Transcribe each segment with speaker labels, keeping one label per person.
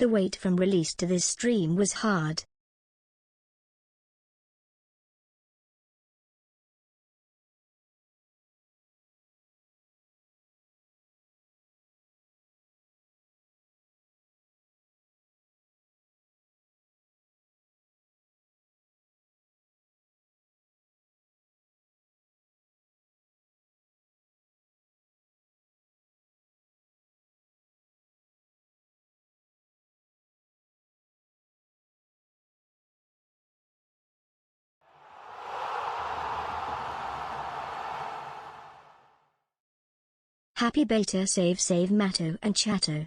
Speaker 1: The wait from release to this stream was hard. Happy beta save Matto and Chatto.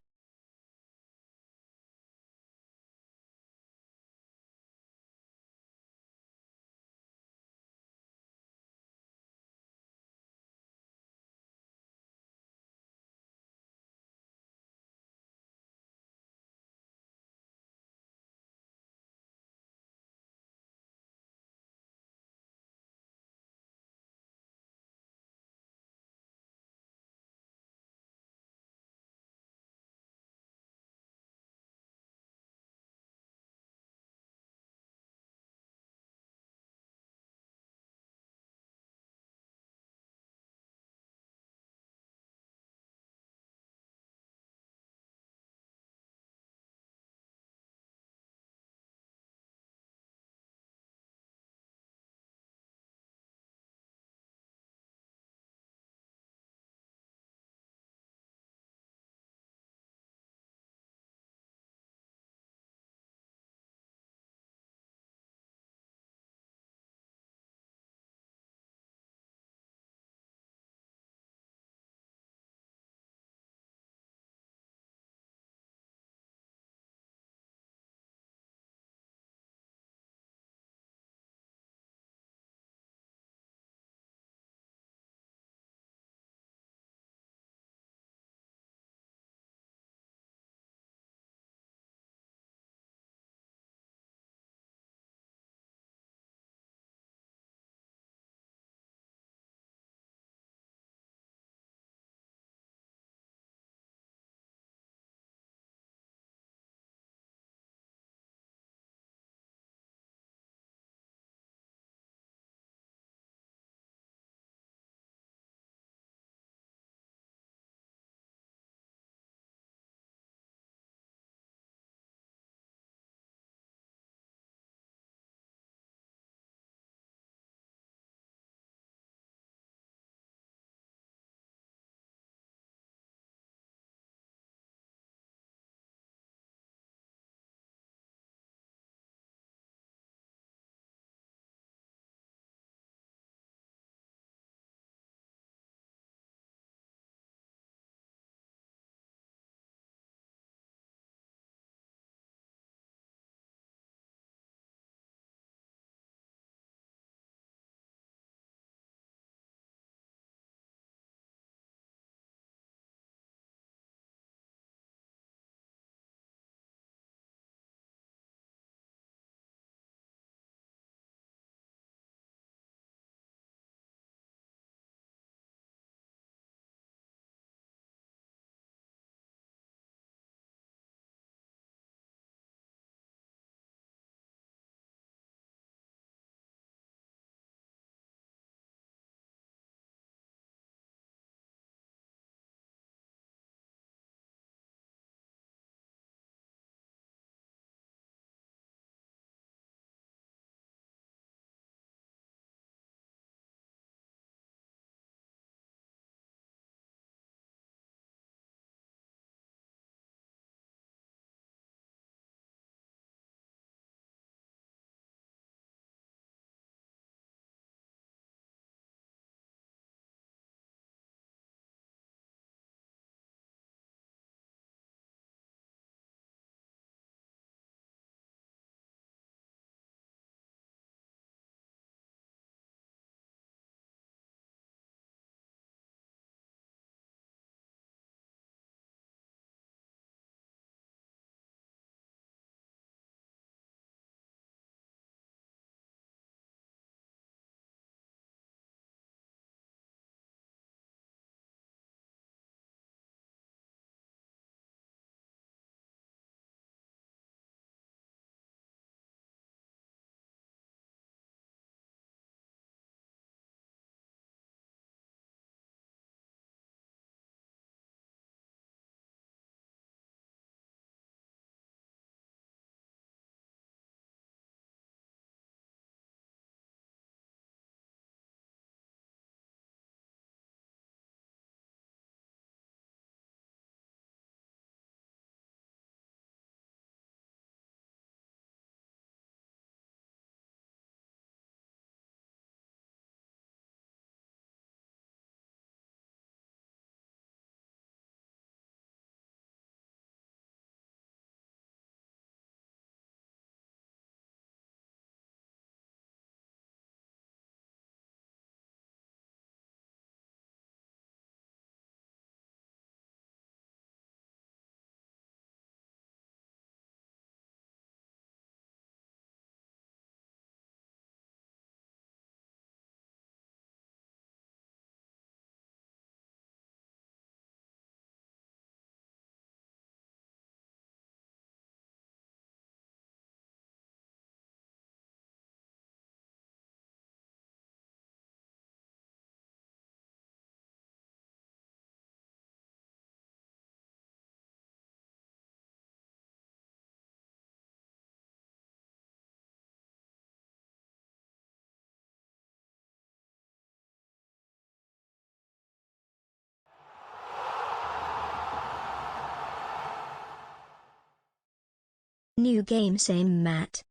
Speaker 1: New game, same Matt.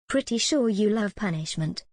Speaker 1: Pretty sure you love punishment.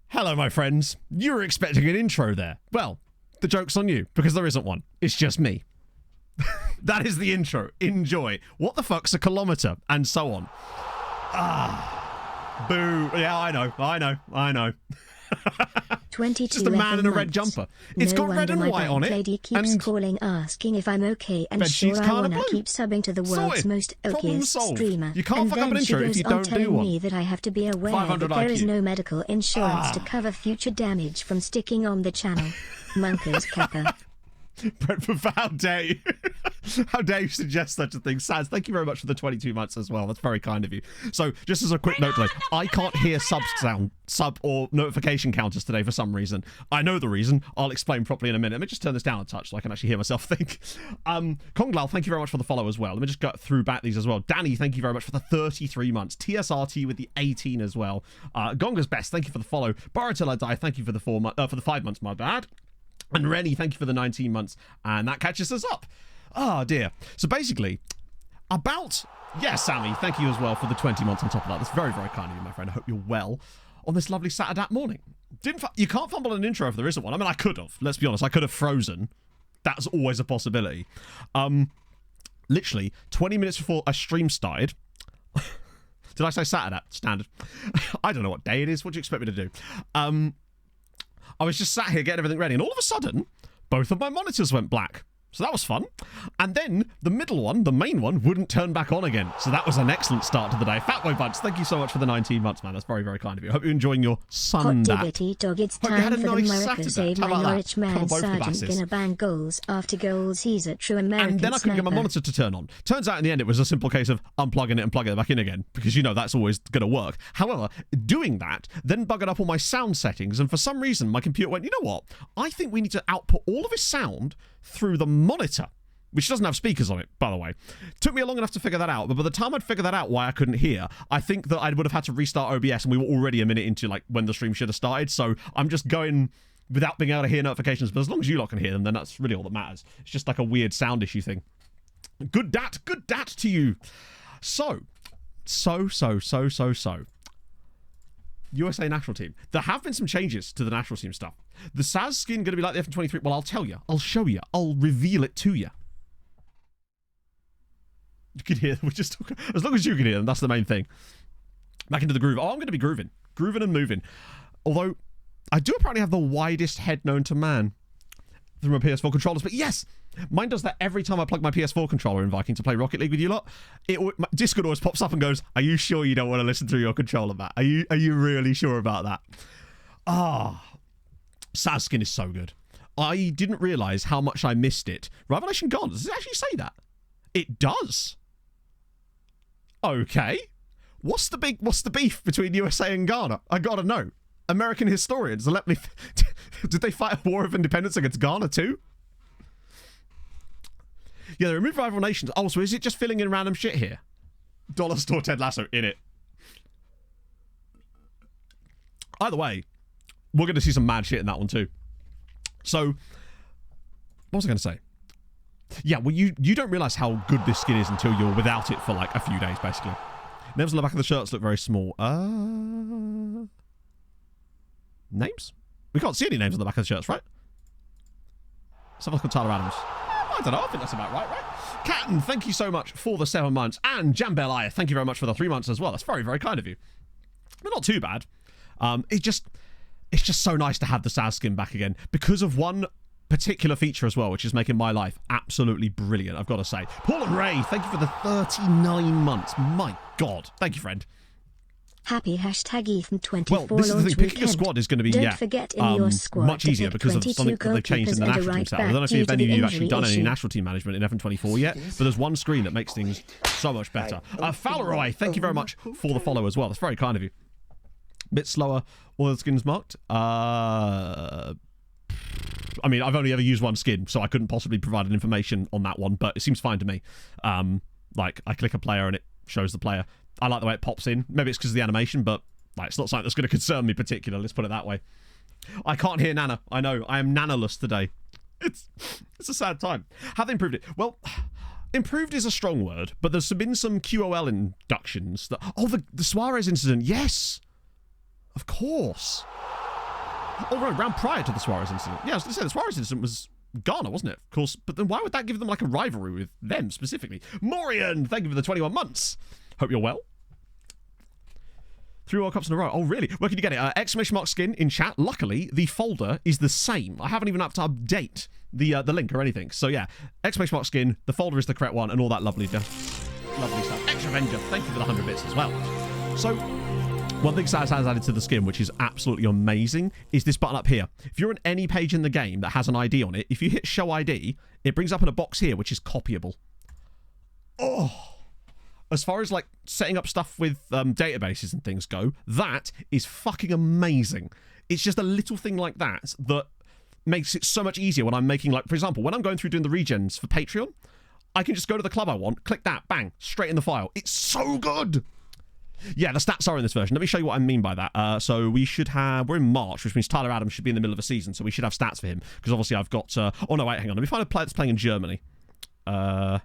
Speaker 2: Hello, my friends. You were expecting an intro there. Well, the joke's on you, because there isn't one. It's just me. That is the intro. Enjoy. What the fuck's a kilometre? And so on. Ah. Boo. Yeah, I know.
Speaker 1: 22
Speaker 2: just a man in a red
Speaker 1: months.
Speaker 2: jumper. It's
Speaker 1: No
Speaker 2: got red and
Speaker 1: wonder
Speaker 2: white
Speaker 1: my
Speaker 2: on
Speaker 1: bank
Speaker 2: it.
Speaker 1: lady keeps
Speaker 2: And
Speaker 1: calling asking if I'm okay, and
Speaker 2: bed sheets
Speaker 1: sure I
Speaker 2: colour
Speaker 1: wanna
Speaker 2: blue.
Speaker 1: keep subbing to the world's
Speaker 2: Sorted.
Speaker 1: most
Speaker 2: Problem
Speaker 1: okiest
Speaker 2: solved.
Speaker 1: streamer.
Speaker 2: You can't
Speaker 1: and
Speaker 2: fuck up
Speaker 1: then
Speaker 2: an intro
Speaker 1: she
Speaker 2: if
Speaker 1: goes
Speaker 2: you
Speaker 1: on
Speaker 2: don't do
Speaker 1: telling
Speaker 2: one.
Speaker 1: me that I have to be aware
Speaker 2: 500
Speaker 1: that there is
Speaker 2: IQ.
Speaker 1: no medical insurance to cover future damage from sticking on the channel. Munkers Kappa.
Speaker 2: Brentford, how dare you? How dare you suggest such a thing? Saz, thank you very much for the 22 months as well. That's very kind of you. So, just as a quick note today, I can't hear sub or notification counters today for some reason. I know the reason. I'll explain properly in a minute. Let me just turn this down a touch so I can actually hear myself think. Konglal, thank you very much for the follow as well. Let me just go through back these as well. Danny, thank you very much for the 33 months. TSRT with the 18 as well. Gonga's Best, thank you for the follow. Borrow Till I Die, thank you for the 5 months, my bad. And Rennie, thank you for the 19 months. And that catches us up. Oh, dear. So basically, Sammy, thank you as well for the 20 months on top of that. That's very, very kind of you, my friend. I hope you're well on this lovely Saturday morning. You can't fumble an intro if there isn't one. I mean, I could have. Let's be honest. I could have frozen. That's always a possibility. Literally, 20 minutes before a stream started... Did I say Saturday? Standard. I don't know what day it is. What do you expect me to do? I was just sat here getting everything ready, and all of a sudden, both of my monitors went black. So that was fun. And then the middle one, the main one, wouldn't turn back on again. So that was an excellent start to the day. Fatboy Bunch, thank you so much for the 19 months, man. That's very, very kind of you. I hope you're enjoying your Sunday.
Speaker 1: Hot diggity dog, it's time for the America Save my Norwich man Sergeant Ginnerbang goals after goals. He's a true American
Speaker 2: And then I couldn't get my monitor to turn on. Turns out in the end it was a simple case of unplugging it and plugging it back in again, because you know that's always going to work. However, doing that then buggered up all my sound settings, and for some reason my computer went, you know what? I think we need to output all of his sound through the monitor, which doesn't have speakers on it, by the way. Took me long enough to figure that out, but by the time I'd figured that out why I couldn't hear, I think that I would have had to restart OBS, and we were already a minute into like when the stream should have started, so I'm just going without being able to hear notifications, but as long as you lot can hear them, then that's really all that matters. It's just like a weird sound issue thing. Good dat to you. So. USA national team. There have been some changes to the national team stuff. The SAS skin going to be like the F23? Well, I'll tell you. I'll show you. I'll reveal it to you. You can hear them. As long as you can hear them, that's the main thing. Back into the groove. Oh, I'm going to be grooving. Grooving and moving. Although, I do apparently have the widest head known to man through my PS4 controllers. But yes, mine does that every time I plug my PS4 controller in Viking to play Rocket League with you lot. Discord always pops up and goes, "Are you sure you don't want to listen through your controller, Matt? Are you really sure about that?" SAS skin is so good. I didn't realise how much I missed it. Revelation gone. Does it actually say that? It does. Okay. What's the beef between USA and Ghana? I gotta know. American historians, let me... Did they fight a war of independence against Ghana too? Yeah, they removed rival nations. Oh, so is it just filling in random shit here? Dollar store Ted Lasso in it. Either way, we're going to see some mad shit in that one too. So, what was I going to say? Yeah, well, you don't realise how good this skin is until you're without it for like a few days, basically. Names on the back of the shirts look very small. Names? We can't see any names on the back of the shirts, right? Let's have a look at Tyler Adams. I don't know. I think that's about right? Catton, thank you so much for the 7 months. And Jambel, thank you very much for the 3 months as well. That's very, very kind of you. But not too bad. It's just so nice to have the SAS skin back again because of one particular feature as well, which is making my life absolutely brilliant, I've got to say. Paul and Ray, thank you for the 39 months. My God. Thank you, friend.
Speaker 1: Happy #Ethan24
Speaker 2: well, this is the thing. Picking
Speaker 1: weekend.
Speaker 2: a squad is going to be
Speaker 1: Don't forget in your squad
Speaker 2: much easier because of something that they've changed in the national team style. I don't know if any of you have actually done any national team management in F24 yet, but there's one screen that makes things so much better. Fowleroy, thank you very much for the follow as well. That's very kind of you. Bit slower. All the skins marked. I mean, I've only ever used one skin, so I couldn't possibly provide an information on that one, but it seems fine to me. Like, I click a player and it shows the player. I like the way it pops in. Maybe it's because of the animation, but like, it's not something that's going to concern me particularly. Let's put it that way. I can't hear Nana. I know. I am Nana-less today. It's a sad time. Have they improved it? Well, improved is a strong word, but there's been some QOL inductions. The Suarez incident. Yes. Of course. Oh, right, round prior to the Suarez incident. Yeah, I was going to say, the Suarez incident was Ghana, wasn't it? Of course. But then why would that give them like a rivalry with them specifically? Morian, thank you for the 21 months. Hope you're well. 3 World Cups in a row. Oh, really? Where can you get it? Exclamation mark skin in chat. Luckily, the folder is the same. I haven't even had to update the link or anything. So, yeah. Exclamation mark skin. The folder is the correct one and all that lovely stuff. Extra Avenger, thank you for the 100 bits as well. So, one thing SAS has added to the skin, which is absolutely amazing, is this button up here. If you're on any page in the game that has an ID on it, if you hit show ID, it brings up in a box here, which is copyable. Oh! As far as, like, setting up stuff with databases and things go, that is fucking amazing. It's just a little thing like that that makes it so much easier when I'm making, like, for example, when I'm going through doing the regens for Patreon, I can just go to the club I want, click that, bang, straight in the file. It's so good! Yeah, the stats are in this version. Let me show you what I mean by that. So we should have... We're in March, which means Tyler Adams should be in the middle of a season, so we should have stats for him. Because obviously I've got... oh, no, wait, hang on. Let me find a player that's playing in Germany. Because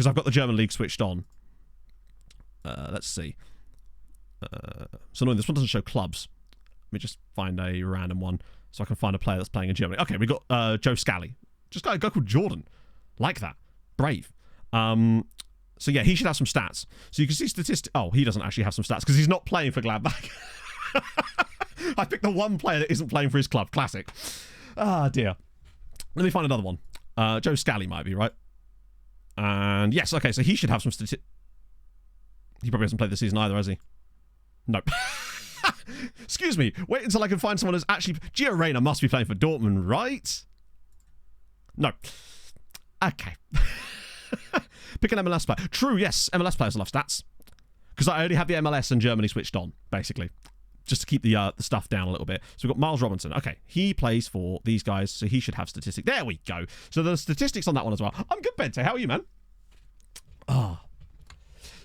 Speaker 2: I've got the German league switched on. Let's see. So no, this one doesn't show clubs. Let me just find a random one so I can find a player that's playing in Germany. Okay, we got Joe Scally. Just got a guy called Jordan. Like that. Brave. So yeah, he should have some stats. So you can see statistics. Oh, he doesn't actually have some stats because he's not playing for Gladbach. I picked the one player that isn't playing for his club. Classic. Ah, dear. Let me find another one. Joe Scally might be, right? And yes, okay, so he should have some statistics. He probably hasn't played this season either, has he? Nope. Excuse me. Wait until I can find someone who's actually... Gio Reyna must be playing for Dortmund, right? No. Okay. Pick an MLS player. True, yes. MLS players love stats. Because I only have the MLS and Germany switched on, basically. Just to keep the stuff down a little bit. So we've got Miles Robinson. Okay, he plays for these guys, so he should have statistics. There we go. So there's statistics on that one as well. I'm good, Bente. How are you, man? Ah.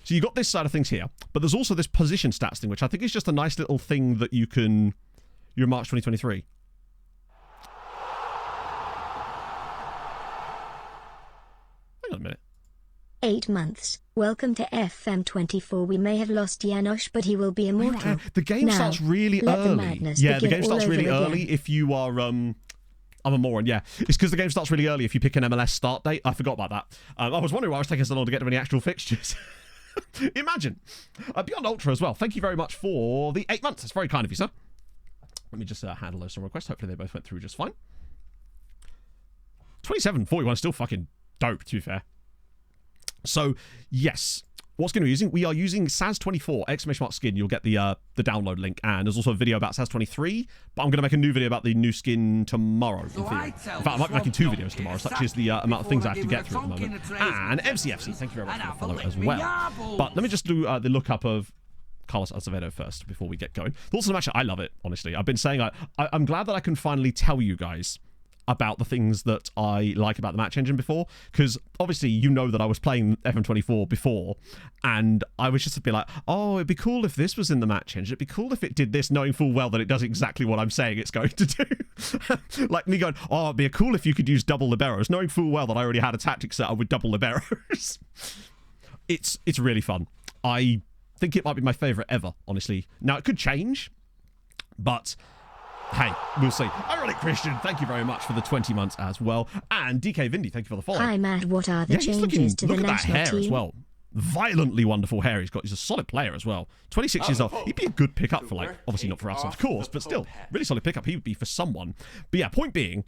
Speaker 2: So you got this side of things here, but there's also this position stats thing, which I think is just a nice little thing that you can... You're in March 2023. Hang on a minute.
Speaker 1: 8 months. Welcome to FM24. We may have lost Janosch, but he will be immortal.
Speaker 2: The game starts really early. Yeah, the game starts really early if you are... I'm a moron, yeah. It's because the game starts really early if you pick an MLS start date. I forgot about that. I was wondering why I was taking so long to get to any actual fixtures. Imagine. Beyond Ultra as well. Thank you very much for the 8 months. That's very kind of you, sir. Let me just handle those requests. Hopefully they both went through just fine. 27.41 is still fucking dope, to be fair. So, yes. What skin are we using? We are using SAS24 exclamation mark skin. You'll get the download link, and there's also a video about SAS23. But I'm going to make a new video about the new skin tomorrow. In fact, I might be making 2 videos tomorrow. Such is the amount of things I have to get through at the moment. And MCFC, thank you very much for the follow as well. But let me just do the lookup of Carlos Acevedo first before we get going. Thoughts on the match? I love it, honestly. I've been saying I'm glad that I can finally tell you guys about the things that I like about the match engine before, because obviously you know that I was playing FM24 before, and I was just a bit like, oh, it'd be cool if this was in the match engine. It'd be cool if it did this, knowing full well that it does exactly what I'm saying it's going to do. Like me going, oh, it'd be cool if you could use double liberos, knowing full well that I already had a tactic set up with double liberos. It's really fun. I think it might be my favourite ever, honestly. Now, it could change, but hey, we'll see. Ironic Christian, thank you very much for the 20 months as well. And DK Vindy, thank you for the follow.
Speaker 1: Hi, Matt. What are the changes to the national team? Look at that hair as well. Violently wonderful hair he's got. He's a solid player as well. 26 years old. He'd be a good pickup for, like, obviously not for us, of course, but still, really solid pickup. He would be for someone. But yeah, point being,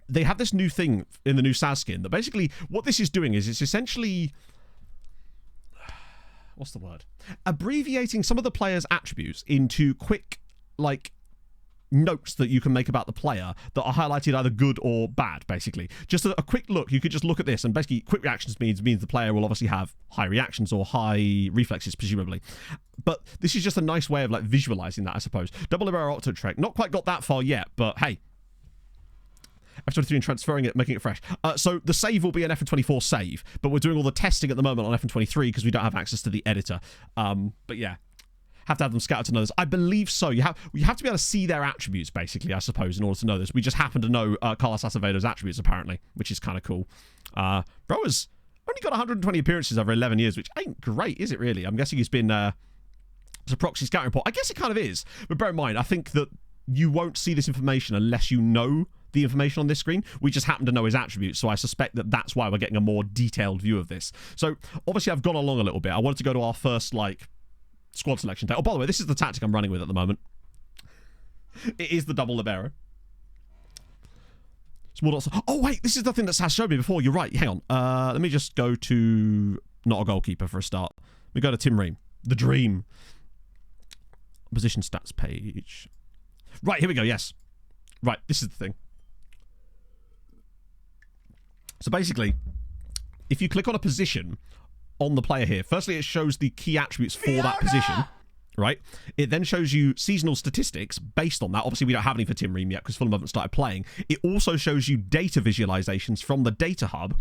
Speaker 1: they have this new thing in the new SAS skin that basically, what this is doing is it's essentially... what's the word? Abbreviating some of the player's attributes into quick, like, notes that you can make about the player that are highlighted either good or bad, basically. Just a quick look. You could just look at this, and basically quick reactions means the player will obviously have high reactions or high reflexes, presumably. But this is just a nice way of, like, visualizing that, I suppose. Double libero auto trek. Not quite got that far yet, but hey. F23 and transferring it, making it fresh. So the save will be an F24 save, but we're doing all the testing at the moment on F23 because we don't have access to the editor. But yeah, have to have them scattered to know this. I believe so. You have to be able to see their attributes, basically, I suppose, in order to know this. We just happen to know Carlos Acevedo's attributes, apparently, which is kind of cool. Bro has only got 120 appearances over 11 years, which ain't great, is it really? I'm guessing he's been as a proxy scouting report. I guess it kind of is. But bear in mind, I think that you won't see this information unless you know the information on this screen. We just happen to know his attributes, so I suspect that that's why we're getting a more detailed view of this. So obviously I've gone along a little bit. I wanted to go to our first, like, squad selection day. Oh, by the way, this is the tactic I'm running with at the moment. It is the double libero. Oh wait, this is the thing that Saz showed me before. You're right. Hang on. Let me just go to not a goalkeeper for a start. We go to Tim Ream, the dream. Position stats page. Right, here we go. Yes. Right, this is the thing. So basically, if you click on a position on the player here, firstly it shows the key attributes for that position, right? It then shows you seasonal statistics based on that. Obviously, we don't have any for Tim Ream yet because Fulham haven't started playing. It also shows you data visualizations from the data hub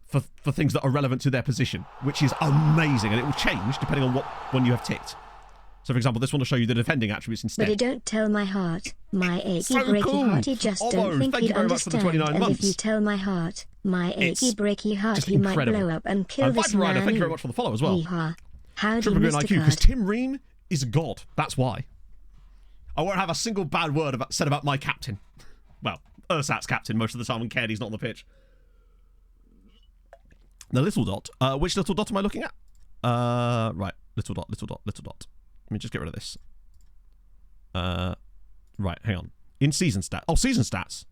Speaker 1: for things that are relevant to their position, which is amazing, and it will change depending on what one you have ticked. So, for example, this one will show you the defending attributes instead. But it don't tell my heart, my achy, breaky heart, he just don't think he'd understand. And if you tell my heart, my achy, breaky heart, he might blow up and kill this man.
Speaker 2: Thank you very much for the follow as well.
Speaker 1: How do you IQ?
Speaker 2: Because Tim Ream is God. That's why. I won't have a single bad word said about my captain. Well, Ursat's captain most of the time when Cairdy's not on the pitch. The little dot. Which little dot am I looking at? Right. Little dot, little dot, little dot. Let me just get rid of this. Right, hang on. In season stats. Oh, season stats.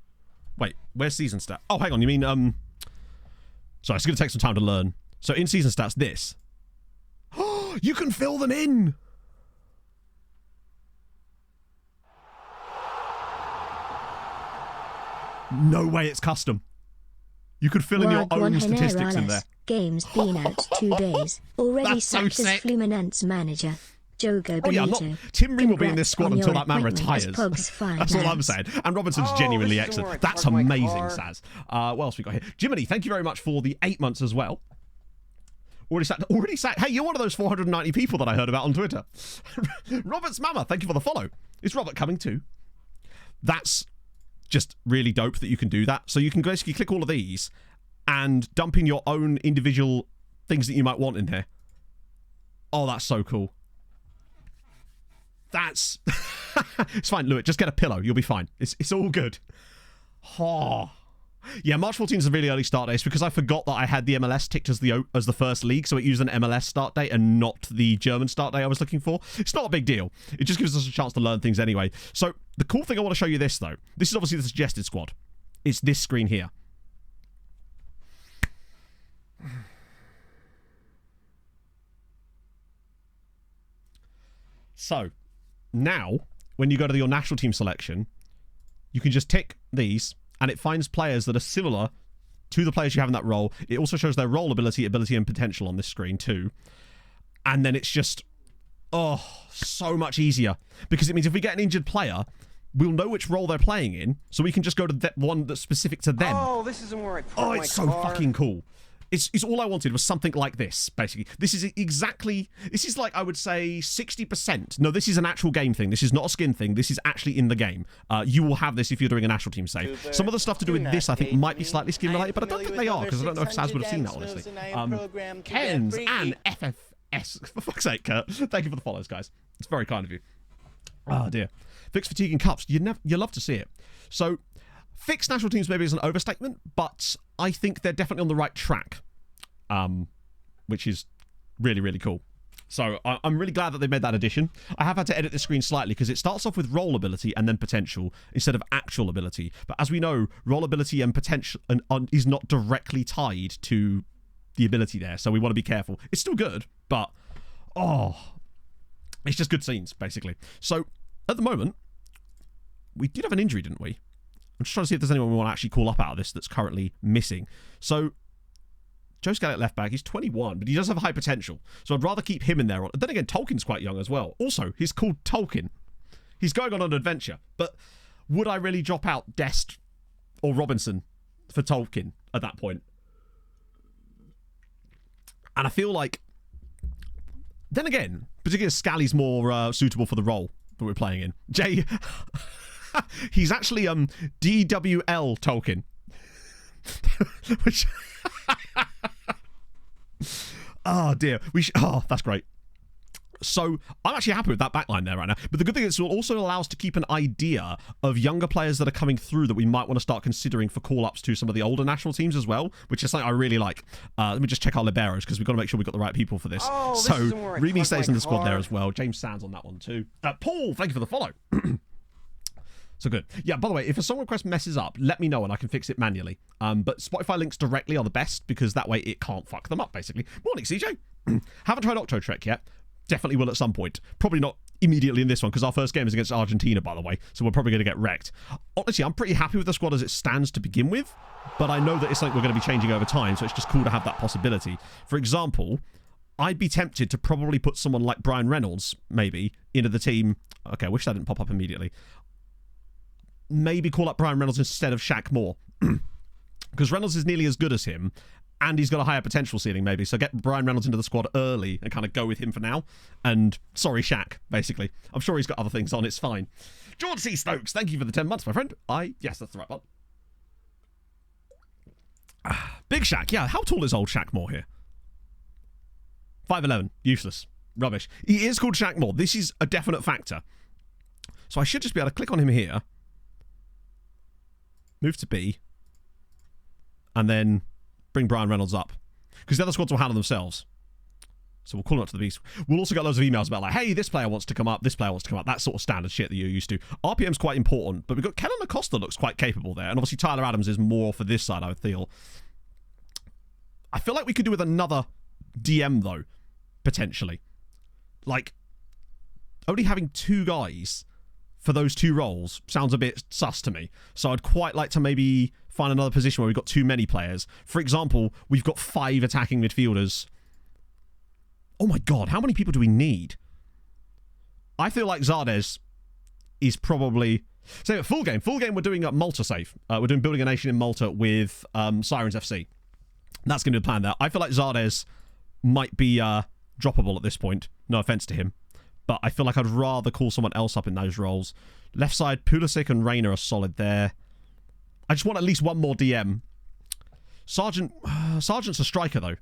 Speaker 2: Wait, where's season stats? Oh, hang on. You mean, sorry, it's going to take some time to learn. So in season stats, this. Oh, you can fill them in. No way it's custom. You could fill in your own statistics in there.
Speaker 1: Game's been out 2 days. Already sacked as Fluminense manager. Jogo Benito.
Speaker 2: Oh yeah, Tim Ream will be in this squad until that man retires. That's all I'm saying. And Robinson's genuinely excellent. That's amazing, Saz. What else we got here? Jiminy, thank you very much for the 8 months as well. Already sacked. Hey, you're one of those 490 people that I heard about on Twitter. Robert's mama, thank you for the follow. Is Robert coming too? That's just really dope that you can do that. So you can basically click all of these and dump in your own individual
Speaker 1: things that you might want in here. Oh, that's so cool. That's... It's fine, Lewitt. Just get a pillow. You'll be fine. It's all good. Oh. Yeah, March 14th is a really early start date. It's because I forgot that I had the MLS ticked as the first league, so it used an MLS start date and not the German start date I was looking for. It's not a big deal. It just gives us a chance to learn things anyway. So the cool thing I want to show you this, though. This is obviously the suggested squad. It's this screen here. So now, when you go to your national team selection, you can just tick these, and it finds players that are similar to the players you have in that role. It also shows their role ability, and potential on this screen too. And then it's just, oh, so much easier. Because it means if we get an injured player, we'll know which role they're playing in, so we can just go to that one that's specific to them.
Speaker 3: Oh, this isn't where I park my
Speaker 1: it's so
Speaker 3: car.
Speaker 1: fucking cool. It's all I wanted was something like this, basically. This is like, I would say, 60%. No, this is an actual game thing. This is not a skin thing. This is actually in the game. You will have this if you're doing a national team save. Some of the stuff to do with this, I think, might be slightly skin related, but I don't think they are, because I don't know if Saz would have seen that, honestly. Kens and FFS. For fuck's sake, Kurt. Thank you for the follows, guys. It's very kind of you. Oh, dear. Fixed fatigue in cups. You love to see it. So, fixed national teams maybe is an overstatement, but I think they're definitely on the right track, which is really, really cool. So I'm really glad that they made that addition. I have had to edit the screen slightly because it starts off with role ability and then potential instead of actual ability. But as we know, role ability and potential is not directly tied to the ability there, so we want to be careful. It's still good, but it's just good scenes, basically. So at the moment, we did have an injury, didn't we? I'm just trying to see if there's anyone we want to actually call up out of this that's currently missing. So, Joe Scallett left back. He's 21, but he does have high potential. So I'd rather keep him in there. Then again, Tolkien's quite young as well. Also, he's called Tolkien. He's going on an adventure. But would I really drop out Dest or Robinson for Tolkien at that point? And I feel like... Then again, particularly Scally's more suitable for the role that we're playing in. Jay... He's actually DWL Tolkien. Which oh dear. That's great. So I'm actually happy with that backline there right now. But the good thing is it will also allow us to keep an idea of younger players that are coming through that we might want to start considering for call-ups to some of the older national teams as well, which is something I really like. Let me just check our liberos because we've got to make sure we've got the right people for this. So Remy stays in the squad there as well. James Sands on that one too. Paul, thank you for the follow. So good. Yeah, by the way, if a song request messes up, let me know and I can fix it manually. But Spotify links directly are the best because that way it can't fuck them up, basically. Morning, CJ. Haven't tried Octo Trek yet. Definitely will at some point. Probably not immediately in this one because our first game is against Argentina, by the way. So we're probably going to get wrecked. Honestly, I'm pretty happy with the squad as it stands to begin with. But I know that it's something we're going to be changing over time. So it's just cool to have that possibility. For example, I'd be tempted to probably put someone like Brian Reynolds, maybe, into the team. Okay, I wish that didn't pop up immediately. Maybe call up Brian Reynolds instead of Shaq Moore. Because Reynolds is nearly as good as him, and he's got a higher potential ceiling, maybe. So get Brian Reynolds into the squad early and kind of go with him for now. And sorry, Shaq, basically. I'm sure he's got other things on, it's fine. George C. Stokes, thank you for the 10 months, my friend. Yes, that's the right one. Big Shaq, yeah. How tall is old Shaq Moore here? 5'11", useless. Rubbish. He is called Shaq Moore. This is a definite factor. So I should just be able to click on him here. Move to B. And then bring Brian Reynolds up. Because the other squads will handle themselves. So we'll call him up to the beast. We'll also get loads of emails about like, hey, this player wants to come up, this player wants to come up. That sort of standard shit that you're used to. RPM's quite important, but we've got Kellen Acosta looks quite capable there. And obviously Tyler Adams is more for this side, I would feel. I feel like we could do with another DM, though, potentially. Like, only having two guys for those two roles sounds a bit sus to me. So I'd quite like to maybe find another position where we've got too many players. For example, we've got 5 attacking midfielders. Oh my god, how many people do we need? I feel like Zardes is probably... So full game we're doing a Malta save. We're doing Building a Nation in Malta with Sirens FC. That's going to be the plan there. I feel like Zardes might be droppable at this point. No offence to him. But I feel like I'd rather call someone else up in those roles. Left side, Pulisic and Rayner are solid there. I just want at least one more DM. Sargent's a striker, though.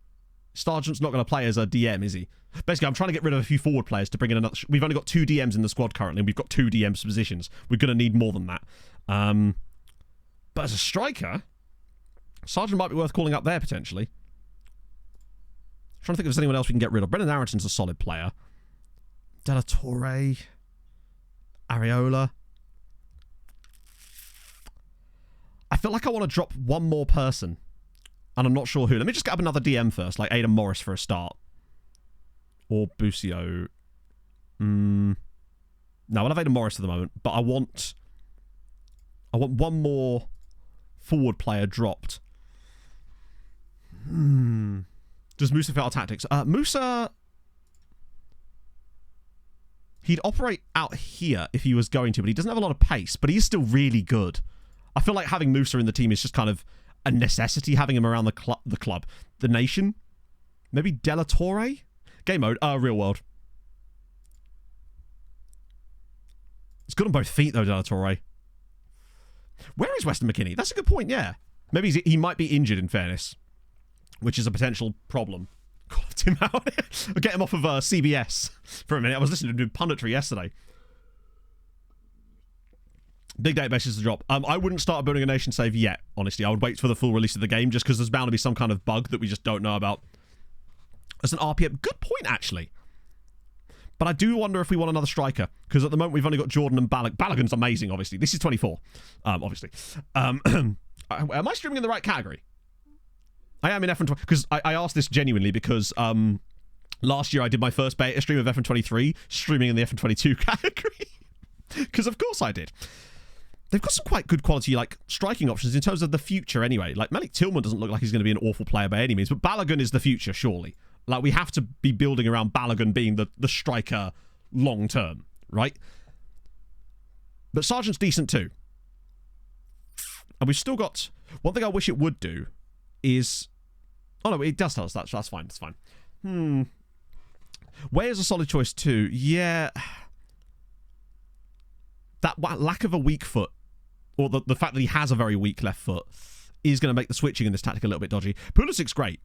Speaker 1: Sargent's not going to play as a DM, is he? Basically, I'm trying to get rid of a few forward players to bring in another... We've only got 2 DMs in the squad currently, and we've got 2 DMs positions. We're going to need more than that. But as a striker, Sargent might be worth calling up there, potentially. Trying to think if there's anyone else we can get rid of. Brendan Arrington's a solid player. De La Torre. Areola. I feel like I want to drop one more person. And I'm not sure who. Let me just get up another DM first, like Aidan Morris for a start. Or Busio. No, I'll have Aidan Morris at the moment, but I want one more forward player dropped. Does Musa fit our tactics? Musa... He'd operate out here if he was going to, but he doesn't have a lot of pace, but he is still really good. I feel like having Musa in the team is just kind of a necessity, having him around the nation. Maybe De La Torre? Game mode, real world. It's good on both feet, though, De La Torre. Where is Weston McKinney? That's a good point, yeah. Maybe he might be injured, in fairness, which is a potential problem. Called him out. I'll get him off of CBS for a minute. I was listening to punditry yesterday. Big databases to drop. I wouldn't start building a nation save yet, honestly. I would wait for the full release of the game just because there's bound to be some kind of bug that we just don't know about. As an RPM, good point, actually. But I do wonder if we want another striker, because at the moment we've only got Jordan and Balogun. Balogun's amazing, obviously. This is 24, obviously. Am I streaming in the right category? I am in F1, because I asked this genuinely because last year I did my first beta stream of F123, streaming in the F122 category. Because of course I did. They've got some quite good quality, like, striking options in terms of the future anyway. Like, Malik Tillman doesn't look like he's going to be an awful player by any means, but Balogun is the future, surely. Like, we have to be building around Balogun being the striker long term, right? But Sargent's decent too. And we've still got... One thing I wish it would do is... Oh, no, it does tell us that, so that's fine. It's fine. Where's a solid choice too? Yeah. That lack of a weak foot, or the fact that he has a very weak left foot, is going to make the switching in this tactic a little bit dodgy. Pulisic's great.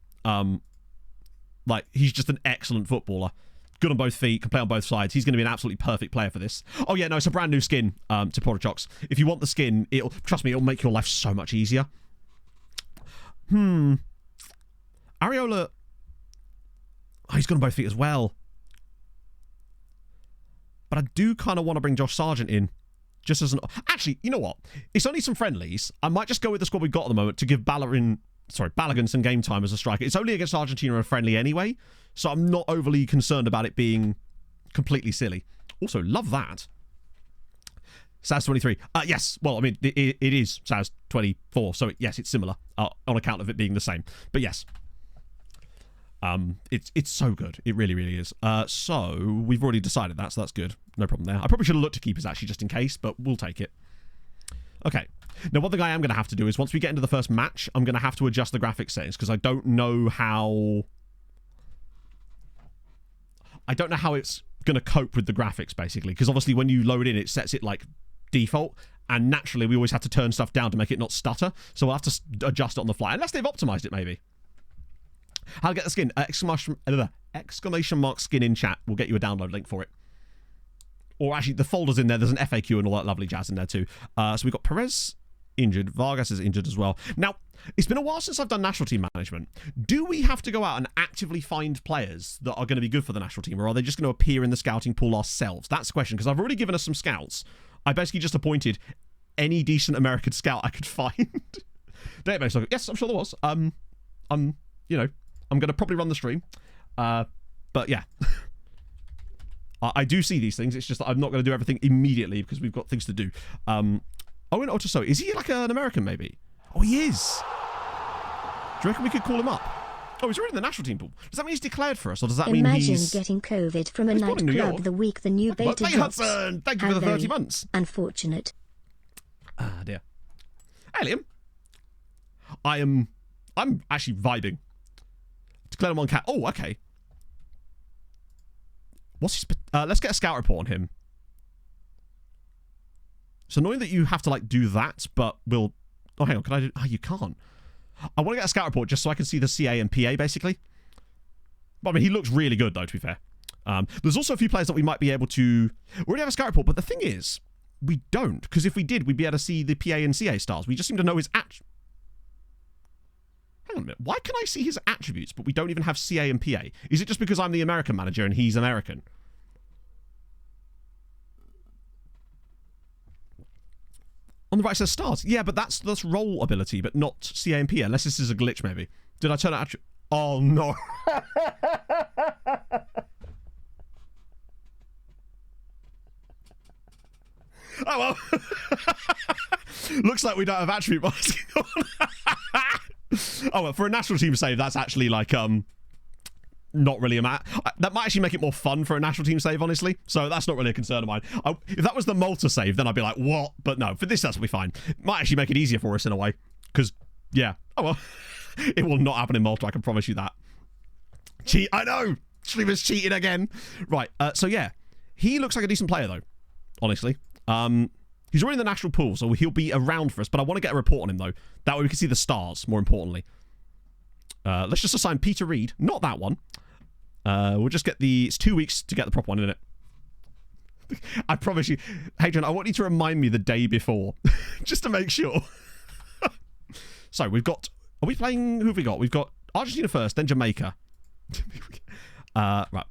Speaker 1: Like, he's just an excellent footballer. Good on both feet, can play on both sides. He's going to be an absolutely perfect player for this. Oh, yeah, no, it's a brand new skin to Portachox. If you want the skin, trust me, it'll make your life so much easier. Areola... Oh, he's good on both feet as well. But I do kind of want to bring Josh Sargent in. Just as an... Actually, you know what? It's only some friendlies. I might just go with the squad we've got at the moment to give Balogun some game time as a striker. It's only against Argentina and friendly anyway, so I'm not overly concerned about it being completely silly. Also, love that. SAS 23. Yes. Well, I mean, it is SAS 24, so yes, it's similar on account of it being the same. But yes. It's so good. It really, really is. So we've already decided that, so that's good. No problem there. I probably should have looked to keepers actually just in case, but we'll take it. Okay. Now, one thing I am going to have to do is once we get into the first match, I'm going to have to adjust the graphics settings because I don't know how it's going to cope with the graphics, basically. Because obviously when you load in, it sets it like default, and naturally we always have to turn stuff down to make it not stutter. So we'll have to adjust it on the fly, unless they've optimized it, maybe. How to get the skin? Exclamation mark skin in chat. We'll get you a download link for it. Or actually, the folder's in there. There's an FAQ and all that lovely jazz in there too. So we've got Perez injured. Vargas is injured as well. Now, it's been a while since I've done national team management. Do we have to go out and actively find players that are going to be good for the national team, or are they just going to appear in the scouting pool ourselves? That's the question, because I've already given us some scouts. I basically just appointed any decent American scout I could find. Database log. Yes, I'm sure there was. I'm going to probably run the stream. But yeah. I do see these things. It's just that I'm not going to do everything immediately because we've got things to do. Owen Otoso. Is he like an American, maybe? Oh, he is. Do you reckon we could call him up? Oh, he's already in the national team pool. Does that mean he's declared for us, or does that mean he's...
Speaker 3: Imagine getting COVID from a nightclub the week the new beta drops.
Speaker 1: Hudson! Thank you for the 30 months.
Speaker 3: Unfortunate.
Speaker 1: Ah, dear. Hey, Liam. I'm actually vibing. Declare him on cat. Oh, okay. What's his... let's get a scout report on him. It's annoying that you have to, like, do that, but we'll... Oh, hang on. Can I do... Oh, you can't. I want to get a scout report just so I can see the CA and PA, basically. But I mean, he looks really good, though, to be fair. There's also a few players that we might be able to... We already have a scout report, but the thing is, we don't. Because if we did, we'd be able to see the PA and CA stars. We just seem to know his... Hang on a minute. Why can I see his attributes, but we don't even have CA and PA? Is it just because I'm the American manager and he's American? On the right it says stars. Yeah, but that's role ability, but not CA and PA, unless this is a glitch, maybe. Did I turn out... Oh, no. Oh, well. Looks like we don't have attribute masking on. Oh, well, for a national team save, that's actually, like, not really a that might actually make it more fun for a national team save, honestly. So that's not really a concern of mine. If that was the Malta save, then I'd be like, what? But no, for this, that's will be fine. It might actually make it easier for us in a way. Because, yeah. Oh, well. It will not happen in Malta, I can promise you that. Cheat. I know. Streamer's cheating again. Right. So, yeah. He looks like a decent player, though. Honestly. He's already in the national pool, so he'll be around for us. But I want to get a report on him, though. That way we can see the stars, more importantly. Let's just assign Peter Reed. Not that one. We'll just get the... It's 2 weeks to get the proper one, isn't it? I promise you. Hadrian, I want you to remind me the day before. Just to make sure. So, we've got... Are we playing... Who have we got? We've got Argentina first, then Jamaica. Right.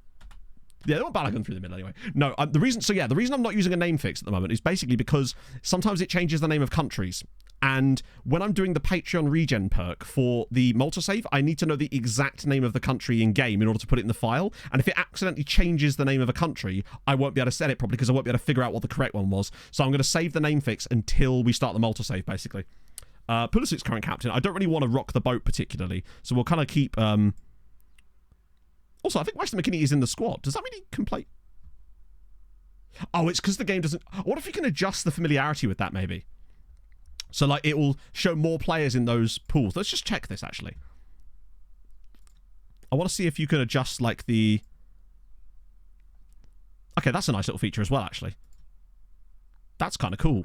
Speaker 1: Yeah, they want Balogun through the middle anyway. No, the reason I'm not using a name fix at the moment is basically because sometimes it changes the name of countries. And when I'm doing the Patreon regen perk for the Malta save, I need to know the exact name of the country in game in order to put it in the file. And if it accidentally changes the name of a country, I won't be able to set it properly because I won't be able to figure out what the correct one was. So I'm going to save the name fix until we start the Malta save, basically. Pulisic's current captain. I don't really want to rock the boat particularly, so we'll kind of keep... Also, I think Weston McKinney is in the squad. Does that mean he can play? Oh, it's because the game doesn't... What if you can adjust the familiarity with that, maybe? So, like, it will show more players in those pools. Let's just check this, actually. I want to see if you can adjust, like, the... Okay, that's a nice little feature as well, actually. That's kind of cool.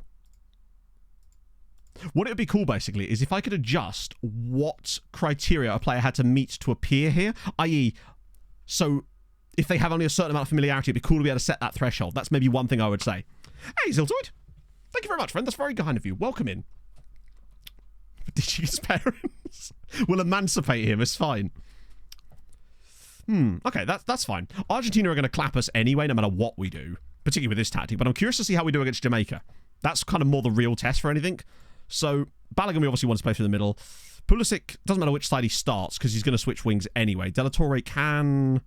Speaker 1: What it would be cool, basically, is if I could adjust what criteria a player had to meet to appear here, i.e., so if they have only a certain amount of familiarity, it'd be cool to be able to set that threshold. That's maybe one thing I would say. Hey, Ziltoid. Thank you very much, friend. That's very kind of you. Welcome in. Did you his parents? We'll emancipate him. It's fine. Okay, that's fine. Argentina are going to clap us anyway, no matter what we do, particularly with this tactic. But I'm curious to see how we do against Jamaica. That's kind of more the real test for anything. So, Balogun, we obviously want to play through the middle. Pulisic, doesn't matter which side he starts, because he's going to switch wings anyway. De La Torre can...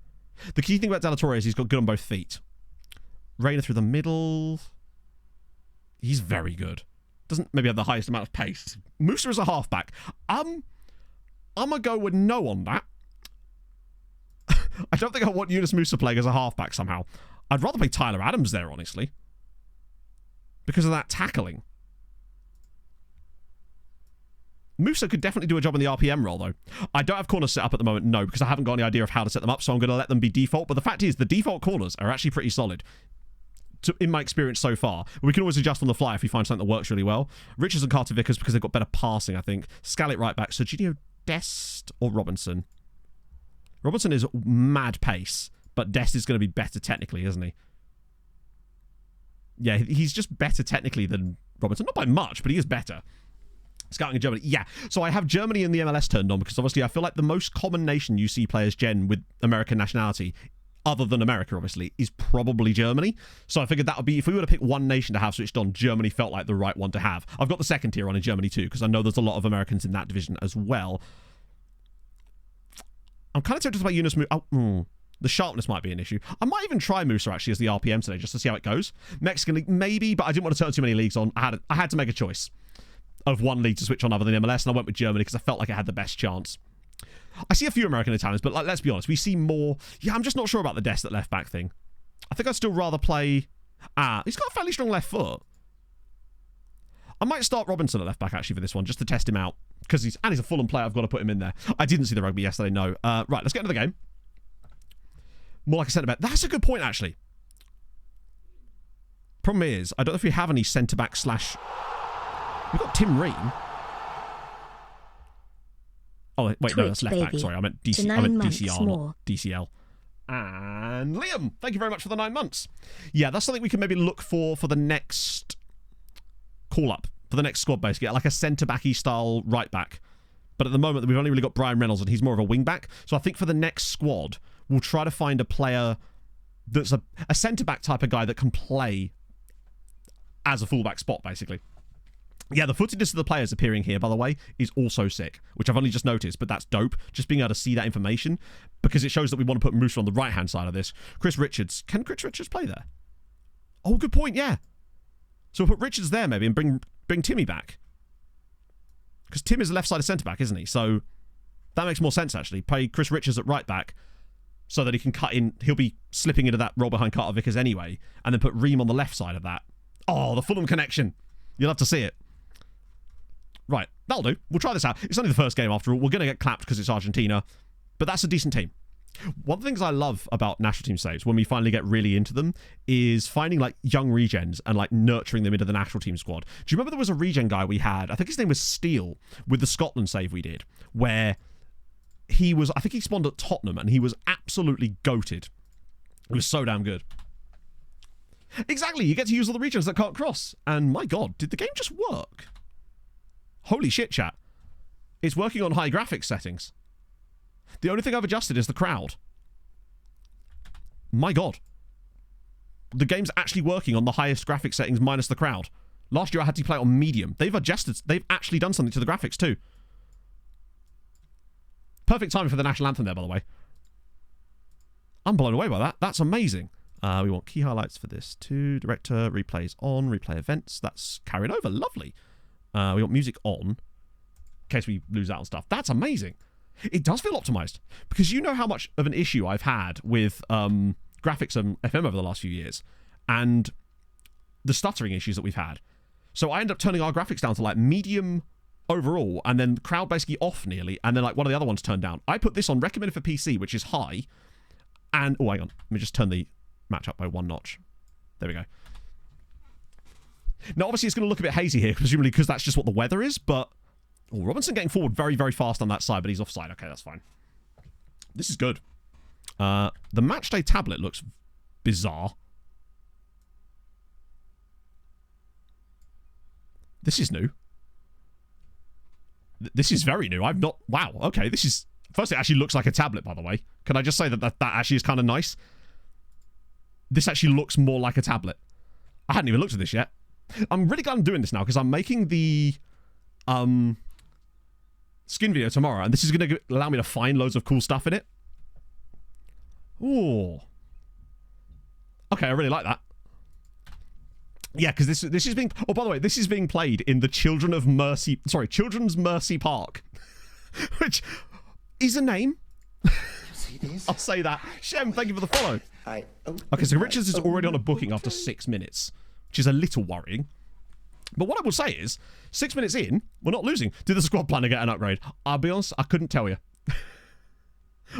Speaker 1: The key thing about De La Torre is he's got good on both feet. Reina through the middle. He's very good. Doesn't maybe have the highest amount of pace. Musa is a halfback. I'm going to go with no on that. I don't think I want Yunus Musa playing as a halfback somehow. I'd rather play Tyler Adams there, honestly. Because of that tackling. Musa could definitely do a job in the RPM role, though. I don't have corners set up at the moment, no, because I haven't got any idea of how to set them up, so I'm going to let them be default. But the fact is, the default corners are actually pretty solid, in my experience so far. We can always adjust on the fly if we find something that works really well. Richards and Carter Vickers, because they've got better passing, I think. Scalit right back. Serginho Dest or Robinson? Robinson is mad pace, but Dest is going to be better technically, isn't he? Yeah, he's just better technically than Robinson. Not by much, but he is better. Scouting in Germany. Yeah, so I have Germany in the MLS turned on because obviously I feel like the most common nation you see players gen with American nationality, other than America obviously, is probably Germany. So I figured that would be, if we were to pick one nation to have switched on, Germany felt like the right one to have. I've got the second tier on in Germany too, because I know there's a lot of Americans in that division as well. I'm kind of tempted to play Yunus Musa. The sharpness might be an issue. I might even try Musa actually as the RPM today, just to see how it goes. Mexican League, maybe, but I didn't want to turn too many leagues on. I had to make a choice of one league to switch on other than MLS, and I went with Germany because I felt like it had the best chance. I see a few American Italians, but like, let's be honest, we see more... Yeah, I'm just not sure about the Dest at left back thing. I think I'd still rather play... he's got a fairly strong left foot. I might start Robinson at left back actually for this one, just to test him out. Because he's a Fulham player, I've got to put him in there. I didn't see the rugby yesterday, no. Right, let's get into the game. More like a centre-back. That's a good point, actually. Problem is, I don't know if we have any centre-back / We've got Tim Ream. Oh, wait, no, that's left back. Sorry, I meant DCR, not DCL. And Liam, thank you very much for the 9 months. Yeah, that's something we can maybe look for the next call-up, for the next squad, basically. Like a centre-backy style right-back. But at the moment, we've only really got Brian Reynolds, and he's more of a wing-back. So I think for the next squad, we'll try to find a player that's a centre-back type of guy that can play as a full-back spot, basically. Yeah, the footedness of the players appearing here, by the way, is also sick, which I've only just noticed, but that's dope. Just being able to see that information, because it shows that we want to put Musa on the right-hand side of this. Chris Richards. Can Chris Richards play there? Oh, good point, yeah. So we'll put Richards there, maybe, and bring Timmy back. Because Tim is the left side of centre-back, isn't he? So that makes more sense, actually. Play Chris Richards at right-back, so that he can cut in. He'll be slipping into that role behind Carter Vickers anyway, and then put Ream on the left side of that. Oh, the Fulham connection. You'll have to see it. Right, that'll do. We'll try this out. It's only the first game after all. We're going to get clapped because it's Argentina, but that's a decent team. One of the things I love about national team saves, when we finally get really into them, is finding like young regens and like nurturing them into the national team squad. Do you remember there was a regen guy we had? I think his name was Steele, with the Scotland save we did, where he was, I think he spawned at Tottenham and he was absolutely goated. It was so damn good. Exactly, you get to use all the regens that can't cross. And my god, did the game just work? Holy shit, chat. It's working on high graphics settings. The only thing I've adjusted is the crowd. My god. The game's actually working on the highest graphics settings minus the crowd. Last year I had to play it on medium. They've adjusted. They've actually done something to the graphics too. Perfect timing for the national anthem there, by the way. I'm blown away by that. That's amazing. We want key highlights for this too. Director, replays on, replay events. That's carried over. Lovely. We want music on, in case we lose out on stuff. That's amazing. It does feel optimized, because you know how much of an issue I've had with graphics and FM over the last few years, and the stuttering issues that we've had. So I end up turning our graphics down to like medium overall, and then crowd basically off nearly, and then like one of the other ones turned down. I put this on recommended for PC, which is high, and oh, hang on, let me just turn the match up by 1 notch. There we go. Now, obviously, it's going to look a bit hazy here, presumably because that's just what the weather is, but... Oh, Robinson getting forward very, very fast on that side, but he's offside. Okay, that's fine. This is good. The matchday tablet looks bizarre. This is new. This is very new. I've not... Wow, okay, this is... First, it actually looks like a tablet, by the way. Can I just say that actually is kind of nice? This actually looks more like a tablet. I hadn't even looked at this yet. I'm really glad I'm doing this now, because I'm making the skin video tomorrow, and this is going to allow me to find loads of cool stuff in it. Ooh. Okay, I really like that. Yeah, because this is being... Oh, by the way, this is being played in the Children's Mercy Park, which is a name. I'll say that. Shem, thank you for the follow. Okay, so Richards is already on a booking after 6 minutes, which is a little worrying. But what I will say is, 6 minutes in, we're not losing. Did the squad planner get an upgrade? I'll be honest, I couldn't tell you.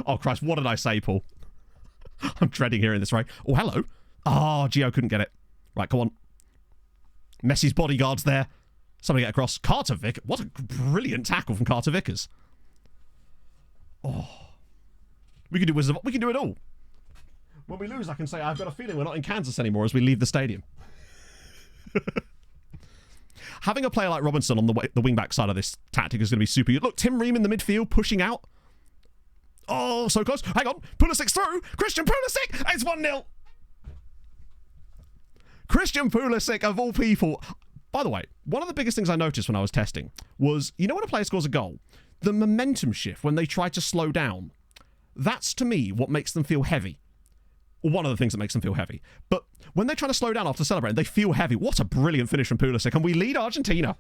Speaker 1: Oh, Christ, what did I say, Paul? I'm dreading hearing this, right? Oh, hello. Oh, Gio couldn't get it. Right, come on. Messi's bodyguard's there. Somebody get across. Carter Vickers. What a brilliant tackle from Carter Vickers. Oh. We can do Wizard of... We can do it all. When we lose, I can say, I've got a feeling we're not in Kansas anymore as we leave the stadium. Having a player like Robinson on the wing-back side of this tactic is going to be super good. Look, Tim Ream in the midfield, pushing out. Oh, so close. Hang on. Pulisic's through. Christian Pulisic. It's 1-0. Christian Pulisic, of all people. By the way, one of the biggest things I noticed when I was testing was, you know when a player scores a goal, the momentum shift when they try to slow down, that's, to me, what makes them feel heavy. Or one of the things that makes them feel heavy. But when they're trying to slow down after celebrating, they feel heavy. What a brilliant finish from Pulisic. And we lead Argentina.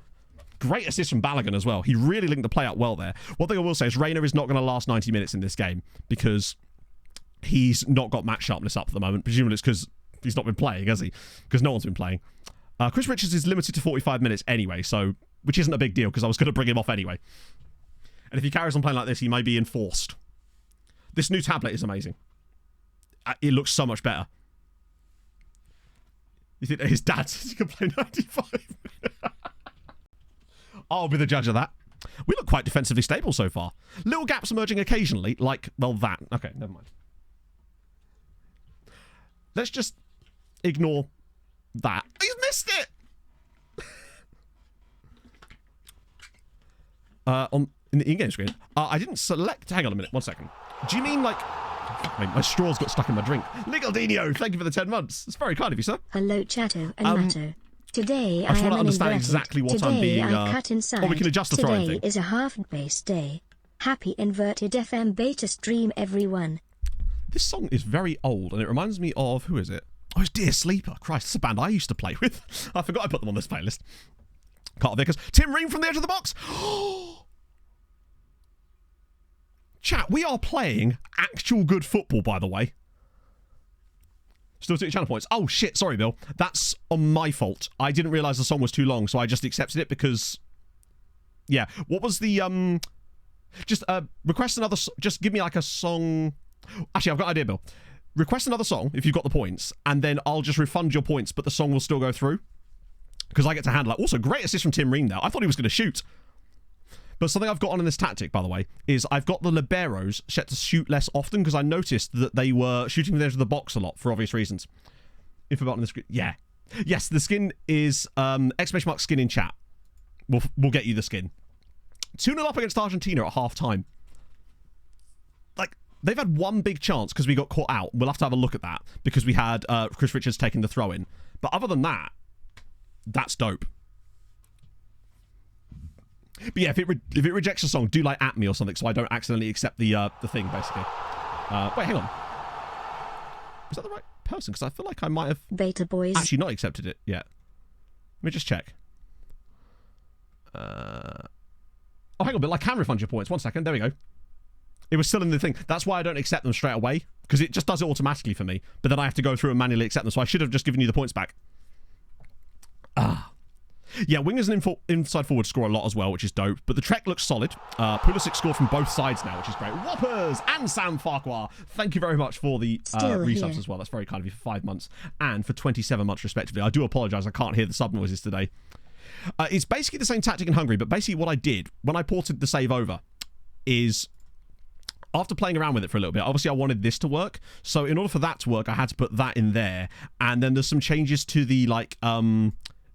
Speaker 1: Great assist from Balogun as well. He really linked the play out well there. One thing I will say is Reina is not going to last 90 minutes in this game because he's not got match sharpness up at the moment. Presumably it's because he's not been playing, has he? Because no one's been playing. Chris Richards is limited to 45 minutes anyway, so which isn't a big deal because I was going to bring him off anyway. And if he carries on playing like this, he may be enforced. This new tablet is amazing. It looks so much better. You think his dad says he can play 95? I'll be the judge of that. We look quite defensively stable so far. Little gaps emerging occasionally, like, well, that. Okay, never mind. Let's just ignore that. He's missed it! In the in-game screen, I didn't select... Hang on a minute, 1 second. Do you mean, like... Fuck me, my straw's got stuck in my drink. Ligaldino, thank you for the 10 months. It's very kind of you, sir.
Speaker 3: Hello, Chatto and Matto. Today
Speaker 1: I just want to understand
Speaker 3: inverted.
Speaker 1: exactly what
Speaker 3: Today
Speaker 1: I'm being...
Speaker 3: I cut inside.
Speaker 1: Or we can adjust the throwing
Speaker 3: Today
Speaker 1: thing.
Speaker 3: is a half-base day. Happy inverted FM beta stream, everyone.
Speaker 1: This song is very old, and it reminds me of... Who is it? Oh, it's Dear Sleeper. Christ, it's a band I used to play with. I forgot I put them on this playlist. Carter Vickers. Tim Ream from the edge of the box. Chat, we are playing actual good football, by the way. Still 2 channel points. Oh, shit. Sorry, Bill. That's on my fault. I didn't realise the song was too long, so I just accepted it because... Yeah. What was the... Just request another... Just give me, like, a song... Actually, I've got an idea, Bill. Request another song, if you've got the points, and then I'll just refund your points, but the song will still go through. Because I get to handle it. Also, great assist from Tim Ream now. I thought he was going to shoot. But something I've got on in this tactic, by the way, is I've got the liberos set to shoot less often because I noticed that they were shooting from the edge of the box a lot for obvious reasons. Info button on the screen. Yeah. Yes, the skin is exclamation mark skin in chat. We'll get you the skin. 2-0 up against Argentina at half time. Like, they've had one big chance because we got caught out. We'll have to have a look at that because we had Chris Richards taking the throw in. But other than that, that's dope. But yeah, if it rejects a song, do like at me or something so I don't accidentally accept the thing, basically. Wait, hang on. Is that the right person? Because I feel like I might have
Speaker 3: Beta boys.
Speaker 1: actually not accepted it yet. Let me just check. Oh, hang on, Bill. I can refund your points. 1 second. There we go. It was still in the thing. That's why I don't accept them straight away. Because it just does it automatically for me. But then I have to go through and manually accept them. So I should have just given you the points back. Yeah, wingers and inside forward score a lot as well, which is dope. But the Trek looks solid. Pulisic scored from both sides now, which is great. Whoppers and Sam Farquhar. Thank you very much for the resubs as well. That's very kind of you for 5 months and for 27 months respectively. I do apologise. I can't hear the sub noises today. It's basically the same tactic in Hungary, but basically what I did when I ported the save over is... After playing around with it for a little bit, obviously I wanted this to work. So in order for that to work, I had to put that in there. And then there's some changes to the, like...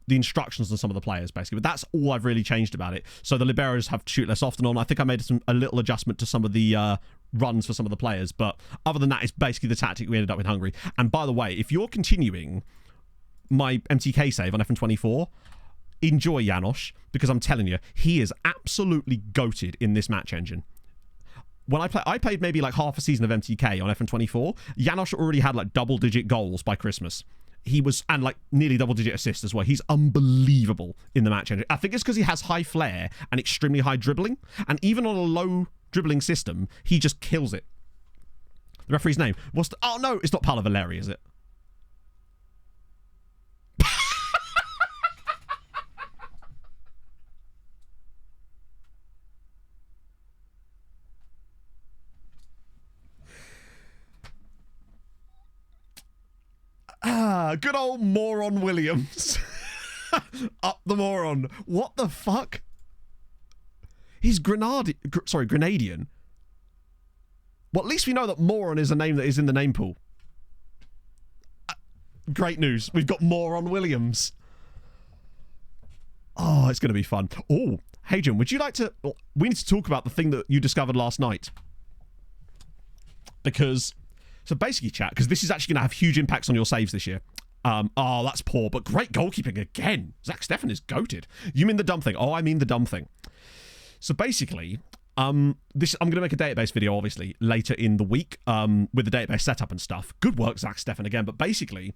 Speaker 1: the instructions on some of the players, basically. But that's all I've really changed about it. So the liberos have to shoot less often on. I think I made a little adjustment to some of the runs for some of the players. But other than that, it's basically the tactic we ended up with Hungary. And by the way, if you're continuing my MTK save on FN24, enjoy Janosch, because I'm telling you, he is absolutely goated in this match engine. When I played maybe like half a season of MTK on FN24, Janosch already had like double-digit goals by Christmas. He was, and like nearly double-digit assists as well. He's unbelievable in the match engine. I think it's because he has high flair and extremely high dribbling. And even on a low dribbling system, he just kills it. The referee's name was... Oh, no, it's not Paolo Valeri, is it? Good old moron Williams. Up the moron. What the fuck? He's Grenadian. Well, at least we know that moron is a name that is in the name pool. Great news. We've got moron Williams. Oh, it's going to be fun. Oh, Hadrian, would you like to... We need to talk about the thing that you discovered last night. Because... So basically, chat, because this is actually going to have huge impacts on your saves this year. Oh, that's poor, but great goalkeeping again. Zach Steffen is goated. You mean the dumb thing? Oh, I mean the dumb thing. So basically, I'm going to make a database video, obviously, later in the week with the database setup and stuff. Good work, Zach Steffen, again. But basically,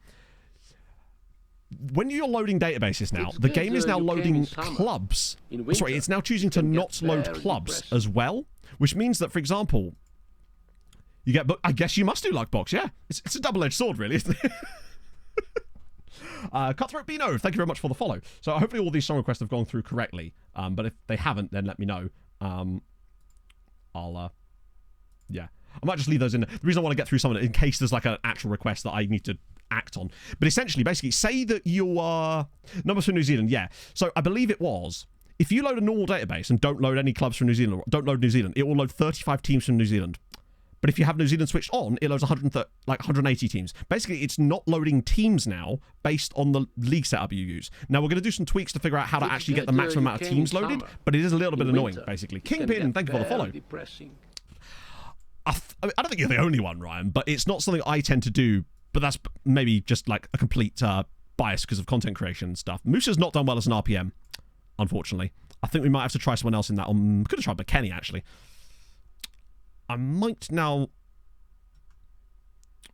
Speaker 1: when you're loading databases now, the game is now loading clubs. Sorry, it's now choosing to not load clubs as well, which means that, for example... You get, but I guess you must do like box, yeah. It's a double-edged sword, really, isn't it? Cutthroat Bino, thank you very much for the follow. So hopefully all these song requests have gone through correctly. But if they haven't, then let me know. Yeah. I might just leave those in. The reason I want to get through some of it in case there's like an actual request that I need to act on. But essentially, basically, say that you are... Numbers for New Zealand, yeah. So I believe it was... If you load a normal database and don't load any clubs from New Zealand, don't load New Zealand, it will load 35 teams from New Zealand. But if you have New Zealand switched on, it loads 180 teams. Basically, it's not loading teams now based on the league setup you use. Now, we're going to do some tweaks to figure out how to actually get the maximum amount of teams loaded, but it is a little bit annoying, basically. Kingpin, thank you for the follow. I don't think you're the only one, Ryan, but it's not something I tend to do, but that's maybe just like a complete bias because of content creation and stuff. Moosa's not done well as an RPM, unfortunately. I think we might have to try someone else in that. Could have tried McKenny, actually. I might now...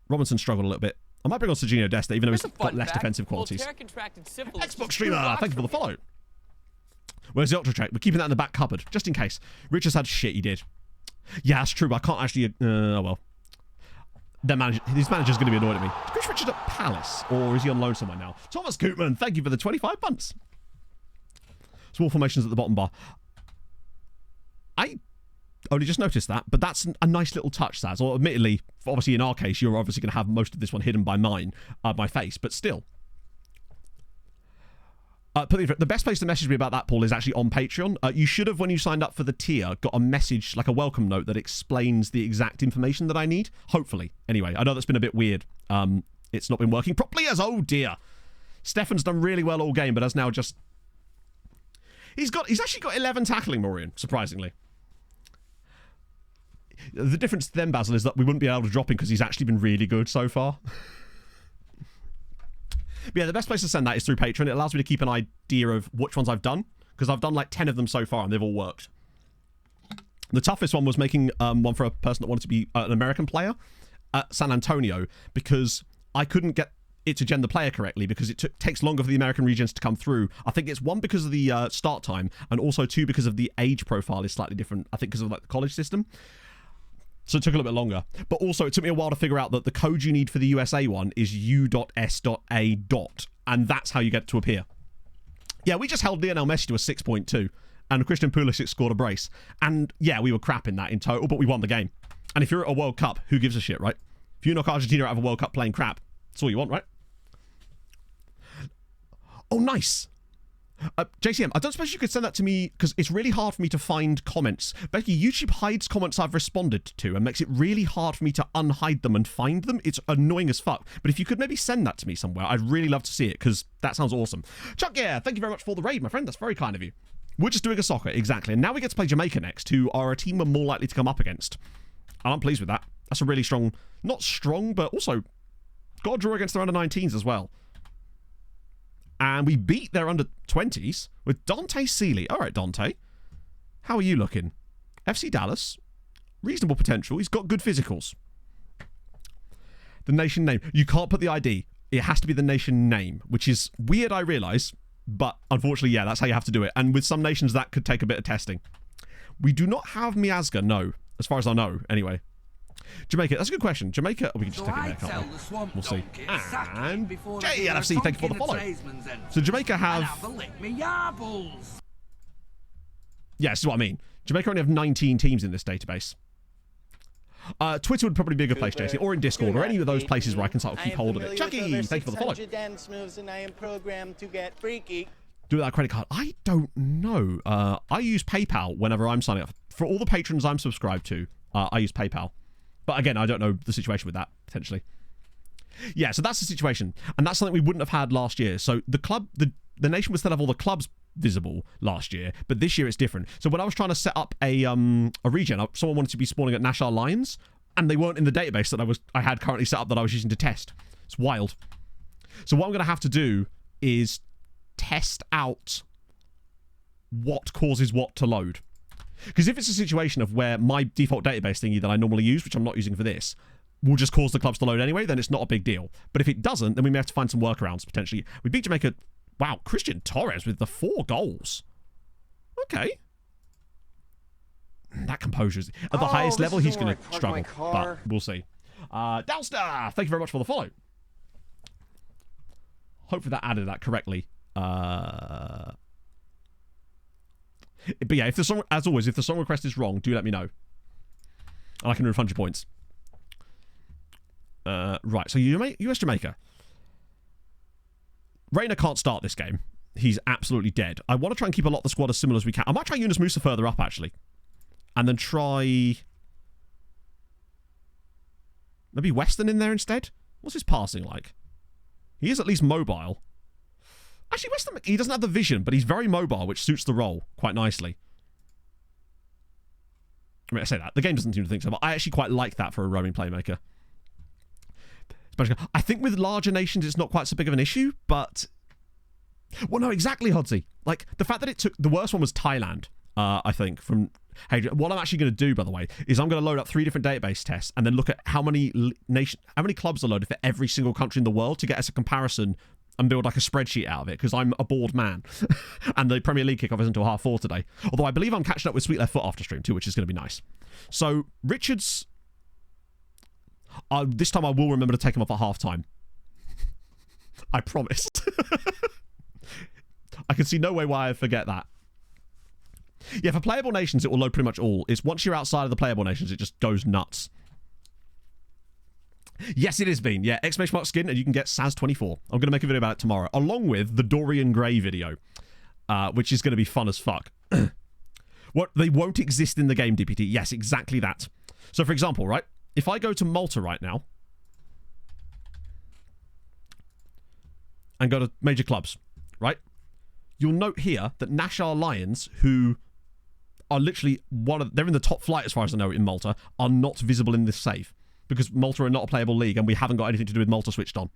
Speaker 1: Robinson struggled a little bit. I might bring on Serginho Desta, even though he's got less defensive qualities. Xbox Streamer, thank you for the follow. Where's the Ultra Check? We're keeping that in the back cupboard, just in case. Rich has had shit, he did. Yeah, that's true, but I can't actually... oh, well. His manager's going to be annoyed at me. Is Chris Richard at Palace, or is he on loan somewhere now? Thomas Koopman, thank you for the 25 months. Small formations at the bottom bar. I only just noticed that, but that's a nice little touch, Saz. Or admittedly, obviously in our case, you're obviously going to have most of this one hidden by my face, but still. The best place to message me about that, Paul, is actually on Patreon. You should have, when you signed up for the tier, got a message, like a welcome note that explains the exact information that I need. Hopefully. Anyway, I know that's been a bit weird. It's not been working properly as, oh dear. Stefan's done really well all game, but has now just... He's actually got 11 tackling, Maureen, surprisingly. The difference to them, Basil, is that we wouldn't be able to drop him because he's actually been really good so far. But yeah, the best place to send that is through Patreon. It allows me to keep an idea of which ones I've done, because I've done like 10 of them so far and they've all worked. The toughest one was making one for a person that wanted to be an American player at San Antonio, because I couldn't get it to gen the player correctly because it takes longer for the American regions to come through. I think it's one because of the start time, and also two because of the age profile is slightly different. I think because of like the college system. So it took a little bit longer. But also, it took me a while to figure out that the code you need for the USA one is U.S.A. And that's how you get it to appear. Yeah, we just held Lionel Messi to a 6.2. And Christian Pulisic scored a brace. And yeah, we were crap in that in total, but we won the game. And if you're at a World Cup, who gives a shit, right? If you knock Argentina out of a World Cup playing crap, that's all you want, right? Oh, nice. JCM, I don't suppose you could send that to me, because it's really hard for me to find comments. Becky, YouTube hides comments I've responded to and makes it really hard for me to unhide them and find them. It's annoying as fuck. But if you could maybe send that to me somewhere, I'd really love to see it, because that sounds awesome. Chuck, yeah, thank you very much for the raid, my friend. That's very kind of you. We're just doing a soccer, exactly. And now we get to play Jamaica next, who are a team we're more likely to come up against. And I'm pleased with that. That's a really strong, not strong, but also got a draw against their under-19s as well. And we beat their under-20s with Dante Seeley. All right, Dante. How are you looking? FC Dallas. Reasonable potential. He's got good physicals. The nation name. You can't put the ID. It has to be the nation name, which is weird, I realise. But unfortunately, yeah, that's how you have to do it. And with some nations, that could take a bit of testing. We do not have Miazga, no. As far as I know, anyway. Jamaica, that's a good question. Jamaica, we can just take it there, can't we? We'll see. And JLFC, thank you for the follow. So Jamaica have... Yeah, this is what I mean. Jamaica only have 19 teams in this database. Twitter would probably be a good place, Jason, or in Discord, or any of those places where I can sort of keep hold of it. Chucky, thank you for the follow. Do that credit card? I don't know. I use PayPal whenever I'm signing up. For all the patrons I'm subscribed to, I use PayPal. But again, I don't know the situation with that, potentially. Yeah, so that's the situation. And that's something we wouldn't have had last year. So the club, the nation would still have all the clubs visible last year, but this year it's different. So when I was trying to set up a regen, someone wanted to be spawning at National Lions, and they weren't in the database that I had currently set up that I was using to test. It's wild. So what I'm going to have to do is test out what causes what to load. Because if it's a situation of where my default database thingy that I normally use, which I'm not using for this, will just cause the clubs to load anyway, then it's not a big deal. But if it doesn't, then we may have to find some workarounds, potentially. We beat Jamaica... Wow, Christian Torres with the 4 goals. Okay. That composure is... At the highest level, he's going to struggle. But we'll see. Dowstar, thank you very much for the follow. Hopefully that added that correctly. But yeah, if the song, as always, if the song request is wrong, do let me know. And I can refund your points. Right, so US Jamaica. Reina can't start this game. he's absolutely dead. I want to try and keep a lot of the squad as similar as we can. I might try Yunus Musa further up, actually. And then try... maybe Weston in there instead? What's his passing like? He is at least mobile. Actually, Weston, he doesn't have the vision, but he's very mobile, which suits the role quite nicely. I mean, I say that. The game doesn't seem to think so, but I actually quite like that for a roaming playmaker. Especially, I think with larger nations, it's not quite so big of an issue, but... well, no, exactly, Hodsy. Like, the fact that it took... the worst one was Thailand, I think, from... hey, what I'm actually going to do, by the way, is I'm going to load up 3 different database tests and then look at how many clubs are loaded for every single country in the world to get us a comparison and build like a spreadsheet out of it, because I'm a bored man. And the Premier League kickoff isn't until 4:30 today. Although I believe I'm catching up with Sweet Left Foot after stream too, which is going to be nice. So, Richards... this time I will remember to take him off at half-time. I promise. I can see no way why I forget that. Yeah, for playable nations, it will load pretty much all. It's once you're outside of the playable nations, it just goes nuts. Yes, it is Bean. Yeah, exclamation mark skin, and you can get Saz24. I'm going to make a video about it tomorrow, along with the Dorian Gray video, which is going to be fun as fuck. What, they won't exist in the game, DPT. Yes, exactly that. So, for example, right, if I go to Malta right now and go to major clubs, right, you'll note here that Nashar Lions, who are literally they're in the top flight as far as I know in Malta, are not visible in this save because Malta are not a playable league and we haven't got anything to do with Malta switched on.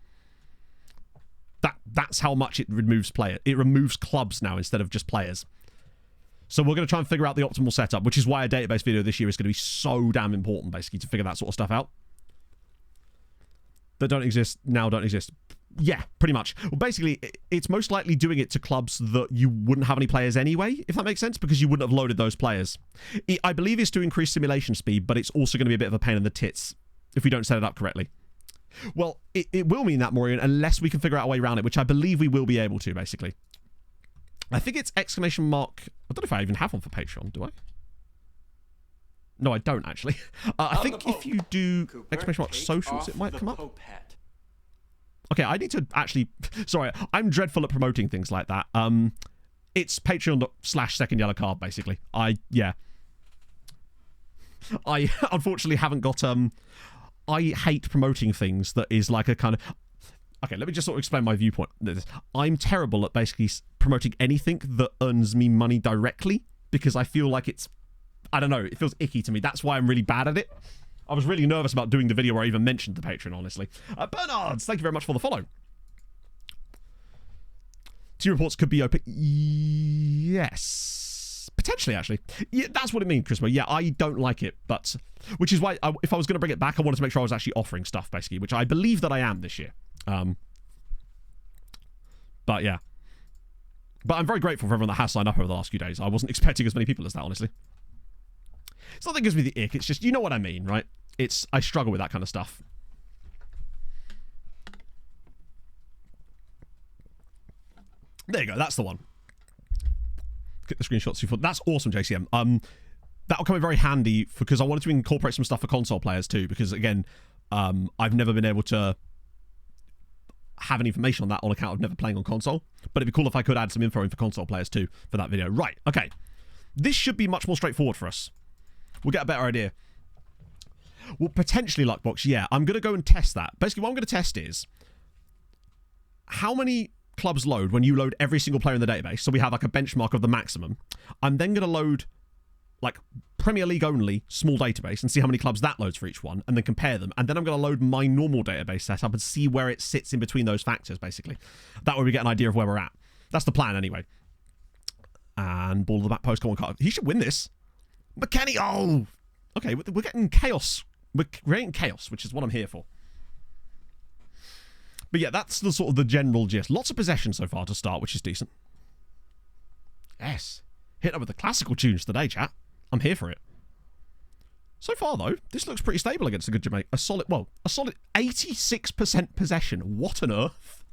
Speaker 1: That's how much it removes player. It removes clubs now instead of just players. So we're going to try and figure out the optimal setup, which is why a database video this year is going to be so damn important, basically, to figure that sort of stuff out. That don't exist now don't exist. Yeah, pretty much. Well, basically, it's most likely doing it to clubs that you wouldn't have any players anyway, if that makes sense, because you wouldn't have loaded those players. I believe it's to increase simulation speed, but it's also going to be a bit of a pain in the tits if we don't set it up correctly. Well, it will mean that, Maureen, unless we can figure out a way around it, which I believe we will be able to, basically. I think it's exclamation mark... I don't know if I even have one for Patreon, do I? No, I don't, actually. I think if you do exclamation mark socials, it might come up. Okay, I need to actually... sorry, I'm dreadful at promoting things like that. It's patreon.com/SecondYellowCard, basically. Yeah. I unfortunately haven't got... I hate promoting things that is like a kind of... okay, let me just sort of explain my viewpoint. I'm terrible at basically promoting anything that earns me money directly because I feel like it's... I don't know, it feels icky to me. That's why I'm really bad at it. I was really nervous about doing the video where I even mentioned the Patreon, honestly. Bernards, thank you very much for the follow. Team reports could be open. Yes. Potentially, actually. Yeah, that's what it means, Chrismo. Yeah, I don't like it, but... which is why, if I was going to bring it back, I wanted to make sure I was actually offering stuff, basically, which I believe that I am this year. But, yeah. But I'm very grateful for everyone that has signed up over the last few days. I wasn't expecting as many people as that, honestly. It's not that it gives me the ick, it's just, you know what I mean, right? I struggle with that kind of stuff. There you go, that's the one. Get the screenshots before. That's awesome, JCM. That'll come in very handy because I wanted to incorporate some stuff for console players too, because again, I've never been able to have any information on that on account of never playing on console. But it'd be cool if I could add some info in for console players too for that video. Right, okay. This should be much more straightforward for us. We'll get a better idea. Well, potentially Luckbox, yeah. I'm going to go and test that. Basically, what I'm going to test is how many clubs load when you load every single player in the database. So we have like a benchmark of the maximum. I'm then going to load like Premier League only small database and see how many clubs that loads for each one and then compare them. And then I'm going to load my normal database setup and see where it sits in between those factors, basically. That way we get an idea of where we're at. That's the plan anyway. And ball of the back post, come on, Carter. He should win this. McKenny, oh! Okay, we're getting chaos. We're creating chaos, which is what I'm here for. But yeah, that's the sort of the general gist. Lots of possession so far to start, which is decent. Yes. Hit up with the classical tunes today, chat. I'm here for it. So far, though, this looks pretty stable against a good Jamaica. A solid 86% possession. What on earth?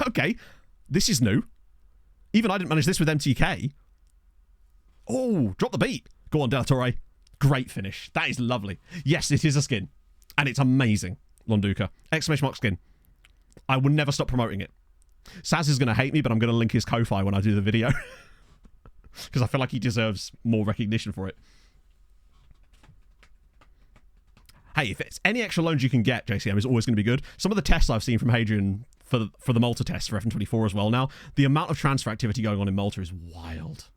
Speaker 1: Okay, this is new. Even I didn't manage this with MTK. Oh, drop the beat. Go on, Del Torre. Great finish. That is lovely. Yes, it is a skin. And it's amazing. Londuka. Exclamation mark skin. I will never stop promoting it. Saz is going to hate me, but I'm going to link his Ko-Fi when I do the video. Because I feel like he deserves more recognition for it. Hey, if it's any extra loans you can get, JCM is always going to be good. Some of the tests I've seen from Hadrian for the Malta test for FN24 as well now, the amount of transfer activity going on in Malta is wild.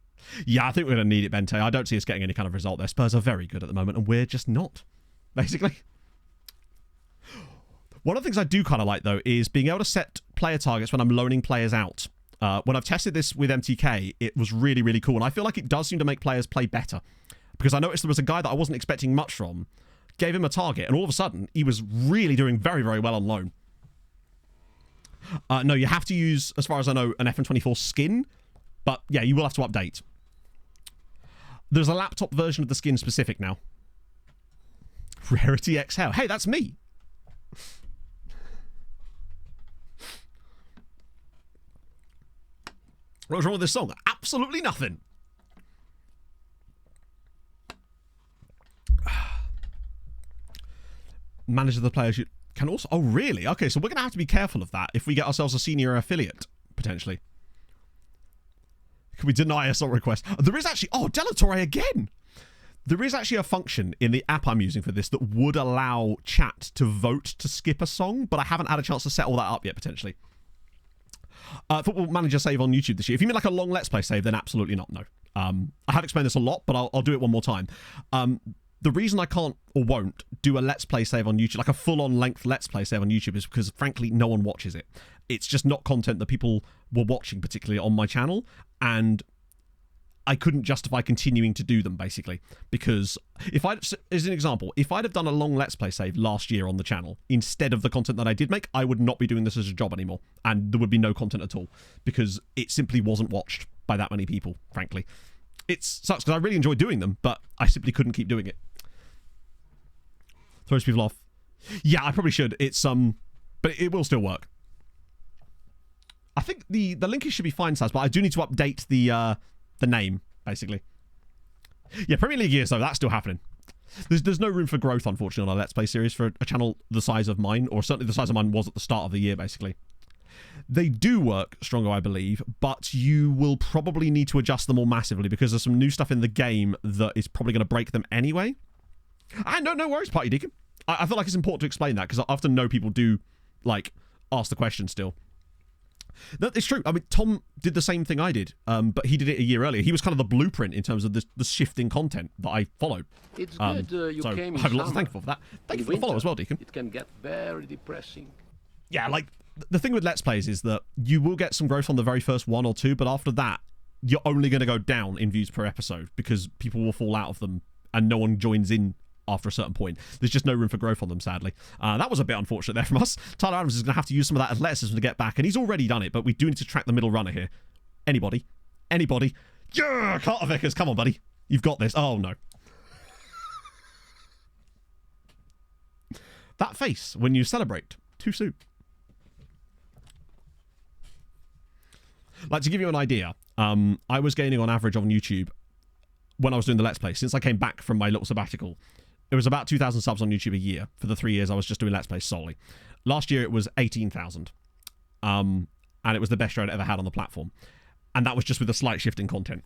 Speaker 1: Yeah, I think we're going to need it, Bente. I don't see us getting any kind of result there. Spurs are very good at the moment, and we're just not, basically. One of the things I do kind of like, though, is being able to set player targets when I'm loaning players out. When I've tested this with MTK, it was really, really cool, and I feel like it does seem to make players play better. Because I noticed there was a guy that I wasn't expecting much from, gave him a target, and all of a sudden, he was really doing very, very well on loan. No, you have to use, as far as I know, an FN24 skin, but yeah, you will have to update. There's a laptop version of the skin specific now. Rarity Exhale. Hey, that's me. What was wrong with this song? Absolutely nothing. Manage the players you can also... Oh, really? Okay, so we're going to have to be careful of that if we get ourselves a senior affiliate, potentially. Can we deny a song request? There is actually... Oh, Delatore again! There is actually a function in the app I'm using for this that would allow chat to vote to skip a song, but I haven't had a chance to set all that up yet, potentially. Football Manager save on YouTube this year. If you mean like a long Let's Play save, then absolutely not, no. I have explained this a lot, but I'll do it one more time. The reason I can't or won't do a Let's Play save on YouTube, like a full-on length Let's Play save on YouTube, is because, frankly, no one watches it. It's just not content that people were watching, particularly on my channel, and I couldn't justify continuing to do them, basically. Because, as an example, if I'd have done a long Let's Play save last year on the channel, instead of the content that I did make, I would not be doing this as a job anymore, and there would be no content at all, because it simply wasn't watched by that many people, frankly. It sucks, because I really enjoy doing them, but I simply couldn't keep doing it. Throws people off. Yeah, I probably should. It's but it will still work. I think the link should be fine, Saz, but I do need to update the name, basically. Yeah, Premier League years, though, that's still happening. There's no room for growth, unfortunately, on a Let's Play series for a channel the size of mine, or certainly the size of mine was at the start of the year, basically. They do work stronger, I believe, but you will probably need to adjust them all massively because there's some new stuff in the game that is probably going to break them anyway. And no worries, Party Deacon. I feel like it's important to explain that because I often know people do, like, ask the question still. No, it's true. I mean, Tom did the same thing I did, but he did it a year earlier. He was kind of the blueprint in terms of the shifting content that I followed.
Speaker 4: It's good you
Speaker 1: so
Speaker 4: came in
Speaker 1: I have lots to
Speaker 4: summer.
Speaker 1: thank you for that. Thank you for
Speaker 4: In
Speaker 1: the follow
Speaker 4: winter,
Speaker 1: as well, Deacon.
Speaker 4: It can get very depressing.
Speaker 1: Yeah, like, the thing with Let's Plays is that you will get some growth on the very first one or two, but after that, you're only going to go down in views per episode because people will fall out of them and no one joins in after a certain point. There's just no room for growth on them, sadly. That was a bit unfortunate there from us. Tyler Adams is going to have to use some of that athleticism to get back, and he's already done it, but we do need to track the middle runner here. Anybody? Yeah, Carter Vickers, come on, buddy. You've got this. Oh, no. That face when you celebrate. Too soon. Like, to give you an idea, I was gaining on average on YouTube when I was doing the Let's Play. Since I came back from my little sabbatical, it was about 2,000 subs on YouTube a year for the 3 years I was just doing Let's Play solely. Last year it was 18,000. And it was the best year I'd ever had on the platform. And that was just with a slight shift in content.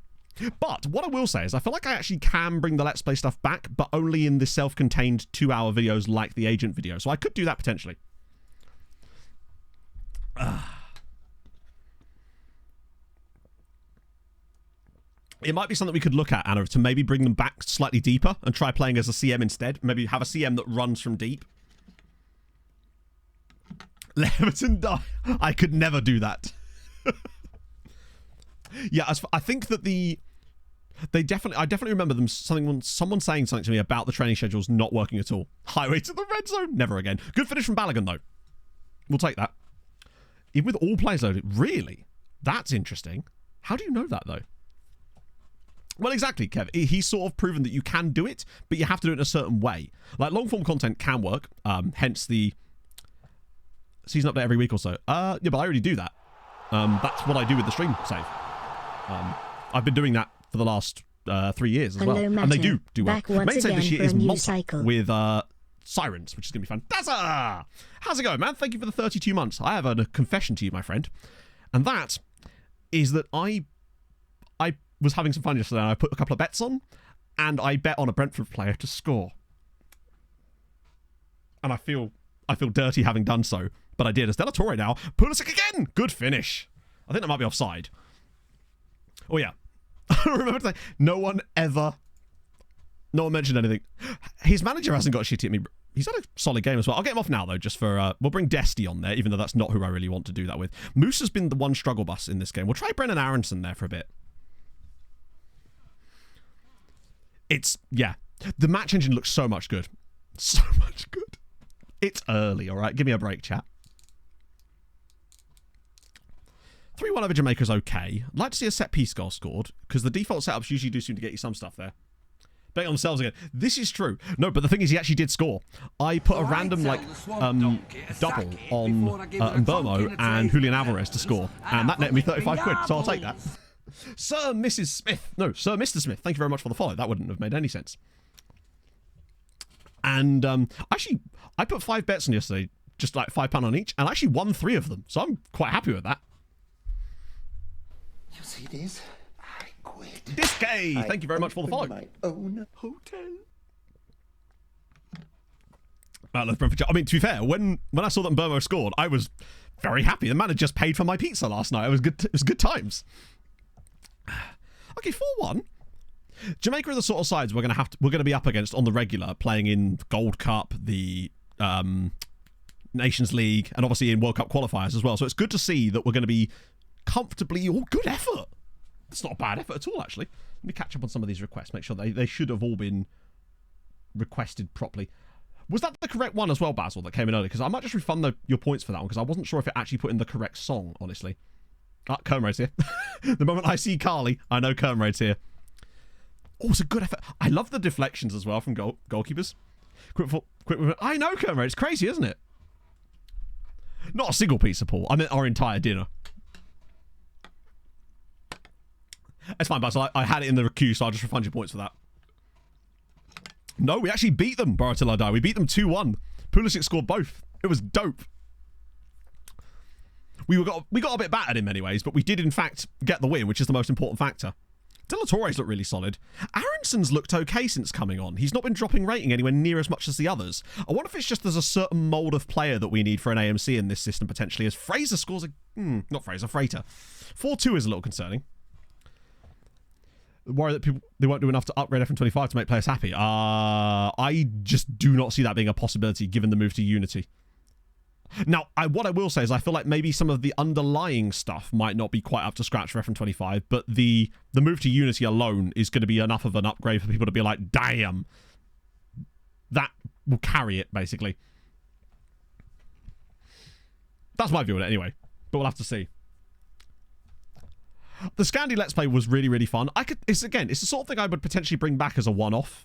Speaker 1: But what I will say is I feel like I actually can bring the Let's Play stuff back, but only in the self-contained 2-hour videos like the Agent video. So I could do that potentially. It might be something we could look at, Anna, to maybe bring them back slightly deeper and try playing as a CM instead. Maybe have a CM that runs from deep. Leverton die. I could never do that. Yeah, I think that I definitely remember them someone saying something to me about the training schedules not working at all. Highway to the red zone, never again. Good finish from Balogun though. We'll take that. Even with all players loaded, really? That's interesting. How do you know that though? Well, exactly, Kev. He's sort of proven that you can do it, but you have to do it in a certain way. Like, long-form content can work, hence the season update every week or so. Yeah, but I already do that. That's what I do with the stream save. I've been doing that for the last 3 years as well.
Speaker 3: Hello,
Speaker 1: And they do well. Main save this year is Malta
Speaker 3: cycle.
Speaker 1: with Sirens, which is going to be fun. Daza! How's it going, man? Thank you for the 32 months. I have a confession to you, my friend. And that is that I was having some fun yesterday, and I put a couple of bets on, and I bet on a Brentford player to score. And I feel dirty having done so, but I did. It's Della Torre now. Pulisic again! Good finish. I think that might be offside. Oh, yeah. I remember to say, no one mentioned anything. His manager hasn't got shitty at me. He's had a solid game as well. I'll get him off now, though, just for... we'll bring Desti on there, even though that's not who I really want to do that with. Moose has been the one struggle bus in this game. We'll try Brennan Aronson there for a bit. Yeah. The match engine looks so much good. So much good. It's early, all right? Give me a break, chat. 3-1 over Jamaica is okay. I'd like to see a set-piece goal scored, because the default setups usually do seem to get you some stuff there. Betting on themselves again. This is true. No, but the thing is, he actually did score. I put a random, double on Mbomo and Julian Alvarez to score, and that netted me 35 quid, so I'll take that. Sir Mrs. Smith. No, Sir Mr. Smith. Thank you very much for the follow. That wouldn't have made any sense. And actually, I put 5 bets on yesterday, just like £5 on each, and I actually won 3 of them, so I'm quite happy with that.
Speaker 5: You see this? I quit.
Speaker 1: Discay, thank you very much for the follow.
Speaker 5: My own hotel.
Speaker 1: I mean, to be fair, when I saw that Mbomo scored, I was very happy. The man had just paid for my pizza last night. It was good. It was good times. Okay, 4-1. Jamaica are the sort of sides we're going to be up against on the regular, playing in Gold Cup, the Nations League, and obviously in World Cup qualifiers as well. So it's good to see that we're going to be comfortably, good effort. It's not a bad effort at all, actually. Let me catch up on some of these requests, make sure they should have all been requested properly. Was that the correct one as well, Basil, that came in early? Because I might just refund your points for that one, because I wasn't sure if it actually put in the correct song, honestly. Kermrade's here. The moment I see Carly, I know Kermrade's here. Oh, it's a good effort. I love the deflections as well from goalkeepers. Quick movement. I know, Kermrade. It's crazy, isn't it? Not a single piece of Paul. I meant our entire dinner. It's fine, Basil. I had it in the queue, so I'll just refund your points for that. No, we actually beat them, Borrow Till I Die. We beat them 2-1. Pulisic scored both. It was dope. We got a bit battered in many ways, but we did, in fact, get the win, which is the most important factor. Della Torre's looked really solid. Aronson's looked okay since coming on. He's not been dropping rating anywhere near as much as the others. I wonder if it's just there's a certain mould of player that we need for an AMC in this system, potentially, as Fraser scores a... not Fraser, Freighter. 4-2 is a little concerning. Worry that they won't do enough to upgrade FM25 to make players happy. I just do not see that being a possibility given the move to Unity. Now, what I will say is I feel like maybe some of the underlying stuff might not be quite up to scratch for FM25, but the move to Unity alone is going to be enough of an upgrade for people to be like, damn, that will carry it, basically. That's my view on it anyway, but we'll have to see. The Scandi Let's Play was really, really fun. It's the sort of thing I would potentially bring back as a one-off.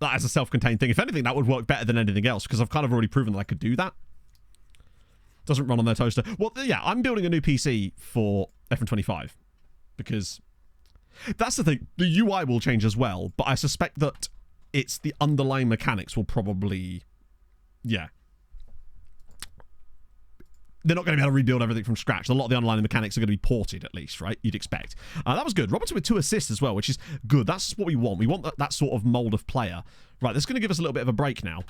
Speaker 1: As a self-contained thing. If anything, that would work better than anything else, because I've kind of already proven that I could do that. Doesn't run on their toaster. Well, yeah, I'm building a new PC for FM25, because that's the thing. The UI will change as well, but I suspect that it's the underlying mechanics will probably... Yeah. They're not going to be able to rebuild everything from scratch. A lot of the underlying mechanics are going to be ported, at least, right? You'd expect. That was good. Robertson with 2 assists as well, which is good. That's what we want. We want that sort of mould of player. Right, that's going to give us a little bit of a break now.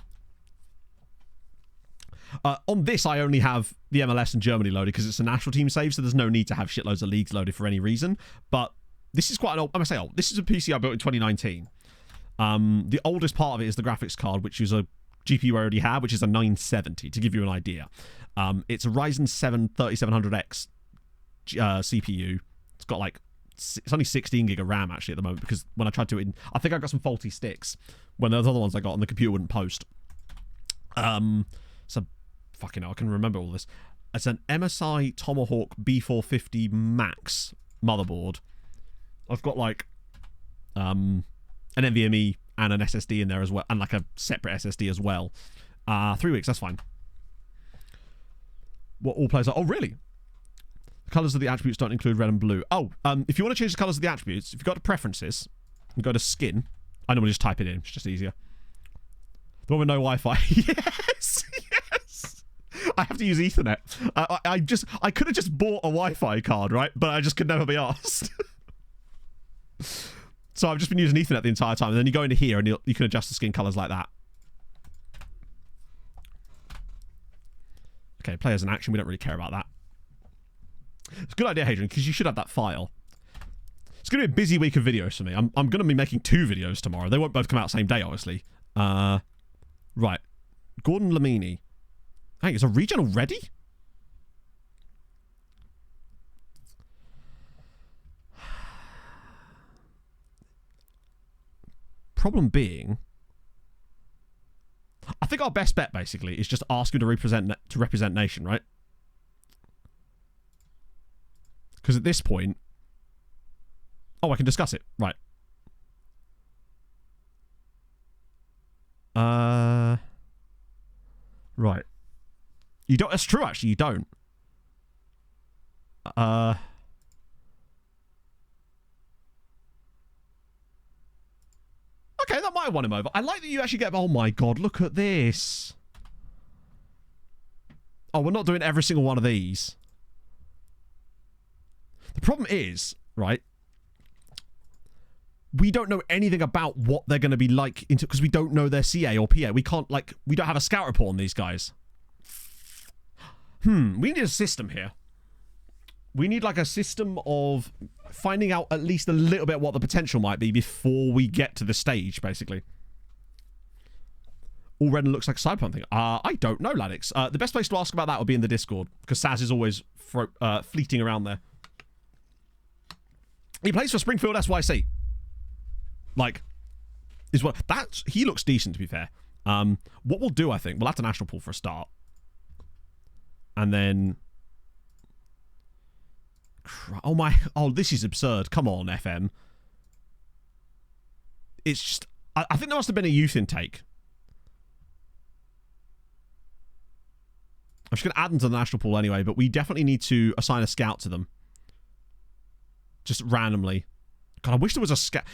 Speaker 1: On this, I only have the MLS and Germany loaded because it's a national team save, so there's no need to have shitloads of leagues loaded for any reason. But this is quite an old... I must say old. This is a PC I built in 2019. The oldest part of it is the graphics card, which is a GPU I already have, which is a 970, to give you an idea. It's a Ryzen 7 3700X CPU. It's got it's only 16 gig of RAM actually at the moment, because when I tried to, I think I got some faulty sticks when those other ones I got on the computer wouldn't post. So fucking hell, I can remember all this. It's an MSI Tomahawk B450 Max motherboard. I've got an NVMe and an SSD in there as well, and a separate SSD as well. 3 weeks, that's fine. What all players are... Oh, really? The colours of the attributes don't include red and blue. Oh, if you want to change the colours of the attributes, if you go to preferences and go to skin, I normally just type it in. It's just easier. The one with no Wi-Fi. Yes! Yes! I have to use Ethernet. I could have just bought a Wi-Fi card, right? But I just could never be asked. So I've just been using Ethernet the entire time. And then you go into here and you can adjust the skin colors like that. Okay, players in action. We don't really care about that. It's a good idea, Hadrian, because you should have that file. It's going to be a busy week of videos for me. I'm going to be making 2 videos tomorrow. They won't both come out the same day, obviously. Right. Gordon Lamini. Hey, is a regen already? Problem being, I think our best bet basically is just ask him to represent nation, right? Because at this point, oh, I can discuss it, right? Right. You don't. That's true. Actually, you don't. Okay, that might have won him over. I like that you actually get... Oh my god, look at this. Oh, we're not doing every single one of these. The problem is, right, we don't know anything about what they're going to be like because we don't know their CA or PA. We can't, like, we don't have a scout report on these guys. We need a system here. We need, like, a system of finding out at least a little bit what the potential might be before we get to the stage, basically. All red and looks like a cyberpunk thing. I don't know, Ladix. The best place to ask about that would be in the Discord, because Saz is always fleeting around there. He plays for Springfield SYC. Like, is what... That's... He looks decent, to be fair. What we'll do, I think, we'll have to national pool for a start. And then... Oh my... Oh, this is absurd. Come on, FM. It's just... I think there must have been a youth intake. I'm just going to add them to the national pool anyway, but we definitely need to assign a scout to them. Just randomly. God, I wish there was a scout...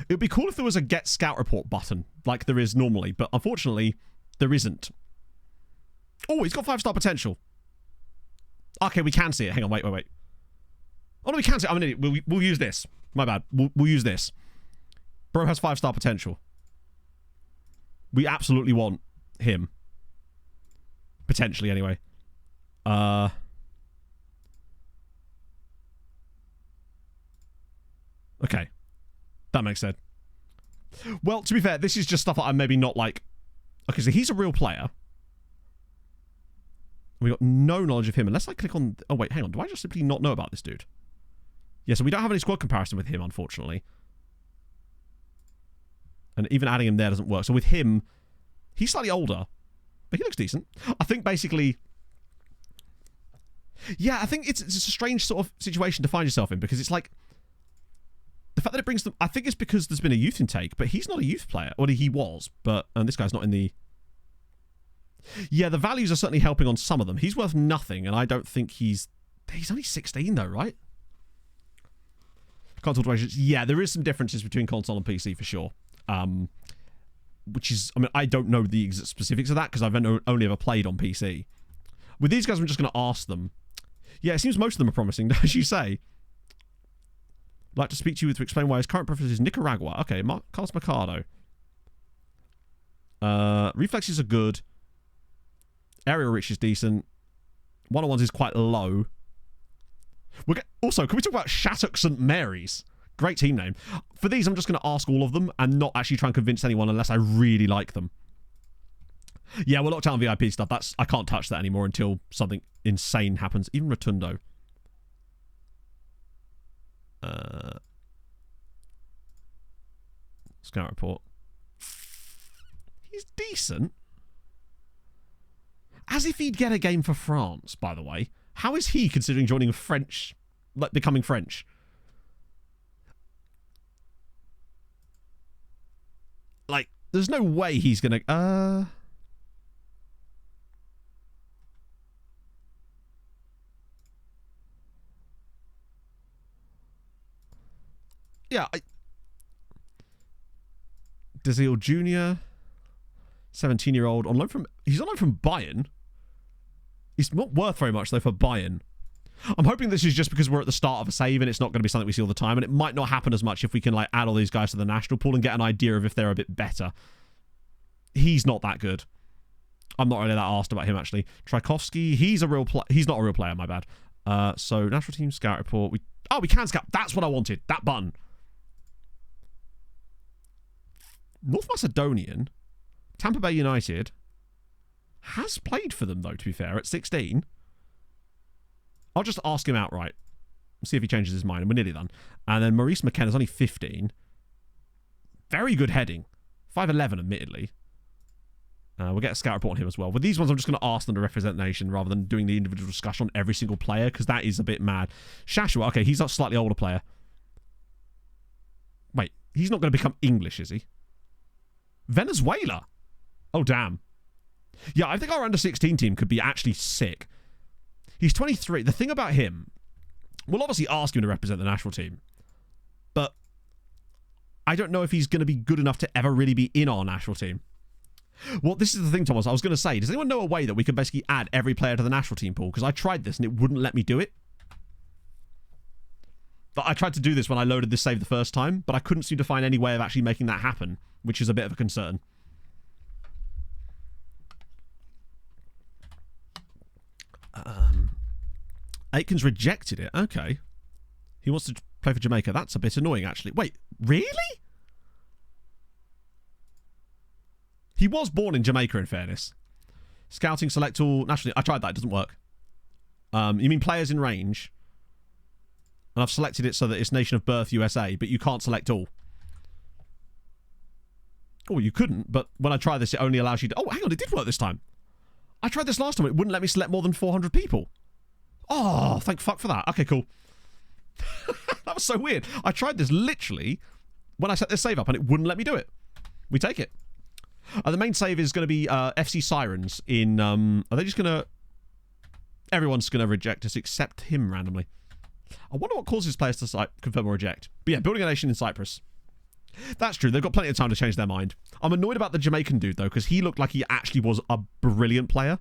Speaker 1: It would be cool if there was a get scout report button, like there is normally, but unfortunately, there isn't. Oh, he's got 5-star potential. Okay, we can see it. Hang on, wait. Oh, no, we can see it. I'm an idiot. We'll use this. My bad. We'll use this. Bro has 5-star potential. We absolutely want him. Potentially, anyway. Okay. That makes sense. Well, to be fair, this is just stuff that I'm maybe not like... Okay, so he's a real player. We got no knowledge of him unless I click on... Oh, wait, hang on. Do I just simply not know about this dude? Yeah, so we don't have any squad comparison with him, unfortunately. And even adding him there doesn't work. So with him, he's slightly older, but he looks decent. I think basically... Yeah, I think it's a strange sort of situation to find yourself in, because it's like... The fact that it brings them... I think it's because there's been a youth intake, but he's not a youth player. Or he was, but this guy's not in the... Yeah, the values are certainly helping on some of them. He's worth nothing, and I don't think he's... He's only 16, though, right? Console iterations. Yeah, there is some differences between console and PC, for sure. Which is... I mean, I don't know the specifics of that, because I've only ever played on PC. With these guys, I'm just going to ask them. Yeah, it seems most of them are promising, as you say. I'd like to speak to you to explain why his current preference is Nicaragua. Okay, Carlos Mercado. Reflexes are good. Aerial reach is decent. 1-on-1s is quite low. Also, can we talk about Shattuck St. Mary's? Great team name. For these, I'm just going to ask all of them and not actually try and convince anyone unless I really like them. Yeah, we're locked out on VIP stuff. I can't touch that anymore until something insane happens. Even Rotundo. Scout report. He's decent. As if he'd get a game for France, by the way. How is he considering joining French, like becoming French? Like, there's no way he's gonna... Yeah, Dazil Jr., 17-year-old, on loan from... He's on loan from Bayern. It's not worth very much, though, for buy-in. I'm hoping this is just because we're at the start of a save and it's not going to be something we see all the time, and it might not happen as much if we can like add all these guys to the national pool and get an idea of if they're a bit better. He's not that good. I'm not really that asked about him, actually. Tchaikovsky, he's not a real player, my bad. So, national team scout report. We can scout. That's what I wanted. That button. North Macedonian, Tampa Bay United, has played for them, though, to be fair, at 16. I'll just ask him outright. See if he changes his mind, and we're nearly done. And then Maurice McKenna's only 15. Very good heading. 5'11", admittedly. We'll get a scout report on him as well. With these ones, I'm just going to ask them to represent the nation rather than doing the individual discussion on every single player, because that is a bit mad. Shashua, okay, he's a slightly older player. Wait, he's not going to become English, is he? Venezuela. Oh, damn. Yeah, I think our under-16 team could be actually sick. He's 23. The thing about him, we'll obviously ask him to represent the national team, but I don't know if he's going to be good enough to ever really be in our national team. Well, this is the thing, Thomas. I was going to say, does anyone know a way that we can basically add every player to the national team pool? Because I tried this and it wouldn't let me do it. But I tried to do this when I loaded this save the first time, but I couldn't seem to find any way of actually making that happen, which is a bit of a concern. Aitken's rejected it. Okay. He wants to play for Jamaica. That's a bit annoying, actually. Wait, really? He was born in Jamaica, in fairness. Scouting, select all, nationally. I tried that. It doesn't work. You mean players in range? And I've selected it so that it's nation of birth USA, but you can't select all. Oh, you couldn't, but when I try this, it only allows you to... Oh, hang on, it did work this time. I tried this last time. It wouldn't let me select more than 400 people. Oh, thank fuck for that. Okay, cool. That was so weird. I tried this literally when I set this save up, and it wouldn't let me do it. We take it. The main save is going to be FC Sirens in... are they just going to... Everyone's going to reject us except him randomly. I wonder what causes players to confirm or reject. But yeah, building a nation in Cyprus. That's true. They've got plenty of time to change their mind. I'm annoyed about the Jamaican dude, though, because he looked like he actually was a brilliant player.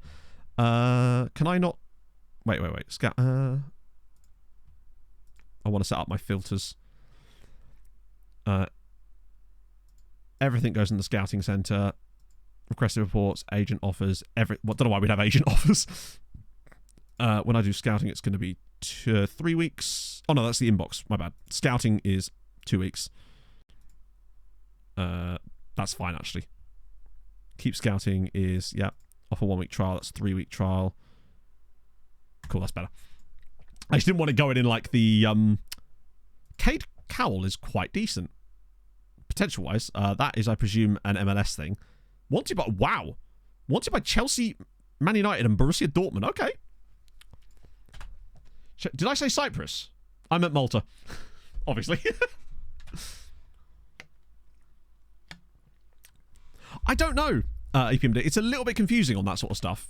Speaker 1: Can I not... Wait. Scout... I want to set up my filters. Everything goes in the scouting center. Requested reports, agent offers, don't know why we'd have agent offers. When I do scouting, it's going to be 3 weeks. Oh, no, that's the inbox. My bad. Scouting is 2 weeks. That's fine, actually. Keep scouting is, yeah, offer 1 week trial. That's 3 week trial. Cool, that's better. I just didn't want to go in like the... Cade Cowell is quite decent. Potential-wise. That is, I presume, an MLS thing. Wanted by... Wow. Wanted by Chelsea, Man United, and Borussia Dortmund. Okay. Did I say Cyprus? I meant Malta. Obviously. I don't know, EPMD. It's a little bit confusing on that sort of stuff.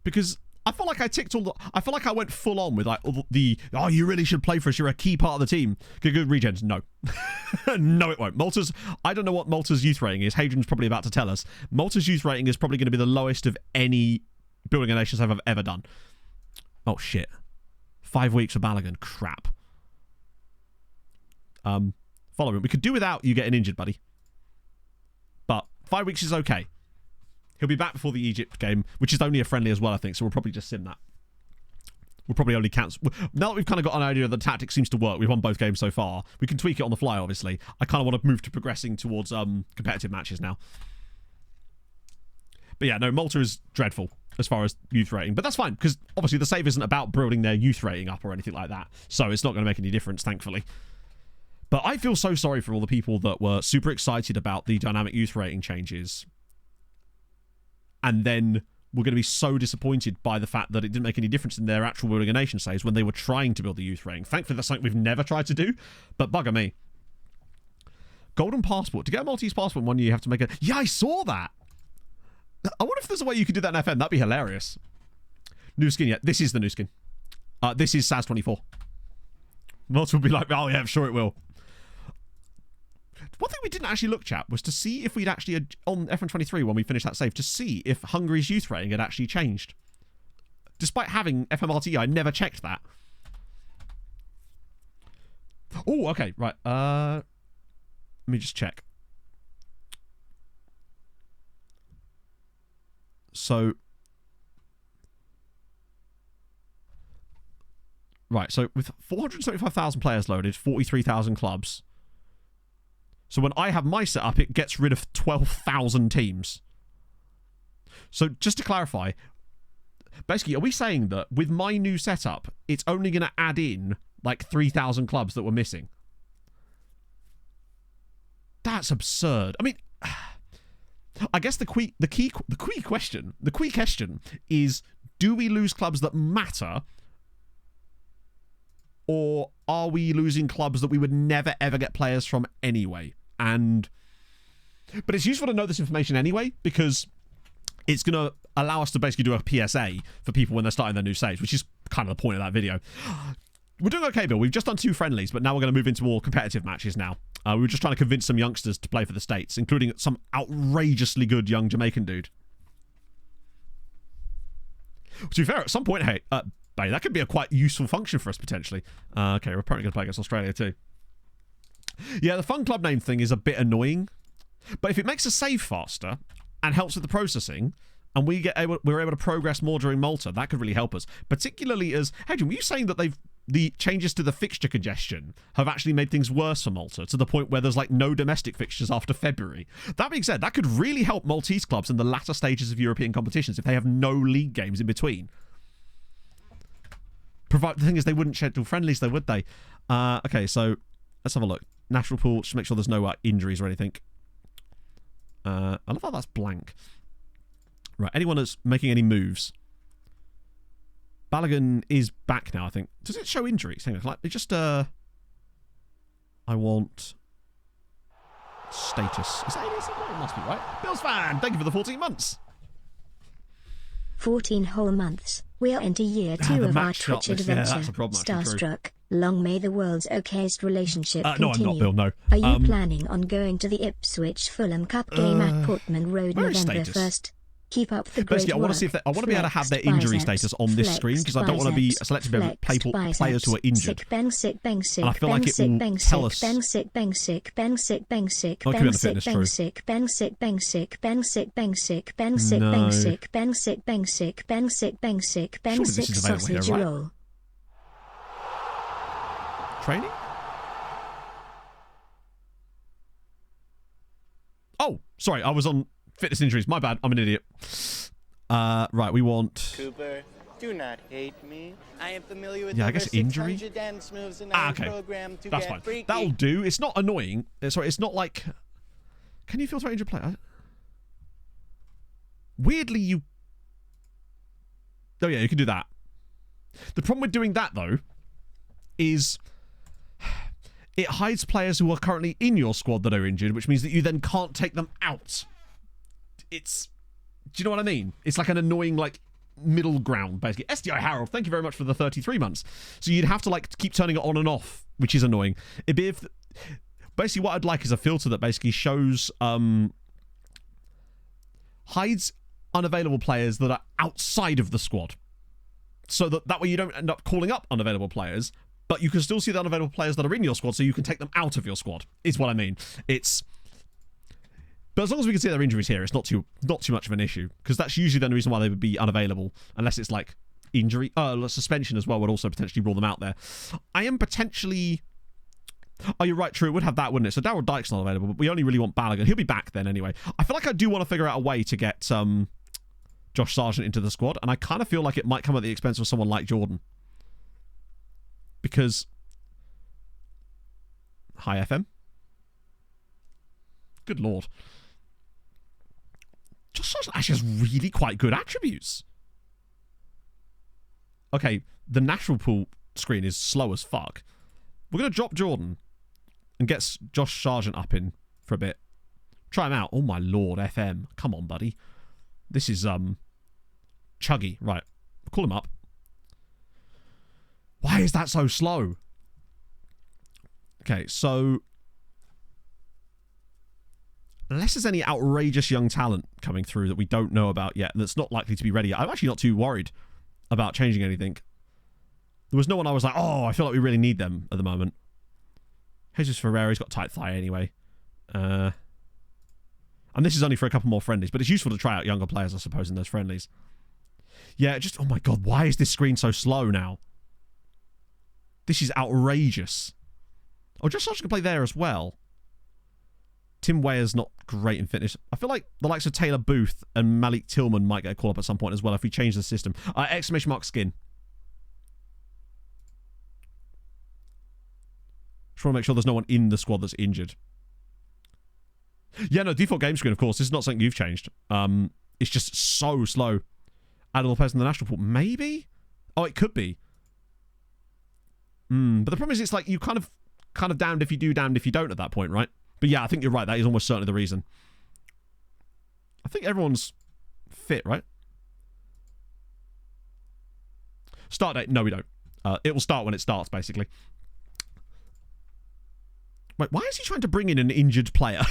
Speaker 1: Because I feel like I ticked all the... I feel like I went full on with like all the... Oh, you really should play for us. You're a key part of the team. Good regens. No. No, it won't. Malta's... I don't know what Malta's youth rating is. Hadrian's probably about to tell us. Malta's youth rating is probably going to be the lowest of any building a nation save I've ever done. Oh, shit. 5 weeks for Balogun. Crap. Following. We could do without you getting injured, buddy. But 5 weeks is okay. He'll be back before the Egypt game, which is only a friendly as well, I think, so we'll probably just sim that. We'll probably only cancel... Now that we've kind of got an idea the tactic seems to work, we've won both games so far, we can tweak it on the fly, obviously. I kind of want to move to progressing towards competitive matches now. But yeah, no, Malta is dreadful as far as youth rating. But that's fine, because obviously the save isn't about building their youth rating up or anything like that. So it's not going to make any difference, thankfully. But I feel so sorry for all the people that were super excited about the dynamic youth rating changes. And then we're going to be so disappointed by the fact that it didn't make any difference in their actual building a nation saves when they were trying to build the youth rating. Thankfully, that's something we've never tried to do, but bugger me. Golden passport. To get a Maltese passport in 1 year, you have to make a... Yeah, I saw that. I wonder if there's a way you could do that in FM. That'd be hilarious. New skin, yeah. This is the new skin. This is SAS24. Malta will be like, oh, yeah, I'm sure it will. One thing we didn't actually look, chat, was to see if we'd actually, on F123 when we finished that save, to see if Hungary's youth rating had actually changed. Despite having FMRT, I never checked that. Oh, okay, right. Let me just check. So, right, so with 475,000 players loaded, 43,000 clubs. So when I have my setup, it gets rid of 12,000 teams. So just to clarify, basically, are we saying that with my new setup, it's only going to add in like 3,000 clubs that were missing? That's absurd. I mean, I guess the key question is, do we lose clubs that matter, or are we losing clubs that we would never ever get players from anyway? But it's useful to know this information anyway, because it's going to allow us to basically do a PSA for people when they're starting their new saves, which is kind of the point of that video. We're doing okay, Bill. We've just done 2 friendlies, but now we're going to move into more competitive matches now. We were just trying to convince some youngsters to play for the States, including some outrageously good young Jamaican dude. To be fair, at some point, hey, that could be a quite useful function for us, potentially. Okay, we're apparently going to play against Australia, too. Yeah, the fun club name thing is a bit annoying, but if it makes us save faster and helps with the processing, and we're able to progress more during Malta, that could really help us. Particularly as, Hadrian, were you saying that the changes to the fixture congestion have actually made things worse for Malta, to the point where there's like no domestic fixtures after February? That being said, that could really help Maltese clubs in the latter stages of European competitions if they have no league games in between. The thing is, they wouldn't schedule friendlies though, would they? Okay, so let's have a look. National pool, just make sure there's no injuries or anything. I love how that's blank. Right, anyone that's making any moves. Balogun is back now, I think. Does it show injuries? Hang on, like, it just, I want status. Is that it? It must be, right? Bills fan, thank you for the 14 months.
Speaker 3: 14 whole months. We are into year 2 of our Twitch adventure.
Speaker 1: Yeah, that's a problem,
Speaker 3: Starstruck. Long may the world's okayest relationship continue.
Speaker 1: No, I'm not, Bill, no.
Speaker 3: Are you planning on going to the Ipswich Fulham Cup game at Portman Road November 1st? Keep up the great
Speaker 1: Basically, I want to see if I want to be able to have their injury status on this screen, because I don't want to be selected by players who are injured. And I feel like it will tell us. Oh, it could be on the fitness Surely this is available here, right? Training? Oh, sorry, I was on fitness injuries. My bad. I'm an idiot. Right, we want...
Speaker 6: Cooper, do not hate me. I am familiar with
Speaker 1: I
Speaker 6: over
Speaker 1: guess injury.
Speaker 6: 600 dance moves and
Speaker 1: Okay.
Speaker 6: programmed to
Speaker 1: That's
Speaker 6: get
Speaker 1: fine.
Speaker 6: freaky.
Speaker 1: That'll do. It's not annoying. Sorry, it's not like... Can you filter out injured player? Weirdly, you... Oh, yeah, you can do that. The problem with doing that, though, is... It hides players who are currently in your squad that are injured, which means that you then can't take them out. It's... Do you know what I mean? It's like an annoying, like, middle ground, basically. SDI Harold, thank you very much for the 33 months. So you'd have to, like, keep turning it on and off, which is annoying. It'd be if... Basically, what I'd like is a filter that basically shows... hides unavailable players that are outside of the squad. So that way you don't end up calling up unavailable players, but you can still see the unavailable players that are in your squad, so you can take them out of your squad, is what I mean. But as long as we can see their injuries here, it's not too much of an issue, because that's usually the only reason why they would be unavailable, unless it's like injury. Suspension as well would also potentially rule them out there. I am potentially... Oh, you're right, true. It would have that, wouldn't it? So Darryl Dyke's not available, but we only really want Balogun. He'll be back then anyway. I feel like I do want to figure out a way to get Josh Sargent into the squad, and I kind of feel like it might come at the expense of someone like Jordan. Because... Hi, FM. Good lord. Josh Sargent actually has really quite good attributes. Okay, the national pool screen is slow as fuck. We're going to drop Jordan and get Josh Sargent up in for a bit. Try him out. Oh my lord, FM. Come on, buddy. This is, Chuggy. Right. Call him up. Why is that so slow? Okay, so... Unless there's any outrageous young talent coming through that we don't know about yet, that's not likely to be ready, I'm actually not too worried about changing anything. There was no one I was like, oh, I feel like we really need them at the moment. Jesus Ferreira's got tight thigh anyway. And this is only for a couple more friendlies, but it's useful to try out younger players, I suppose, in those friendlies. Yeah, just, oh my god, why is this screen so slow now? This is outrageous. Oh, just Sarge can play there as well. Tim Weir's not great in fitness. I feel like the likes of Taylor Booth and Malik Tillman might get a call up at some point as well if we change the system. Exclamation mark skin. Just want to make sure there's no one in the squad that's injured. Yeah, no, default game screen, of course. This is not something you've changed. It's just so slow. Add all the players in the national pool. Maybe? Oh, it could be. But the problem is it's like you kind of damned if you do, damned if you don't at that point, right? But yeah, I think you're right. That is almost certainly the reason. I think everyone's fit, right? Start date? No, we don't. It will start when it starts, basically. Wait, why is he trying to bring in an injured player?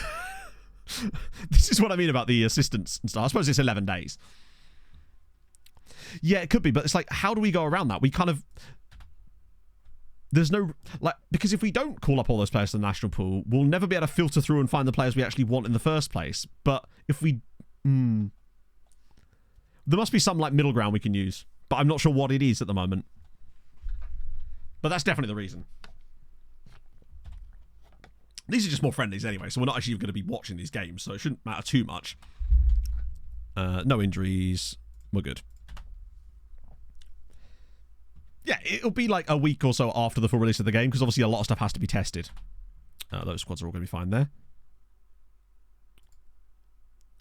Speaker 1: This is what I mean about the assistants and stuff. I suppose it's 11 days. Yeah, it could be, but it's like, how do we go around that? We kind of... There's no... like, because if we don't call up all those players to the national pool, we'll never be able to filter through and find the players we actually want in the first place. But if we... there must be some, like, middle ground we can use. But I'm not sure what it is at the moment. But that's definitely the reason. These are just more friendlies anyway, so we're not actually going to be watching these games, so it shouldn't matter too much. No injuries. We're good. Yeah, it'll be like a week or so after the full release of the game, because obviously a lot of stuff has to be tested. Those squads are all going to be fine there.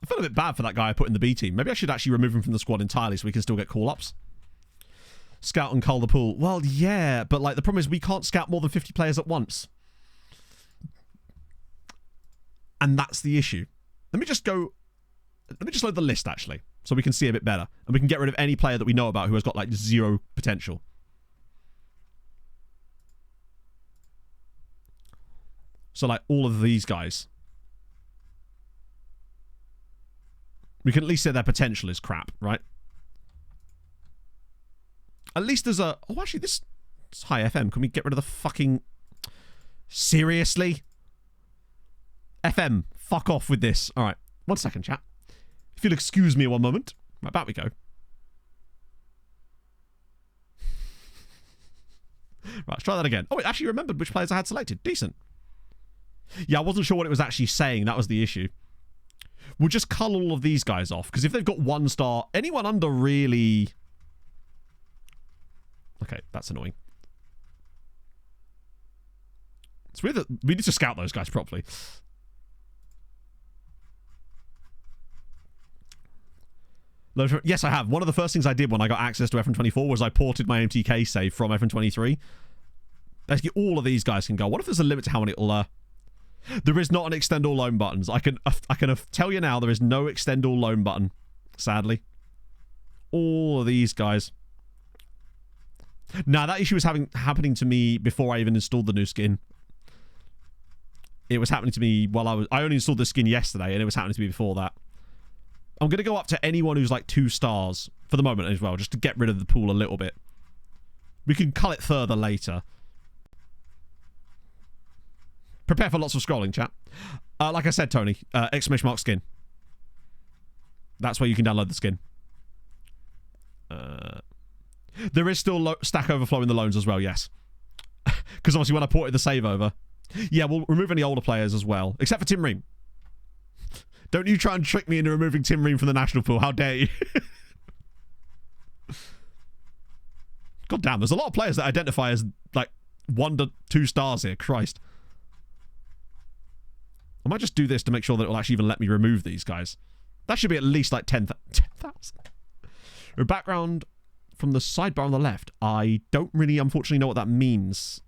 Speaker 1: I feel a bit bad for that guy I put in the B team. Maybe I should actually remove him from the squad entirely so we can still get call-ups. Scout and cull the pool. Well, yeah, but like the problem is we can't scout more than 50 players at once. And that's the issue. Let me just load the list, actually, so we can see a bit better. And we can get rid of any player that we know about who has got, like, 0 potential. So, like, all of these guys. We can at least say their potential is crap, right? At least there's a... Oh, actually, this is high FM. Can we get rid of the fucking... Seriously? FM, fuck off with this. All right, 1 second, chat. If you'll excuse me 1 moment. Right, back we go. Right, let's try that again. Oh, it actually remembered which players I had selected. Decent. Yeah, I wasn't sure what it was actually saying. That was the issue. We'll just cull all of these guys off, because if they've got 1 star, anyone under really... Okay, that's annoying. It's weird that we need to scout those guys properly. Yes, I have. One of the first things I did when I got access to FN24 was I ported my MTK save from FN23. Basically, all of these guys can go. What if there's a limit to how many it'll... There is not an extend all loan buttons. I can tell you now, there is no extend all loan button, sadly. All of these guys. Now, that issue was happening to me before I even installed the new skin. It was happening to me while I only installed the skin yesterday, and it was happening to me before that. I'm going to go up to anyone who's like 2 stars for the moment as well, just to get rid of the pool a little bit. We can cull it further later. Prepare for lots of scrolling, chat. Like I said, Tony, exclamation mark skin. That's where you can download the skin. There is still Stack Overflow in the loans as well, yes. Because obviously when I ported the save over... Yeah, we'll remove any older players as well. Except for Tim Ream. Don't you try and trick me into removing Tim Ream from the national pool. How dare you? God damn, there's a lot of players that identify as, like, 1 to 2 stars here. Christ. I might just do this to make sure that it will actually even let me remove these guys. That should be at least, like, 10,000. Background from the sidebar on the left. I don't really, unfortunately, know what that means.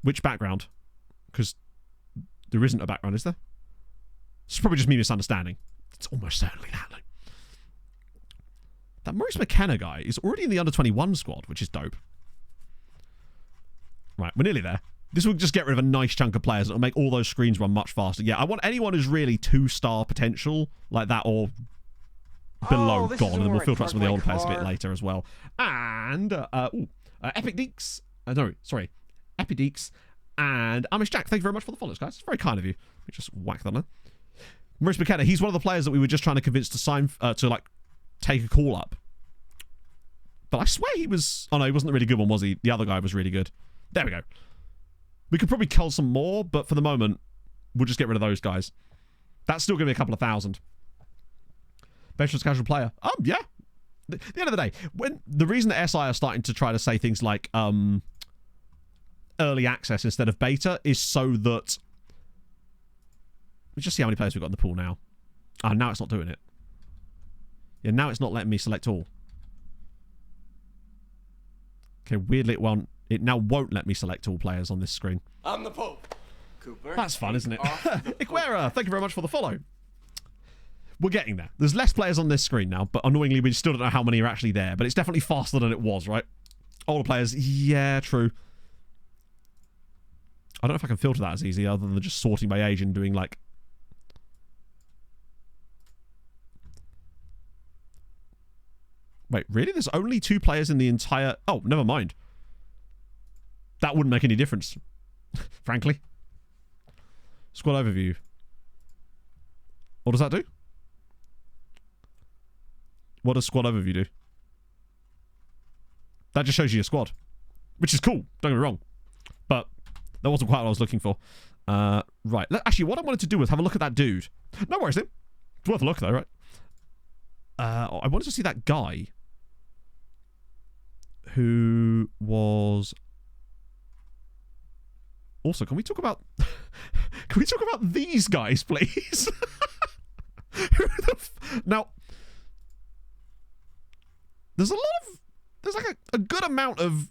Speaker 1: Which background? Because... there isn't a background, is there? It's probably just me misunderstanding. It's almost certainly that. Like. That Maurice McKenna guy is already in the under-21 squad, which is dope. Right, we're nearly there. This will just get rid of a nice chunk of players. It'll make all those screens run much faster. Yeah, I want anyone who's really 2-star potential, like that, or below
Speaker 5: this is
Speaker 1: gone, and then we'll
Speaker 5: where I
Speaker 1: filter out some of the
Speaker 5: park
Speaker 1: older
Speaker 5: my
Speaker 1: players a bit
Speaker 5: car.
Speaker 1: later as well. And Epic Deeks, Epic Deeks and Amish Jack. Thank you very much for the follows, guys. It's very kind of you. Let me just whack that on. Maurice McKenna, he's one of the players that we were just trying to convince to sign to like take a call up. But I swear he was. Oh no, he wasn't the really good one, was he? The other guy was really good. There we go. We could probably cull some more, but for the moment, we'll just get rid of those guys. That's still going to be a couple of thousand. Veterans casual player. Yeah. At the end of the day, when the reason that SI are starting to try to say things like early access instead of beta is so that. Let's just see how many players we've got in the pool now. Now it's not doing it. Yeah, now it's not letting me select all. Okay, weirdly it now won't let me select all players on this screen.
Speaker 6: I'm the Pope. Cooper.
Speaker 1: That's fun, isn't it? Iquera, thank you very much for the follow. We're getting there. There's less players on this screen now, but annoyingly we still don't know how many are actually there. But it's definitely faster than it was, right? Older players, yeah, true. I don't know if I can filter that as easy other than just sorting by age and doing like... Wait, really? There's only 2 players in the entire... Oh, never mind. That wouldn't make any difference, frankly. Squad overview. What does that do? What does squad overview do? That just shows you your squad, which is cool. Don't get me wrong, but that wasn't quite what I was looking for. Right. Actually, what I wanted to do was have a look at that dude. No worries, then. It's worth a look, though, right? I wanted to see that guy who was... Also, can we talk about... Can we talk about these guys, please? Now, there's a lot of... There's like a good amount of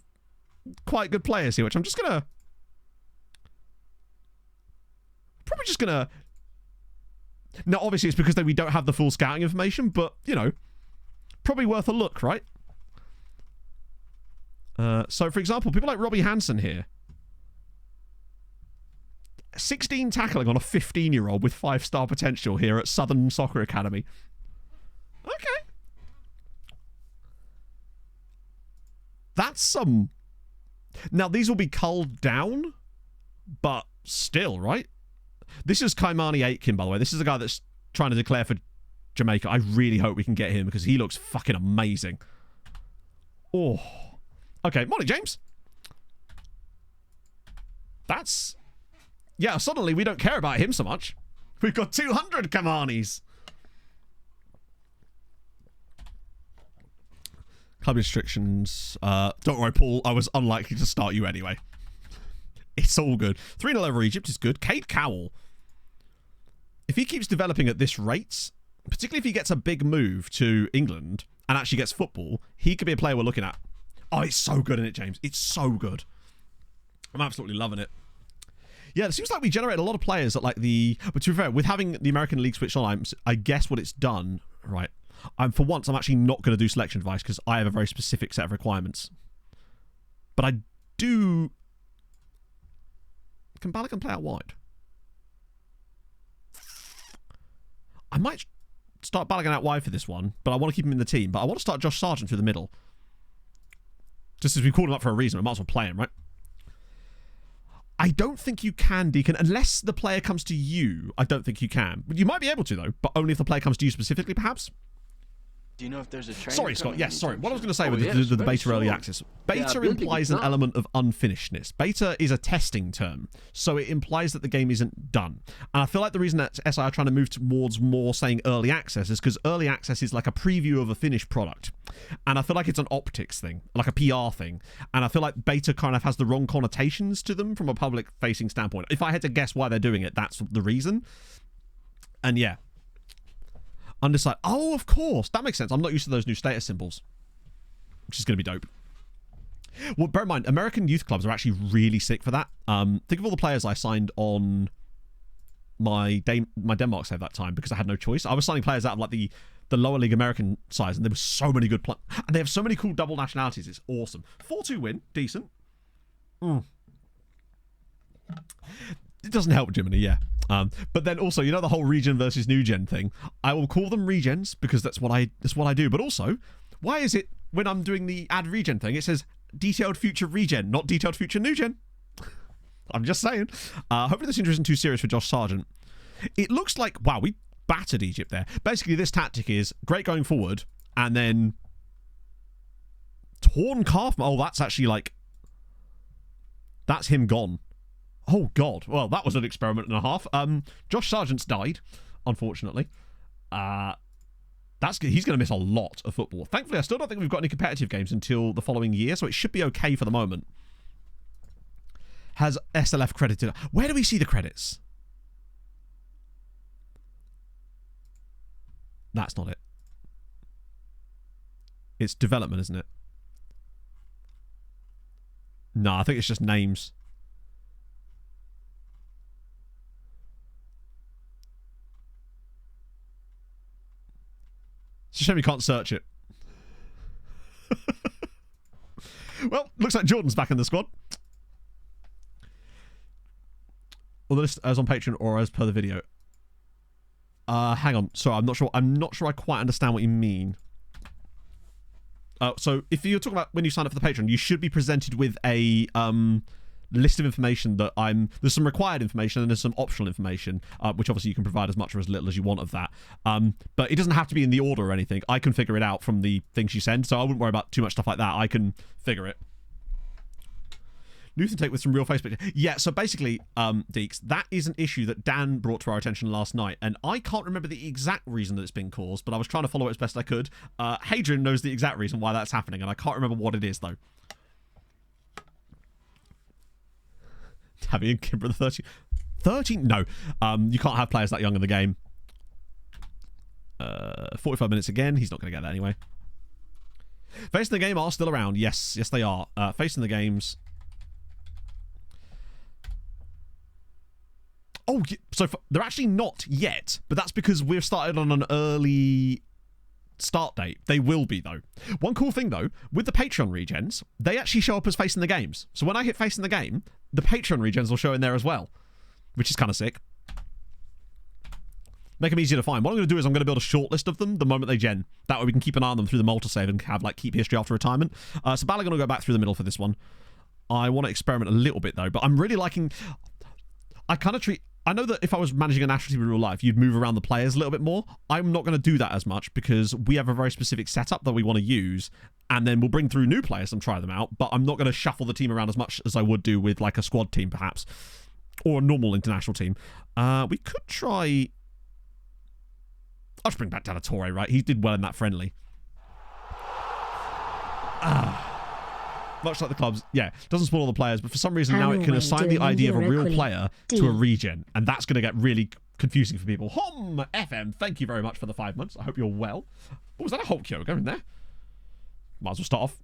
Speaker 1: quite good players here, which I'm just gonna... Probably just gonna... Now, obviously, it's because we don't have the full scouting information, but, you know, probably worth a look, right? So, for example, people like Robbie Hansen here. 16 tackling on a 15-year-old with 5-star potential here at Southern Soccer Academy. Okay. That's some... Now, these will be culled down, but still, right? This is Kaimani Aitken, by the way. This is a guy that's trying to declare for Jamaica. I really hope we can get him because he looks fucking amazing. Oh. Okay, morning, James. That's... Yeah, suddenly we don't care about him so much. We've got 200 Kamanis. Club restrictions. Don't worry, Paul. I was unlikely to start you anyway. It's all good. 3-0 over Egypt is good. Cade Cowell. If he keeps developing at this rate, particularly if he gets a big move to England and actually gets football, he could be a player we're looking at. Oh, it's so good, isn't it, James? It's so good. I'm absolutely loving it. Yeah, it seems like we generate a lot of players at like the... But to be fair, with having the American League switched on, I guess what it's done... Right. For once, I'm actually not going to do selection advice because I have a very specific set of requirements. But I do... Can Balogun play out wide? I might start Balogun out wide for this one, but I want to keep him in the team. But I want to start Josh Sargent through the middle. Just as we called him up for a reason, we might as well play him, right? I don't think you can, Deacon, unless the player comes to you. I don't think you can. You might be able to, though, but only if the player comes to you specifically, perhaps.
Speaker 6: Do you know if there's a train?
Speaker 1: Sorry, Scott. Yes, sorry. What I was going to say with
Speaker 4: yes,
Speaker 1: the
Speaker 4: very
Speaker 1: beta early
Speaker 4: soon.
Speaker 1: access.
Speaker 4: They
Speaker 1: Beta
Speaker 4: are building
Speaker 1: implies
Speaker 4: it
Speaker 1: an
Speaker 4: now.
Speaker 1: element of unfinishedness. Beta is a testing term, so it implies that the game isn't done. And I feel like the reason that SI are trying to move towards more saying early access is because early access is like a preview of a finished product. And I feel like it's an optics thing, like a PR thing. And I feel like beta kind of has the wrong connotations to them from a public-facing standpoint. If I had to guess why they're doing it, that's the reason. And yeah. Undecided. Oh, of course. That makes sense. I'm not used to those new status symbols. Which is going to be dope. Well, bear in mind, American youth clubs are actually really sick for that. Think of all the players I signed on my Denmark save that time because I had no choice. I was signing players out of like the lower league American size, and there were so many good players. And they have so many cool double nationalities. It's awesome. 4-2 win. Decent. It doesn't help Jiminy, yeah. But then also, you know, the whole regen versus new gen thing. I will call them regens because that's what I do. But also, why is it when I'm doing the add regen thing, it says detailed future regen, not detailed future new gen? I'm just saying. Hopefully this injury isn't too serious for Josh Sargent. It looks like, wow, we battered Egypt there. Basically, this tactic is great going forward, and then torn calf. Oh, that's actually like, that's him gone. Oh, God. Well, that was an experiment and a half. Josh Sargent's died, unfortunately. He's going to miss a lot of football. Thankfully, I still don't think we've got any competitive games until the following year, so it should be okay for the moment. Has SLF credited? Where do we see the credits? That's not it. It's development, isn't it? No, I think it's just names. It's a shame you can't search it. Well, looks like Jordan's back in the squad. Well, the list as on Patreon or as per the video. Hang on. Sorry, I'm not sure I quite understand what you mean. So if you're talking about when you sign up for the Patreon, you should be presented with a list of information that there's some required information and there's some optional information, which obviously you can provide as much or as little as you want of that. But it doesn't have to be in the order or anything. I can figure it out from the things you send, so I wouldn't worry about too much stuff like that. I can figure it. Newton take with some real face picture. Yeah, so basically, Deeks, that is an issue that Dan brought to our attention last night, and I can't remember the exact reason that it's been caused, but I was trying to follow it as best I could. Hadrian knows the exact reason why that's happening, and I can't remember what it is, though. Having Kimber the 13. 13? No. You can't have players that young in the game. 45 minutes again. He's not going to get that anyway. Facing the game are still around. Yes, they are. Facing the games. Oh, so they're actually not yet, but that's because we've started on an early start date. They will be, though. One cool thing, though, with the Patreon regens, they actually show up as facing the games. So when I hit facing the game, the Patreon regens will show in there as well, which is kind of sick. Make them easier to find. What I'm going to do is I'm going to build a short list of them the moment they gen. That way we can keep an eye on them through the multi-save and have, like, keep history after retirement. So Balagon will go back through the middle for this one. I want to experiment a little bit, though, but I'm really liking... I know that if I was managing a national team in real life, you'd move around the players a little bit more. I'm not going to do that as much because we have a very specific setup that we want to use, and then we'll bring through new players and try them out, but I'm not going to shuffle the team around as much as I would do with like a squad team, perhaps, or a normal international team. We could try... I'll just bring back Dallatore, right? He did well in that friendly. Much like the clubs, yeah, doesn't spawn all the players, but for some reason now it can assign the ID of a real player to a regen, and that's going to get really confusing for people. Hom FM, thank you very much for the 5 months. I hope you're well. Oh, was that a Hulk yoga in there? Might as well start off.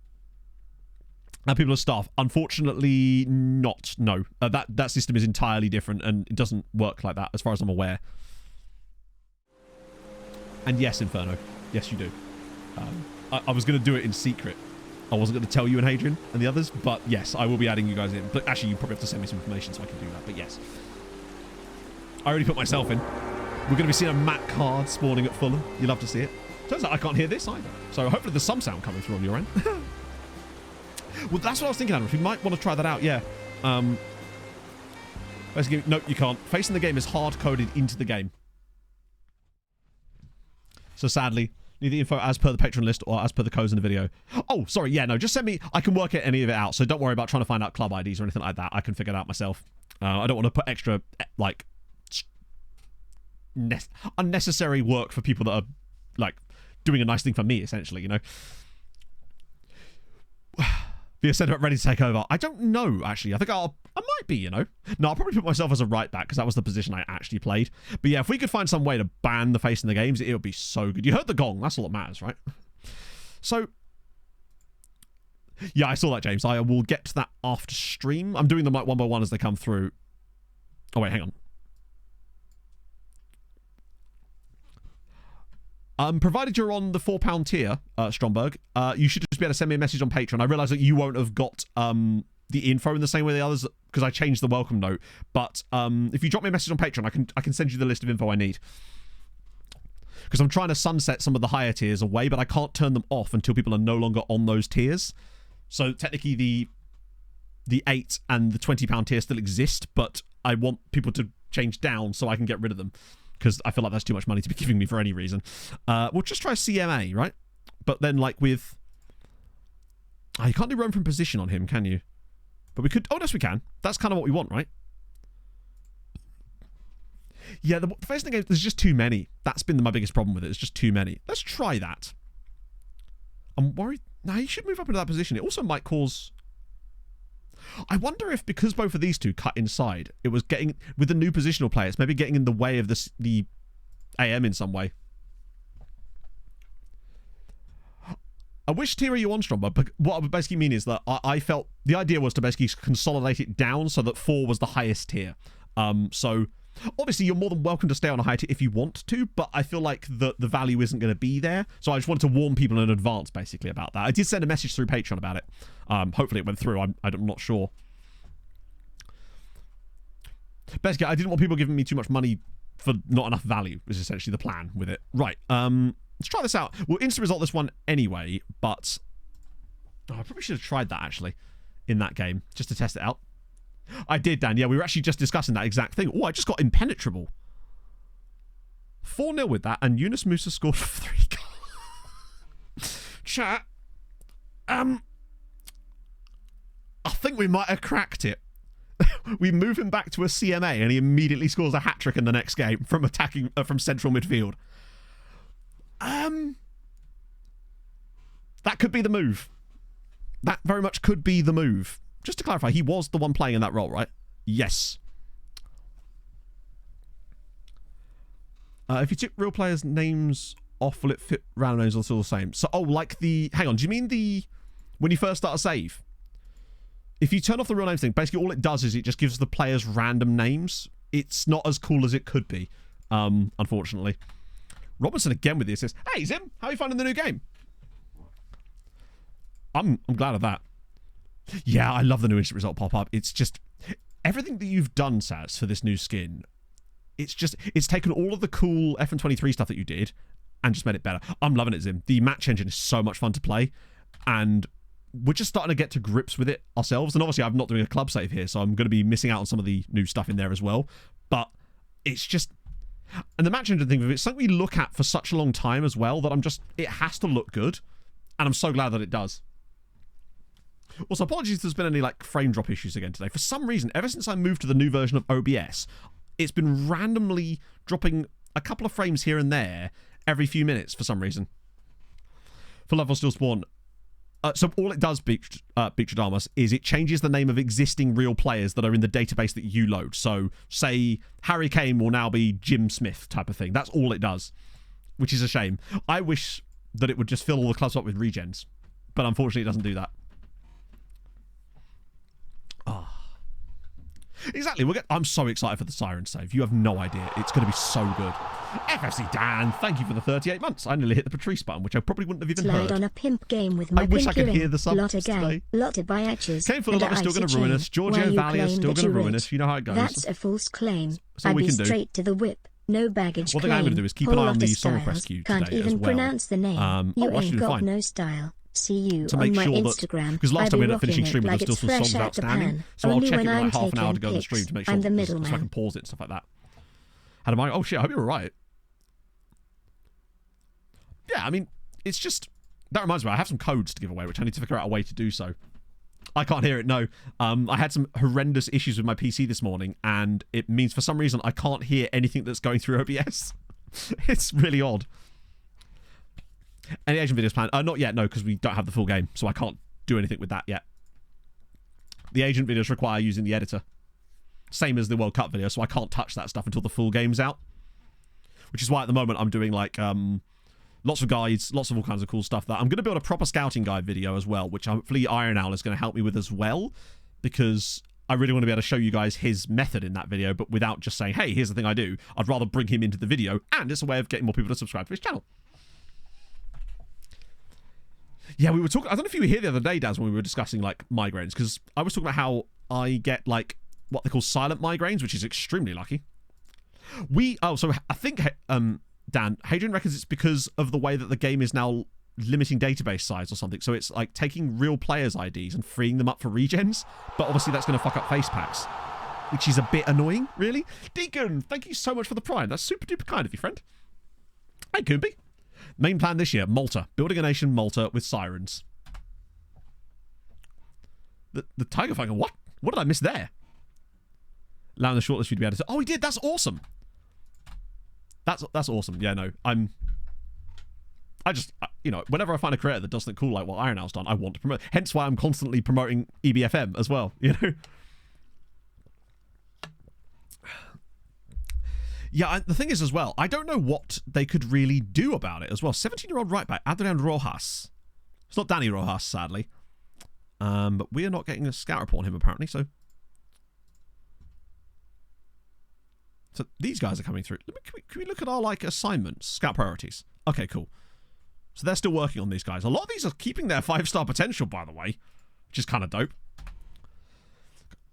Speaker 1: People are staff. Unfortunately, not. No, that system is entirely different, and it doesn't work like that, as far as I'm aware. And yes, Inferno, yes, you do. I was going to do it in secret. I wasn't going to tell you and Hadrian and the others, but yes, I will be adding you guys in. But actually, you probably have to send me some information so I can do that. But yes, I already put myself in. We're going to be seeing a Matt card spawning at Fulham. You'll love to see it. Turns out I can't hear this either. So hopefully there's some sound coming through on your end. Well, that's what I was thinking, Adam. If you might want to try that out, yeah. Basically, nope, you can't. Facing the game is hard-coded into the game. So sadly... Need the info as per the Patreon list or as per the codes in the video. Oh, sorry. Yeah, no, just send me... I can work any of it out, so don't worry about trying to find out club IDs or anything like that. I can figure it out myself. I don't want to put extra, like, unnecessary work for people that are, like, doing a nice thing for me, essentially, you know? Be a centre ready to take over. I don't know, actually. I think I might be, you know. No, I'll probably put myself as a right back because that was the position I actually played. But yeah, if we could find some way to ban the face in the games, it would be so good. You heard the gong. That's all that matters, right? So, yeah, I saw that, James. I will get to that after stream. I'm doing them like one by one as they come through. Oh, wait, hang on. Provided you're on the £4 tier, Stromberg, you should just be able to send me a message on Patreon. I realise that you won't have got the info in the same way the others because I changed the welcome note. But if you drop me a message on Patreon, I can send you the list of info I need. Because I'm trying to sunset some of the higher tiers away, but I can't turn them off until people are no longer on those tiers. So technically the $8 and the £20 tier still exist, but I want people to change down so I can get rid of them. Because I feel like that's too much money to be giving me for any reason. We'll just try CMA, right? But then like with... Oh, you can't do roam from position on him, can you? But we could... Oh, yes, we can. That's kind of what we want, right? Yeah, the first thing is there's just too many. That's been my biggest problem with it. It's just too many. Let's try that. I'm worried... No, he should move up into that position. It also might cause... I wonder if because both of these two cut inside, it was getting... With the new positional players, maybe getting in the way of the AM in some way. I wish tier you on strong, but what I would basically mean is that I felt... The idea was to basically consolidate it down so that 4 was the highest tier. So... Obviously, you're more than welcome to stay on a high tier if you want to, but I feel like the value isn't going to be there. So I just wanted to warn people in advance, basically, about that. I did send a message through Patreon about it. Hopefully it went through. I'm not sure. Basically, I didn't want people giving me too much money for not enough value, is essentially the plan with it. Right. Let's try this out. We'll instant result this one anyway, but... Oh, I probably should have tried that, actually, in that game, just to test it out. I did, Dan. Yeah, we were actually just discussing that exact thing. Oh, I just got impenetrable. 4-0 with that, and Yunus Musa scored 3 goals. Chat. I think we might have cracked it. We move him back to a CMA, and he immediately scores a hat-trick in the next game from attacking from central midfield. That could be the move. That very much could be the move. Just to clarify, he was the one playing in that role, right? Yes. If you took real players' names off, will it fit random names or still the same? So, oh, like the... Hang on, do you mean the... When you first start a save? If you turn off the real names thing, basically all it does is it just gives the players random names. It's not as cool as it could be, unfortunately. Robinson again with this says, hey, Zim, how are you finding the new game? I'm glad of that. Yeah, I love the new instant result pop-up. It's just... Everything that you've done, Saz, for this new skin, it's taken all of the cool FN23 stuff that you did and just made it better. I'm loving it, Zim. The match engine is so much fun to play, and we're just starting to get to grips with it ourselves. And obviously, I'm not doing a club save here, so I'm going to be missing out on some of the new stuff in there as well. But it's just... And the match engine thing, it's something we look at for such a long time as well that I'm just... It has to look good, and I'm so glad that it does. Also, apologies if there's been any like frame drop issues again today. For some reason, ever since I moved to the new version of OBS, it's been randomly dropping a couple of frames here and there every few minutes for some reason. For Love Will Still Spawn. So all it does, Beatradamus, is it changes the name of existing real players that are in the database that you load. So, say, Harry Kane will now be Jim Smith type of thing. That's all it does, which is a shame. I wish that it would just fill all the clubs up with regens, but unfortunately it doesn't do that. Exactly. I'm so excited for the Siren save. You have no idea. It's going to be so good. FFC Dan, thank you for the 38 months. I nearly hit the Patrice button, which I probably wouldn't have even
Speaker 3: Slide
Speaker 1: heard.
Speaker 3: on a pimp game with my
Speaker 1: I wish I could hear the subs
Speaker 3: Lotta gang,
Speaker 1: today.
Speaker 3: Lotta by edges.
Speaker 1: Kane full of love is still going to ruin us. Giorgio Valley is still going to ruin us. You know how it goes.
Speaker 3: That's a false claim.
Speaker 1: So
Speaker 3: I'd
Speaker 1: we
Speaker 3: be
Speaker 1: can do.
Speaker 3: straight to the whip. No baggage
Speaker 1: One thing I'm going to do is keep an eye on the song rescue
Speaker 3: Can't
Speaker 1: today
Speaker 3: even
Speaker 1: as well.
Speaker 3: pronounce the name. You ain't got
Speaker 1: fine.
Speaker 3: no style. See you
Speaker 1: To
Speaker 3: on
Speaker 1: make
Speaker 3: my
Speaker 1: sure that
Speaker 3: Instagram.
Speaker 1: because last time we ended up finishing stream,
Speaker 3: like
Speaker 1: but there's still some songs outstanding. So I'll check it with like half an hour to go on the stream to make sure
Speaker 3: I'm the
Speaker 1: so I
Speaker 3: middleman.
Speaker 1: can pause it and stuff like that. How do I? Oh shit! I hope you're alright. Yeah, I mean, it's just that reminds me. I have some codes to give away, which I need to figure out a way to do so. I can't hear it. No, I had some horrendous issues with my PC this morning, and it means for some reason I can't hear anything that's going through OBS. It's really odd. Any Asian videos planned? Not yet, no, because we don't have the full game, so I can't do anything with that yet. The agent videos require using the editor. Same as the World Cup video, so I can't touch that stuff until the full game's out. Which is why at the moment I'm doing like lots of guides, lots of all kinds of cool stuff. That I'm going to build a proper scouting guide video as well, which hopefully Iron Owl is going to help me with as well, because I really want to be able to show you guys his method in that video, but without just saying, hey, here's the thing I do. I'd rather bring him into the video, and it's a way of getting more people to subscribe to his channel. Yeah, we were talking. I don't know if you were here the other day, Daz, when we were discussing like migraines, because I was talking about how I get like what they call silent migraines, which is extremely lucky. So I think Dan, Hadrian reckons it's because of the way that the game is now limiting database size or something. So it's like taking real players' IDs and freeing them up for regens, but obviously that's going to fuck up face packs, which is a bit annoying, really. Deacon, thank you so much for the prime. That's super duper kind of you, friend. Hey, Koombi. Main plan this year, Malta. Building a nation, Malta, with sirens. The Tiger Fighter, what? What did I miss there? Allowing the shortlist for you to be able to... Oh, he did. That's awesome. That's awesome. Yeah, no. I just, you know, whenever I find a creator that does something cool like what Iron Owl's done, I want to promote. Hence why I'm constantly promoting EBFM as well, you know? Yeah, the thing is as well, I don't know what they could really do about it as well. 17-year-old right back, Adrian Rojas. It's not Danny Rojas, sadly. But we are not getting a scout report on him, apparently, so... So these guys are coming through. Can we look at our, like, assignments? Scout priorities. Okay, cool. So they're still working on these guys. A lot of these are keeping their 5-star potential, by the way, which is kind of dope.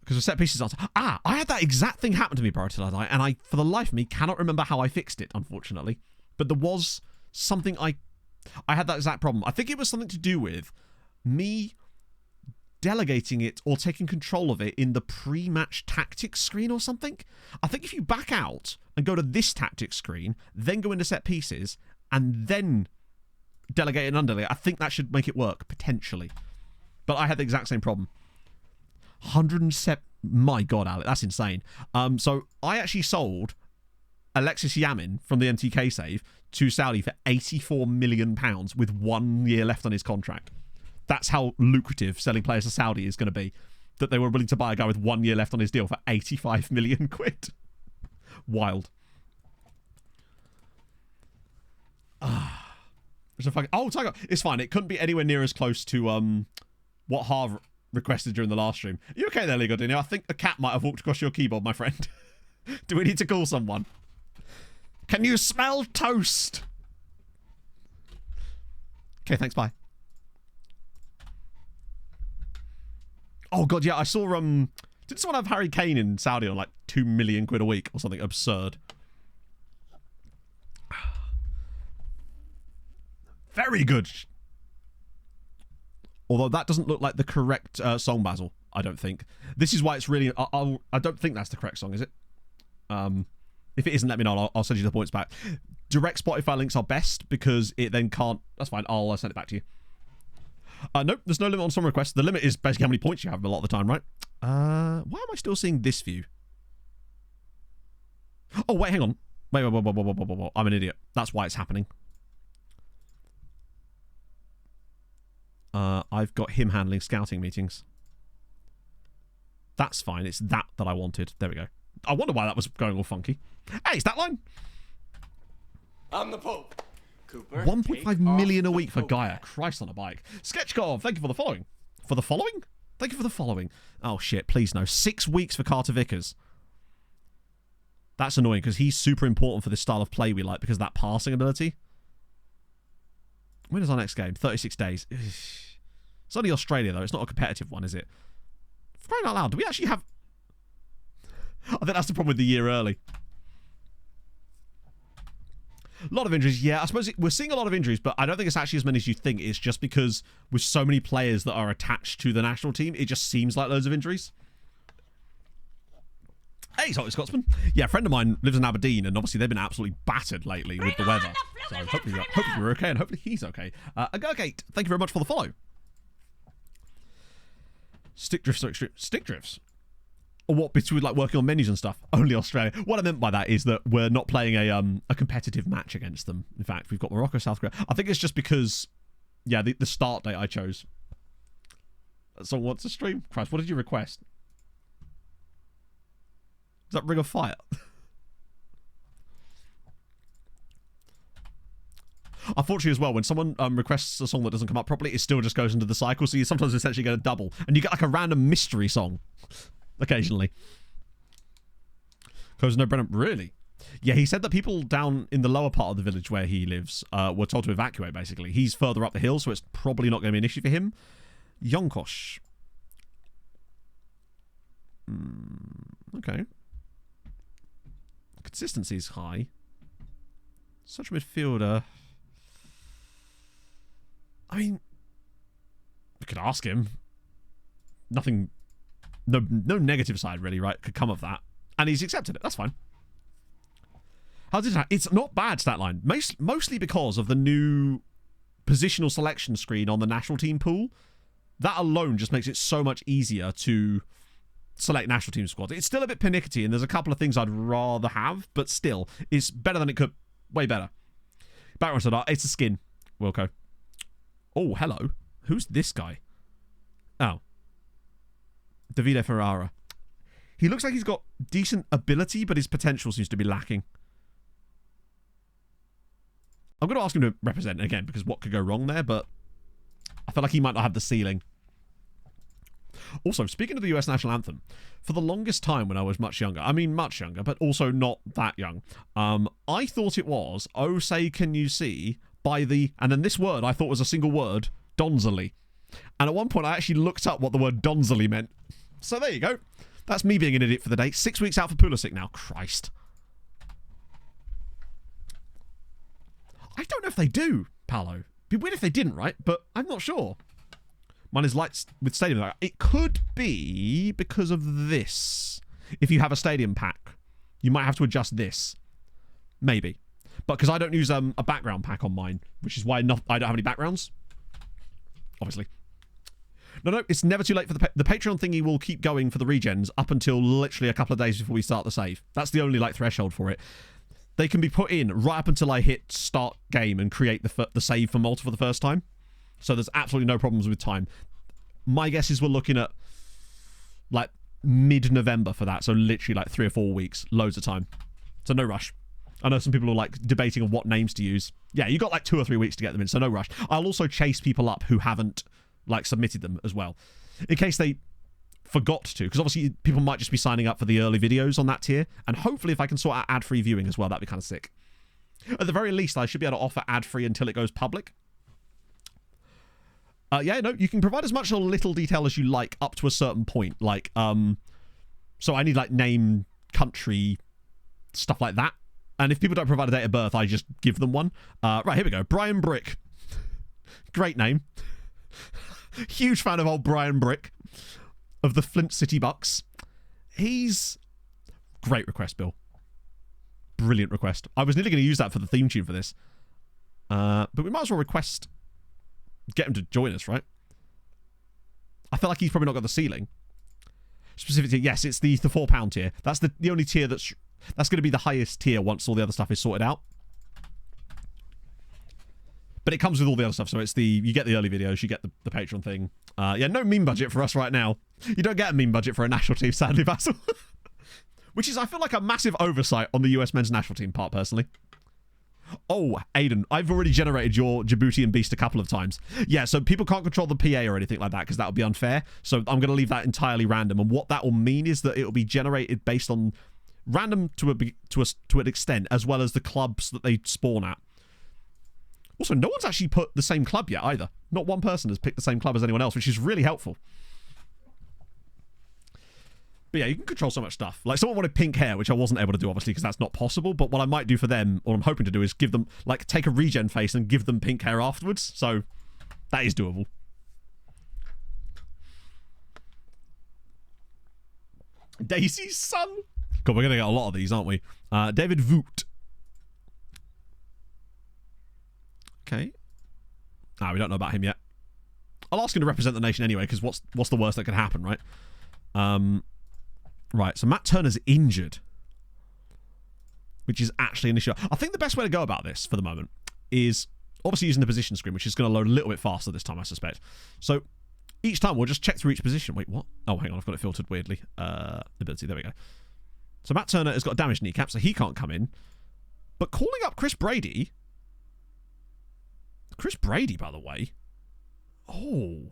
Speaker 1: Because the set pieces are... I had that exact thing happen to me prior to that, and I, for the life of me, cannot remember how I fixed it, unfortunately. But there was something I had that exact problem. I think it was something to do with me delegating it or taking control of it in the pre-match tactics screen or something. I think if you back out and go to this tactics screen, then go into set pieces, and then delegate and undelegate, I think that should make it work, potentially. But I had the exact same problem. 107... My God, Alec, that's insane. So I actually sold Alexis Yamin from the MTK save to Saudi for £84 million with 1 year left on his contract. That's how lucrative selling players to Saudi is going to be. That they were willing to buy a guy with 1 year left on his deal for 85 million quid. Wild. Oh, Tiger. It's fine. It couldn't be anywhere near as close to what Harv requested during the last stream. Are you okay there, Ligodino? I think a cat might have walked across your keyboard, my friend. Do we need to call someone? Can you smell toast? Okay, thanks, bye. Oh, God, yeah, I saw, did someone have Harry Kane in Saudi on, like, 2 million quid a week or something absurd? Very good. Although that doesn't look like the correct song, Basil, I don't think. This is why it's really... I don't think that's the correct song, is it? If it isn't, let me know. I'll send you the points back. Direct Spotify links are best because it then can't... That's fine. I'll send it back to you. Nope, there's no limit on song requests. The limit is basically how many points you have a lot of the time, right? Why am I still seeing this view? Oh, wait, hang on. Wait. I'm an idiot. That's why it's happening. I've got him handling scouting meetings. That's fine. It's that I wanted. There we go. I wonder why that was going all funky. Hey, stat line.
Speaker 6: I'm the Pope. Cooper.
Speaker 1: 1.5 million a week for Gaia. Christ on a bike. Sketchkov, thank you for the following. For the following? Thank you for the following. Oh, shit. Please no. 6 weeks for Carter Vickers. That's annoying because he's super important for this style of play we like because of that passing ability. When is our next game? 36 days. It's only Australia, though. It's not a competitive one, is it? For crying out loud, do we actually have... I think that's the problem with the year early. A lot of injuries, yeah. I suppose we're seeing a lot of injuries, but I don't think it's actually as many as you think. It's just because with so many players that are attached to the national team, it just seems like loads of injuries. Hey, sorry, Scotsman. Yeah, a friend of mine lives in Aberdeen, and obviously they've been absolutely battered lately with the weather. So hopefully you're okay, and hopefully he's okay. Agurgate, thank you very much for the follow. Stick drifts are extreme. Stick drifts? Or what, between like working on menus and stuff? Only Australia. What I meant by that is that we're not playing a competitive match against them. In fact, we've got Morocco, South Korea. I think it's just because, yeah, the start date I chose. Someone wants to stream? Christ, what did you request? Is that Ring of Fire? Unfortunately as well, when someone requests a song that doesn't come up properly, it still just goes into the cycle, so you sometimes essentially get a double. And you get like a random mystery song. Occasionally. Because no Brennan... Really? Yeah, he said that people down in the lower part of the village where he lives were told to evacuate, basically. He's further up the hill, so it's probably not going to be an issue for him. Yonkosh. Okay. Consistency is high. Such a midfielder. I mean, we could ask him. Nothing, no negative side really, right? Could come of that, and he's accepted it. That's fine. How did that? It's not bad stat line, mostly because of the new positional selection screen on the national team pool. That alone just makes it so much easier to select national team squads. It's still a bit pernickety, and there's a couple of things I'd rather have, but still, it's better than it could. Way better. Background said, it's a skin, Wilco. Oh, hello. Who's this guy? Oh. Davide Ferrara. He looks like he's got decent ability, but his potential seems to be lacking. I'm going to ask him to represent again, because what could go wrong there, but I feel like he might not have the ceiling. Also, speaking of the US national anthem, for the longest time when I was much younger, I mean much younger, but also not that young, I thought it was, oh say can you see, by the, and then this word I thought was a single word, Donzeli. And at one point I actually looked up what the word Donzeli meant. So there you go. That's me being an idiot for the day. 6 weeks out for Pulisic now. Christ. I don't know if they do, Paolo. Be weird if they didn't, right? But I'm not sure. Mine is lights with stadium. It could be because of this. If you have a stadium pack, you might have to adjust this. Maybe. But because I don't use a background pack on mine, which is why I don't have any backgrounds. Obviously. No, it's never too late for the Patreon thingy will keep going for the regens up until literally a couple of days before we start the save. That's the only threshold for it. They can be put in right up until I hit start game and create the save for Malta for the first time. So there's absolutely no problems with time. My guess is we're looking at like mid-November for that. So literally like 3 or 4 weeks. Loads of time. So no rush. I know some people are like debating on what names to use. Yeah, you got like 2 or 3 weeks to get them in. So no rush. I'll also chase people up who haven't like submitted them as well. In case they forgot to. Because obviously people might just be signing up for the early videos on that tier. And hopefully if I can sort out ad-free viewing as well, that'd be kind of sick. At the very least, I should be able to offer ad-free until it goes public. Yeah, no, you can provide as much or little detail as you like up to a certain point. Like, so I need like name, country, stuff like that. And if people don't provide a date of birth, I just give them one. Right, here we go. Brian Brick. Great name. Huge fan of old Brian Brick of the Flint City Bucks. He's... Great request, Bill. Brilliant request. I was nearly going to use that for the theme tune for this. But we might as well request... Get him to join us, right? I feel like he's probably not got the ceiling. Specifically, yes, it's the £4 tier. That's the only tier that's going to be the highest tier once all the other stuff is sorted out. But it comes with all the other stuff, so it's you get the early videos, you get the Patreon thing. Yeah, no meme budget for us right now. You don't get a meme budget for a national team, sadly, Basil. Which is, I feel like, a massive oversight on the US men's national team part, personally. Oh, Aiden, I've already generated your Djiboutian beast a couple of times. Yeah, so people can't control the PA or anything like that because that would be unfair. So I'm going to leave that entirely random. And what that will mean is that it will be generated based on random to an extent, as well as the clubs that they spawn at. Also, no one's actually put the same club yet either. Not one person has picked the same club as anyone else, which is really helpful. But yeah, you can control so much stuff. Like, someone wanted pink hair, which I wasn't able to do, obviously, because that's not possible. But what I might do for them, or I'm hoping to do, is give them, like, take a regen face and give them pink hair afterwards. So, that is doable. Daisy's son? God, we're going to get a lot of these, aren't we? David Voot. Okay. Ah, we don't know about him yet. I'll ask him to represent the nation anyway, because what's the worst that can happen, right? Right, so Matt Turner's injured, which is actually an issue. I think the best way to go about this for the moment is obviously using the position screen, which is going to load a little bit faster this time, I suspect. So each time we'll just check through each position. Wait, what? Oh, hang on, I've got it filtered weirdly. Ability, there we go. So Matt Turner has got a damaged kneecap, so he can't come in. But calling up Chris Brady... Chris Brady, by the way. Oh.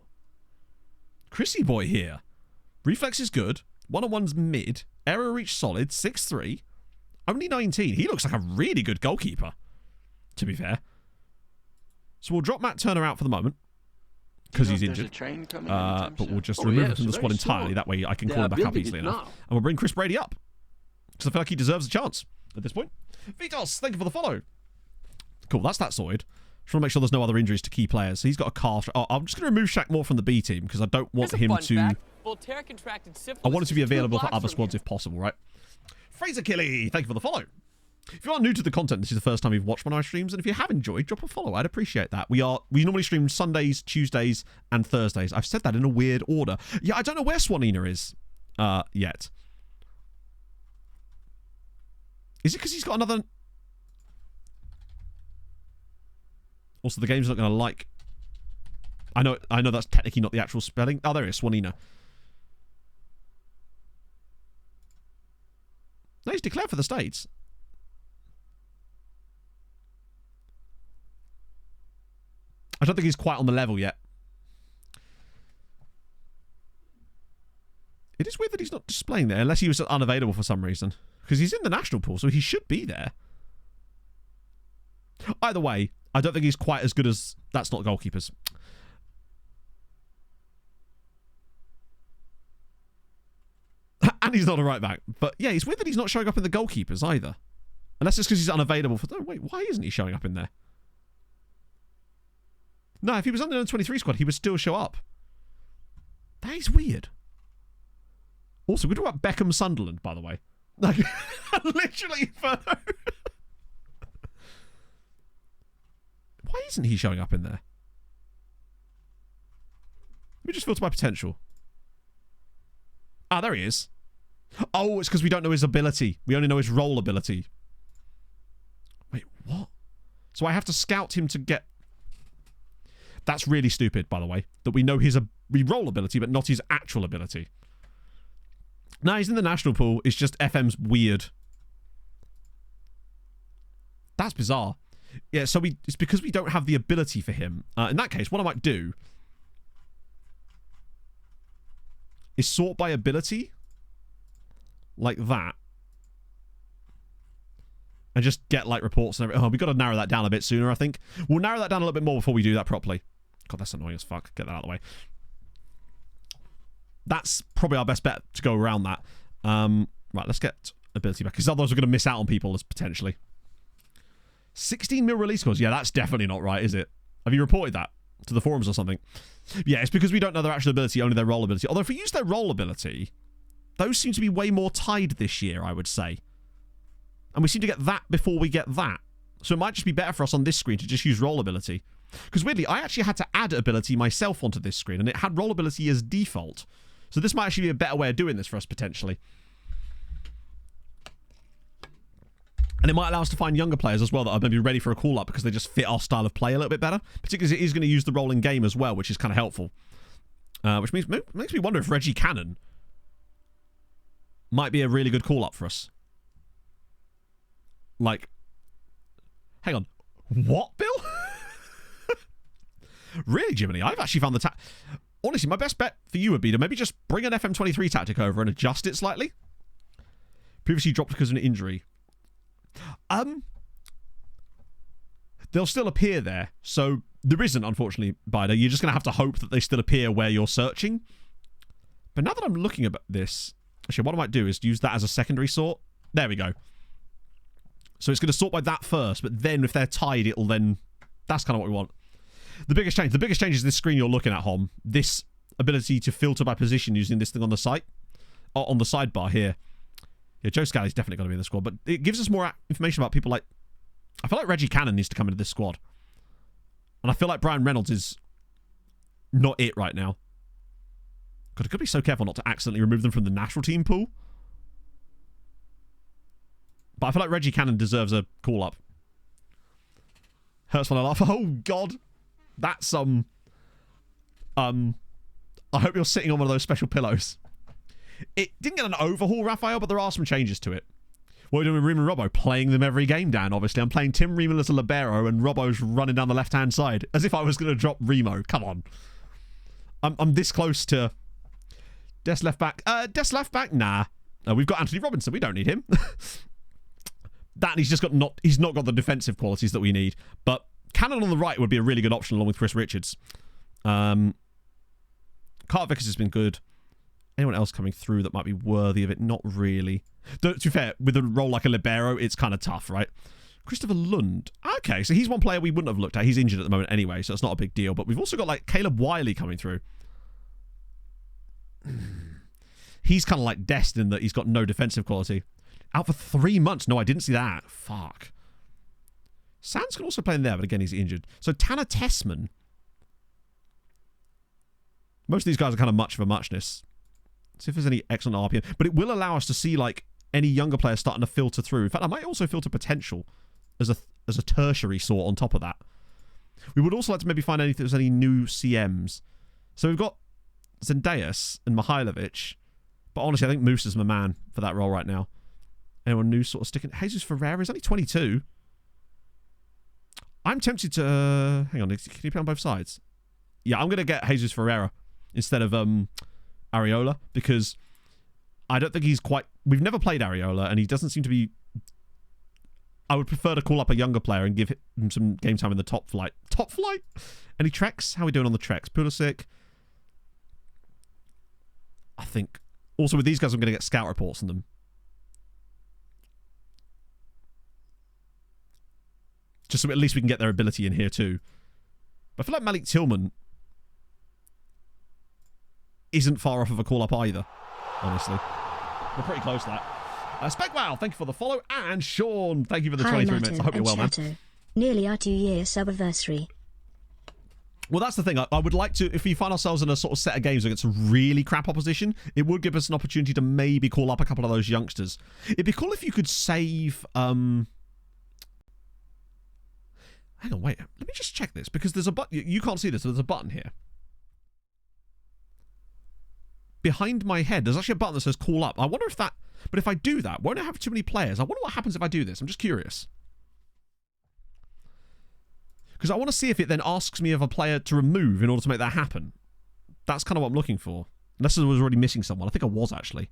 Speaker 1: Chrissy boy here. Reflex is good. 1-on-1's mid. Error reach solid. 6-3. Only 19. He looks like a really good goalkeeper, to be fair. So we'll drop Matt Turner out for the moment because he's injured. But we'll just remove him from the squad entirely. That way I can call him back up easily enough. And we'll bring Chris Brady up because I feel like he deserves a chance at this point. Vitos, thank you for the follow. Cool, that's that sorted. Just want to make sure there's no other injuries to key players. So he's got a calf. Oh, I'm just going to remove Shaq Moore from the B team because I don't want him to... I want him to be available for other squads if possible, right? Fraser Killy, thank you for the follow. If you are new to the content, this is the first time you've watched one of my streams, and if you have enjoyed, drop a follow. I'd appreciate that. We normally stream Sundays, Tuesdays, and Thursdays. I've said that in a weird order. Yeah, I don't know where Swanina is yet. Is it because he's got another... Also, the game's not going to like... I know that's technically not the actual spelling. Oh, there it is, Swanina. No, he's declared for the States. I don't think he's quite on the level yet. It is weird that he's not displaying there, unless he was unavailable for some reason. Because he's in the national pool, so he should be there. Either way, I don't think he's quite as good as... That's not goalkeepers. And he's not a right back. But yeah, it's weird that he's not showing up in the goalkeepers either. Unless it's because he's unavailable for... Oh, wait, why isn't he showing up in there? No, if he was on the under-23 squad, he would still show up. That is weird. Also, we're talking about Beckham Sunderland, by the way. Like, literally further. Why isn't he showing up in there? Let me just filter by potential. Ah, there he is. Oh, it's because we don't know his ability. We only know his role ability. Wait, what? So I have to scout him to get... That's really stupid, by the way. That we know his role ability, but not his actual ability. No, he's in the national pool. It's just FM's weird. That's bizarre. Yeah, so it's because we don't have the ability for him. In that case, what I might do is sort by ability. Like that. And just get, like, reports and everything. Oh, we've got to narrow that down a bit sooner, I think. We'll narrow that down a little bit more before we do that properly. God, that's annoying as fuck. Get that out of the way. That's probably our best bet to go around that. Right, let's get ability back. Because otherwise we're going to miss out on people as potentially. 16 mil release scores. Yeah, that's definitely not right, is it? Have you reported that to the forums or something? Yeah, it's because we don't know their actual ability, only their role ability. Although if we use their role ability, those seem to be way more tied this year, I would say. And we seem to get that before we get that. So it might just be better for us on this screen to just use role ability. Because weirdly, I actually had to add ability myself onto this screen, and it had role ability as default. So this might actually be a better way of doing this for us, potentially. And it might allow us to find younger players as well that are maybe ready for a call-up because they just fit our style of play a little bit better. Particularly as it is going to use the rolling game as well, which is kind of helpful. Which makes me wonder if Reggie Cannon might be a really good call-up for us. Like, hang on. What, Bill? Really, Jiminy? I've actually found the honestly, my best bet for you would be to maybe just bring an FM23 tactic over and adjust it slightly. Previously dropped because of an injury. They'll still appear there. So there isn't, unfortunately, Bider. You're just going to have to hope that they still appear where you're searching. But now that I'm looking at this, actually, what I might do is use that as a secondary sort. There we go. So it's going to sort by that first, but then if they're tied, it'll then... That's kind of what we want. The biggest change is this screen you're looking at, Hom. This ability to filter by position using this thing on the site, on the sidebar here. Yeah, Joe Scally's definitely going to be in the squad, but it gives us more information about people like... I feel like Reggie Cannon needs to come into this squad. And I feel like Brian Reynolds is not it right now. God, I've got to be so careful not to accidentally remove them from the national team pool. But I feel like Reggie Cannon deserves a call-up. Hurts when I laugh. Oh, God. That's, I hope you're sitting on one of those special pillows. It didn't get an overhaul, Raphael, but there are some changes to it. What are we doing with Ream and Robbo? Playing them every game, Dan, obviously. I'm playing Tim Ream as a libero, and Robbo's running down the left-hand side. As if I was going to drop Remo. Come on. I'm this close to... Des left back. Des left back? Nah. We've got Anthony Robinson. We don't need him. That he's just got he's not got the defensive qualities that we need. But Cannon on the right would be a really good option along with Chris Richards. Carter Vickers has been good. Anyone else coming through that might be worthy of it? Not really. To be fair, with a role like a libero, it's kind of tough, right? Christopher Lund. Okay, so he's one player we wouldn't have looked at. He's injured at the moment anyway, so it's not a big deal. But we've also got like Caleb Wiley coming through. He's kind of like destined that he's got no defensive quality. Out for 3 months. No, I didn't see that. Fuck. Sands can also play in there, but again, he's injured. So Tanner Tessman. Most of these guys are kind of much of a muchness. See if there's any excellent RPM. But it will allow us to see like any younger players starting to filter through. In fact, I might also filter potential as a tertiary sort on top of that. We would also like to maybe find if there's any new CMs. So we've got Zendejas and Mihailovic. But honestly, I think Moose is my man for that role right now. Anyone new sort of sticking? Jesus Ferreira is only 22. I'm tempted to... hang on, can you play on both sides? Yeah, I'm going to get Jesus Ferreira instead of Areola because I don't think he's quite... We've never played Areola and he doesn't seem to be... I would prefer to call up a younger player and give him some game time in the top flight. Top flight? Any treks? How are we doing on the treks? Pulisic. I think... Also, with these guys, I'm going to get scout reports on them. Just so at least we can get their ability in here too. But I feel like Malik Tillman isn't far off of a call-up either, honestly. We're pretty close to that. Specwow, thank you for the follow. And Sean, thank you for the 23 minutes. I hope you're well, man.
Speaker 3: Nearly our 2-year sub-anniversary.
Speaker 1: Well, that's the thing. I would like to, if we find ourselves in a sort of set of games against some really crap opposition, it would give us an opportunity to maybe call up a couple of those youngsters. It'd be cool if you could save... Hang on, wait. Let me just check this, because there's a button. You can't see this, so there's a button here. Behind my head, there's actually a button that says call up. I wonder if that... But if I do that, won't I have too many players? I wonder what happens if I do this. I'm just curious. Because I want to see if it then asks me of a player to remove in order to make that happen. That's kind of what I'm looking for. Unless I was already missing someone. I think I was, actually.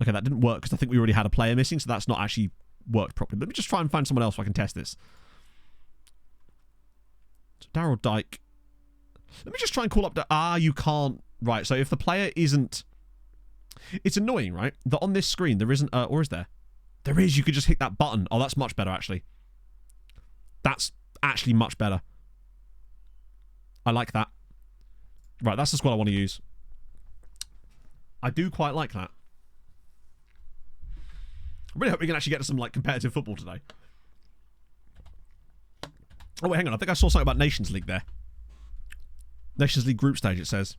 Speaker 1: Okay, that didn't work because I think we already had a player missing, so that's not actually worked properly. Let me just try and find someone else so I can test this. So Daryl Dyke. Let me just try and call up... you can't... Right, so if the player isn't... It's annoying, right? That on this screen there isn't... or is there? There is. You could just hit that button. Oh, that's much better, actually. That's actually much better. I like that. Right, that's the squad I want to use. I do quite like that. I really hope we can actually get to some like competitive football today. Oh, wait, hang on. I think I saw something about Nations League there. Nations League group stage, it says.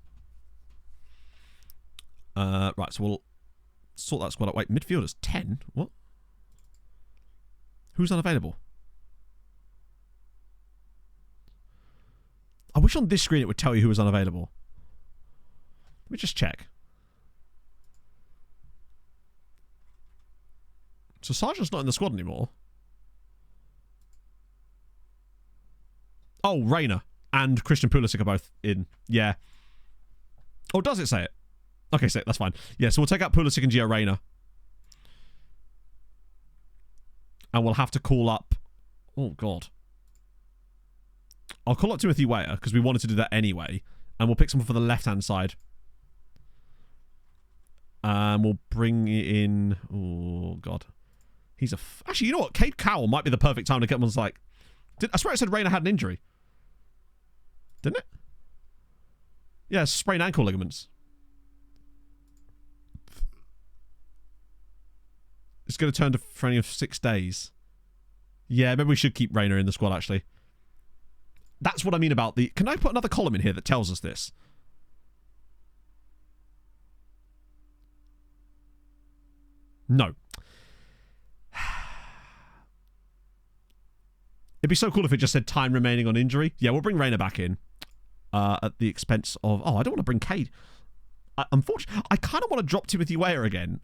Speaker 1: Right, so we'll sort that squad out. Wait, midfielders 10? What? Who's unavailable? I wish on this screen it would tell you who was unavailable. Let me just check. So Sargent's not in the squad anymore. Oh, Rayner and Christian Pulisic are both in. Yeah. Oh, does it say it? Okay, so that's fine. Yeah, so we'll take out Pulisic and Gio Reyna. And we'll have to call up... Oh, God. I'll call up Timothy Weah, because we wanted to do that anyway. And we'll pick someone for the left-hand side. And we'll bring in... Oh, God. He's a... Actually, you know what? Cade Cowell might be the perfect time to get one's like... I swear it said Reyna had an injury. Didn't it? Yeah, sprained ankle ligaments. It's going to turn to for only of 6 days. Yeah, maybe we should keep Rayner in the squad, actually. That's what I mean about the... Can I put another column in here that tells us this? No. It'd be so cool if it just said time remaining on injury. Yeah, we'll bring Rayner back in. At the expense of... Oh, I don't want to bring Cade. Unfortunately, I kind of want to drop Timothy Weah again.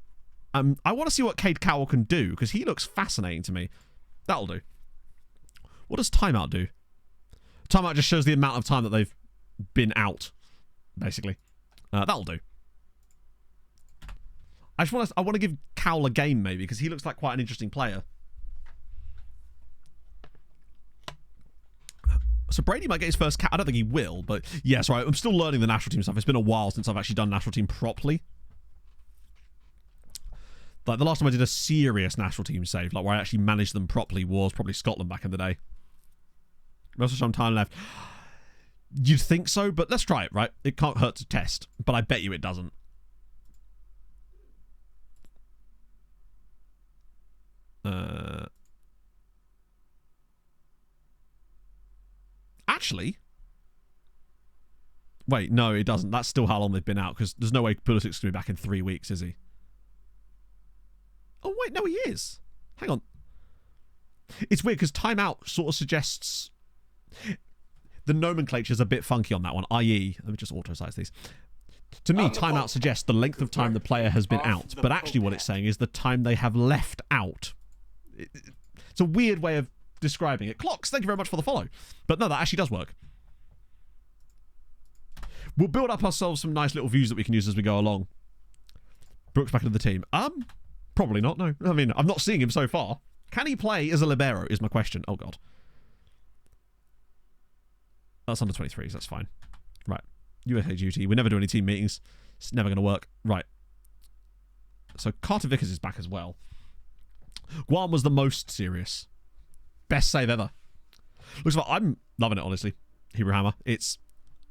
Speaker 1: I want to see what Cade Cowell can do, because he looks fascinating to me. That'll do. What does timeout do? Timeout just shows the amount of time that they've been out, basically. That'll do. I want to give Cowell a game maybe because he looks like quite an interesting player. So Brady might get his first cap. I don't think he will, but yeah, sorry. I'm still learning the national team stuff. It's been a while since I've actually done national team properly. Like the last time I did a serious national team save, like where I actually managed them properly, was probably Scotland back in the day. Most of some time left. You'd think so, but let's try it, right? It can't hurt to test, but I bet you it doesn't. Actually, wait, no, it doesn't. That's still how long they've been out, because there's no way Pulisic's going to be back in 3 weeks, is he? Oh, wait, no, he is. Hang on. It's weird, because timeout sort of suggests... The nomenclature's a bit funky on that one, i.e. Let me just auto-size these. To me, timeout suggests the length of time the player has been out, but actually what it's saying is the time they have left out. It's a weird way of describing it. Clocks, thank you very much for the follow. But no, that actually does work. We'll build up ourselves some nice little views that we can use as we go along. Brooks back into the team. Probably not, no. I mean, I'm not seeing him so far. Can he play as a libero is my question. Oh, God. That's under 23s, that's fine. Right. USA duty. We never do any team meetings. It's never going to work. Right. So Carter Vickers is back as well. Guam was the most serious. Best save ever. Looks like I'm loving it, honestly. Hebrew Hammer. It's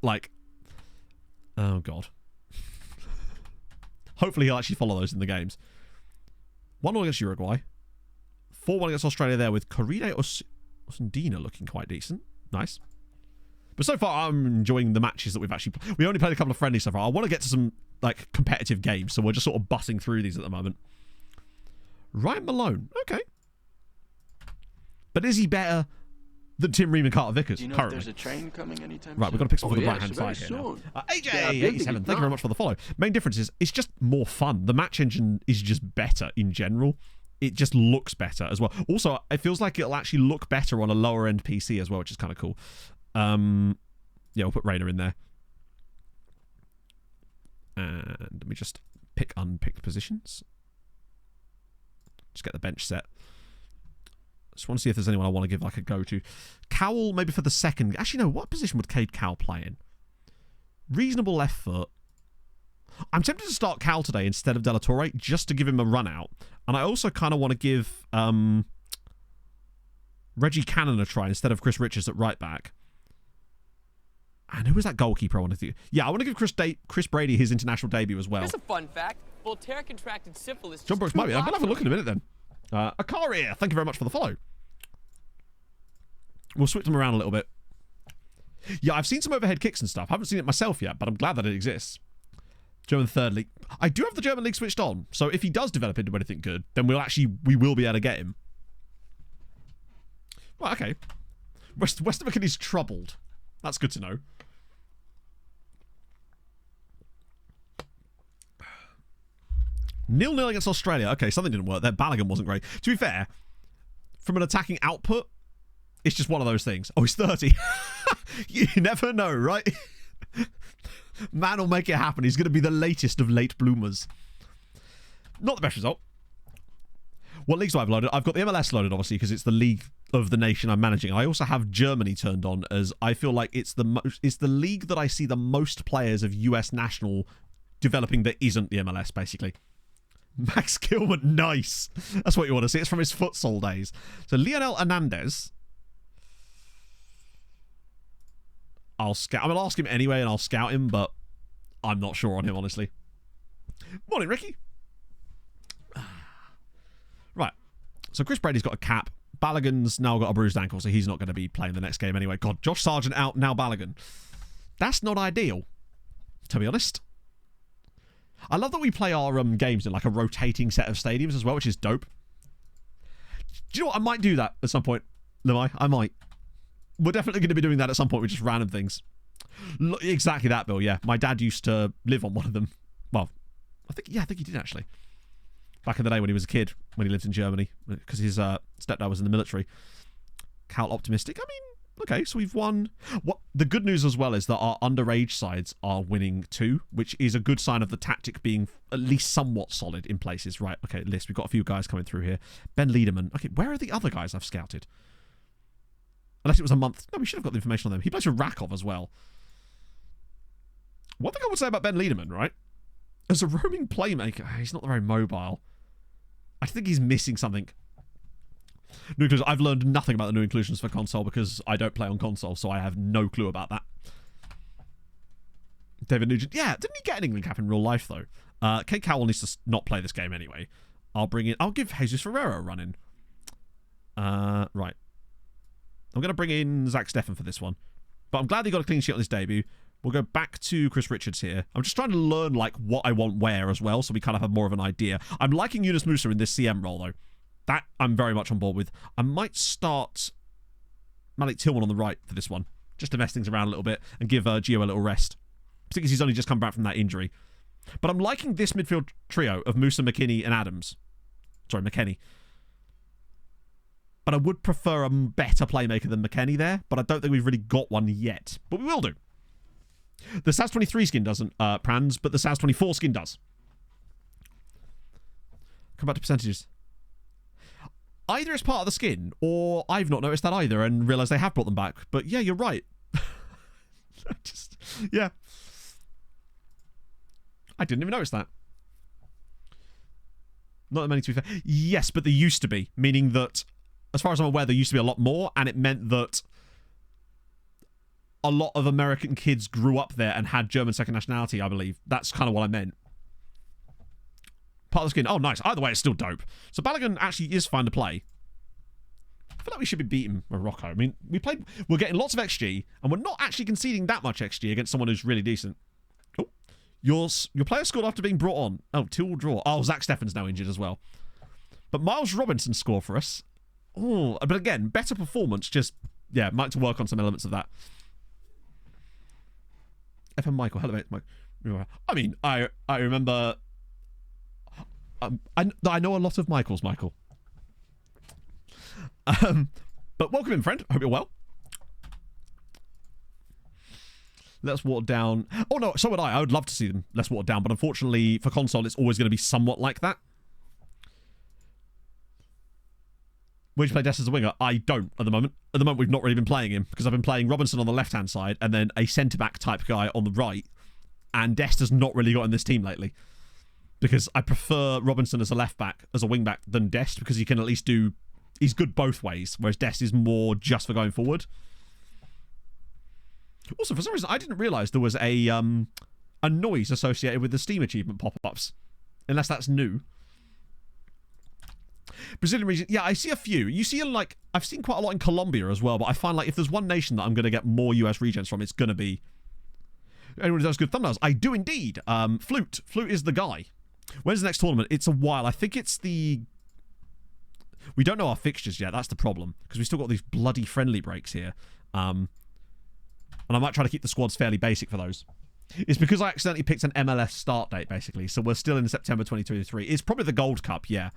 Speaker 1: like... Oh, God. Hopefully he'll actually follow those in the games. 1-0 against Uruguay. 4-1 against Australia there with Corride Osundina looking quite decent. Nice. But so far, I'm enjoying the matches that we've actually... We only played a couple of friendlies so far. I want to get to some, like, competitive games, so we're just sort of bussing through these at the moment. Ryan Malone. Okay. But is he better than Tim Ream and Carter Vickers?
Speaker 6: Do you know
Speaker 1: currently?
Speaker 6: if there's a train coming anytime
Speaker 1: Right,
Speaker 6: soon?
Speaker 1: we've got to pick some for the
Speaker 4: yes,
Speaker 1: right-hand
Speaker 4: very
Speaker 1: side here now.
Speaker 4: soon.
Speaker 1: AJ87, thank you very much for the follow. Main difference is it's just more fun. The match engine is just better in general. It just looks better as well. Also, it feels like it'll actually look better on a lower-end PC as well, which is kind of cool. Yeah, we'll put Rainer in there. And let me just pick unpicked positions. Just get the bench set. Just want to see if there's anyone I want to give like a go to. Cowell, maybe for the second. Actually, no. What position would Cade Cowell play in? Reasonable left foot. I'm tempted to start Cowell today instead of De La Torre just to give him a run out. And I also kind of want to give Reggie Cannon a try instead of Chris Richards at right back. And who was that goalkeeper I wanted to... Yeah, I want to give Chris Brady his international debut as well.
Speaker 7: Here's a fun fact. Voltaire contracted syphilis.
Speaker 1: John Brooks might be. I'm going to have a look in a minute then. Akaria, thank you very much for the follow. We'll switch them around a little bit. Yeah, I've seen some overhead kicks and stuff. I haven't seen it myself yet, but I'm glad that it exists. German third league. I do have the German league switched on, so if he does develop into anything good, then we will be able to get him. Well, okay. Western McKinney's troubled. That's good to know. 0-0 against Australia. Okay, something didn't work there. Balogun wasn't great. To be fair, from an attacking output, it's just one of those things. Oh, he's 30. You never know, right? Man will make it happen. He's going to be the latest of late bloomers. Not the best result. What leagues do I have loaded? I've got the MLS loaded, obviously, because it's the league of the nation I'm managing. I also have Germany turned on, as I feel like it's the league that I see the most players of US national developing that isn't the MLS, basically. Max Gilman, nice. That's what you want to see. It's from his futsal days. So Lionel Hernandez. I'll ask him anyway, and I'll scout him, but I'm not sure on him, honestly. Morning, Ricky. Right. So Chris Brady's got a cap. Balogun's now got a bruised ankle, so he's not going to be playing the next game anyway. God, Josh Sargent out, now Balogun. That's not ideal, to be honest. I love that we play our games in like a rotating set of stadiums as well, which is dope. Do you know what? I might do that at some point, Lemai. I might. We're definitely going to be doing that at some point with just random things. Exactly that, Bill, yeah. My dad used to live on one of them. Well, I think he did actually. Back in the day when he was a kid, when he lived in Germany, because his stepdad was in the military. Cal optimistic. I mean, Okay, so we've won. What the good news as well is that our underage sides are winning too, which is a good sign of the tactic being at least somewhat solid in places. Right, okay, list. We've got a few guys coming through here. Ben Liederman. Okay, where are the other guys I've scouted? Unless it was a month. No, we should have got the information on them. He plays for Rakov as well. One thing I would say about Ben Liederman, right? As a roaming playmaker, he's not very mobile. I think he's missing something. New inclusions. I've learned nothing about the new inclusions for console because I don't play on console, so I have no clue about that. David Nugent. Yeah, didn't he get an England cap in real life, though? Kate Cowell needs to not play this game anyway. I'll give Jesus Ferreira a run in. Right. I'm going to bring in Zach Steffen for this one. But I'm glad he got a clean sheet on his debut. We'll go back to Chris Richards here. I'm just trying to learn, like, what I want where as well, so we kind of have more of an idea. I'm liking Yunus Musa in this CM role, though. That I'm very much on board with. I might start Malik Tillman on the right for this one, just to mess things around a little bit and give Gio a little rest, particularly because he's only just come back from that injury. But I'm liking this midfield trio of Musa, McKinney, and Adams. Sorry, McKennie. But I would prefer a better playmaker than McKennie there, but I don't think we've really got one yet. But we will do. The SAS 23 skin doesn't, Prans, but the SAS 24 skin does. Come back to percentages. Either it's part of the skin, or I've not noticed that either and realised they have brought them back. But yeah, you're right. Yeah. I didn't even notice that. Not that many, to be fair. Yes, but there used to be, meaning that, as far as I'm aware, there used to be a lot more, and it meant that a lot of American kids grew up there and had German second nationality, I believe. That's kind of what I meant. Part of the skin. Oh, nice. Either way, it's still dope. So Balogun actually is fine to play. I feel like we should be beating Morocco. I mean, we're getting lots of XG, and we're not actually conceding that much XG against someone who's really decent. Oh, your player scored after being brought on. Oh, 2-2 draw. Oh, Zach Steffen's now injured as well. But Miles Robinson scored for us. Oh, but again, better performance. Just, yeah, might have to work on some elements of that. FM Michael, hello mate. I mean, I remember. I know a lot of Michaels, Michael. But welcome in, friend. Hope you're well. Let's water down. Oh no, so would I. I would love to see them less watered down, but unfortunately for console, it's always going to be somewhat like that. Would you play Dest as a winger? I don't at the moment. At the moment, we've not really been playing him because I've been playing Robinson on the left-hand side and then a centre-back type guy on the right. And Dest has not really got in this team lately because I prefer Robinson as a left-back, as a wing-back, than Dest because he can at least do... He's good both ways, whereas Dest is more just for going forward. Also, for some reason, I didn't realise there was a noise associated with the Steam achievement pop-ups. Unless that's new. Brazilian region, yeah, I see a few. You see, like, I've seen quite a lot in Colombia as well, but I find, like, if there's one nation that I'm going to get more US regens from, it's going to be... Anyone who does good thumbnails? I do indeed. Flute. Flute is the guy. When's the next tournament? It's a while. I think it's the... We don't know our fixtures yet. That's the problem. Because we've still got these bloody friendly breaks here. And I might try to keep the squads fairly basic for those. It's because I accidentally picked an MLS start date, basically. So we're still in September 2023. It's probably the Gold Cup, yeah.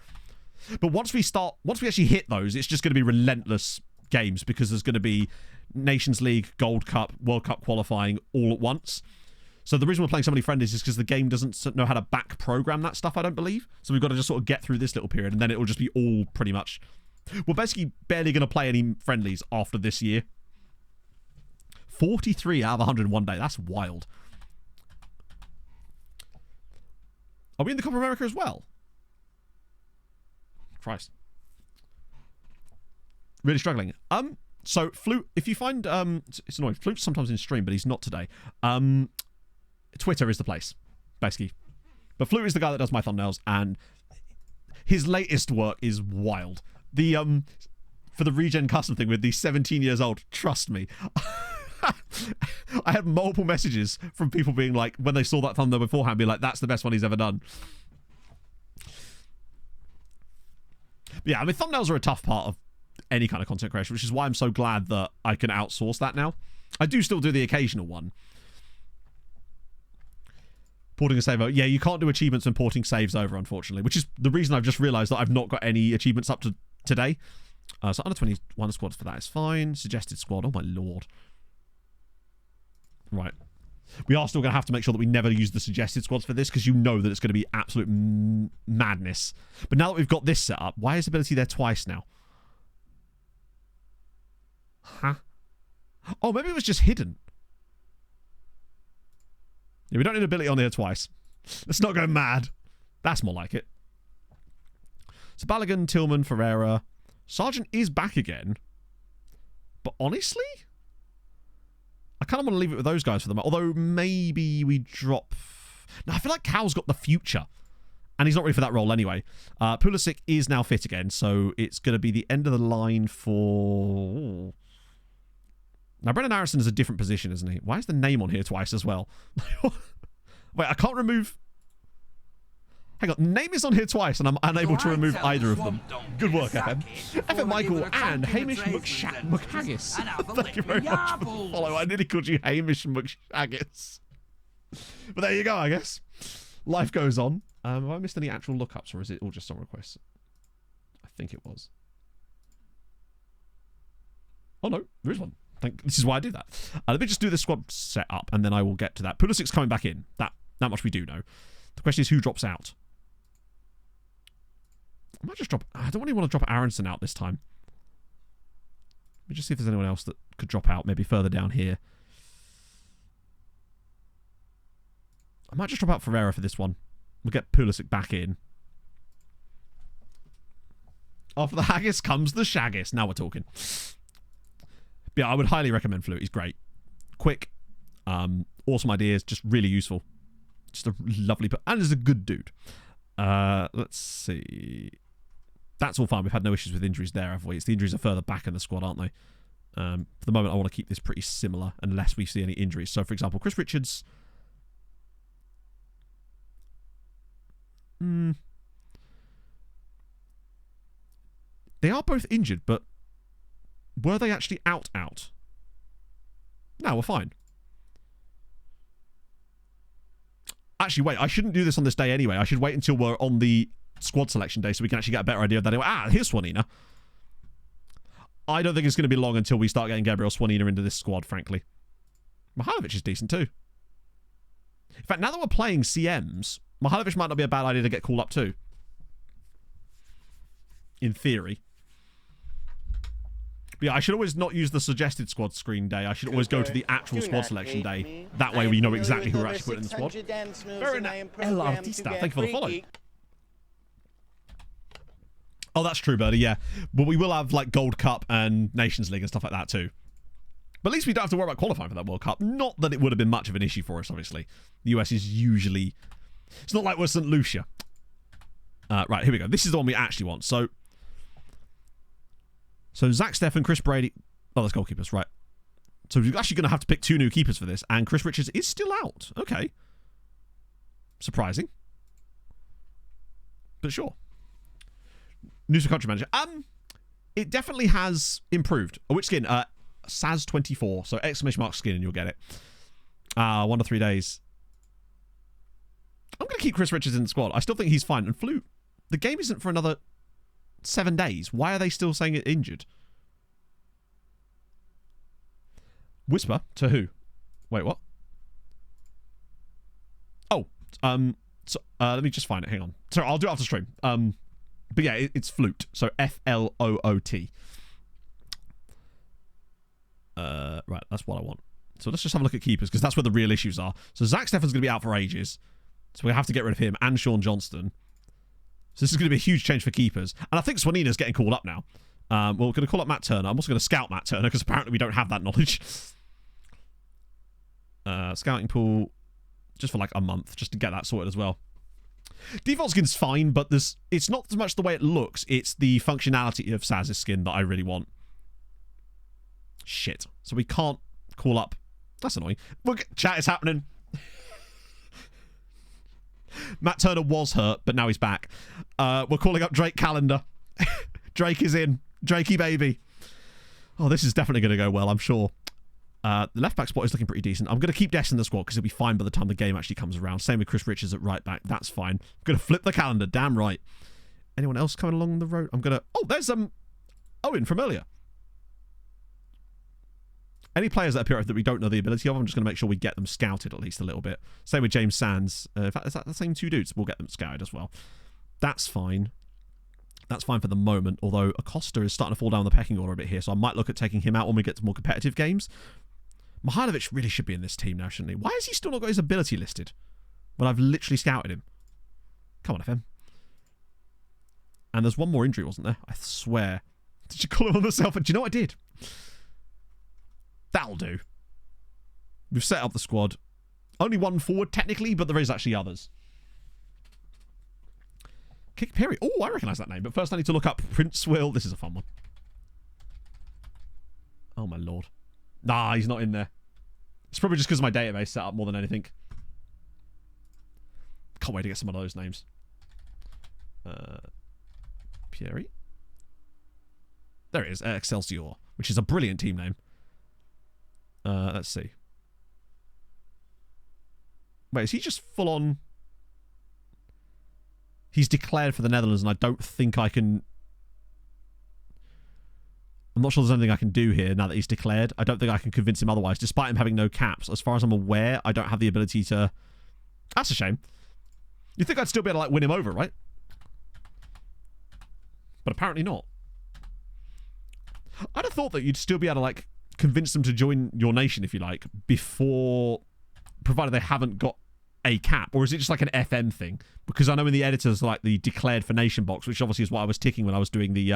Speaker 1: But once we actually hit those, it's just going to be relentless games because there's going to be Nations League, Gold Cup, World Cup qualifying all at once. So the reason we're playing so many friendlies is because the game doesn't know how to back program that stuff, I don't believe. So we've got to just sort of get through this little period and then it'll just be all pretty much... We're basically barely going to play any friendlies after this year. 43 out of 101 day. That's wild. Are we in the Copa America as well? Christ. Really struggling. So Flute, if you find it's annoying. Flute's sometimes in stream, but he's not today. Twitter is the place, basically. But Flute is the guy that does my thumbnails, and his latest work is wild. The for the regen custom thing with the 17 years old, trust me. I had multiple messages from people being like, when they saw that thumbnail beforehand, be like, that's the best one he's ever done. Yeah, I mean, thumbnails are a tough part of any kind of content creation, which is why I'm so glad that I can outsource that now. I do still do the occasional one. Porting a save over. Yeah, you can't do achievements when porting saves over, unfortunately, which is the reason I've just realised that I've not got any achievements up to today.
Speaker 2: So under 21 squads for that is fine. Suggested squad. Oh, my lord. Right. We are still going to have to make sure that we never use the suggested squads for this because you know that it's going to be absolute madness. But now that we've got this set up, why is ability there twice now? Huh? Oh, maybe it was just hidden. Yeah, we don't need ability on here twice. Let's not go mad. That's more like it. So Balogun, Tillman, Ferreira. Sargent is back again. But honestly, I kind of want to leave it with those guys for them. Although maybe we drop... No, I feel like Cal's got the future. And he's not ready for that role anyway. Pulisic is now fit again. So it's going to be the end of the line for... Now, Brendan Harrison is a different position, isn't he? Why is the name on here twice as well? Wait, I can't remove... Hang on, name is on here twice and I'm unable to remove either of them. Good work, FM. FM Michael and Hamish McHaggis. Thank you very much for the follow. I nearly called you Hamish McHaggis. But there you go, I guess. Life goes on. Have I missed any actual lookups or is it all just on requests? I think it was. Oh no, there is one. This is why I do that. Let me just do the squad set up and then I will get to that. Pulisic's coming back in. That much we do know. The question is who drops out. I might just drop... I don't really want to drop Aronson out this time. Let me just see if there's anyone else that could drop out, maybe further down here. I might just drop out Ferreira for this one. We'll get Pulisic back in. After the haggis comes the shaggis. Now we're talking. But yeah, I would highly recommend Flute. He's great. Quick. Awesome ideas. Just really useful. Just a lovely... And is a good dude. Let's see... That's all fine. We've had no issues with injuries there, have we? It's the injuries are further back in the squad, aren't they? For the moment, I want to keep this pretty similar unless we see any injuries. So, for example, Chris Richards... They are both injured, but were they actually out? No, we're fine. Actually, wait, I shouldn't do this on this day anyway. I should wait until we're on the squad selection day so we can actually get a better idea of that. Here's Swanina. I don't think it's going to be long until we start getting Gabriel Swanina into this squad, frankly. Mihailovic is decent too. In fact, now that we're playing CMs, Mihailovic might not be a bad idea to get called up too. In theory. But yeah, I should always not use the suggested squad screen day. I should always go to the actual squad selection day. That way we know exactly who we're actually putting in the squad. Very nice. El Artista, thank you for the follow. Oh, that's true, Birdie, yeah. But we will have, like, Gold Cup and Nations League and stuff like that, too. But at least we don't have to worry about qualifying for that World Cup. Not that it would have been much of an issue for us, obviously. The US is usually... It's not like we're St. Lucia. Right, here we go. This is the one we actually want. So Zach Steffen, Chris Brady... Oh, that's goalkeepers, right. So we're actually going to have to pick 2 new keepers for this. And Chris Richards is still out. Okay. Surprising. But sure. News for country manager. It definitely has improved. Oh, which skin? Saz24. So exclamation mark skin and you'll get it. 1 to 3 days. I'm going to keep Chris Richards in the squad. I still think he's fine. And Flute, the game isn't for another 7 days. Why are they still saying it injured? Whisper to who? Wait, what? Oh, let me just find it. Hang on. Sorry, I'll do it after stream. But yeah, it's Flute. So Floot. Right, that's what I want. So let's just have a look at keepers because that's where the real issues are. So Zach Steffen's going to be out for ages. So we're going to have to get rid of him and Sean Johnston. So this is going to be a huge change for keepers. And I think Swanina's getting called up now. We're going to call up Matt Turner. I'm also going to scout Matt Turner because apparently we don't have that knowledge. Scouting pool just for like a month just to get that sorted as well. Default skin's fine, but it's not as much the way it looks. It's the functionality of Saz's skin that I really want. Shit. So we can't call up... That's annoying. Chat is happening. Matt Turner was hurt, but now he's back. We're calling up Drake Calendar. Drake is in. Drakey baby. Oh, this is definitely going to go well, I'm sure. The left back spot is looking pretty decent. I'm going to keep Des in the squad because he'll be fine by the time the game actually comes around. Same with Chris Richards at right back. That's fine. I'm going to flip the calendar. Damn right. Anyone else coming along the road? I'm going to... Oh, there's
Speaker 1: Owen from earlier. Any players that appear that we don't know the ability of, I'm just going to make sure we get them scouted at least a little bit. Same with James Sands. In fact, is that the same two dudes? We'll get them scouted as well. That's fine. That's fine for the moment, although Acosta is starting to fall down the pecking order a bit here, so I might look at taking him out when we get to more competitive games. Mihailovic really should be in this team now, shouldn't he? Why has he still not got his ability listed when I've literally scouted him? Come on, FM. And there's one more injury, wasn't there? I swear. Did you call him on the self? Do you know what I did? That'll do. We've set up the squad. Only one forward, technically, but there is actually others. Kick Perry. Oh, I recognise that name. But first I need to look up Prince Will. This is a fun one. Oh, my lord. Nah, he's not in there. It's probably just because of my database set up more than anything. Can't wait to get some of those names. Pieri. There it is. Excelsior, which is a brilliant team name. Let's see. Wait, is he just full on... He's declared for the Netherlands, and I don't think I can... I'm not sure there's anything I can do here now that he's declared. I don't think I can convince him otherwise, despite him having no caps. As far as I'm aware, I don't have the ability to... That's a shame. You'd think I'd still be able to, like, win him over, right? But apparently not. I'd have thought that you'd still be able to, like, convince them to join your nation, if you like, before... Provided they haven't got a cap. Or is it just like an FM thing? Because I know in the editors, like, the declared for nation box, which obviously is what I was ticking when I was doing the,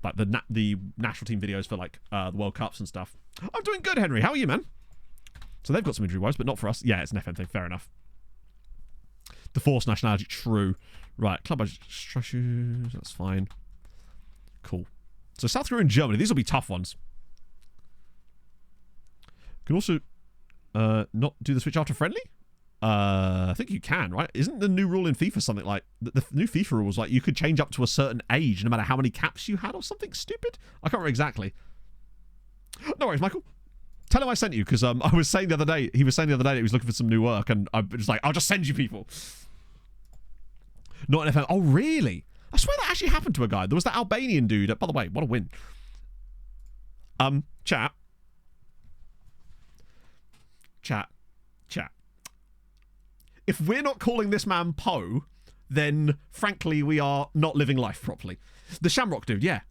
Speaker 1: like, the national team videos for, like, the World Cups and stuff. I'm doing good, Henry. How are you, man? So they've got some injury woes, but not for us. Yeah, it's an FM thing. Fair enough. The forced nationality. True. Right. Club budget. That's fine. Cool. So South Korea and Germany. These will be tough ones. Can also not do the switch after friendly? I think you can, right? Isn't the new rule in FIFA something like... The new FIFA rule was like you could change up to a certain age no matter how many caps you had or something stupid? I can't remember exactly. No worries, Michael. Tell him I sent you, because I was saying the other day... He was saying the other day that he was looking for some new work, and I'm just like, I'll just send you people. Not an FM. Oh, really? I swear that actually happened to a guy. There was that Albanian dude. By the way, what a win. Chat. If we're not calling this man Poe, then frankly we are not living life properly. The Shamrock dude, yeah.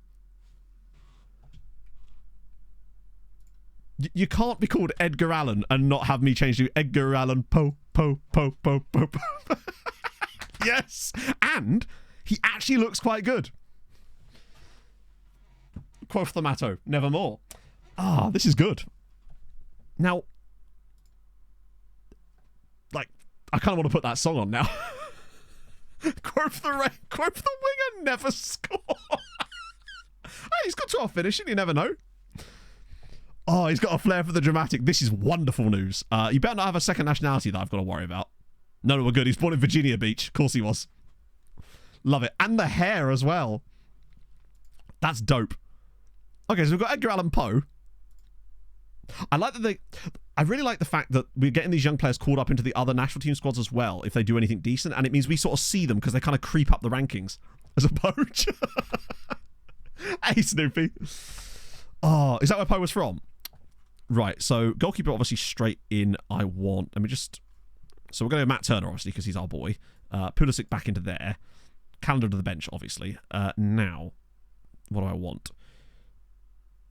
Speaker 1: You can't be called Edgar Allan and not have me change to Edgar Allan Poe. Yes, and he actually looks quite good. Quoth the Matto, nevermore. Ah, this is good. Now, like, I kind of want to put that song on now. Quoth the winger, never score. Hey, he's got 12 finishing, you never know. Oh, he's got a flair for the dramatic. This is wonderful news. You better not have a second nationality that I've got to worry about. No, we're good. He's born in Virginia Beach. Of course he was. Love it. And the hair as well. That's dope. Okay, so we've got Edgar Allan Poe. I really like the fact that we're getting these young players called up into the other national team squads as well if they do anything decent, and it means we sort of see them because they kind of creep up the rankings as a poach. Hey, Snoopy. Oh, is that where Poe was from? Right, so goalkeeper obviously straight in. Let me just... So we're going to go Matt Turner, obviously, because he's our boy. Pulisic back into there. Calendar to the bench, obviously. Now, what do I want?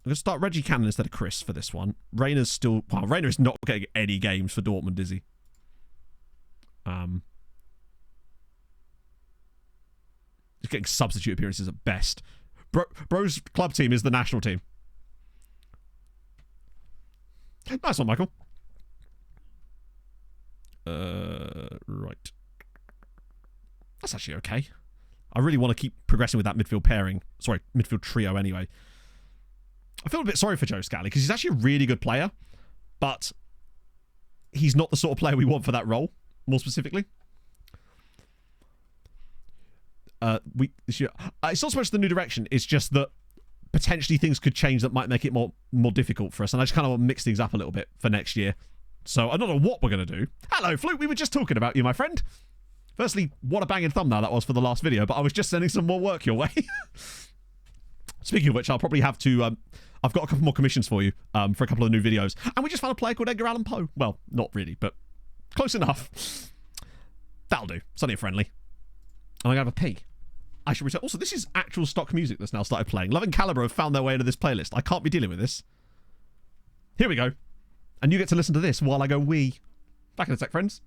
Speaker 1: I'm going to start Reggie Cannon instead of Chris for this one. Rayner's still... Well, Rayner is not getting any games for Dortmund, is he? He's getting substitute appearances at best. Bro's club team is the national team. Nice one, Michael. Right. That's actually okay. I really want to keep progressing with that midfield pairing. Sorry, midfield trio anyway. I feel a bit sorry for Joe Scally because he's actually a really good player, but he's not the sort of player we want for that role, more specifically. It's not so much the new direction, it's just that potentially things could change that might make it more difficult for us, and I just kind of want to mix things up a little bit for next year. So I don't know what we're going to do. Hello, Fluke, we were just talking about you, my friend. Firstly, what a banging thumbnail that was for the last video, but I was just sending some more work your way. Speaking of which, I'll probably have to... I've got a couple more commissions for you for a couple of new videos. And we just found a player called Edgar Allan Poe. Well, not really, but close enough. That'll do. Sunny and friendly. I'm going to have a pee. I should return. Also, this is actual stock music that's now started playing. Love and Calibre have found their way into this playlist. I can't be dealing with this. Here we go. And you get to listen to this while I go wee. Back in a sec, friends.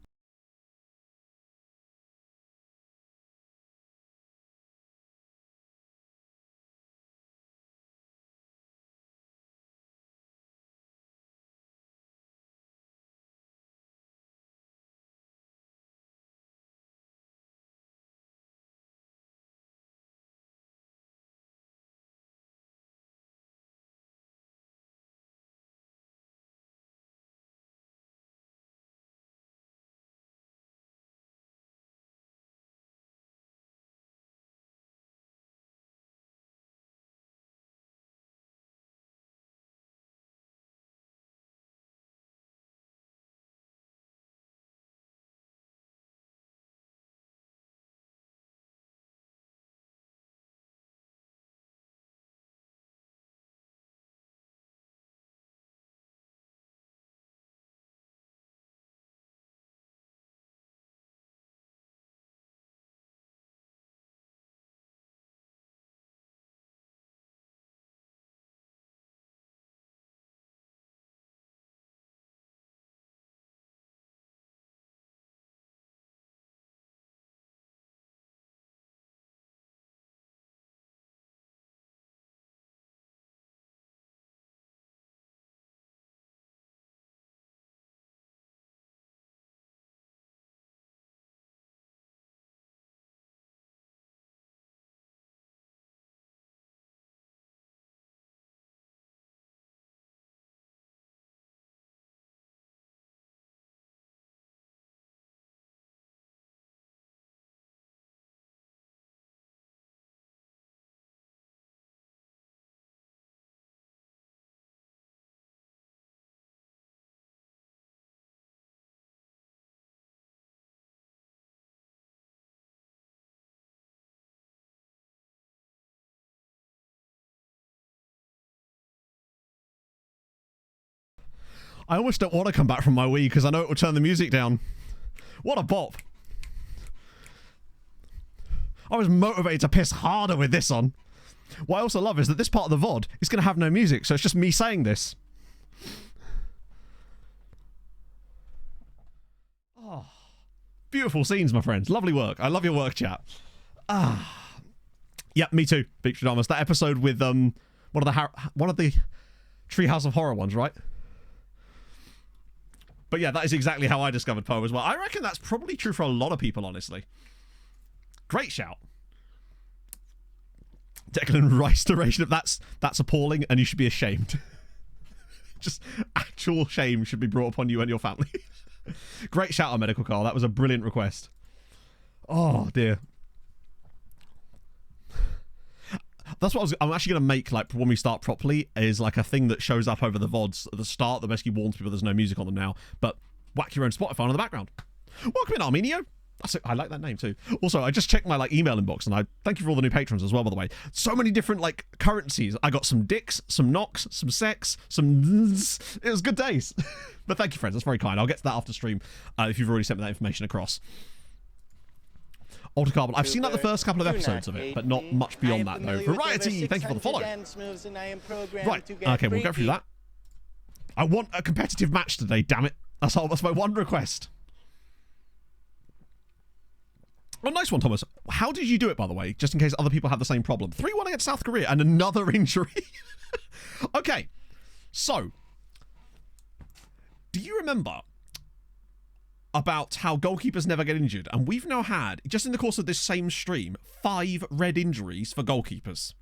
Speaker 1: I almost don't want to come back from my Wii because I know it will turn the music down. What a bop. I was motivated to piss harder with this on. What I also love is that this part of the VOD is going to have no music, so it's just me saying this. Oh, beautiful scenes, my friends. Lovely work. I love your work, chat. Yep, me too, Big Stradamus. That episode with one of the Treehouse of Horror ones, right? But yeah, that is exactly how I discovered Poe as well. I reckon that's probably true for a lot of people, honestly. Great shout. Declan Rice duration of that's appalling and you should be ashamed. Just actual shame should be brought upon you and your family. Great shout out, Medical Carl. That was a brilliant request. Oh dear. That's what I'm actually going to make, like, when we start properly, is like a thing that shows up over the VODs at the start that basically warns people there's no music on them now, but whack your own Spotify on in the background. Welcome in, Armenio. I like that name too. Also, I just checked my email inbox, and I thank you for all the new patrons as well, by the way. So many different currencies. I got some dicks, some knocks, some sex, some zzz. It was good days. But thank you, friends. That's very kind. I'll get to that after stream if you've already sent me that information across. Alter Carbon. I've seen the first couple of episodes of it, but not much beyond that, though. Variety, thank you for the follow. Right, okay, we'll go through that. I want a competitive match today, damn it. That's my one request. Oh, nice one, Thomas. How did you do it, by the way, just in case other people have the same problem? 3-1 against South Korea and another injury. Okay, so, do you remember about how goalkeepers never get injured? And we've now had, just in the course of this same stream, 5 red injuries for goalkeepers.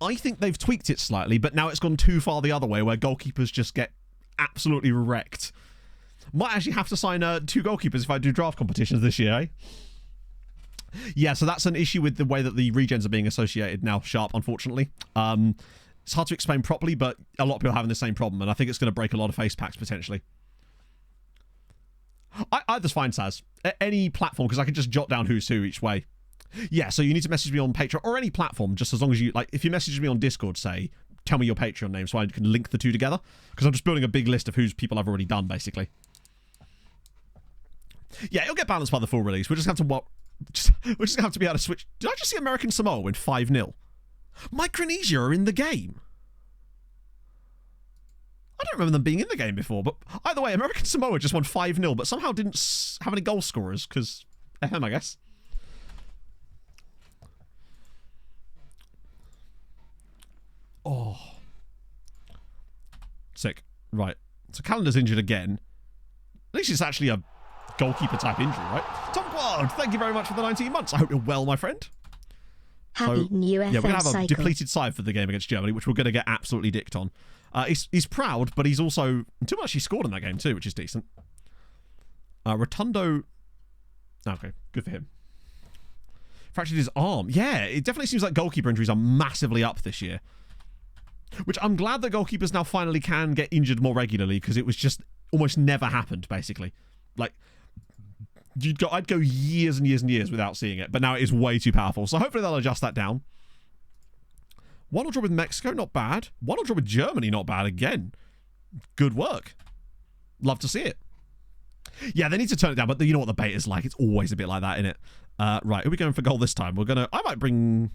Speaker 1: I think they've tweaked it slightly, but now it's gone too far the other way, where goalkeepers just get absolutely wrecked. Might actually have to sign 2 goalkeepers if I do draft competitions this year, eh? Yeah, so that's an issue with the way that the regens are being associated now, Sharp, unfortunately. It's hard to explain properly, but a lot of people are having the same problem, and I think it's going to break a lot of face packs, potentially. Either's fine, Saz. Any platform, because I can just jot down who's who each way. Yeah, so you need to message me on Patreon or any platform, just as long as you, like, if you message me on Discord, say, tell me your Patreon name so I can link the two together, because I'm just building a big list of who's people I've already done, basically. Yeah, it'll get balanced by the full release. We're just going to have to we're just going to have to be able to switch. Did I just see American Samoa win 5-0? Micronesia are in the game. I don't remember them being in the game before, but either way, American Samoa just won 5-0, but somehow didn't have any goal scorers, because, I guess. Oh. Sick. Right. So Calendar's injured again. At least it's actually a goalkeeper type injury, right? Tom Quad, thank you very much for the 19 months. I hope you're well, my friend.
Speaker 3: Happy new FM
Speaker 1: yeah, we're going to have a
Speaker 3: cycle.
Speaker 1: depleted side for the game against Germany, which we're going to get absolutely dicked on. He's proud, but he's also... Too much he scored in that game too, which is decent. Rotundo... Okay, good for him. Fractured his arm. Yeah, it definitely seems like goalkeeper injuries are massively up this year. Which I'm glad that goalkeepers now finally can get injured more regularly, because it was just almost never happened, basically. Like, I'd go years and years and years without seeing it, but now it is way too powerful. So hopefully they'll adjust that down. 1-1 draw with Mexico, not bad. 1-1 draw with Germany, not bad again. Good work. Love to see it. Yeah, they need to turn it down, but you know what the beta's like. It's always a bit like that, innit? Right, who are we going for goal this time? We're going to... I might bring...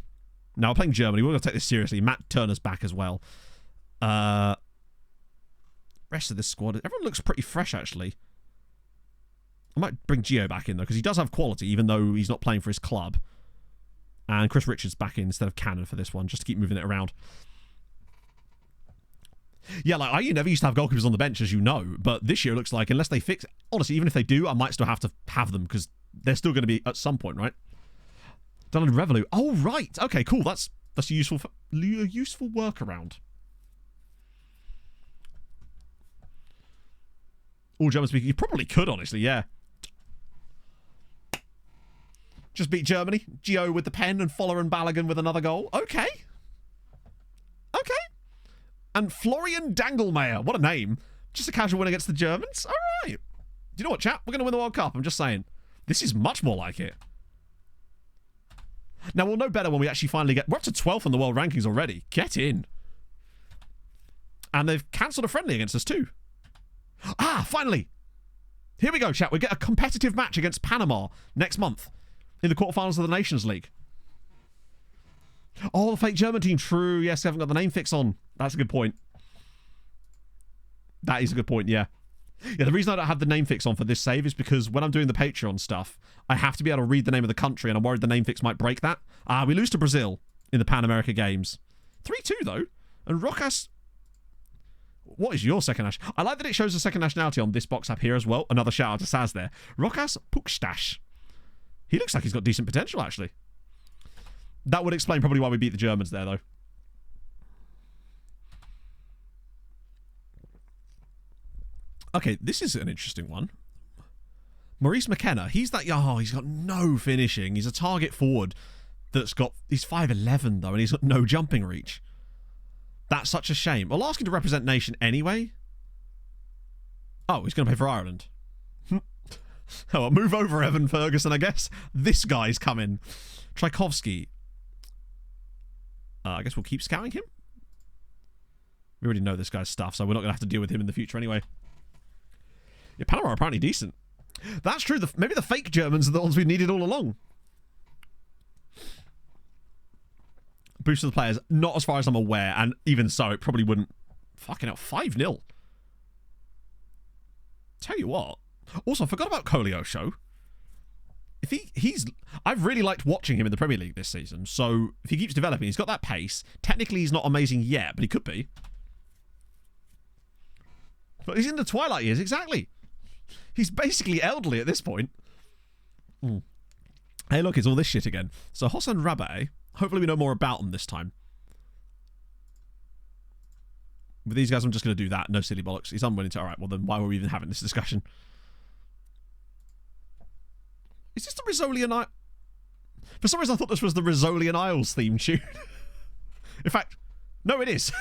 Speaker 1: No, we're playing Germany. We're going to take this seriously. Matt Turner's back as well. Rest of this squad... Everyone looks pretty fresh, actually. I might bring Gio back in, though, because he does have quality, even though he's not playing for his club. And Chris Richards back in instead of Cannon for this one, just to keep moving it around. Yeah, like, I never used to have goalkeepers on the bench, as you know, but this year it looks like, unless they fix... Honestly, even if they do, I might still have to have them, because they're still going to be at some point, right? Donald Revolu. Oh, right. Okay, cool. That's a useful workaround. All German speaking. You probably could, honestly, yeah. Just beat Germany. Gio with the pen and Foller and Balogun with another goal. Okay. Okay. And Florian Dangelmayer. What a name. Just a casual win against the Germans. All right. Do you know what, chap? We're going to win the World Cup. I'm just saying. This is much more like it. Now, we'll know better when we actually finally get... We're up to 12th in the world rankings already. Get in. And they've cancelled a friendly against us too. Ah, finally. Here we go, chat. We get a competitive match against Panama next month in the quarterfinals of the Nations League. Oh, the fake German team. True. Yes, they haven't got the name fix on. That's a good point. That is a good point, yeah. Yeah, the reason I don't have the name fix on for this save is because when I'm doing the Patreon stuff, I have to be able to read the name of the country, and I'm worried the name fix might break that. We lose to Brazil in the Pan America Games. 3-2, though. And Rojas... What is your second nationality? I like that it shows the second nationality on this box up here as well. Another shout out to Saz there. Rokas Pukstas. He looks like he's got decent potential, actually. That would explain probably why we beat the Germans there, though. Okay, this is an interesting one. Maurice McKenna. He's that... Oh, he's got no finishing. He's a target forward that's got... He's 5'11", though, and he's got no jumping reach. That's such a shame. We'll ask him to represent nation anyway. Oh, he's going to play for Ireland. Oh, well, move over, Evan Ferguson, I guess. This guy's coming. Tchaikovsky. I guess we'll keep scouting him. We already know this guy's stuff, so we're not going to have to deal with him in the future anyway. Yeah, Panama are apparently decent. That's true. Maybe the fake Germans are the ones we needed all along. Boost to the players, not as far as I'm aware, and even so, it probably wouldn't. Fucking hell, 5-0. Tell you what. Also, I forgot about Koleosho. If he's... I've really liked watching him in the Premier League this season, so if he keeps developing, he's got that pace. Technically, he's not amazing yet, but he could be. But he's in the twilight years, exactly. He's basically elderly at this point. Hey, look, it's all this shit again. So, Hossein Rabeh... Hopefully we know more about them this time. With these guys, I'm just going to do that. No silly bollocks. He's unwilling to... Alright, well then why were we even having this discussion? Is this the Rizzolian Isles? For some reason I thought this was the Rizzolian Isles theme tune. In fact, no it is.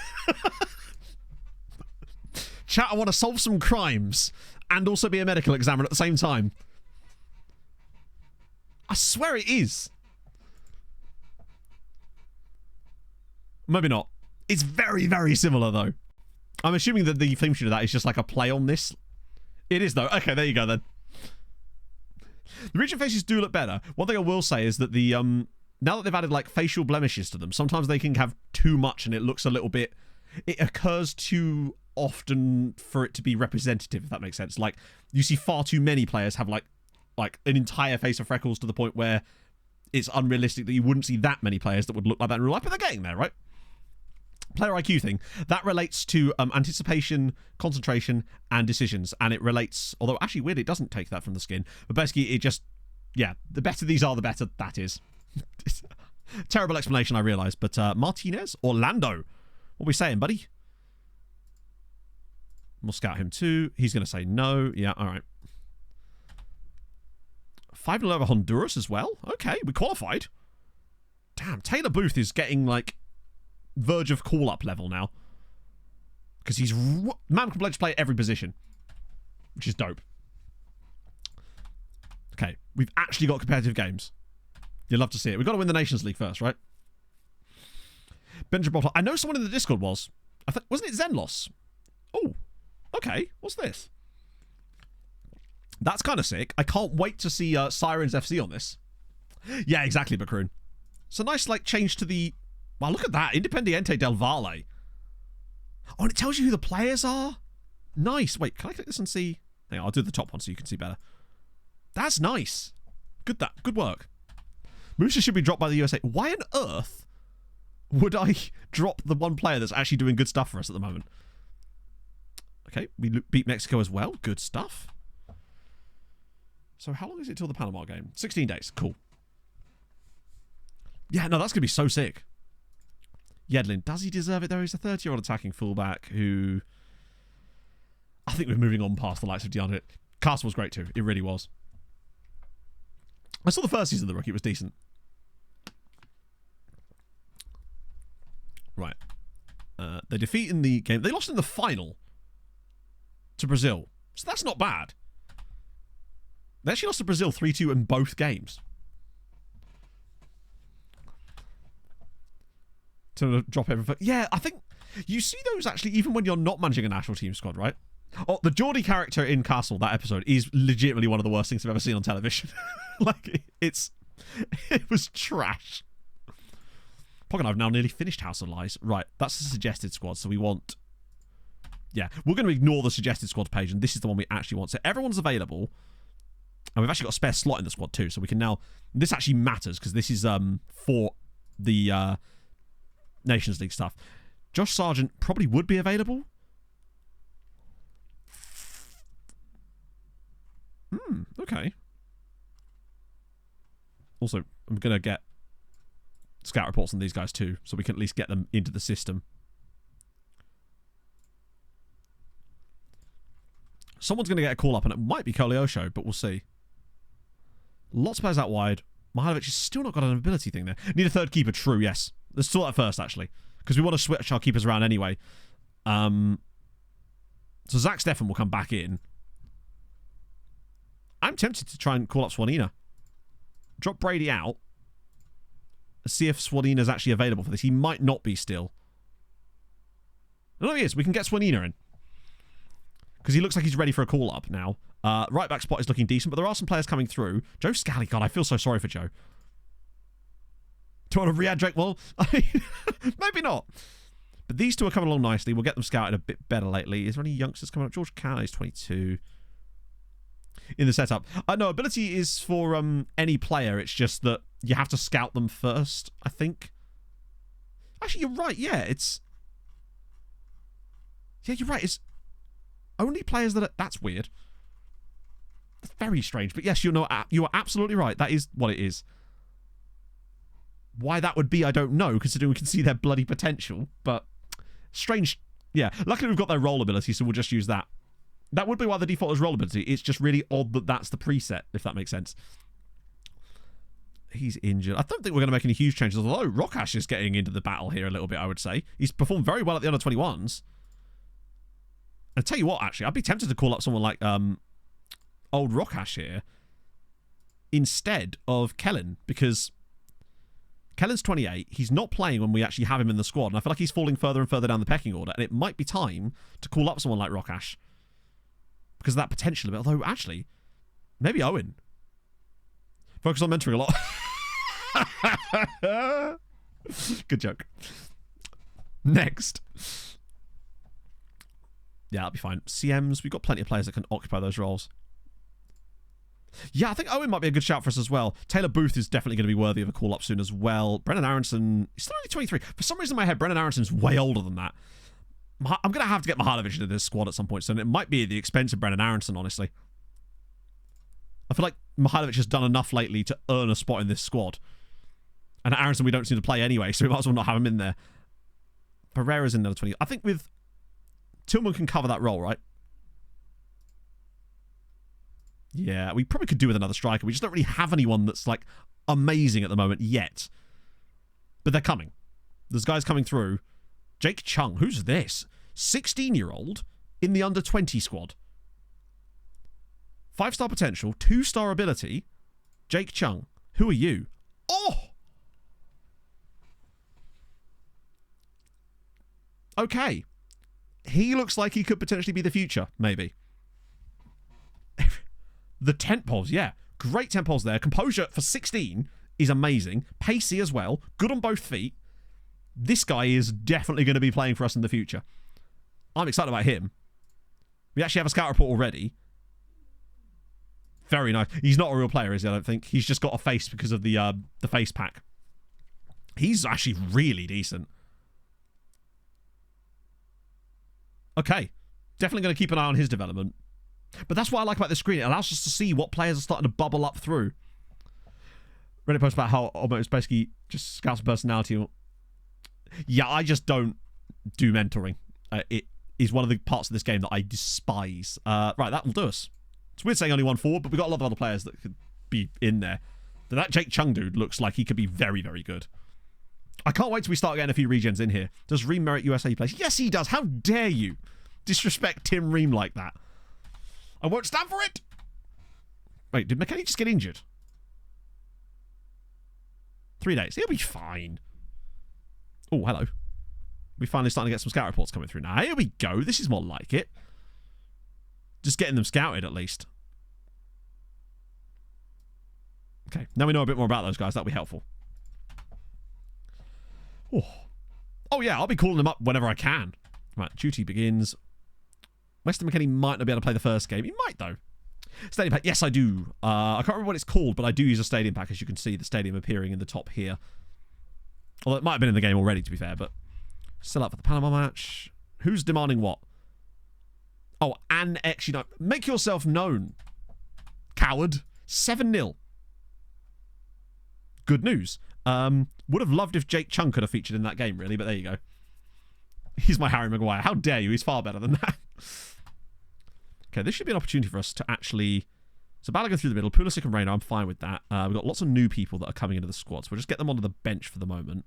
Speaker 1: Chat, I want to solve some crimes. and also be a medical examiner at the same time. I swear it is. Maybe not. It's very, very similar, though. I'm assuming that the theme tune of that is just like a play on this. It is, though. Okay, there you go, then. The region faces do look better. One thing I will say is that the now that they've added like facial blemishes to them, sometimes they can have too much and it looks a little bit... It occurs too often for it to be representative, if that makes sense. Like, you see far too many players have like an entire face of freckles to the point where it's unrealistic that you wouldn't see that many players that would look like that in real life, but they're getting there, right? Player IQ thing, that relates to anticipation, concentration, and decisions, and it relates, although actually weird, it doesn't take that from the skin, but basically it just, yeah, the better these are, the better that is. Terrible explanation, I realise, but Martinez, Orlando, what are we saying, buddy? We'll scout him too. He's going to say no. Yeah, all right. 5-0 over Honduras as well. Okay, we qualified. Damn, Taylor Booth is getting like verge of call-up level now. Because he's... Man can play every position. Which is dope. Okay, we've actually got competitive games. You'd love to see it. We've got to win the Nations League first, right? Benjamin Bottle. I know someone in the Discord was. Wasn't it Zenlos? Oh, okay. What's this? That's kind of sick. I can't wait to see Sirens FC on this. Yeah, exactly, Bakroon. It's a nice, like, change to the... Wow, look at that. Independiente del Valle. Oh, and it tells you who the players are? Nice. Wait, can I click this and see? Hang on, I'll do the top one so you can see better. That's nice. Good work. Musa should be dropped by the USA. Why on earth would I drop the one player that's actually doing good stuff for us at the moment? Okay, we beat Mexico as well. Good stuff. So how long is it till the Panama game? 16 days. Cool. Yeah, no, that's going to be so sick. Yedlin, does he deserve it though? He's a 30-year-old attacking fullback who... I think we're moving on past the likes of DeAndre. Castle was great too. It really was. I saw the first season of the rookie. It was decent. Right. They defeat in the game. They lost in the final to Brazil. So that's not bad. They actually lost to Brazil 3-2 in both games. To drop everything. Yeah, I think you see those actually even when you're not managing a national team squad, right? Oh, the Geordie character in Castle, that episode, is legitimately one of the worst things I've ever seen on television. Like, it was trash. Pocket, I've now nearly finished House of Lies. Right, that's the suggested squad, so we want... Yeah, we're going to ignore the suggested squad page, and this is the one we actually want. So everyone's available, and we've actually got a spare slot in the squad too, so we can now... This actually matters, because this is for the Nations League stuff. Josh Sargent probably would be available. Okay. Also, I'm going to get scout reports on these guys too, so we can at least get them into the system. Someone's going to get a call up, and it might be Koleosho, but we'll see. Lots of players out wide. Mihailovic has still not got an ability thing there. Need a third keeper, true, yes. Let's sort that first, actually, because we want to switch our keepers around anyway. So Zach Steffen will come back in. I'm tempted to try and call up Swanina. Drop Brady out. See if Swanina's actually available for this. He might not be still. No, he is. We can get Swanina in. Because he looks like he's ready for a call-up now. Right back spot is looking decent, but there are some players coming through. Joe Scally, God, I feel so sorry for Joe. Do you want to Riyad Drake? Well, I mean, maybe not. But these two are coming along nicely. We'll get them scouted a bit better lately. Is there any youngsters coming up? George Cannon is 22. In the setup. No, ability is for any player. It's just that you have to scout them first, I think. Actually, you're right. Yeah, it's... Yeah, you're right. It's only players that are... That's weird. That's very strange. But yes, you are absolutely right. That is what it is. Why that would be, I don't know, considering we can see their bloody potential. But strange. Yeah, luckily we've got their roll ability, so we'll just use that. That would be why the default is roll ability. It's just really odd that that's the preset, if that makes sense. He's injured. I don't think we're going to make any huge changes, although Rockash is getting into the battle here a little bit, I would say. He's performed very well at the under-21s. I'll tell you what, actually, I'd be tempted to call up someone like old Rockash here instead of Kellen, because Kellen's 28. He's not playing when we actually have him in the squad, and I feel like he's falling further and further down the pecking order, and it might be time to call up someone like Rockash because of that potential. Although, actually, maybe Owen. Focus on mentoring a lot. Good joke. Next. Yeah, that'll be fine. CMs, we've got plenty of players that can occupy those roles. Yeah, I think Owen might be a good shout for us as well. Taylor Booth is definitely going to be worthy of a call-up soon as well. Brennan Aronson, he's still only 23. For some reason in my head, Brennan Aronson's way older than that. I'm going to have to get Mihailovic into this squad at some point soon. It might be at the expense of Brennan Aronson, honestly. I feel like Mihailovic has done enough lately to earn a spot in this squad. And Aronson we don't seem to play anyway, so we might as well not have him in there. Pereira's in the 20. I think with Tillman can cover that role, right? Yeah, we probably could do with another striker. We just don't really have anyone that's like amazing at the moment yet. But they're coming. There's guys coming through. Jake Chung, who's this? 16-year-old in the under-20 squad. 5-star potential, 2-star ability. Jake Chung, who are you? Oh! Okay. He looks like he could potentially be the future, maybe. The tent poles, yeah. Great tent poles there. Composure for 16 is amazing. Pacey as well. Good on both feet. This guy is definitely going to be playing for us in the future. I'm excited about him. We actually have a scout report already. Very nice. He's not a real player, is he? I don't think. He's just got a face because of the face pack. He's actually really decent. Okay. Definitely going to keep an eye on his development. But that's what I like about this screen. It allows us to see what players are starting to bubble up through. Reddit post about how almost basically just scouts personality. Yeah, I just don't do mentoring. It is one of the parts of this game that I despise. Right, that will do us. It's weird saying only one forward, but we've got a lot of other players that could be in there. But that Jake Chung dude looks like he could be very, very good. I can't wait till we start getting a few regens in here. Does Ream merit USA place? Yes, he does. How dare you disrespect Tim Ream like that? I won't stand for it. Wait, did McKenny just get injured? 3 days. He'll be fine. Oh, hello. We're finally starting to get some scout reports coming through now. Here we go. This is more like it. Just getting them scouted, at least. Okay, now we know a bit more about those guys. That'll be helpful. Oh yeah, I'll be calling them up whenever I can. Right, duty begins. Weston McKennie might not be able to play the first game. He might, though. Stadium pack. Yes, I do. I can't remember what it's called, but I do use a stadium pack. As you can see, the stadium appearing in the top here. Although it might have been in the game already, to be fair, but still up for the Panama match. Who's demanding what? Oh, Annex United. Make yourself known, coward. 7-0. Good news. Would have loved if Jake Chung could have featured in that game, really, but there you go. He's my Harry Maguire. How dare you? He's far better than that. Okay, this should be an opportunity for us to actually... So Balogun through the middle. Pulisic and Reina, I'm fine with that. We've got lots of new people that are coming into the squad, so we'll just get them onto the bench for the moment.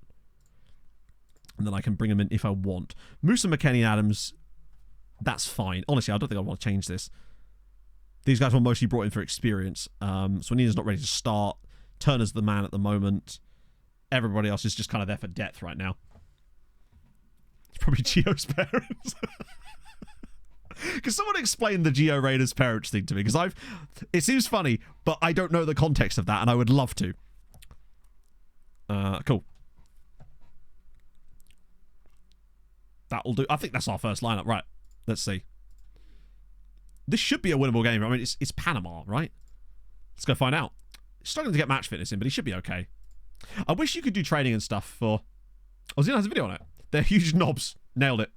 Speaker 1: And then I can bring them in if I want. Moose and McKennie and Adams, that's fine. Honestly, I don't think I want to change this. These guys were mostly brought in for experience. So Nina's not ready to start. Turner's the man at the moment. Everybody else is just kind of there for depth right now. It's probably Gio's parents. Can someone explain the Gio Raiders parents thing to me? Because it seems funny, but I don't know the context of that, and I would love to. Cool. That'll do. I think that's our first lineup. Right. Let's see. This should be a winnable game. I mean, it's Panama, right? Let's go find out. Struggling to get match fitness in, but he should be okay. I wish you could do training and stuff for... Oh, Xeno has a video on it. They're huge knobs. Nailed it.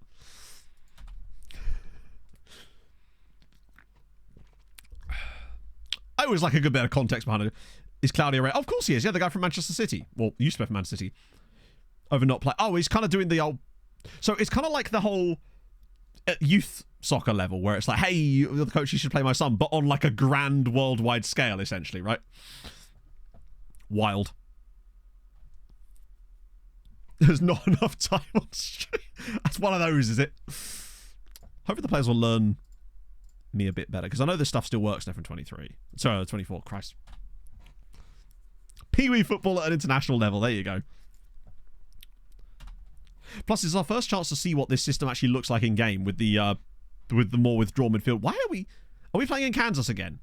Speaker 1: I always like a good bit of context behind it. Is Claudio Ray? Oh, of course he is. Yeah, the guy from Manchester City. Well, used to be from Manchester City. Over not play. Oh, he's kind of doing the old... So it's kind of like the whole youth soccer level where it's like, hey, you're the coach, you should play my son, but on like a grand worldwide scale, essentially, right? Wild. There's not enough time on stream. That's one of those, is it? Hopefully the players will learn me a bit better, because I know this stuff still works now from 23. Sorry, 24. Christ. Pee-wee football at an international level. There you go. Plus, it's our first chance to see what this system actually looks like in game with the more withdrawn midfield. Why are we playing in Kansas again?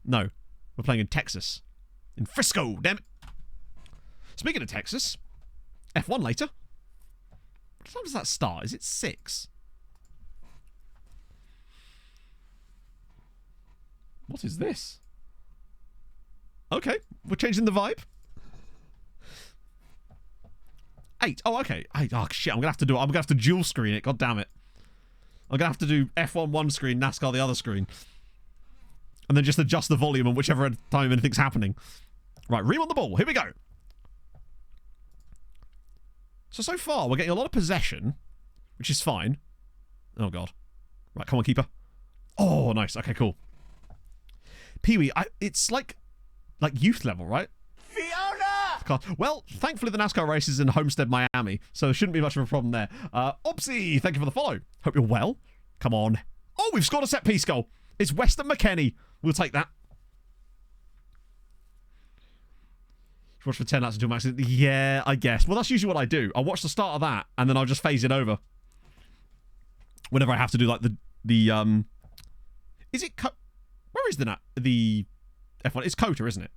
Speaker 1: No, we're playing in Texas, in Frisco. Damn it! Speaking of Texas, F1 later. What time does that start? Is it 6? What is this? Okay, we're changing the vibe. 8. Oh, okay. 8. Oh, shit. I'm going to have to dual screen it. God damn it. I'm going to have to do F1 one screen, NASCAR the other screen. And then just adjust the volume on whichever time anything's happening. Right, Ream on the ball. Here we go. So far, we're getting a lot of possession, which is fine. Oh, God. Right, come on, keeper. Oh, nice. Okay, cool. Pee-wee, it's like youth level, right? Fiona! Well, thankfully the NASCAR race is in Homestead, Miami, so there shouldn't be much of a problem there. Opsy, thank you for the follow. Hope you're well. Come on. Oh, we've scored a set-piece goal. It's Weston McKennie. We'll take that. Watch for 10 laps until max. Yeah, I guess. Well, that's usually what I do. I'll watch the start of that, and then I'll just phase it over. Whenever I have to do, like, the Is it... Where is the F1? It's Kota, isn't it?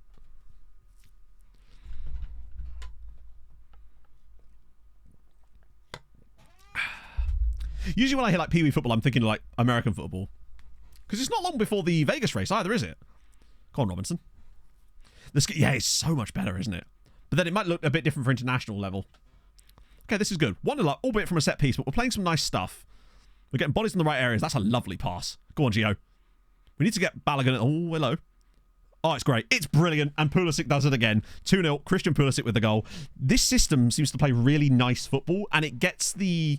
Speaker 1: Usually when I hear, like, Pee-wee football, I'm thinking, like, American football. Because it's not long before the Vegas race either, is it? Come on, Robinson. Yeah, it's so much better, isn't it? But then it might look a bit different for international level. Okay, this is good. 1-0 up, albeit from a set piece, but we're playing some nice stuff. We're getting bodies in the right areas. That's a lovely pass. Go on, Gio. We need to get Balogun. Oh, hello. Oh, it's great. It's brilliant. And Pulisic does it again. 2-0. Christian Pulisic with the goal. This system seems to play really nice football, and it gets the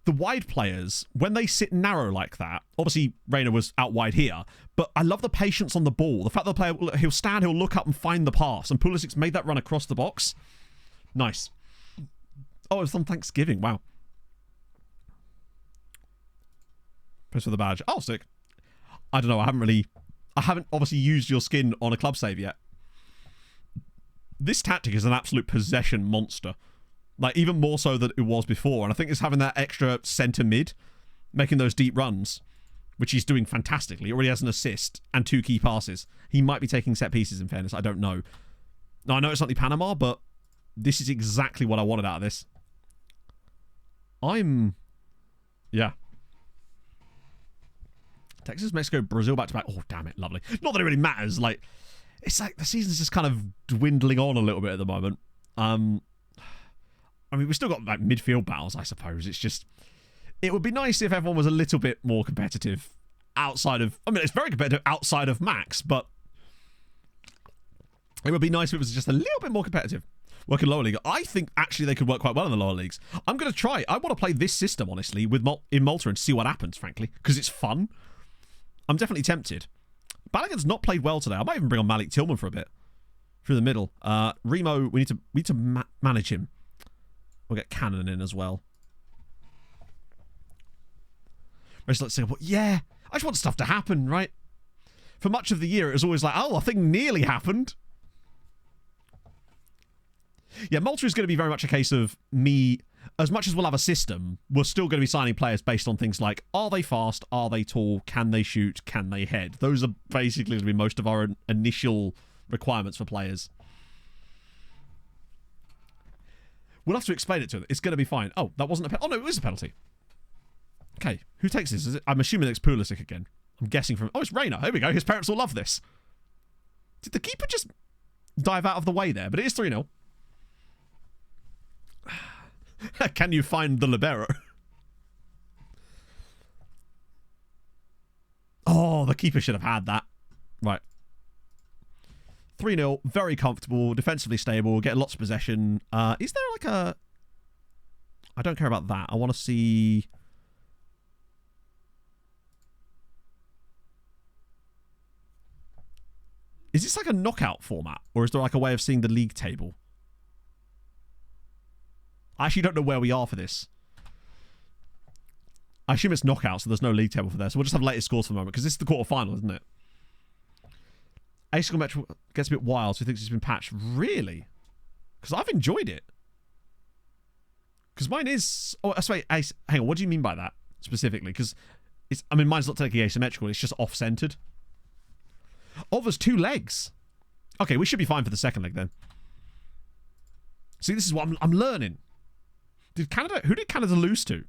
Speaker 1: wide players, when they sit narrow like that, obviously Reina was out wide here, but I love the patience on the ball. The fact that the player, he'll stand, he'll look up and find the pass, and Pulisic's made that run across the box. Nice. Oh, it was on Thanksgiving. Wow. Press for the badge. Oh, sick. I don't know. I haven't obviously used your skin on a club save yet. This tactic is an absolute possession monster. Like, even more so than it was before. And I think it's having that extra centre mid, making those deep runs, which he's doing fantastically. He already has an assist and 2 key passes. He might be taking set pieces, in fairness. I don't know. Now, I know it's not the Panama, but this is exactly what I wanted out of this. Yeah. Texas, Mexico, Brazil back-to-back. Oh, damn it. Lovely. Not that it really matters. Like, it's like the season's just kind of dwindling on a little bit at the moment. I mean, we've still got like midfield battles, I suppose. It's just, it would be nice if everyone was a little bit more competitive outside of, I mean, it's very competitive outside of Max, but it would be nice if it was just a little bit more competitive. Working lower league. I think actually they could work quite well in the lower leagues. I'm going to try. I want to play this system, honestly, with in Malta and see what happens, frankly, because it's fun. I'm definitely tempted. Balogun's not played well today. I might even bring on Malik Tillman for a bit. Through the middle. Remo, we need to manage him. We'll get Cannon in as well. Let's say, yeah, I just want stuff to happen, right? For much of the year, it was always like, oh, a thing nearly happened. Yeah, Malta is going to be very much a case of me, as much as we'll have a system, we're still going to be signing players based on things like, are they fast? Are they tall? Can they shoot? Can they head? Those are basically going to be most of our initial requirements for players. We'll have to explain it to them. It's going to be fine. Oh, that wasn't a penalty. Oh, no, it was a penalty. Okay, who takes this? Is it? I'm assuming it's Pulisic again. I'm guessing from... Oh, it's Reina. Here we go. His parents will love this. Did the keeper just dive out of the way there? But it is 3-0. Can you find the libero? Oh, the keeper should have had that. Right. 3-0, very comfortable, defensively stable, getting lots of possession. Is there like a... I don't care about that. I want to see... Is this like a knockout format? Or is there like a way of seeing the league table? I actually don't know where we are for this. I assume it's knockout, so there's no league table for there. So we'll just have latest scores for the moment, because this is the quarterfinal, isn't it? Asynchronous match gets a bit wild, so he thinks it's been patched. Really? Because I've enjoyed it. Because mine is... Oh, sorry, hang on. What do you mean by that, specifically? Because, I mean, mine's not technically asymmetrical. It's just off-centered. Oh, there's 2 legs. Okay, we should be fine for the second leg, then. See, this is what I'm learning. Who did Canada lose to?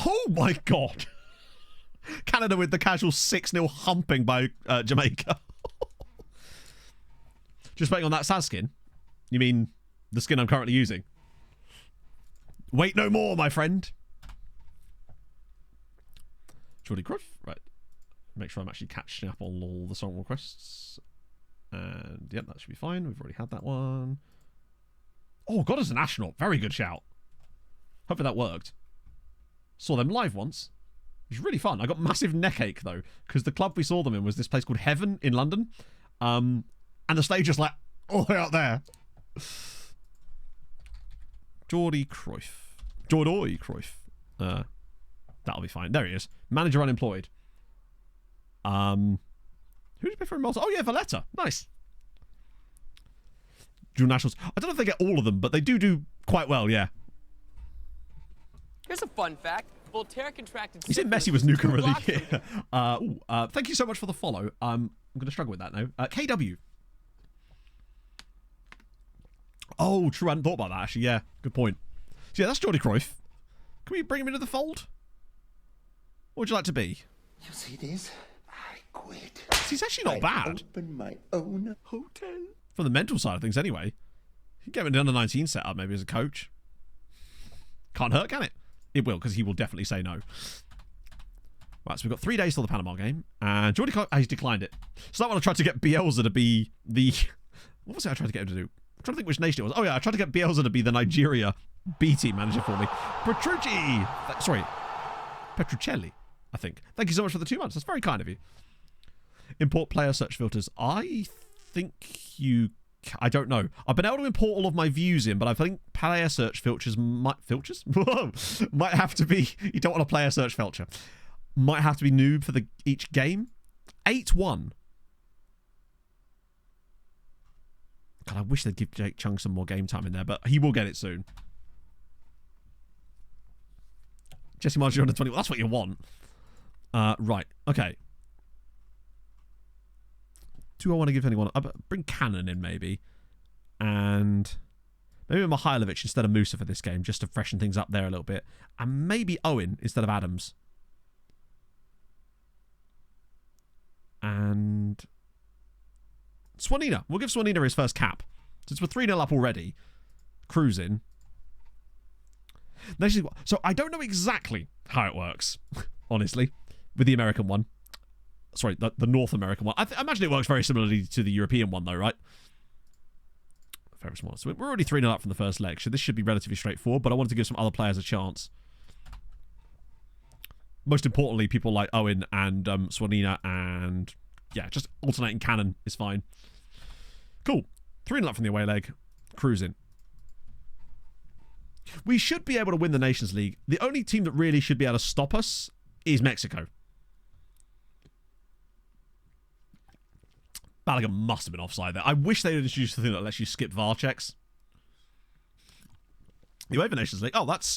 Speaker 1: Oh my god. Canada with the casual 6-0 humping by Jamaica. Just betting on that SAS skin? You mean the skin I'm currently using? Wait no more, my friend. Jordy Cruyff. Right. Make sure I'm actually catching up on all the song requests. And, yep, that should be fine. We've already had that one. Oh, God is an astronaut. Very good shout. Hopefully that worked. Saw them live once. It was really fun. I got massive neck ache, though, because the club we saw them in was this place called Heaven in London. And the stage was like all the way out there. Jordy Cruyff. Jordy Cruyff. That'll be fine. There he is. Manager unemployed. Who did you pay for Malta? Oh, yeah, Valletta. Nice. Dual nationals. I don't know if they get all of them, but they do quite well, yeah.
Speaker 7: Here's a fun fact. Voltaire contracted
Speaker 1: You said Messi was nuking really here. Thank you so much for the follow. I'm going to struggle with that now. KW. Oh, true. I hadn't thought about that, actually. Yeah, good point. So, yeah, that's Jordy Cruyff. Can we bring him into the fold? What would you like to be?
Speaker 5: You see this? I quit.
Speaker 1: He's actually not bad.
Speaker 5: Open my own hotel.
Speaker 1: From the mental side of things, anyway. You can get him an under-19 setup, maybe, as a coach. Can't hurt, can it? It will, because he will definitely say no. Right, so we've got 3 days till the Panama game. And Jordy he's declined it. So that one I tried to get Bielsa to be the... What was it I tried to get him to do? I'm trying to think which nation it was. Oh, yeah, I tried to get Bielsa to be the Nigeria B-team manager for me. Petrucci! Sorry. Petruccelli, I think. Thank you so much for the 2 months. That's very kind of you. Import player search filters. I think you... I don't know. I've been able to import all of my views in, but I think player search filters might... Filters? Whoa! Might have to be... You don't want a player search filter. Might have to be noob for each game. 8-1. God, I wish they'd give Jake Chung some more game time in there, but he will get it soon. Jesse Marger under 20. Well, that's what you want. Right. Okay. Do I want to give anyone... bring Cannon in, maybe. And maybe Mihailovic instead of Musa for this game, just to freshen things up there a little bit. And maybe Owen instead of Adams. And... Swanina. We'll give Swanina his first cap. Since we're 3-0 up already. Cruising. So I don't know exactly how it works, honestly, with the American one. Sorry, the North American one. I imagine it works very similarly to the European one, though, right? Very small. So we're already 3-0 up from the first leg, so this should be relatively straightforward, but I wanted to give some other players a chance. Most importantly, people like Owen and Swanina and... Yeah, just alternating Cannon is fine. Cool. 3-0 up from the away leg. Cruising. We should be able to win the Nations League. The only team that really should be able to stop us is Mexico. Balogun must have been offside there. I wish they had introduced the thing that lets you skip VAR checks. The UEFA Nations League. Oh, that's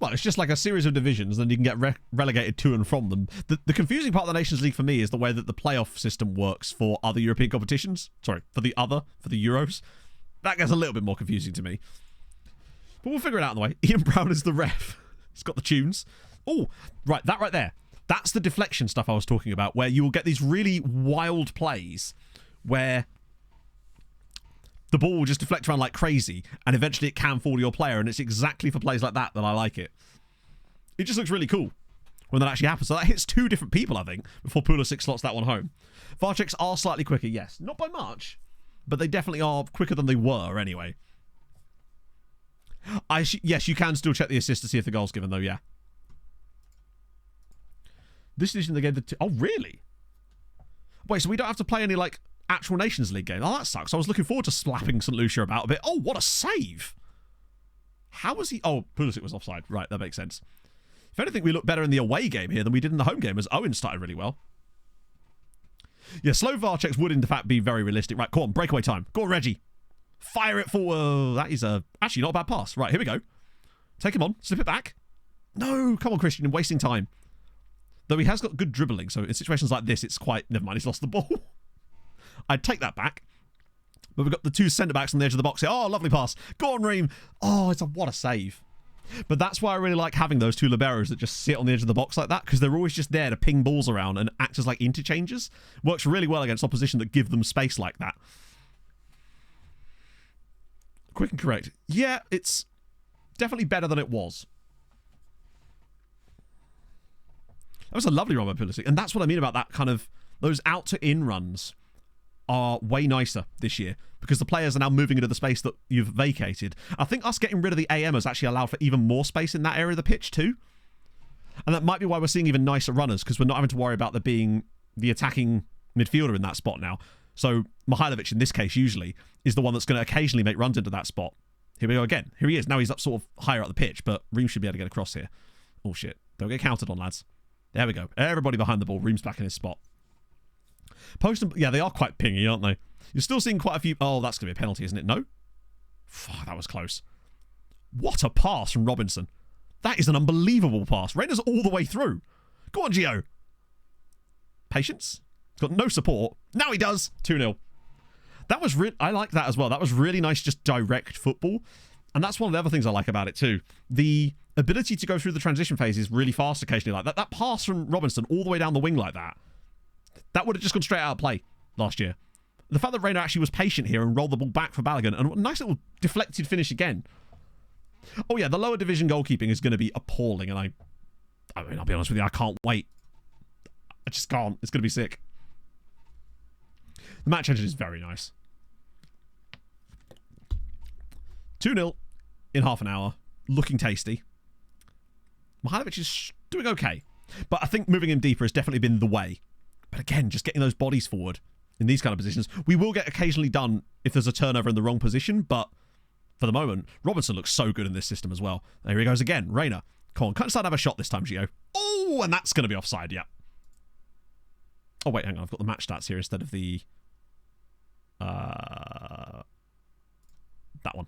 Speaker 1: well, it's just like a series of divisions, and then you can get relegated to and from them. The confusing part of the Nations League for me is the way that the playoff system works for other European competitions. Sorry, for the Euros. That gets a little bit more confusing to me. But we'll figure it out in the way. Ian Brown is the ref. He's got the tunes. Oh, right, that right there. That's the deflection stuff I was talking about, where you will get these really wild plays where the ball will just deflect around like crazy, and eventually it can fall to your player, and it's exactly for plays like that I like it. It just looks really cool when that actually happens. So that hits 2 different people, I think, before Pulisic slots that one home. VAR checks are slightly quicker, yes. Not by much, but they definitely are quicker than they were anyway. Yes, you can still check the assist to see if the goal's given, though, yeah. This edition they gave the... Oh, really? Wait, so we don't have to play any, like, actual Nations League game. Oh, that sucks. I was looking forward to slapping St. Lucia about a bit. Oh, what a save. How was he? Oh, Pulisic was offside. Right, that makes sense. If anything, we look better in the away game here than we did in the home game, as Owen started really well. Yeah, slow VAR checks would, in fact, be very realistic. Right, come on, breakaway time. Go on, Reggie. Fire it forward. That is actually not a bad pass. Right, here we go. Take him on. Slip it back. No, come on, Christian. You're wasting time. Though he has got good dribbling, so in situations like this, it's quite... Never mind, he's lost the ball. I'd take that back. But we've got the two centre-backs on the edge of the box here. Oh, lovely pass. Go on, Ream. Oh, what a save. But that's why I really like having those two liberos that just sit on the edge of the box like that, because they're always just there to ping balls around and act as like interchangers. Works really well against opposition that give them space like that. Quick and correct. Yeah, it's definitely better than it was. That was a lovely run by Pulisic. And that's what I mean about that kind of... Those out-to-in runs are way nicer this year because the players are now moving into the space that you've vacated. I think us getting rid of the AM has actually allowed for even more space in that area of the pitch too. And that might be why we're seeing even nicer runners, because we're not having to worry about there being the attacking midfielder in that spot now. So Mihailovic, in this case, usually, is the one that's going to occasionally make runs into that spot. Here we go again. Here he is. Now he's up sort of higher up the pitch, but Ream should be able to get across here. Oh, shit. Don't get counted on, lads. There we go. Everybody behind the ball. Ream's back in his spot. Post and... Yeah, they are quite pingy, aren't they? You're still seeing quite a few... Oh, that's going to be a penalty, isn't it? No? Fuck, that was close. What a pass from Robinson. That is an unbelievable pass. Rainer's all the way through. Go on, Gio. Patience. He's got no support. Now he does. 2-0. That was really... I like that as well. That was really nice, just direct football. And that's one of the other things I like about it too. The ability to go through the transition phase is really fast occasionally like that. That pass from Robinson all the way down the wing like that, that would have just gone straight out of play last year. The fact that Reina actually was patient here and rolled the ball back for Balogun, and a nice little deflected finish again. Oh yeah, the lower division goalkeeping is going to be appalling, and I mean, I'll be honest with you, I can't wait. I just can't. It's going to be sick. The match engine is very nice. 2-0 in half an hour. Looking tasty. Mihailovic is doing okay. But I think moving him deeper has definitely been the way. But again, just getting those bodies forward in these kind of positions. We will get occasionally done if there's a turnover in the wrong position, but for the moment, Robinson looks so good in this system as well. There he goes again. Reina. Come on, can't start to have a shot this time, Gio. Oh, and that's going to be offside, yeah. Oh, wait, hang on. I've got the match stats here instead of the... that one.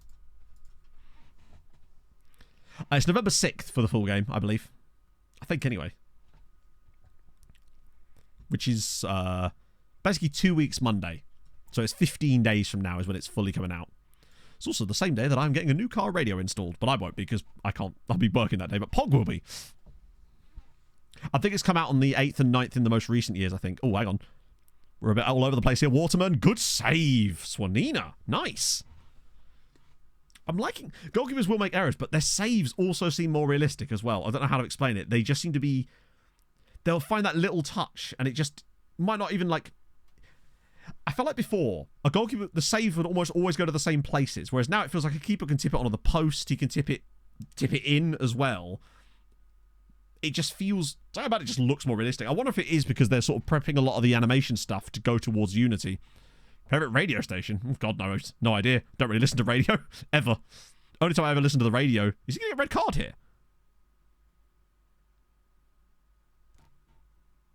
Speaker 1: It's November 6th for the full game, I believe. I think, anyway. Which is basically 2 weeks Monday. So it's 15 days from now is when it's fully coming out. It's also the same day that I'm getting a new car radio installed, but I won't be because I can't. I'll be working that day, but Pog will be. I think it's come out on the 8th and 9th in the most recent years, I think. Oh, hang on. We're a bit all over the place here. Waterman, good save. Swanina, nice. I'm liking... Goalkeepers will make errors, but their saves also seem more realistic as well. I don't know how to explain it. They just seem to be... They'll find that little touch, and it just might not even, like... I felt like before, a goalkeeper, the save would almost always go to the same places, whereas now it feels like a keeper can tip it onto the post, he can tip it in as well. It just feels... Something about it just looks more realistic. I wonder if it is because they're sort of prepping a lot of the animation stuff to go towards Unity. Favorite radio station? God knows. No idea. Don't really listen to radio. Ever. Only time I ever listen to the radio. Is he going to get a red card here?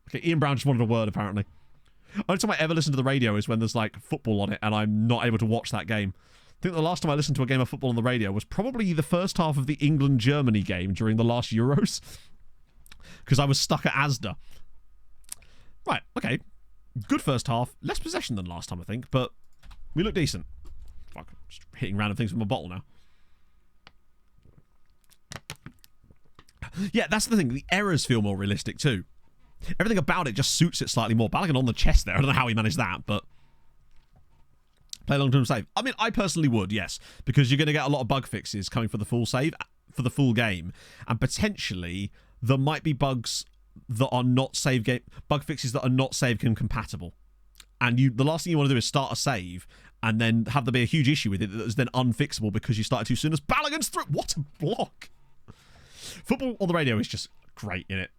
Speaker 1: Okay, Ian Brown just wanted a word, apparently. Only time I ever listen to the radio is when there's, like, football on it and I'm not able to watch that game. I think the last time I listened to a game of football on the radio was probably the first half of the England-Germany game during the last Euros. Because I was stuck at Asda. Right, okay. Good first half. Less possession than last time, I think, but we look decent. Fuck, just hitting random things with my bottle now. Yeah, that's the thing. The errors feel more realistic too. Everything about it just suits it slightly more. Balogun on the chest there. I don't know how he managed that, but... Play long-term save. I mean, I personally would, yes, because you're going to get a lot of bug fixes coming for the full save, for the full game, and potentially there might be bugs that are not save game, bug fixes that are not save game compatible. And the last thing you want to do is start a save and then have there be a huge issue with it that is then unfixable because you started too soon as Balogun's through. What a block. Football on the radio is just great in it.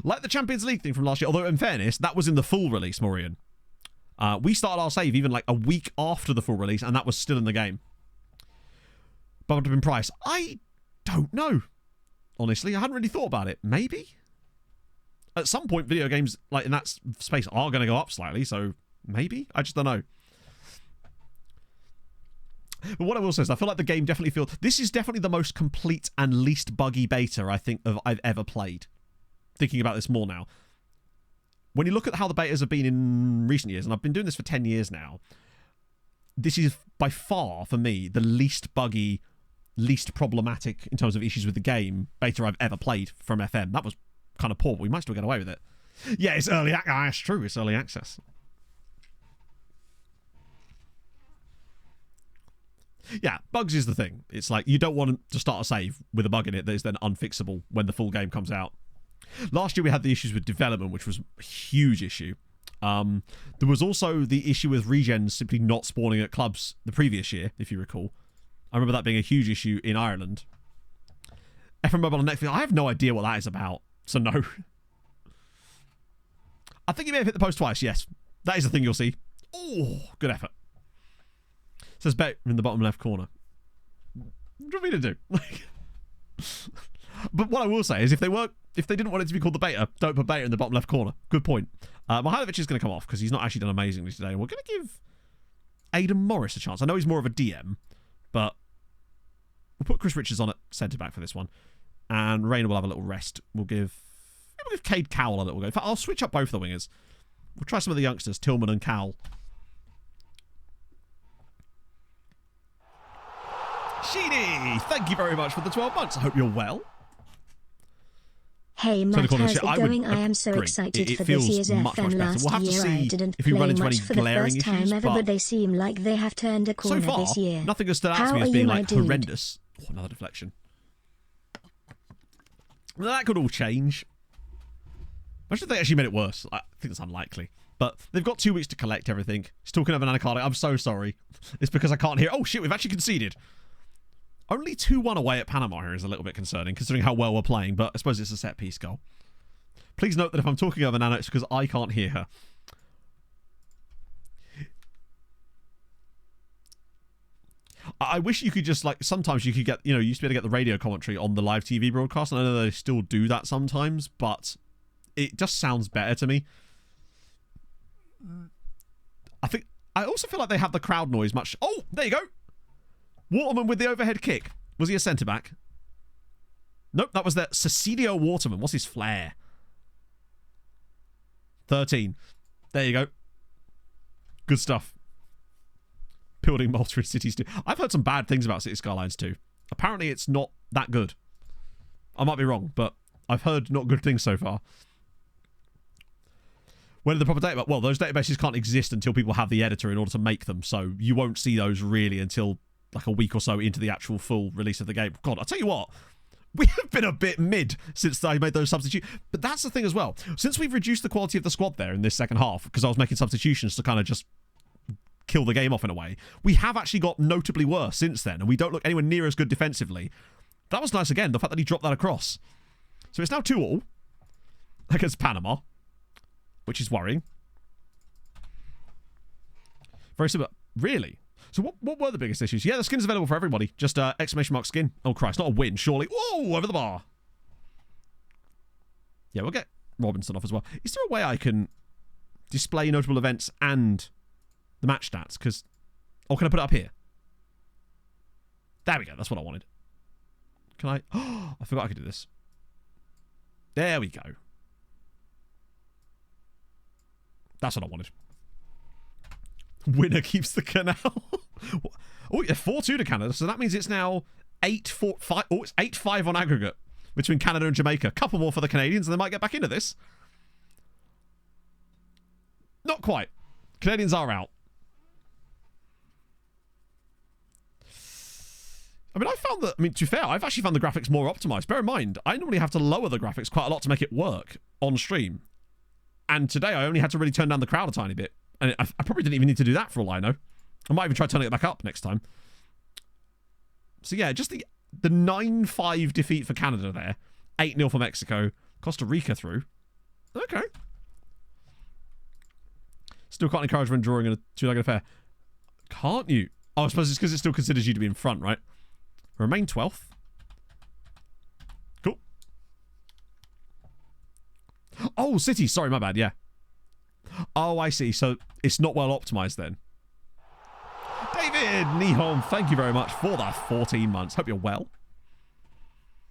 Speaker 1: Like the Champions League thing from last year, although in fairness, that was in the full release, Maureen. We started our save even like a week after the full release, and that was still in the game. Bumped up in price. I don't know. Honestly, I hadn't really thought about it. Maybe? At some point, video games like in that space are going to go up slightly, so maybe? I just don't know. But what I will say is I feel like the game definitely feels... This is definitely the most complete and least buggy beta I think I've ever played. Thinking about this more now. When you look at how the betas have been in recent years, and I've been doing this for 10 years now, this is by far, for me, the least buggy, least problematic in terms of issues with the game beta I've ever played from FM. That was kind of poor, but we might still get away with it. Yeah, it's early access. It's true, it's early access. Yeah, bugs is the thing. It's like you don't want to start a save with a bug in it that is then unfixable when the full game comes out. Last year we had the issues with development, which was a huge issue. There was also the issue with regens simply not spawning at clubs the previous year, if you recall. I remember that being a huge issue in Ireland. FM Mobile and Netflix, I have no idea what that is about, so no. I think you may have hit the post twice, yes. That is the thing you'll see. Oh, good effort. Says bet in the bottom left corner. What do you want me to do? But what I will say is if they didn't want it to be called the beta, don't put beta in the bottom left corner. Good point. Mihailovic is going to come off because he's not actually done amazingly today. We're going to give Aidan Morris a chance. I know he's more of a DM, but we'll put Chris Richards on at centre back for this one, and Rayner will have a little rest. We'll give Cade Cowell a little go. In fact, I'll switch up both the wingers. We'll try some of the youngsters, Tillman and Cowell. Sheeny, thank you very much for the 12 months. I hope you're well.
Speaker 3: Hey Matt, how's it going? I am so excited for this year's FM. Last year I didn't play much for the first time ever, but they seem like they have turned a corner this year.
Speaker 1: Nothing has stood out to me as being like horrendous. Oh, another deflection. Well, that could all change. Imagine if they actually made it worse. I think that's unlikely. But they've got 2 weeks to collect everything. He's talking over Nanacardi. I'm so sorry. It's because I can't hear. Oh shit, we've actually conceded. Only 2-1 away at Panama here is a little bit concerning, considering how well we're playing, but I suppose it's a set-piece goal. Please note that if I'm talking over Nana, it's because I can't hear her. I wish you could just, like, sometimes you could get, you know, you used to be able to get the radio commentary on the live TV broadcast, and I know they still do that sometimes, but it just sounds better to me. I also feel like they have the crowd noise much... Oh, there you go! Waterman with the overhead kick. Was he a centre-back? Nope, that was the Cecilio Waterman. What's his flair? 13. There you go. Good stuff. Building Malta in Cities 2. I've heard some bad things about City Skylines 2. Apparently it's not that good. I might be wrong, but I've heard not good things so far. When are the proper database? Well, those databases can't exist until people have the editor in order to make them, so you won't see those really until like a week or so into the actual full release of the game. God, I'll tell you what, we have been a bit mid since I made those substitutions. But that's the thing as well. Since we've reduced the quality of the squad there in this second half, because I was making substitutions to kind of just kill the game off in a way, we have actually got notably worse since then, and we don't look anywhere near as good defensively. That was nice again, the fact that he dropped that across. So it's now 2-2 against Panama, which is worrying. Very similar. Really? So what were the biggest issues? Yeah, the skin's available for everybody. Just exclamation mark skin. Oh, Christ. Not a win, surely. Whoa, over the bar. Yeah, we'll get Robinson off as well. Is there a way I can display notable events and the match stats? Because... Oh, can I put it up here? There we go. That's what I wanted. Can I... Oh, I forgot I could do this. There we go. That's what I wanted. Winner keeps the canal. Oh, yeah, 4-2 to Canada. So that means it's now 8-4-5. Oh, it's 8-5 on aggregate between Canada and Jamaica. A couple more for the Canadians, and they might get back into this. Not quite. Canadians are out. I mean, to be fair, I've actually found the graphics more optimized. Bear in mind, I normally have to lower the graphics quite a lot to make it work on stream. And today I only had to really turn down the crowd a tiny bit. And I probably didn't even need to do that for all I know. I might even try turning it back up next time. So yeah, just the 9-5 defeat for Canada there. 8-0 for Mexico. Costa Rica through. Okay. Still can't encourage when drawing in a two-legged affair. Can't you? Oh, I suppose it's because it still considers you to be in front, right? Remain 12th. Cool. Oh, City. Sorry, my bad. Yeah. Oh, I see. So it's not well optimized then. David Nihom, thank you very much for that 14 months. Hope you're well.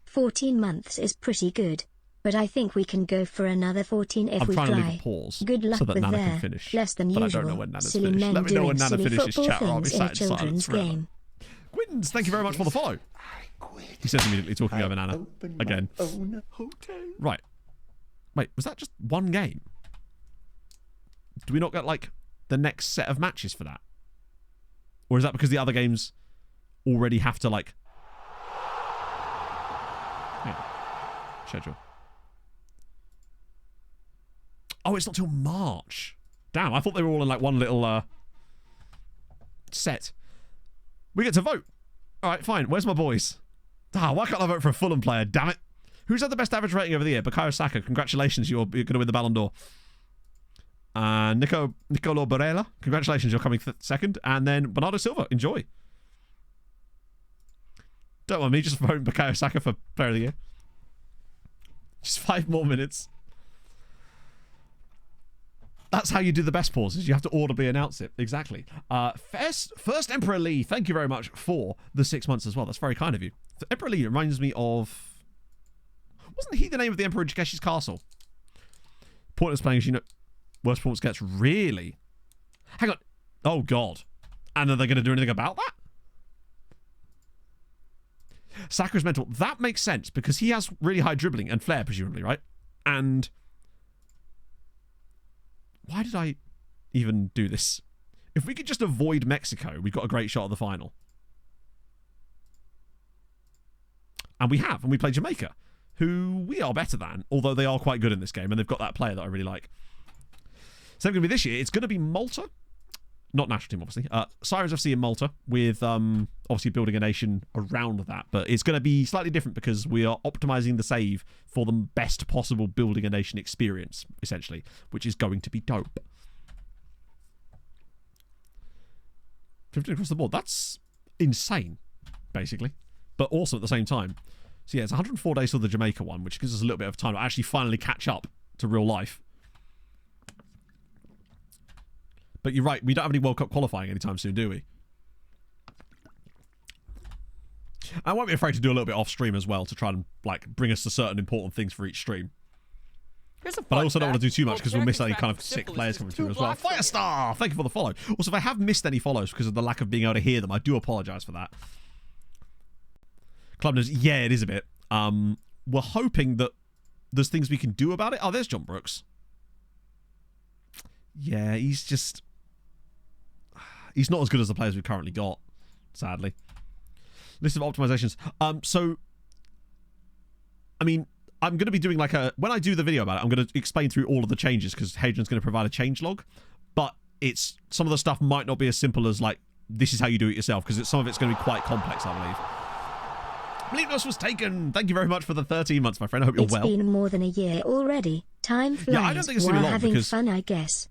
Speaker 3: 14 months is pretty good. But I think we can go for another 14 if we try.
Speaker 1: I'm trying to leave a pause
Speaker 3: Good luck
Speaker 1: so that
Speaker 3: with
Speaker 1: Nana
Speaker 3: there.
Speaker 1: can finish.
Speaker 3: Less than
Speaker 1: but
Speaker 3: usual.
Speaker 1: I don't know when Nana's
Speaker 3: Silly
Speaker 1: finished.
Speaker 3: men
Speaker 1: Let me know when
Speaker 3: doing
Speaker 1: Nana
Speaker 3: silly
Speaker 1: finishes,
Speaker 3: football
Speaker 1: chat, or I'll be
Speaker 3: things in a
Speaker 1: sat in silence
Speaker 3: children's
Speaker 1: forever.
Speaker 3: game.
Speaker 1: Gwins, thank you very much for the follow. He says immediately, talking over Nana. Again. Right. Wait, was that just one game? Do we not get, like, the next set of matches for that? Or is that because the other games already have to, like... Yeah. Schedule. Oh, it's not till March. Damn, I thought they were all in, like, one little, set. We get to vote. All right, fine. Where's my boys? Ah, why can't I vote for a Fulham player? Damn it. Who's had the best average rating over the year? Bukayo Saka. Congratulations, you're going to win the Ballon d'Or. Nicolo Barella. Congratulations, you're coming second. And then Bernardo Silva. Enjoy. Don't mind me just voting Bukayo Saka for player of the year. Just 5 more minutes. That's how you do the best pauses. You have to audibly announce it. Exactly. First Emperor Lee, thank you very much for the 6 months as well. That's very kind of you. So Emperor Lee reminds me of... Wasn't he the name of the Emperor in Takeshi's Castle? Pointless playing, as you know. Worst performance gets. Really? Hang on. Oh, God. And are they going to do anything about that? Saka's mental. That makes sense because he has really high dribbling and flair, presumably, right? And... Why did I even do this? If we could just avoid Mexico, we've got a great shot at the final. And we have. And we play Jamaica, who we are better than, although they are quite good in this game, and they've got that player that I really like. Same going to be this year. It's going to be Malta. Not national team, obviously. Sirens FC in Malta, with obviously building a nation around that. But it's going to be slightly different because we are optimizing the save for the best possible building a nation experience, essentially, which is going to be dope. 15 across the board. That's insane, basically. But awesome at the same time. So yeah, it's 104 days till the Jamaica one, which gives us a little bit of time to actually finally catch up to real life. But you're right, we don't have any World Cup qualifying anytime soon, do we? I won't be afraid to do a little bit off stream as well to try and like bring us to certain important things for each stream. But I also don't want to do too much because we'll miss any kind of sick players coming through as well. Firestar! Thank you for the follow. Also, if I have missed any follows because of the lack of being able to hear them, I do apologise for that. Club knows, yeah, it is a bit. We're hoping that there's things we can do about it. Oh, there's John Brooks. Yeah, he's just... He's not as good as the players we've currently got, sadly. List of optimizations. So, I mean, I'm going to be doing like a... When I do the video about it, I'm going to explain through all of the changes because Hadrian's going to provide a change log. But it's... Some of the stuff might not be as simple as like, this is how you do it yourself because some of it's going to be quite complex, I believe. Believe was taken. Thank you very much for the 13 months, my friend. I hope you're well.
Speaker 3: It's been more than a year already. Time flies.
Speaker 1: Yeah, I don't think it's going to be long
Speaker 3: having
Speaker 1: because...
Speaker 3: fun, I guess.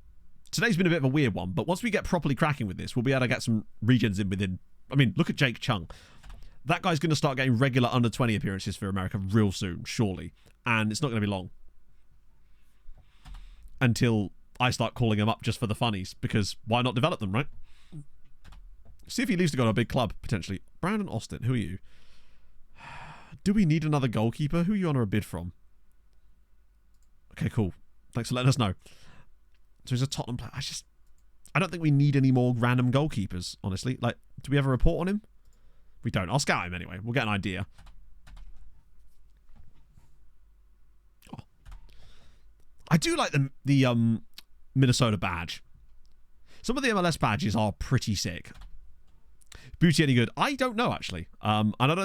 Speaker 1: Today's been a bit of a weird one, but once we get properly cracking with this, we'll be able to get some regens in within... I mean, look at Jake Chung. That guy's going to start getting regular under-20 appearances for America real soon, surely. And it's not going to be long. Until I start calling him up just for the funnies, because why not develop them, right? See if he leaves to go to a big club, potentially. Brandon Austin, who are you? Do we need another goalkeeper? Who are you on a bid from? Okay, cool. Thanks for letting us know. So he's a Tottenham player. I don't think we need any more random goalkeepers, honestly. Like, do we have a report on him? We don't. I'll scout him anyway. We'll get an idea. Oh. I do like the Minnesota badge. Some of the MLS badges are pretty sick. Booty any good? I don't know, actually. And I don't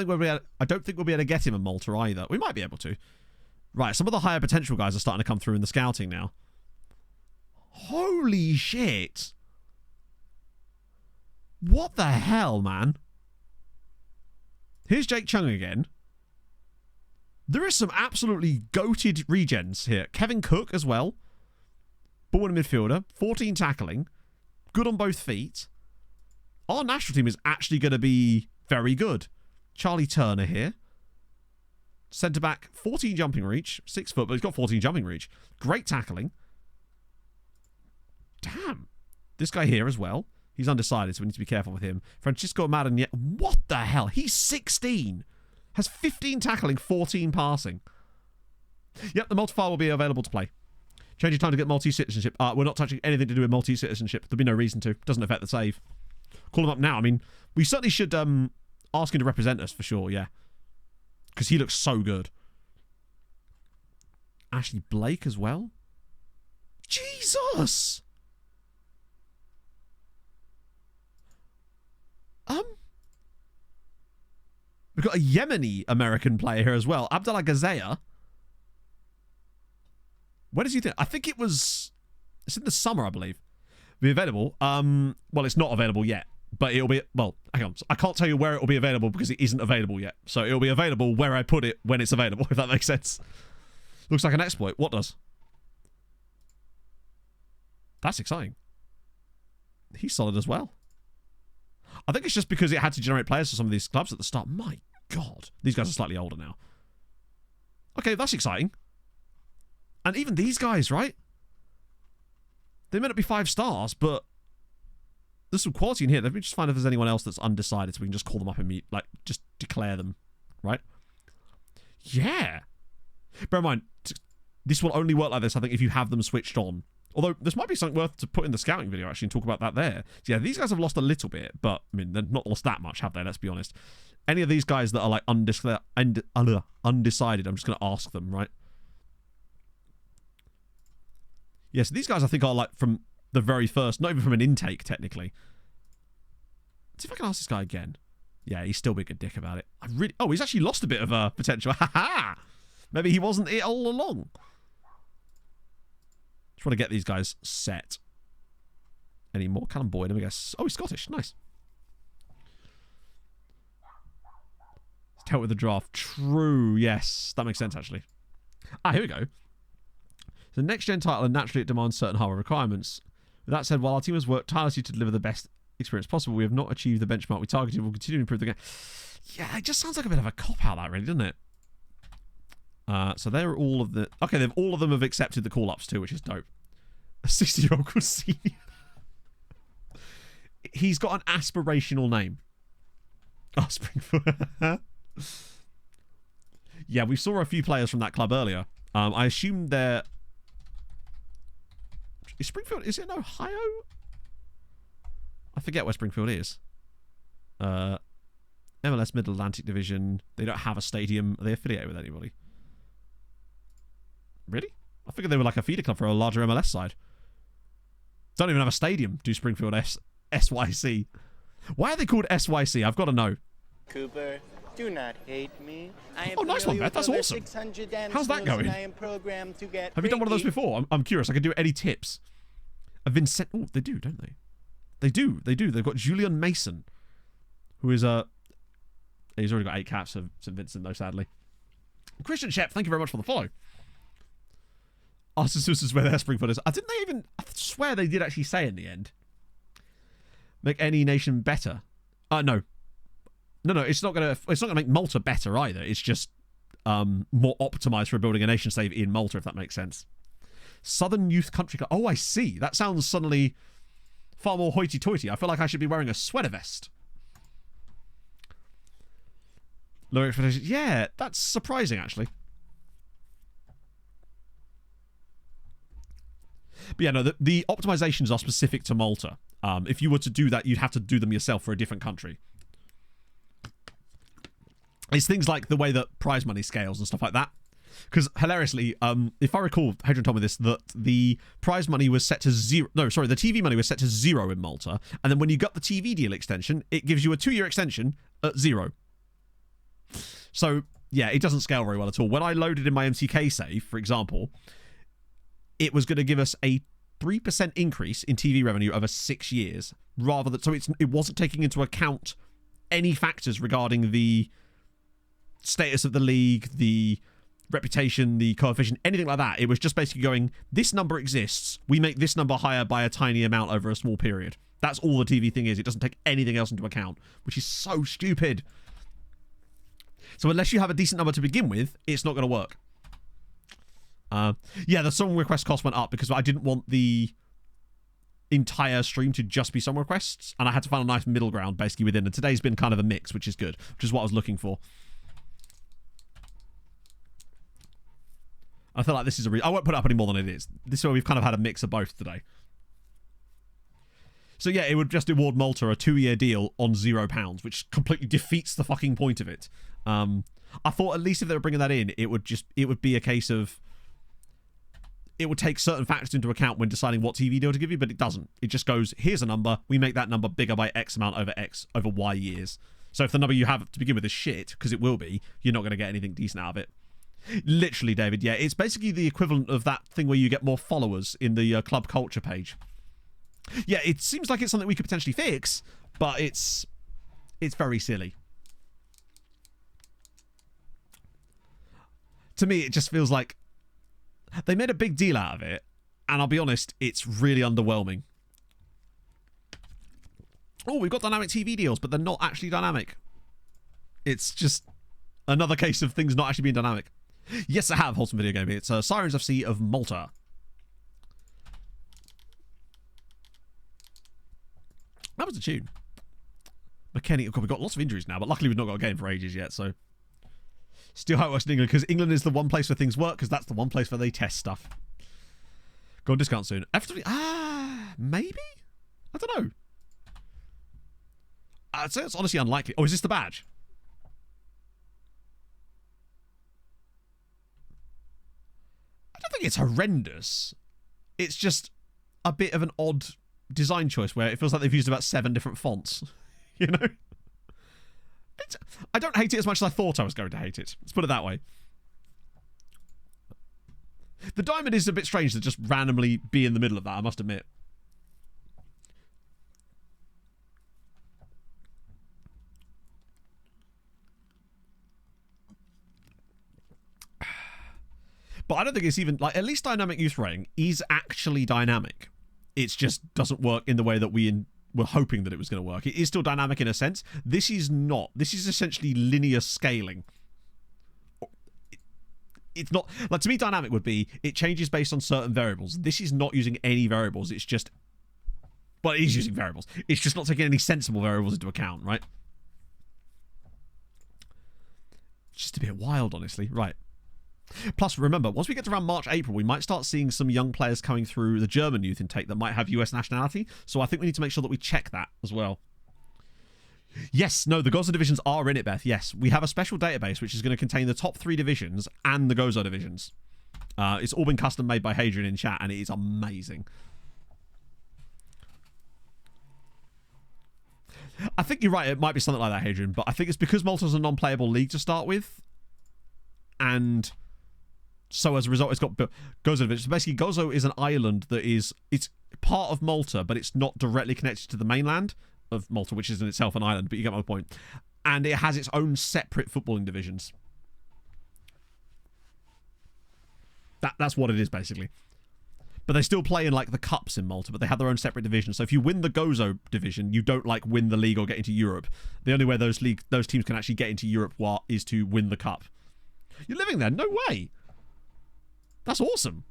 Speaker 1: think we'll be able to get him in Malta either. We might be able to. Right, some of the higher potential guys are starting to come through in the scouting now. Holy shit. What the hell, man? Here's Jake Chung again. There is some absolutely goated regens here. Kevin Cook as well. ball and midfielder, 14 tackling, good on both feet. Our national team is actually going to be very good. Charlie Turner here. Centre back, 14 jumping reach, 6 foot, but he's got 14 jumping reach. Great tackling. Damn. This guy here as well. He's undecided, so we need to be careful with him. Francisco Madden, what the hell? He's 16. Has 15 tackling, 14 passing. Yep, the multi-file will be available to play. Change your time to get multi-citizenship. We're not touching anything to do with multi-citizenship. There'll be no reason to. Doesn't affect the save. Call him up now. I mean, we certainly should ask him to represent us for sure, yeah. Because he looks so good. Ashley Blake as well. Jesus! We've got a Yemeni American player here as well. Abdallah Gazea. When does he think? I think it's in the summer, I believe. Be available. Well, it's not available yet. But it'll be, well, hang on. I can't tell you where it will be available because it isn't available yet. So it'll be available where I put it when it's available, if that makes sense. Looks like an exploit. What does? That's exciting. He's solid as well. I think it's just because it had to generate players for some of these clubs at the start. My God. These guys are slightly older now. Okay, that's exciting. And even these guys, right? They may not be 5 stars, but there's some quality in here. Let me just find if there's anyone else that's undecided so we can just call them up and meet, like, just declare them, right? Yeah. Bear in mind, this will only work like this, I think, if you have them switched on. Although, this might be something worth to put in the scouting video, actually, and talk about that there. So, yeah, these guys have lost a little bit, but, I mean, they've not lost that much, have they? Let's be honest. Any of these guys that are, like, undecided, I'm just going to ask them, right? Yes, these guys, I think, are, like, from the very first, not even from an intake, technically. Let's see if I can ask this guy again. Yeah, he's still being a dick about it. Oh, he's actually lost a bit of potential. Ha-ha! Maybe he wasn't it all along. Just want to get these guys set. Any more? Callum Boyd, I guess. Oh, he's Scottish. Nice. Let's tell with the draft. True. Yes. That makes sense, actually. Here we go. The next-gen title, and naturally it demands certain hardware requirements. With that said, while our team has worked tirelessly to deliver the best experience possible, we have not achieved the benchmark we targeted. We'll continue to improve the game. Yeah, it just sounds like a bit of a cop-out, that, really, doesn't it? So they're all of the... Okay, all of them have accepted the call-ups too, which is dope. A 60-year-old called Senior. He's got an aspirational name. Oh, Springfield. Yeah, we saw a few players from that club earlier. I assume they're... Is Springfield... Is it in Ohio? I forget where Springfield is. MLS Mid-Atlantic Division. They don't have a stadium. Are they affiliated with anybody? Really? I figured they were like a feeder club for a larger MLS side. Don't even have a stadium, do Springfield SYC. Why are they called SYC? I've got to know.
Speaker 8: Cooper, do not hate me.
Speaker 1: Oh, nice one, Beth. That's awesome. How's that going? Have you done one of those before? I'm curious. I can do any tips. Vincent. Oh, they do, don't they? They do. They've got Julian Mason, who is he's already got 8 caps of St. Vincent, though, sadly. Christian Shep, thank you very much for the follow. This is where their Springfield is. I swear they did actually say in the end. Make any nation better. No. No, it's not gonna make Malta better either. It's just more optimized for building a nation state in Malta, if that makes sense. Southern Youth Country Club. Oh, I see. That sounds suddenly far more hoity-toity. I feel like I should be wearing a sweater vest. Lower expectations. Yeah, that's surprising, actually. But yeah, no, the optimizations are specific to Malta. If you were to do that, you'd have to do them yourself for a different country. It's things like the way that prize money scales and stuff like that. Because, hilariously, if I recall, Hadrian told me this, that the prize money was set to 0... No, sorry, the TV money was set to 0 in Malta. And then when you got the TV deal extension, it gives you a 2-year extension at 0. So, yeah, it doesn't scale very well at all. When I loaded in my MTK save, for example, it was going to give us a 3% increase in TV revenue over 6 years, rather than... So it wasn't taking into account any factors regarding the status of the league, the reputation, the coefficient, anything like that. It was just basically going, this number exists. We make this number higher by a tiny amount over a small period. That's all the TV thing is. It doesn't take anything else into account, which is so stupid. So unless you have a decent number to begin with, it's not going to work. Yeah, the song request cost went up because I didn't want the entire stream to just be song requests, and I had to find a nice middle ground basically within, and today's been kind of a mix, which is good, which is what I was looking for. I feel like this is I won't put it up any more than it is. This is where we've kind of had a mix of both today. So yeah, it would just award Malta a 2-year deal on £0, which completely defeats the fucking point of it. I thought at least if they were bringing that in, it would be a case of it would take certain factors into account when deciding what TV deal to give you, but it doesn't. It just goes, here's a number, we make that number bigger by X amount over X over Y years. So if the number you have to begin with is shit, because it will be, you're not going to get anything decent out of it. Literally, David, yeah, it's basically the equivalent of that thing where you get more followers in the club culture page. Yeah, it seems like it's something we could potentially fix, but it's very silly. To me, it just feels like they made a big deal out of it, and I'll be honest, it's really underwhelming. Oh, we've got dynamic TV deals, but they're not actually dynamic. It's just another case of things not actually being dynamic. Yes, I have Wholesome Video Gaming. It's Sirens FC of Malta. That was a tune. McKenny, God, we've got lots of injuries now, but luckily we've not got a game for ages yet, so. Still how it works in England, because England is the one place where things work, because that's the one place where they test stuff. Go on discount soon. F3, maybe? I don't know. I'd say it's honestly unlikely. Oh, is this the badge? I don't think it's horrendous. It's just a bit of an odd design choice where it feels like they've used about 7 different fonts. You know? I don't hate it as much as I thought I was going to hate it. Let's put it that way. The diamond is a bit strange to just randomly be in the middle of that, I must admit. But I don't think it's even, like, at least dynamic youth rating is actually dynamic. It just doesn't work in the way that we were hoping that it was going to work. It is still dynamic in a sense. This is not. This is essentially linear scaling. It's not, like, to me dynamic would be, it changes based on certain variables. This is not using any variables. It's just, well, it is using variables. It's just not taking any sensible variables into account, right? Just a bit wild, honestly. Right. Plus, remember, once we get to around March, April, we might start seeing some young players coming through the German youth intake that might have US nationality. So I think we need to make sure that we check that as well. Yes, no, the Gozo divisions are in it, Beth. Yes, we have a special database which is going to contain the top 3 divisions and the Gozo divisions. It's all been custom made by Hadrian in chat, and it is amazing. I think you're right. It might be something like that, Hadrian, but I think it's because Malta's a non-playable league to start with, and so as a result, it's got Gozo division. So basically, Gozo is an island that it's part of Malta, but it's not directly connected to the mainland of Malta, which is in itself an island, but you get my point. And it has its own separate footballing divisions. That's what it is, basically. But they still play in, like, the cups in Malta, but they have their own separate division. So if you win the Gozo division, you don't, like, win the league or get into Europe. The only way those teams can actually get into Europe is to win the cup. You're living there? No way. That's awesome.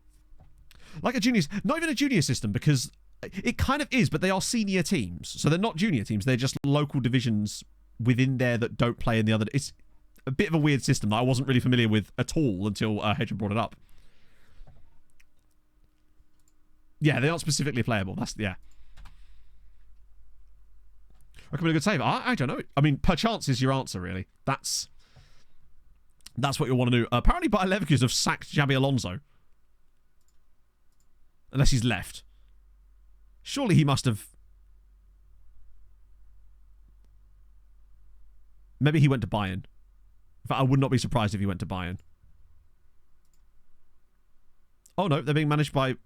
Speaker 1: Like a junior, not even a junior system, because it kind of is, but they are senior teams. So they're not junior teams. They're just local divisions within there that don't play in the other. It's a bit of a weird system that I wasn't really familiar with at all until Hedron brought it up. Yeah, they aren't specifically playable. Yeah. Recommend a good save. I don't know. I mean, perchance is your answer, really. That's what you'll want to do. Apparently, Bayer Leverkusen have sacked Xabi Alonso. Unless he's left. Surely he must have... Maybe he went to Bayern. In fact, I would not be surprised if he went to Bayern. Oh no, they're being managed by...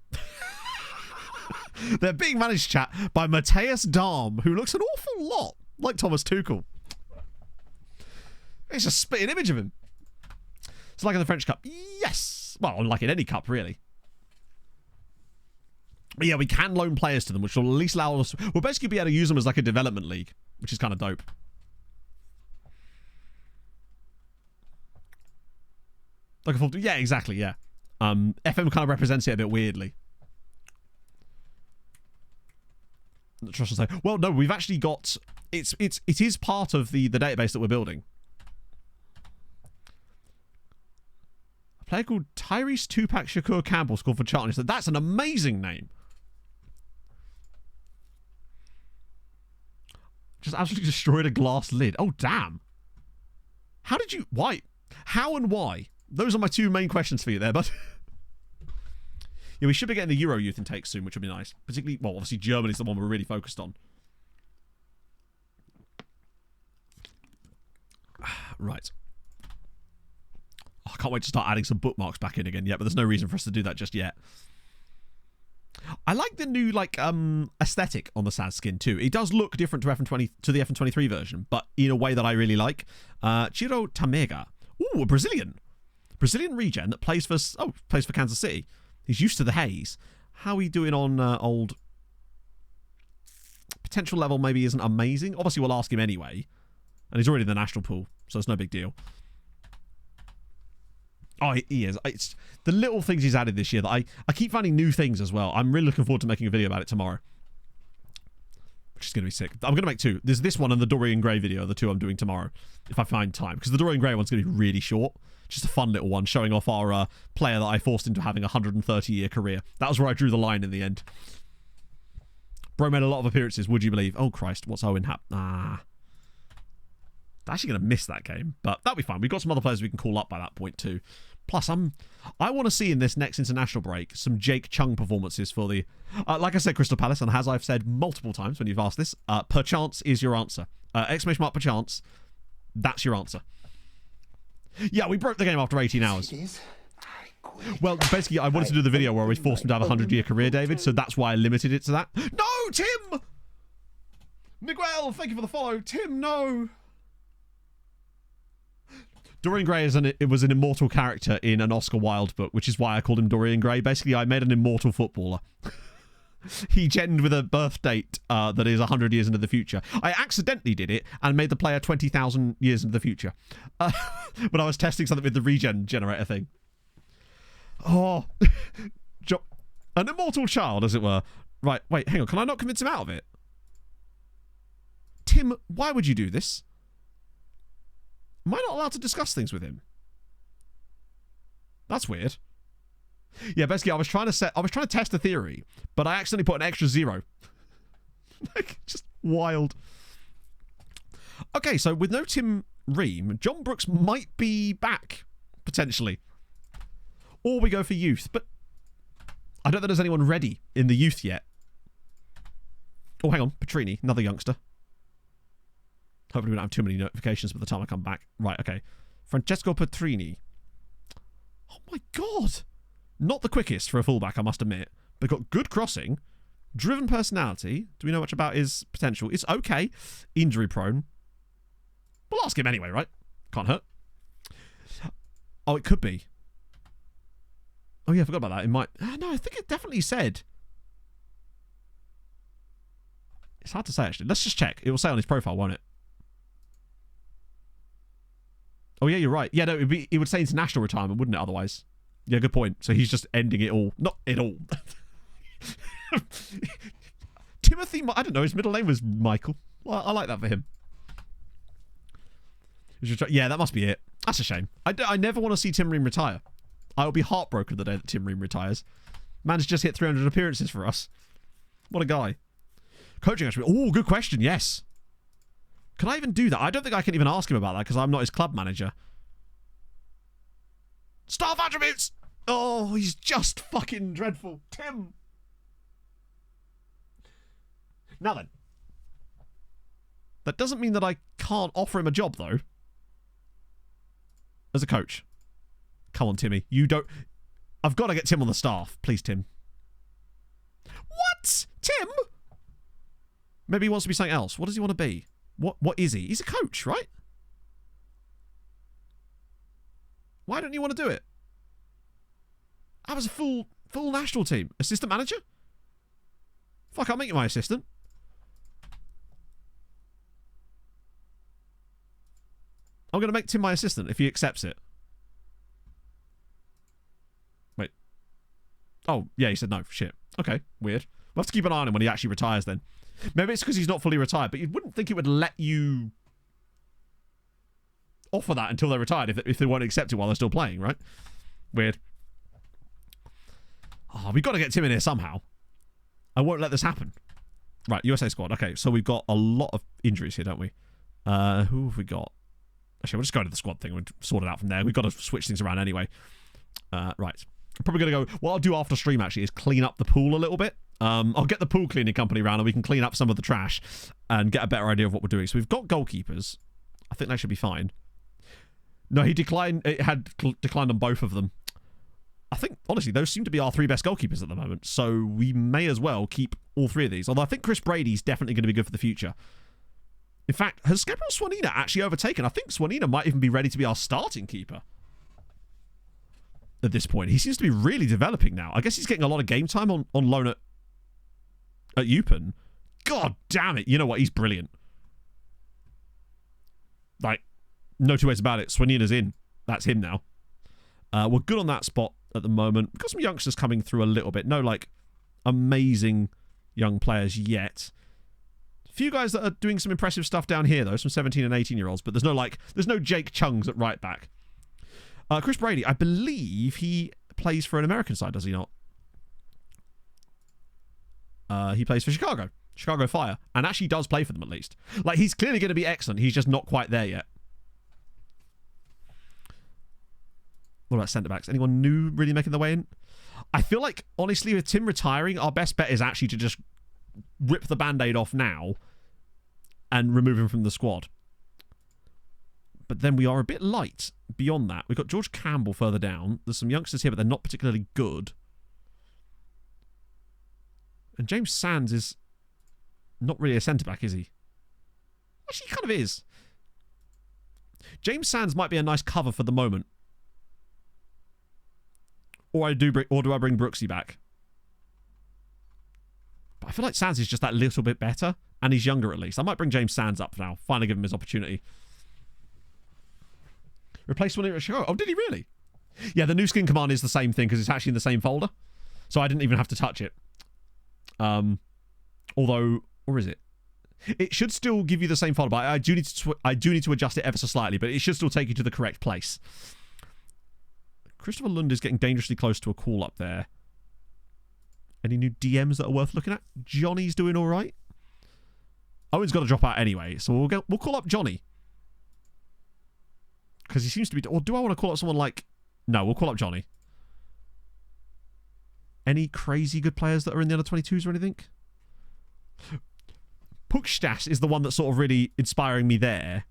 Speaker 1: They're being managed, chat, by Matthias Dahm, who looks an awful lot like Thomas Tuchel. It's a spitting image of him. It's like in the French Cup. Yes. Well, like in any cup, really. But yeah, we can loan players to them, which will at least allow us... We'll basically be able to use them as like a development league, which is kind of dope. Like a full... Yeah, exactly, yeah. FM kind of represents it a bit weirdly. Trust us say, well, no, we've actually got... It is part of the database that we're building. A player called Tyrese Tupac Shakur Campbell scored for Charlton. So that's an amazing name. Just absolutely destroyed a glass lid. Oh, damn. How did you... Why? How and why? Those are my two main questions for you there, bud. Yeah, we should be getting the Euro Youth intake soon, which would be nice. Particularly, well, obviously Germany's the one we're really focused on. Right. Oh, I can't wait to start adding some bookmarks back in again yet, but there's no reason for us to do that just yet. I like the new aesthetic on the Saz skin too. It does look different to the FN23 version, but in a way that I really like. Ciro Tamega. Ooh, a Brazilian regen that plays for Kansas City. He's used to the haze. How are we doing on old... Potential level maybe isn't amazing. Obviously, we'll ask him anyway. And he's already in the national pool, so it's no big deal. Oh, he is. It's the little things he's added this year that I keep finding new things as well. I'm really looking forward to making a video about it tomorrow. Which is going to be sick. I'm going to make two. There's this one and the Dorian Gray video, the two I'm doing tomorrow, if I find time. Because the Dorian Gray one's going to be really short. Just a fun little one showing off our player that I forced into having a 130-year career. That was where I drew the line in the end. Bro made a lot of appearances, would you believe? Oh, Christ. What's Owen I'm actually going to miss that game, but that'll be fine. We've got some other players we can call up by that point too. Plus, I want to see in this next international break some Jake Chung performances for the... like I said, Crystal Palace, and as I've said multiple times when you've asked this, perchance is your answer. Exclamation mark perchance. That's your answer. Yeah, we broke the game after 18 hours. Well, basically, I wanted to do the video where we forced him to have a 100-year career, David, so that's why I limited it to that. No, Tim! Miguel, thank you for the follow. Tim, no! Dorian Gray was an immortal character in an Oscar Wilde book, which is why I called him Dorian Gray. Basically, I made an immortal footballer. He genned with a birth date that is 100 years into the future. I accidentally did it and made the player 20,000 years into the future. When I was testing something with the regen generator thing. Oh. An immortal child, as it were. Right, wait, hang on. Can I not convince him out of it? Tim, why would you do this? Am I not allowed to discuss things with him? That's weird. Yeah, basically, I was trying to test a theory, but I accidentally put an extra 0. Like, just wild. Okay, so with no Tim Ream, John Brooks might be back, potentially. Or we go for youth, but I don't think there's anyone ready in the youth yet. Oh, hang on, Petrini, another youngster. Hopefully we don't have too many notifications by the time I come back. Right, okay. Francesco Petrini. Oh my god. Not the quickest for a fullback, I must admit. But got good crossing. Driven personality. Do we know much about his potential? It's okay. Injury prone. We'll ask him anyway, right? Can't hurt. Oh, it could be. Oh yeah, I forgot about that. It might... no, I think it definitely said. It's hard to say, actually. Let's just check. It will say on his profile, won't it? Oh, yeah, you're right. Yeah, no, it would say international retirement, wouldn't it, otherwise? Yeah, good point. So he's just ending it all. Not it all. Timothy, I don't know, his middle name was Michael. Well, I like that for him. Yeah, that must be it. That's a shame. I never want to see Tim Ream retire. I will be heartbroken the day that Tim Ream retires. Man's just hit 300 appearances for us. What a guy. Coaching, actually. Oh, good question. Yes. Can I even do that? I don't think I can even ask him about that because I'm not his club manager. Staff attributes! Oh, he's just fucking dreadful. Tim! Now then. That doesn't mean that I can't offer him a job, though. As a coach. Come on, Timmy. You don't... I've got to get Tim on the staff. Please, Tim. What? Tim? Maybe he wants to be something else. What does he want to be? What is he? He's a coach, right? Why don't you want to do it? I was a full national team. Assistant manager? Fuck, I'll make you my assistant. I'm going to make Tim my assistant if he accepts it. Wait. Oh, yeah, he said no. Shit. Okay, weird. We'll have to keep an eye on him when he actually retires then. Maybe it's because he's not fully retired, but you wouldn't think it would let you offer that until they're retired if they won't accept it while they're still playing, right? Weird. Oh, we've got to get Tim in here somehow. I won't let this happen. Right, USA squad. Okay, so we've got a lot of injuries here, don't we? Who have we got? Actually, we'll just go to the squad thing. We'll sort it out from there. We've got to switch things around anyway. Right. I'm probably going to go... What I'll do after stream, actually, is clean up the pool a little bit. I'll get the pool cleaning company around and we can clean up some of the trash and get a better idea of what we're doing. So we've got goalkeepers. I think they should be fine. No, he declined. It had declined on both of them. I think, honestly, those seem to be our three best goalkeepers at the moment. So we may as well keep all three of these. Although I think Chris Brady's definitely going to be good for the future. In fact, has Gabriel Swanina actually overtaken? I think Swanina might even be ready to be our starting keeper at this point. He seems to be really developing now. I guess he's getting a lot of game time on loan at Eupen. God damn it. You know what? He's brilliant. Like, no two ways about it. Swanina's in. That's him now. We're good on that spot at the moment. We've got some youngsters coming through a little bit. No, like, amazing young players yet. A few guys that are doing some impressive stuff down here, though. Some 17 and 18-year-olds. But there's no Jake Chungs at right back. Chris Brady, I believe he plays for an American side, does he not? He plays for Chicago Fire, and actually does play for them at least. Like, he's clearly going to be excellent. He's just not quite there yet. What about centre-backs? Anyone new really making their way in? I feel like, honestly, with Tim retiring, our best bet is actually to just rip the Band-Aid off now and remove him from the squad. But then we are a bit light beyond that. We've got George Campbell further down. There's some youngsters here, but they're not particularly good. And James Sands is not really a centre-back, is he? Actually, he kind of is. James Sands might be a nice cover for the moment. Or do I bring Brooksy back? But I feel like Sands is just that little bit better, and he's younger at least. I might bring James Sands up now. Finally give him his opportunity. Replace one at Chicago. Oh, did he really? Yeah, the new skin command is the same thing because it's actually in the same folder. So I didn't even have to touch it. Although, or is it? It should still give you the same folder, but I do need to adjust it ever so slightly, but it should still take you to the correct place. Christopher Lund is getting dangerously close to a call up there. Any new DMs that are worth looking at? Johnny's doing all right. Owen's got to drop out anyway, so we'll call up Johnny. Because he seems to be... Or do I want to call up someone like... No, we'll call up Johnny. Any crazy good players that are in the under-22s or anything? Pukstas is the one that's sort of really inspiring me there.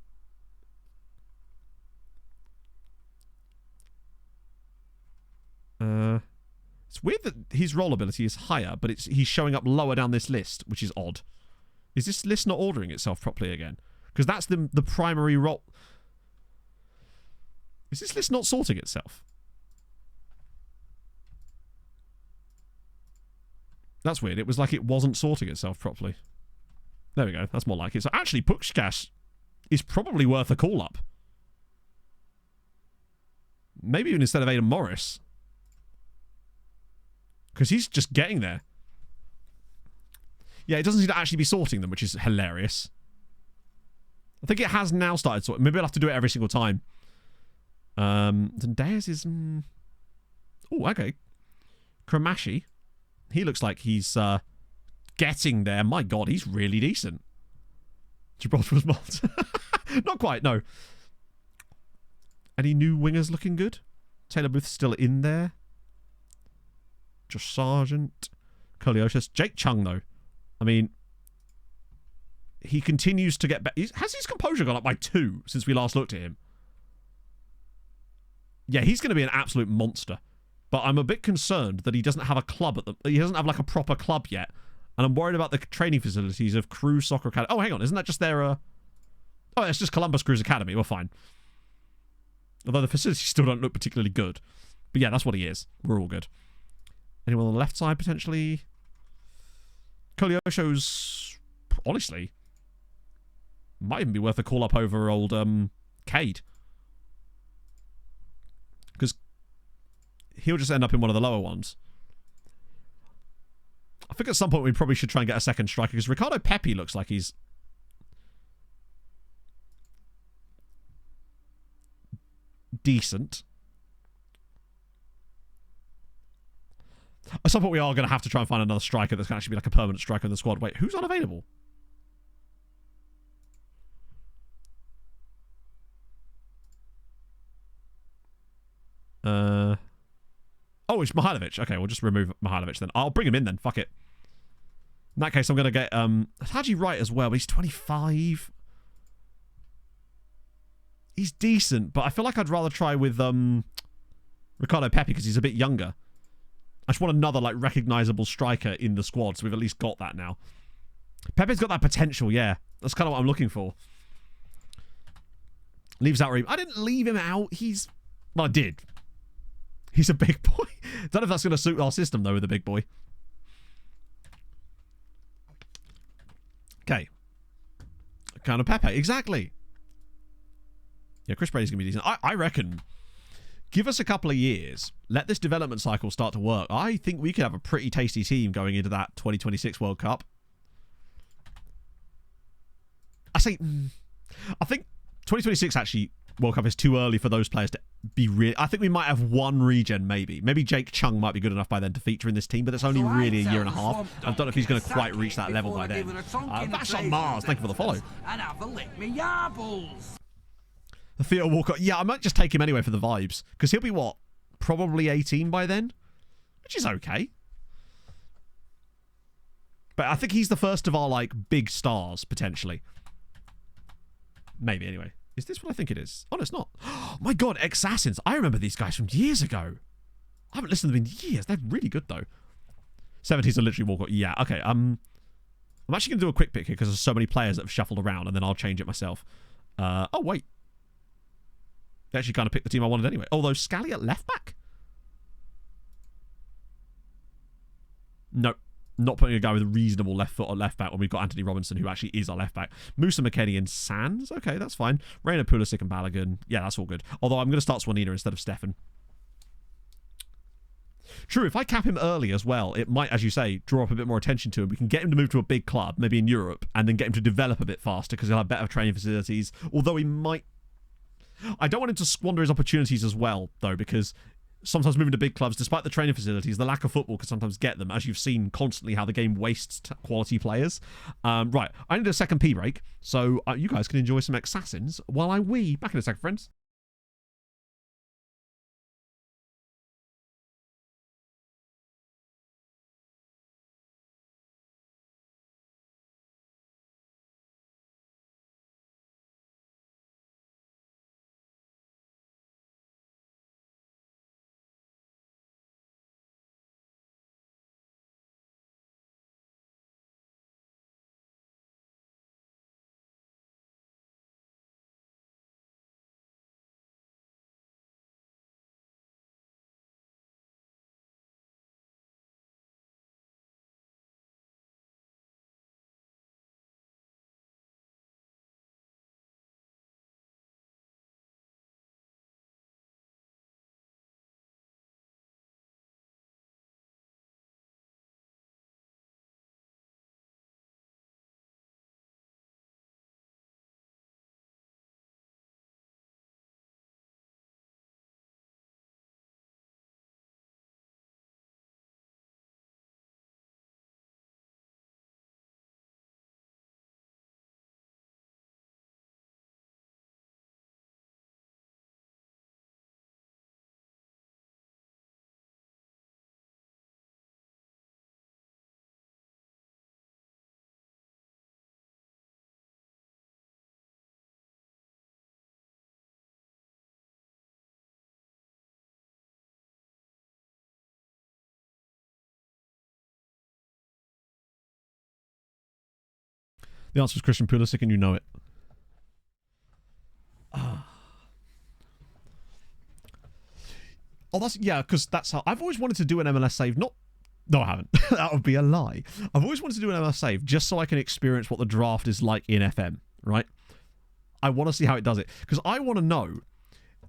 Speaker 1: It's weird that his roll ability is higher, but he's showing up lower down this list, which is odd. Is this list not ordering itself properly again? Because that's the primary roll... Is this list not sorting itself? That's weird. It was like it wasn't sorting itself properly. There we go. That's more like it. So actually, Pukstas is probably worth a call-up. Maybe even instead of Aidan Morris. Because he's just getting there. Yeah, it doesn't seem to actually be sorting them, which is hilarious. I think it has now started sorting. Maybe I'll have to do it every single time. Zendaya's is... Oh, okay. Kramashi. He looks like he's getting there. My God, he's really decent. Gibraltar was mobbed. Not quite, no. Any new wingers looking good? Taylor Booth's still in there. Josh Sargent. Koliotis. Jake Chung, though. I mean, he continues to get better. Has his composure gone up by 2 since we last looked at him? Yeah, he's going to be an absolute monster. But I'm a bit concerned that he doesn't have a club he doesn't have like a proper club yet. And I'm worried about the training facilities of Crew Soccer Academy. Oh, hang on. Isn't that just their... Oh, it's just Columbus Crew's Academy. We're fine. Although the facilities still don't look particularly good. But yeah, that's what he is. We're all good. Anyone on the left side, potentially? Kolyosho's, honestly, might even be worth a call up over old Cade. Because he'll just end up in one of the lower ones. I think at some point we probably should try and get a second striker, because Ricardo Pepi looks like he's decent. At some point we are going to have to try and find another striker that's going to actually be like a permanent striker in the squad. Wait, who's unavailable? Oh, it's Mihailovic. Okay, we'll just remove Mihailovic then. I'll bring him in then. Fuck it. In that case, I'm going to get Haji Wright as well, but he's 25. He's decent, but I feel like I'd rather try with Ricardo Pepi because he's a bit younger. I just want another like recognizable striker in the squad, so we've at least got that now. Pepe's got that potential, yeah. That's kind of what I'm looking for. Leaves out Reem. I didn't leave him out. Well, I did. He's a big boy. Don't know if that's going to suit our system, though, with a big boy. Okay. Kind of Pepe. Exactly. Yeah, Chris Brady's going to be decent. I reckon, give us a couple of years. Let this development cycle start to work. I think we could have a pretty tasty team going into that 2026 World Cup. I think 2026 actually World Cup is too early for those players to be real. I think we might have one regen, maybe. Maybe Jake Chung might be good enough by then to feature in this team, but it's only really a year and a half. I don't know if he's going to quite reach that level by then. That's on Mars. Thank you for the follow. The Theo Walcott. Yeah, I might just take him anyway for the vibes, because he'll be, what, probably 18 by then? Which is okay. But I think he's the first of our, like, big stars, potentially. Maybe, anyway. Is this what I think it is? Oh, no, it's not. Oh, my God, Assassins. I remember these guys from years ago. I haven't listened to them in years. They're really good, though. 70s are literally Walcott. Yeah, okay. I'm actually going to do a quick pick here because there's so many players that have shuffled around, and then I'll change it myself. Oh, wait. They actually kind of picked the team I wanted anyway. Although, Scally at left back? Nope. Not putting a guy with a reasonable left foot on left back when we've got Anthony Robinson, who actually is our left back. Musa McKennie and Sands. Okay, that's fine. Reina Pulisic and Balogun. Yeah, that's all good. Although I'm going to start Swanina instead of Stefan. True, if I cap him early as well, it might, as you say, draw up a bit more attention to him. We can get him to move to a big club, maybe in Europe, and then get him to develop a bit faster because he'll have better training facilities. Although he might... I don't want him to squander his opportunities as well, though, because... sometimes moving to big clubs, despite the training facilities, the lack of football can sometimes get them, as you've seen constantly how the game wastes quality players. Right, I need a second pee break, so you guys can enjoy some Assassins while I wee. Back in a second, friends. The answer is Christian Pulisic, and you know it. Oh, because that's how I've always wanted to do an MLS save. No, I haven't. That would be a lie. I've always wanted to do an MLS save just so I can experience what the draft is like in FM, right? I want to see how it does it because I want to know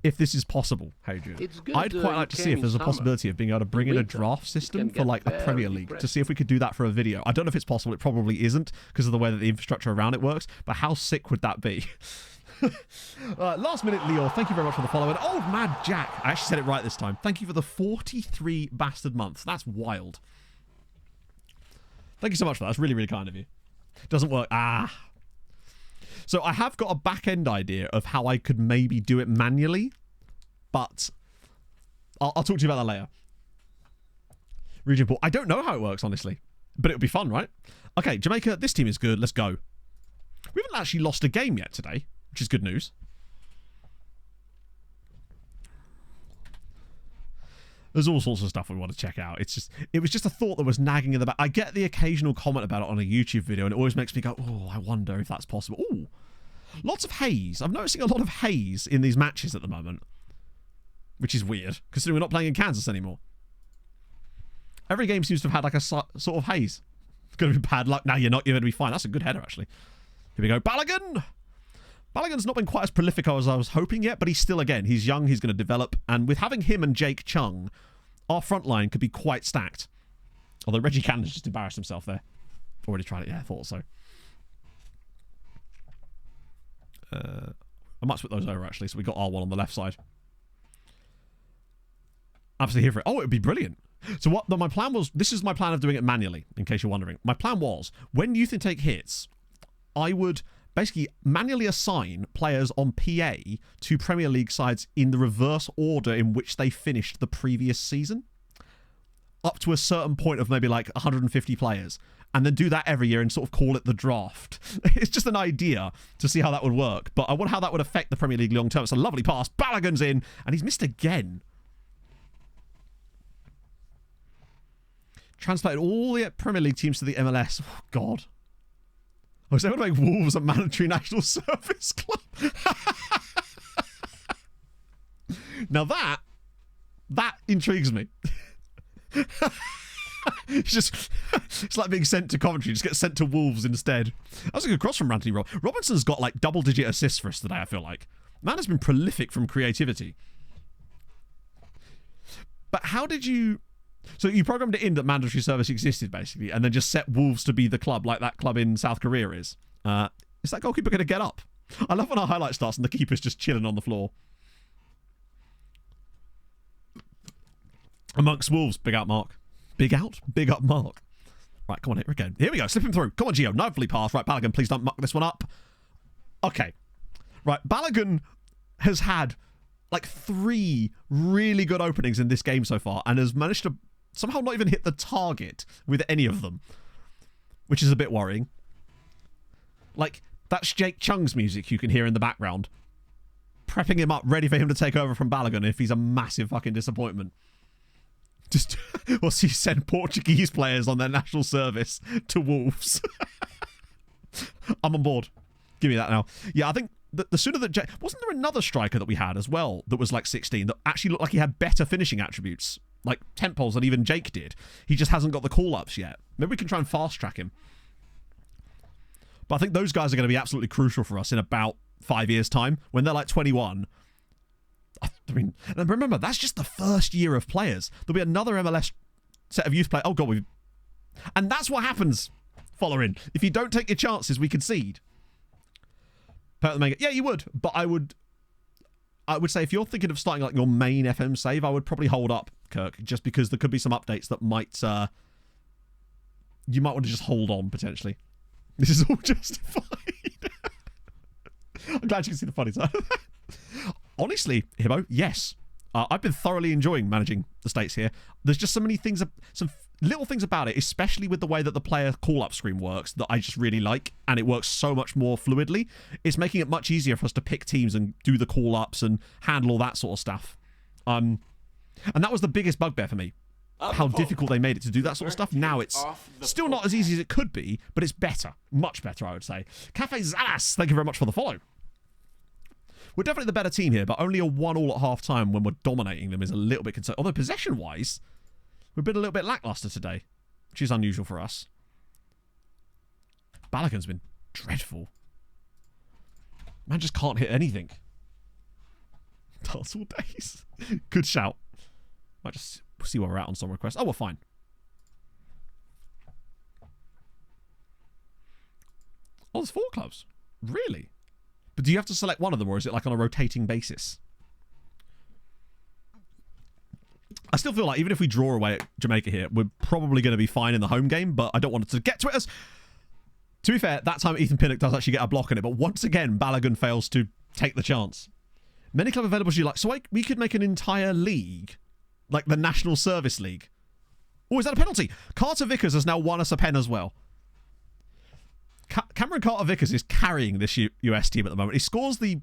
Speaker 1: if this is possible, Hadrian. I'd quite like to see if there's a possibility of being able to bring in a draft system for like the Premier League to see if we could do that for a video. I don't know if it's possible. It probably isn't because of the way that the infrastructure around it works, but how sick would that be? Last minute, Leo, thank you very much for the follow. And Old Mad Jack, I actually said it right this time. Thank you for the 43 bastard months. That's wild. Thank you so much for that. That's really, really kind of you. Doesn't work. So I have got a back-end idea of how I could maybe do it manually, but I'll talk to you about that later. Region Pool. I don't know how it works, honestly, but it'll be fun, right? Okay, Jamaica, this team is good. Let's go. We haven't actually lost a game yet today, which is good news. There's all sorts of stuff we want to check out. It was just a thought that was nagging in the back. I get the occasional comment about it on a YouTube video, and it always makes me go, oh, I wonder if that's possible. Ooh, lots of haze. I'm noticing a lot of haze in these matches at the moment, which is weird, considering we're not playing in Kansas anymore. Every game seems to have had like a sort of haze. It's going to be bad luck. No, you're not. You're going to be fine. That's a good header, actually. Here we go. Balogun! Balogun's not been quite as prolific as I was hoping yet, but he's still, again, he's young, he's going to develop, and with having him and Jake Chung, our front line could be quite stacked. Although Reggie Candace just embarrassed himself there. Already tried it, yeah, I thought so. I might split those over, actually, so we got R1 on the left side. Absolutely here for it. Oh, it would be brilliant. So what my plan was, this is my plan of doing it manually, in case you're wondering. My plan was, when youth intake hits, I would basically manually assign players on PA to Premier League sides in the reverse order in which they finished the previous season, up to a certain point of maybe like 150 players, and then do that every year and sort of call it the draft. It's just an idea to see how that would work, but I wonder how that would affect the Premier League long term. It's a lovely pass. Balogun's in, and he's missed again. Translated all the Premier League teams to the MLS. Oh, God. I was able to make Wolves a mandatory national service club. Now that intrigues me. It's like being sent to Coventry. Just get sent to Wolves instead. That was a good cross from Anthony Robinson's got like double-digit assists for us today, I feel like. Man has been prolific from creativity. But how did you... So you programmed it in that mandatory service existed, basically, and then just set Wolves to be the club, like that club in South Korea is. Is that goalkeeper going to get up? I love when our highlight starts and the keeper's just chilling on the floor. Amongst Wolves, big out Mark. Big out? Big up Mark. Right, come on, here again. Here we go, slip him through. Come on, Gio, lovely pass. Right, Balogun, please don't muck this one up. Okay. Right, Balogun has had like 3 really good openings in this game so far and has managed to somehow not even hit the target with any of them, which is a bit worrying. Like, that's Jake Chung's music you can hear in the background, prepping him up, ready for him to take over from Balogun if he's a massive fucking disappointment. Just, or see, send Portuguese players on their national service to Wolves. I'm on board. Give me that now. Yeah, I think the sooner that Jake... Wasn't there another striker that we had as well that was like 16 that actually looked like he had better finishing attributes? Like tempos than even Jake did. He just hasn't got the call-ups yet. Maybe we can try and fast-track him. But I think those guys are going to be absolutely crucial for us in about 5 years' time. When they're like 21. I mean, and remember, that's just the first year of players. There'll be another MLS set of youth players. Oh, God. And that's what happens, following. If you don't take your chances, we concede. Yeah, you would. But I would say if you're thinking of starting like your main FM save, I would probably hold up, Kirk, just because there could be some updates that might... you might want to just hold on, potentially. This is all justified. I'm glad you can see the funny side. Honestly, Hibbo, yes. I've been thoroughly enjoying managing the States here. There's just so many things, some little things about it, especially with the way that the player call-up screen works that I just really like, and it works so much more fluidly. It's making it much easier for us to pick teams and do the call-ups and handle all that sort of stuff. And that was the biggest bugbear for me. How difficult they made it to do that sort of stuff. Now it's still not as easy as it could be, but it's better. Much better, I would say. Cafe Zalas, thank you very much for the follow. We're definitely the better team here, but only a 1-1 at half-time when we're dominating them is a little bit concerning. Although possession-wise, we've been a little bit lackluster today, which is unusual for us. Balogun's been dreadful. Man just can't hit anything. Dance all days. Good shout. Might just see where we're at on some requests. Oh, we're fine. Oh, there's 4 clubs. Really? But do you have to select one of them, or is it like on a rotating basis? I still feel like even if we draw away at Jamaica here, we're probably going to be fine in the home game, but I don't want it to get to it as... To be fair, that time Ethan Pinnock does actually get a block on it, but once again, Balogun fails to take the chance. Many club available you like. So we could make an entire league, like the National Service League. Oh, is that a penalty? Carter Vickers has now won us a pen as well. Cameron Carter Vickers is carrying this US team at the moment. He scores the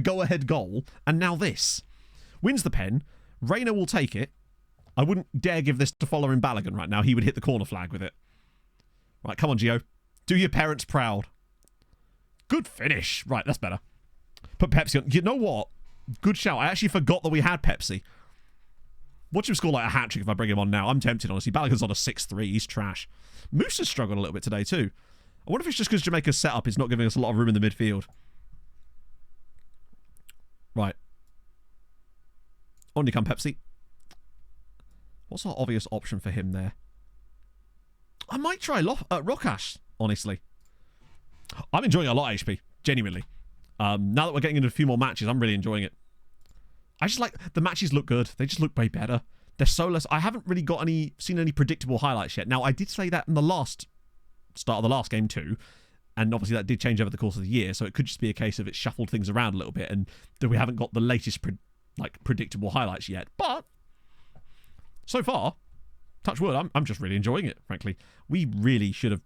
Speaker 1: go-ahead goal, and now this. Wins the pen. Rayner will take it. I wouldn't dare give this to following Balogun right now. He would hit the corner flag with it. Right, come on, Gio. Do your parents proud. Good finish. Right, that's better. Put Pepsi on. You know what? Good shout. I actually forgot that we had Pepsi. Watch him score like a hat-trick if I bring him on now. I'm tempted, honestly. Balogun's on a 6-3. He's trash. Moose has struggled a little bit today, too. I wonder if it's just because Jamaica's setup is not giving us a lot of room in the midfield. Right. On you come, Pepsi. What's our obvious option for him there? I might try Rockash, honestly. I'm enjoying a lot, HP. Genuinely. Now that we're getting into a few more matches, I'm really enjoying it. I just like... The matches look good. They just look way better. They're so less... I haven't really seen any predictable highlights yet. Now, I did say that in the start of the last game too, and obviously that did change over the course of the year, so it could just be a case of it shuffled things around a little bit and that we haven't got the latest predictable highlights yet. But so far, touch wood, I'm just really enjoying it, frankly. We really should have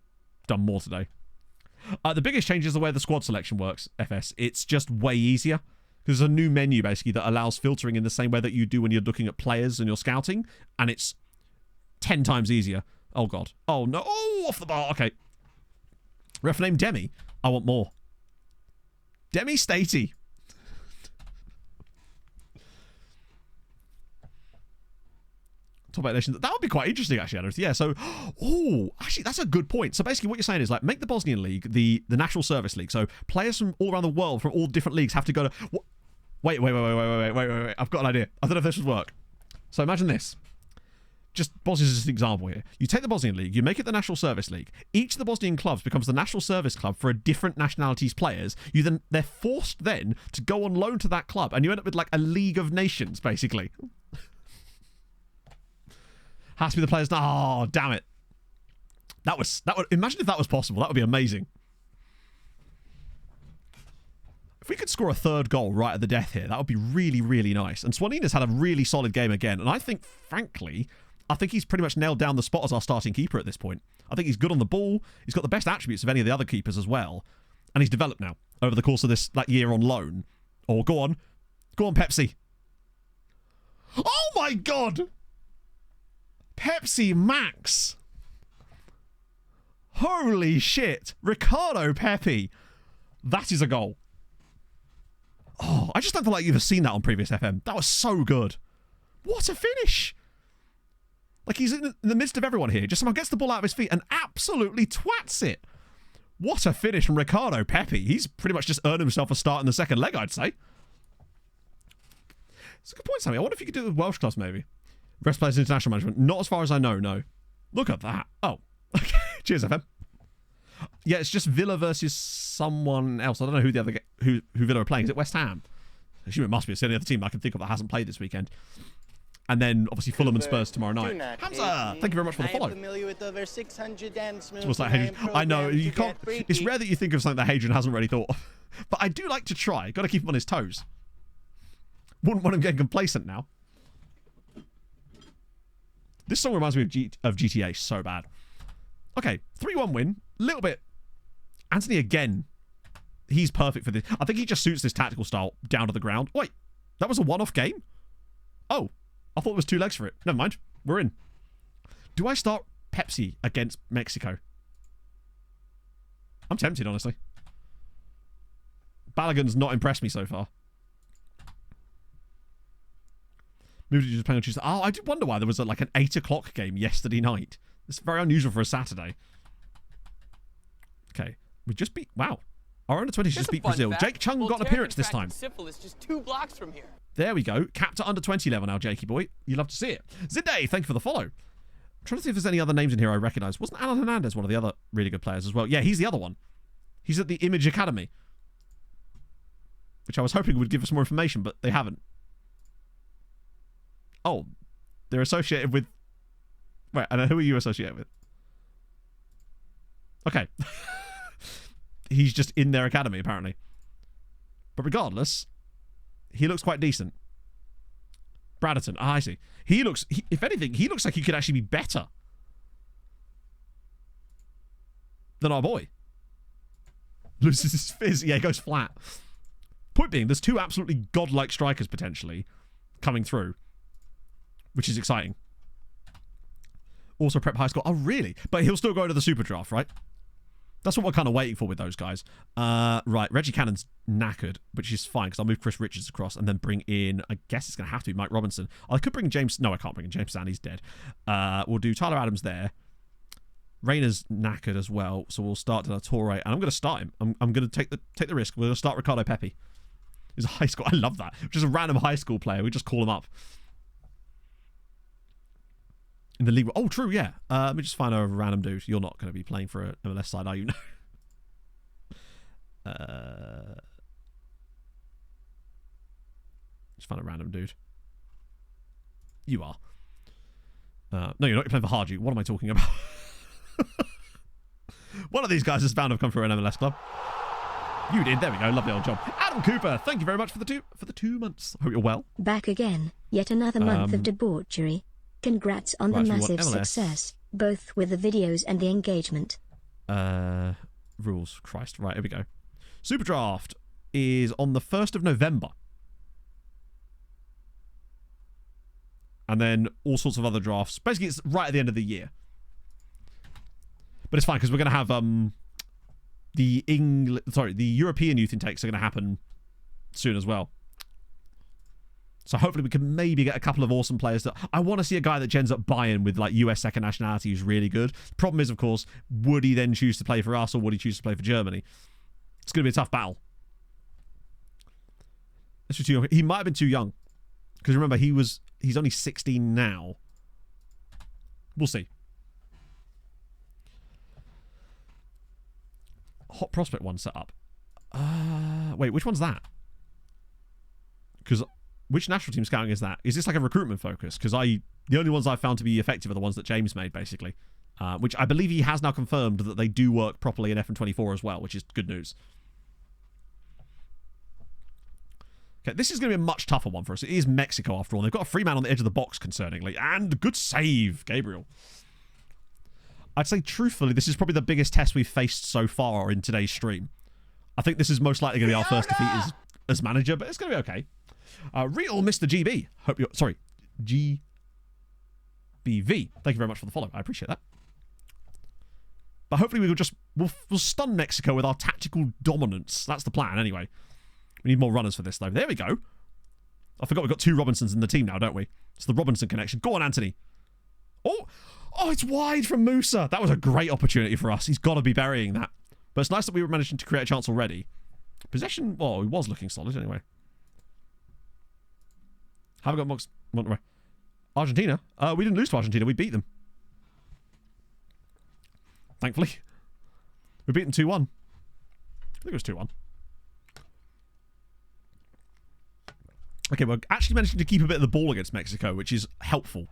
Speaker 1: done more today. The biggest change is the way the squad selection works, FS. It's just way easier because there's a new menu basically that allows filtering in the same way that you do when you're looking at players and you're scouting, and it's 10 times easier. Oh, God. Oh, no. Oh, off the bar. Okay. Ref name Demi. I want more. Demi Statey. Top 8 nations. That would be quite interesting, actually, Adam. Yeah, so... Oh, actually, that's a good point. So basically what you're saying is, like, make the Bosnian League the National Service League. So players from all around the world, from all different leagues, have to go to... Wait. I've got an idea. I don't know if this would work. So imagine this. Just Bosnia is just an example here. You take the Bosnian League, you make it the National Service League. Each of the Bosnian clubs becomes the National Service Club for a different nationalities players. They're forced then to go on loan to that club, and you end up with like a League of Nations, basically. Has to be the players. Oh, damn it! That would imagine if that was possible. That would be amazing. If we could score a third goal right at the death here, that would be really, really nice. And Swanina's had a really solid game again, and I think, frankly, he's pretty much nailed down the spot as our starting keeper at this point. I think he's good on the ball. He's got the best attributes of any of the other keepers as well. And he's developed now over the course of that year on loan. Oh, go on. Go on, Pepsi. Oh, my God. Pepsi Max. Holy shit. Ricardo Pepe. That is a goal. Oh, I just don't feel like you've ever seen that on previous FM. That was so good. What a finish. Like, he's in the midst of everyone here. Just someone gets the ball out of his feet and absolutely twats it. What a finish from Ricardo Pepe. He's pretty much just earned himself a start in the second leg, I'd say. It's a good point, Sammy. I wonder if you could do it with Welsh clubs, maybe. Best players in international management. Not as far as I know, no. Look at that. Oh. Okay. Cheers, FM. Yeah, it's just Villa versus someone else. I don't know who the other who Villa are playing. Is it West Ham? I assume it must be. It's the only other team I can think of that hasn't played this weekend. And then, obviously, Fulham and Spurs tomorrow night. Hamza, thank you very much for the follow.
Speaker 8: I am familiar with over 600 dance moves.
Speaker 1: What's that, Hadrian? I know, you can't... It's rare that you think of something that Hadrian hasn't really thought of. But I do like to try. Got to keep him on his toes. Wouldn't want him getting complacent now. This song reminds me of GTA so bad. Okay, 3-1 win. Little bit. Anthony again. He's perfect for this. I think he just suits this tactical style down to the ground. Wait, that was a one-off game? Oh, I thought it was 2 legs for it. Never mind. We're in. Do I start Pepsi against Mexico? I'm tempted, honestly. Balogun's not impressed me so far. Moved to just playing on Tuesday. Oh, I did wonder why there was like an 8 o'clock game yesterday night. It's very unusual for a Saturday. Okay, we just beat. Wow, our under 20s just beat Brazil.
Speaker 7: Fact.
Speaker 1: Jake Chung got an appearance this time.
Speaker 7: Syphilis just 2 blocks from here.
Speaker 1: There we go. Capped at under 20 level now, Jakey boy. You love to see it. Zinde, thank you for the follow. I'm trying to see if there's any other names in here I recognise. Wasn't Alan Hernandez one of the other really good players as well? Yeah, he's the other one. He's at the Image Academy, which I was hoping would give us more information, but they haven't. Oh, they're associated with... Wait, and who are you associated with? Okay. He's just in their academy, apparently. But regardless, he looks quite decent. Bradderton. Ah, I see. He looks... if anything, he looks like he could actually be better than our boy. Loses his fizz. Yeah, he goes flat. Point being, there's 2 absolutely godlike strikers, potentially, coming through, which is exciting. Also prep high score. Oh, really? But he'll still go to the super draft, right? That's what we're kind of waiting for with those guys. Right, Reggie Cannon's knackered, which is fine, because I'll move Chris Richards across and then bring in, I guess it's going to have to be Mike Robinson. I could bring James... No, I can't bring in James Sand. He's dead. We'll do Tyler Adams there. Rayner's knackered as well, so we'll start De La Torre, and I'm going to start him. I'm going to take the risk. We're going to start Ricardo Pepi. He's a high school... I love that. Just a random high school player. We just call him up. In the league. Oh, true, yeah. Let me just find a random dude. You're not going to be playing for an MLS side, are you? Just find a random dude. You are. No, you're not. You're playing for Harju. What am I talking about? One of these guys is bound to have come through an MLS club. You did. There we go. Lovely old job. Adam Cooper, thank you very much for the 2 months. Hope you're well.
Speaker 3: Back again. Yet another month of debauchery. Congrats on the massive success, both with the videos and the engagement.
Speaker 1: Rules. Christ. Right, here we go. Super Draft is on the 1st of November. And then all sorts of other drafts. Basically, it's right at the end of the year. But it's fine, because we're going to have the European youth intakes are going to happen soon as well. So hopefully we can maybe get a couple of awesome players. I want to see a guy that gens up Bayern with like US second nationality who's really good. Problem is, of course, would he then choose to play for us or would he choose to play for Germany? It's going to be a tough battle. That's too young. He might have been too young. Because remember, he's only 16 now. We'll see. Hot Prospect one set up. Wait, which one's that? Because... Which national team scouting is that? Is this like a recruitment focus? Because the only ones I've found to be effective are the ones that James made, basically. Which I believe he has now confirmed that they do work properly in FM24 as well, which is good news. Okay, this is going to be a much tougher one for us. It is Mexico, after all. They've got a free man on the edge of the box, concerningly. And good save, Gabriel. I'd say, truthfully, this is probably the biggest test we've faced so far in today's stream. I think this is most likely going to be our first defeat as manager, but it's going to be okay. Real Mr. GB. Hope you're... Sorry. GBV. Thank you very much for the follow. I appreciate that. But hopefully we'll stun Mexico with our tactical dominance. That's the plan, anyway. We need more runners for this, though. There we go. I forgot we've got 2 Robinsons in the team now, don't we? It's the Robinson connection. Go on, Anthony. Oh, it's wide from Musa. That was a great opportunity for us. He's got to be burying that. But it's nice that we were managing to create a chance already. Possession, well, he was looking solid anyway. Haven't got Monterrey. Argentina? We didn't lose to Argentina. We beat them. Thankfully. We beat them 2-1. I think it was 2-1. Okay, we're actually managing to keep a bit of the ball against Mexico, which is helpful.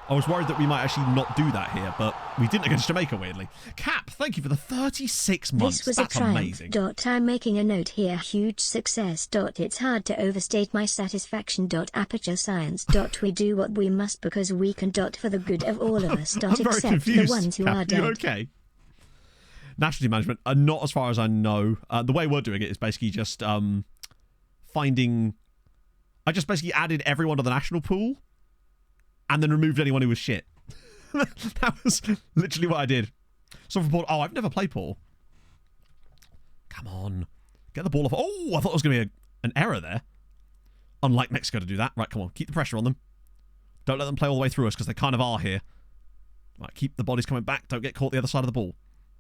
Speaker 1: I was worried that we might actually not do that here, but we didn't against Jamaica, weirdly. Cap, thank you for the 36 months.
Speaker 3: This was
Speaker 1: That's
Speaker 3: a triumph.
Speaker 1: Amazing.
Speaker 3: I'm making a note here. Huge success. It's hard to overstate my satisfaction. Aperture science. We do what we must because we can. For the good of all of us.
Speaker 1: I'm very
Speaker 3: Except
Speaker 1: confused.
Speaker 3: the ones who
Speaker 1: Cap,
Speaker 3: are dead.
Speaker 1: you okay? National team management, not as far as I know. The way we're doing it is basically just finding... I just basically added everyone to the national pool and then removed anyone who was shit. That was literally what I did. So for Paul, I've never played Paul. Come on. Get the ball off. Oh, I thought it was going to be an error there. Unlike Mexico to do that. Right, come on. Keep the pressure on them. Don't let them play all the way through us, because they kind of are here. Right, keep the bodies coming back. Don't get caught the other side of the ball.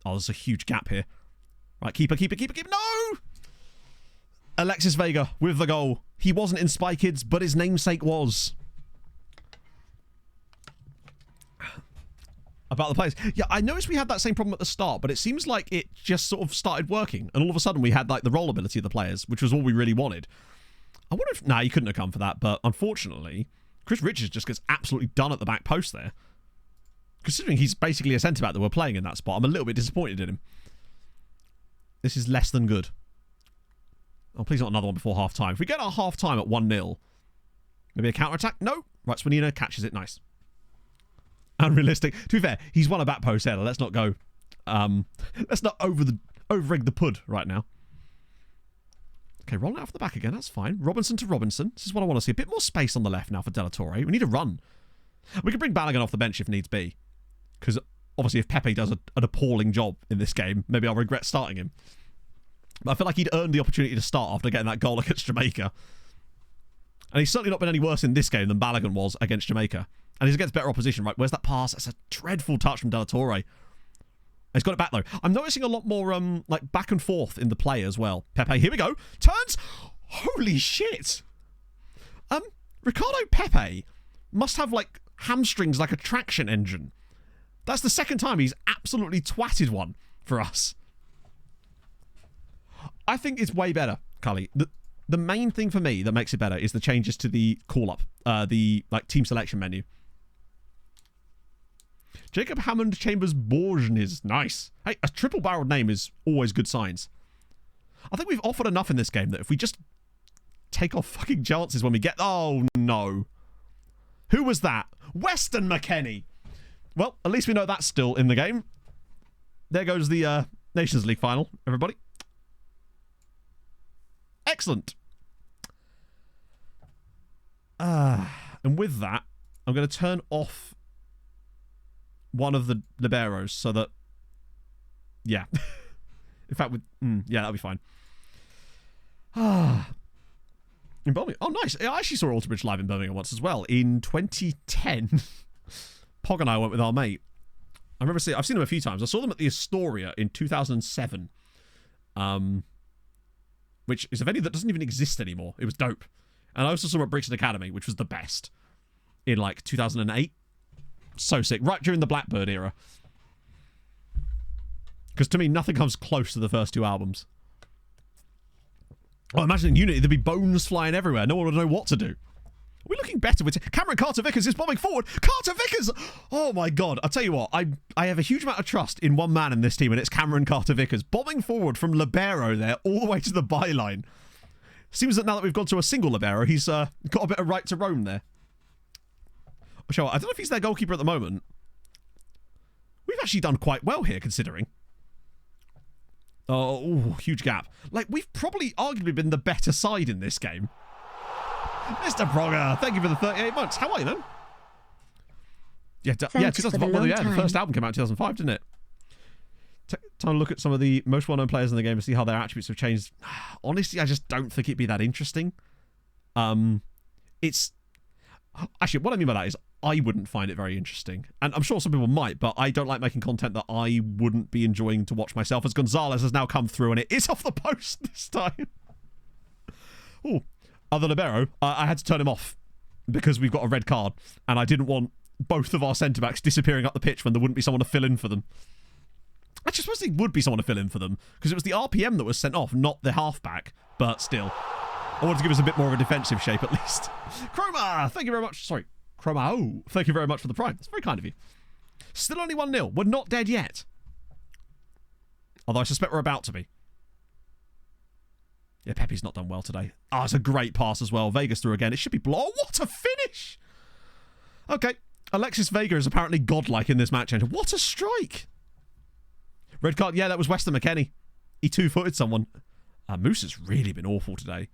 Speaker 1: Oh, there's a huge gap here. Right, keeper. No! Alexis Vega with the goal. He wasn't in Spy Kids, but his namesake was. About the players. Yeah, I noticed we had that same problem at the start, but it seems like it just sort of started working. And all of a sudden we had like the roll ability of the players, which was all we really wanted. I wonder if... Nah, he couldn't have come for that, but unfortunately, Chris Richards just gets absolutely done at the back post there. Considering he's basically a centre-back that we're playing in that spot, I'm a little bit disappointed in him. This is less than good. Oh, please not another one before half-time. If we get our half-time at 1-0, maybe a counter-attack? No. Right, Swanina catches it. Nice. Unrealistic. To be fair, he's won a back post header. Let's not go... let's not over-egg the pud right now. Okay, rolling out for the back again. That's fine. Robinson to Robinson. This is what I want to see. A bit more space on the left now for De La Torre. We need a run. We can bring Balogun off the bench if needs be. Because obviously if Pepe does an appalling job in this game, maybe I'll regret starting him. But I feel like he'd earned the opportunity to start after getting that goal against Jamaica. And he's certainly not been any worse in this game than Balogun was against Jamaica. And he's against better opposition, right? Where's that pass? That's a dreadful touch from De La Torre. He's got it back, though. I'm noticing a lot more like back and forth in the play as well. Pepe, here we go. Turns. Holy shit. Ricardo Pepe must have, like, hamstrings like a traction engine. That's the second time he's absolutely twatted one for us. I think it's way better, Cully. The main thing for me that makes it better is the changes to the call-up, the like team selection menu. Jacob Hammond Chambers Borgnes. Nice. Hey, a triple-barreled name is always good signs. I think we've offered enough in this game that if we just take our fucking chances when we get... Oh, no. Who was that? Weston McKennie. Well, at least we know that's still in the game. There goes the Nations League final, everybody. Excellent. And with that, I'm going to turn off one of the liberos so that... Yeah. In fact, yeah, that'll be fine. In Birmingham. Oh, nice. I actually saw Alter Bridge live in Birmingham once as well. In 2010, Pog and I went with our mate. I remember I've seen them a few times. I saw them at the Astoria in 2007. Which is a venue that doesn't even exist anymore. It was dope. And I also saw them at Brixton Academy, which was the best. In like 2008. So sick. Right during the Blackbird era. Because to me, nothing comes close to the first two albums. Well, imagine in Unity, there'd be bones flying everywhere. No one would know what to do. Are we looking better with... Cameron Carter-Vickers is bombing forward. Carter-Vickers! Oh, my God. I'll tell you what. I have a huge amount of trust in one man in this team, and it's Cameron Carter-Vickers. Bombing forward from libero there all the way to the byline. Seems that now that we've gone to a single libero, he's got a bit of right to roam there. Sure, I don't know if he's their goalkeeper at the moment. We've actually done quite well here, considering. Oh, ooh, huge gap. Like, we've probably arguably been the better side in this game. Mr. Progger, thank you for the 38 months. How are you, then? Yeah, 2005. Well, yeah, the first album came out in 2005, didn't it? Time to look at some of the most well-known players in the game and see how their attributes have changed. Honestly, I just don't think it'd be that interesting. It's... Actually, what I mean by that is I wouldn't find it very interesting. And I'm sure some people might, but I don't like making content that I wouldn't be enjoying to watch myself, as Gonzalez has now come through and it is off the post this time. Oh, other libero. I had to turn him off because we've got a red card and I didn't want both of our centre-backs disappearing up the pitch when there wouldn't be someone to fill in for them. Actually, I suppose there would be someone to fill in for them because it was the RPM that was sent off, not the halfback, but still. I wanted to give us a bit more of a defensive shape at least. Chroma, thank you very much. Sorry. Chroma, oh, thank you very much for the prime. That's very kind of you. Still only 1-0. We're not dead yet. Although I suspect we're about to be. Yeah, Pepe's not done well today. Oh, it's a great pass as well. Vegas through again. It should be blow. Oh, what a finish! Okay. Alexis Vega is apparently godlike in this match. What a strike! Red card. Yeah, that was Weston McKennie. He two-footed someone. Moose has really been awful today.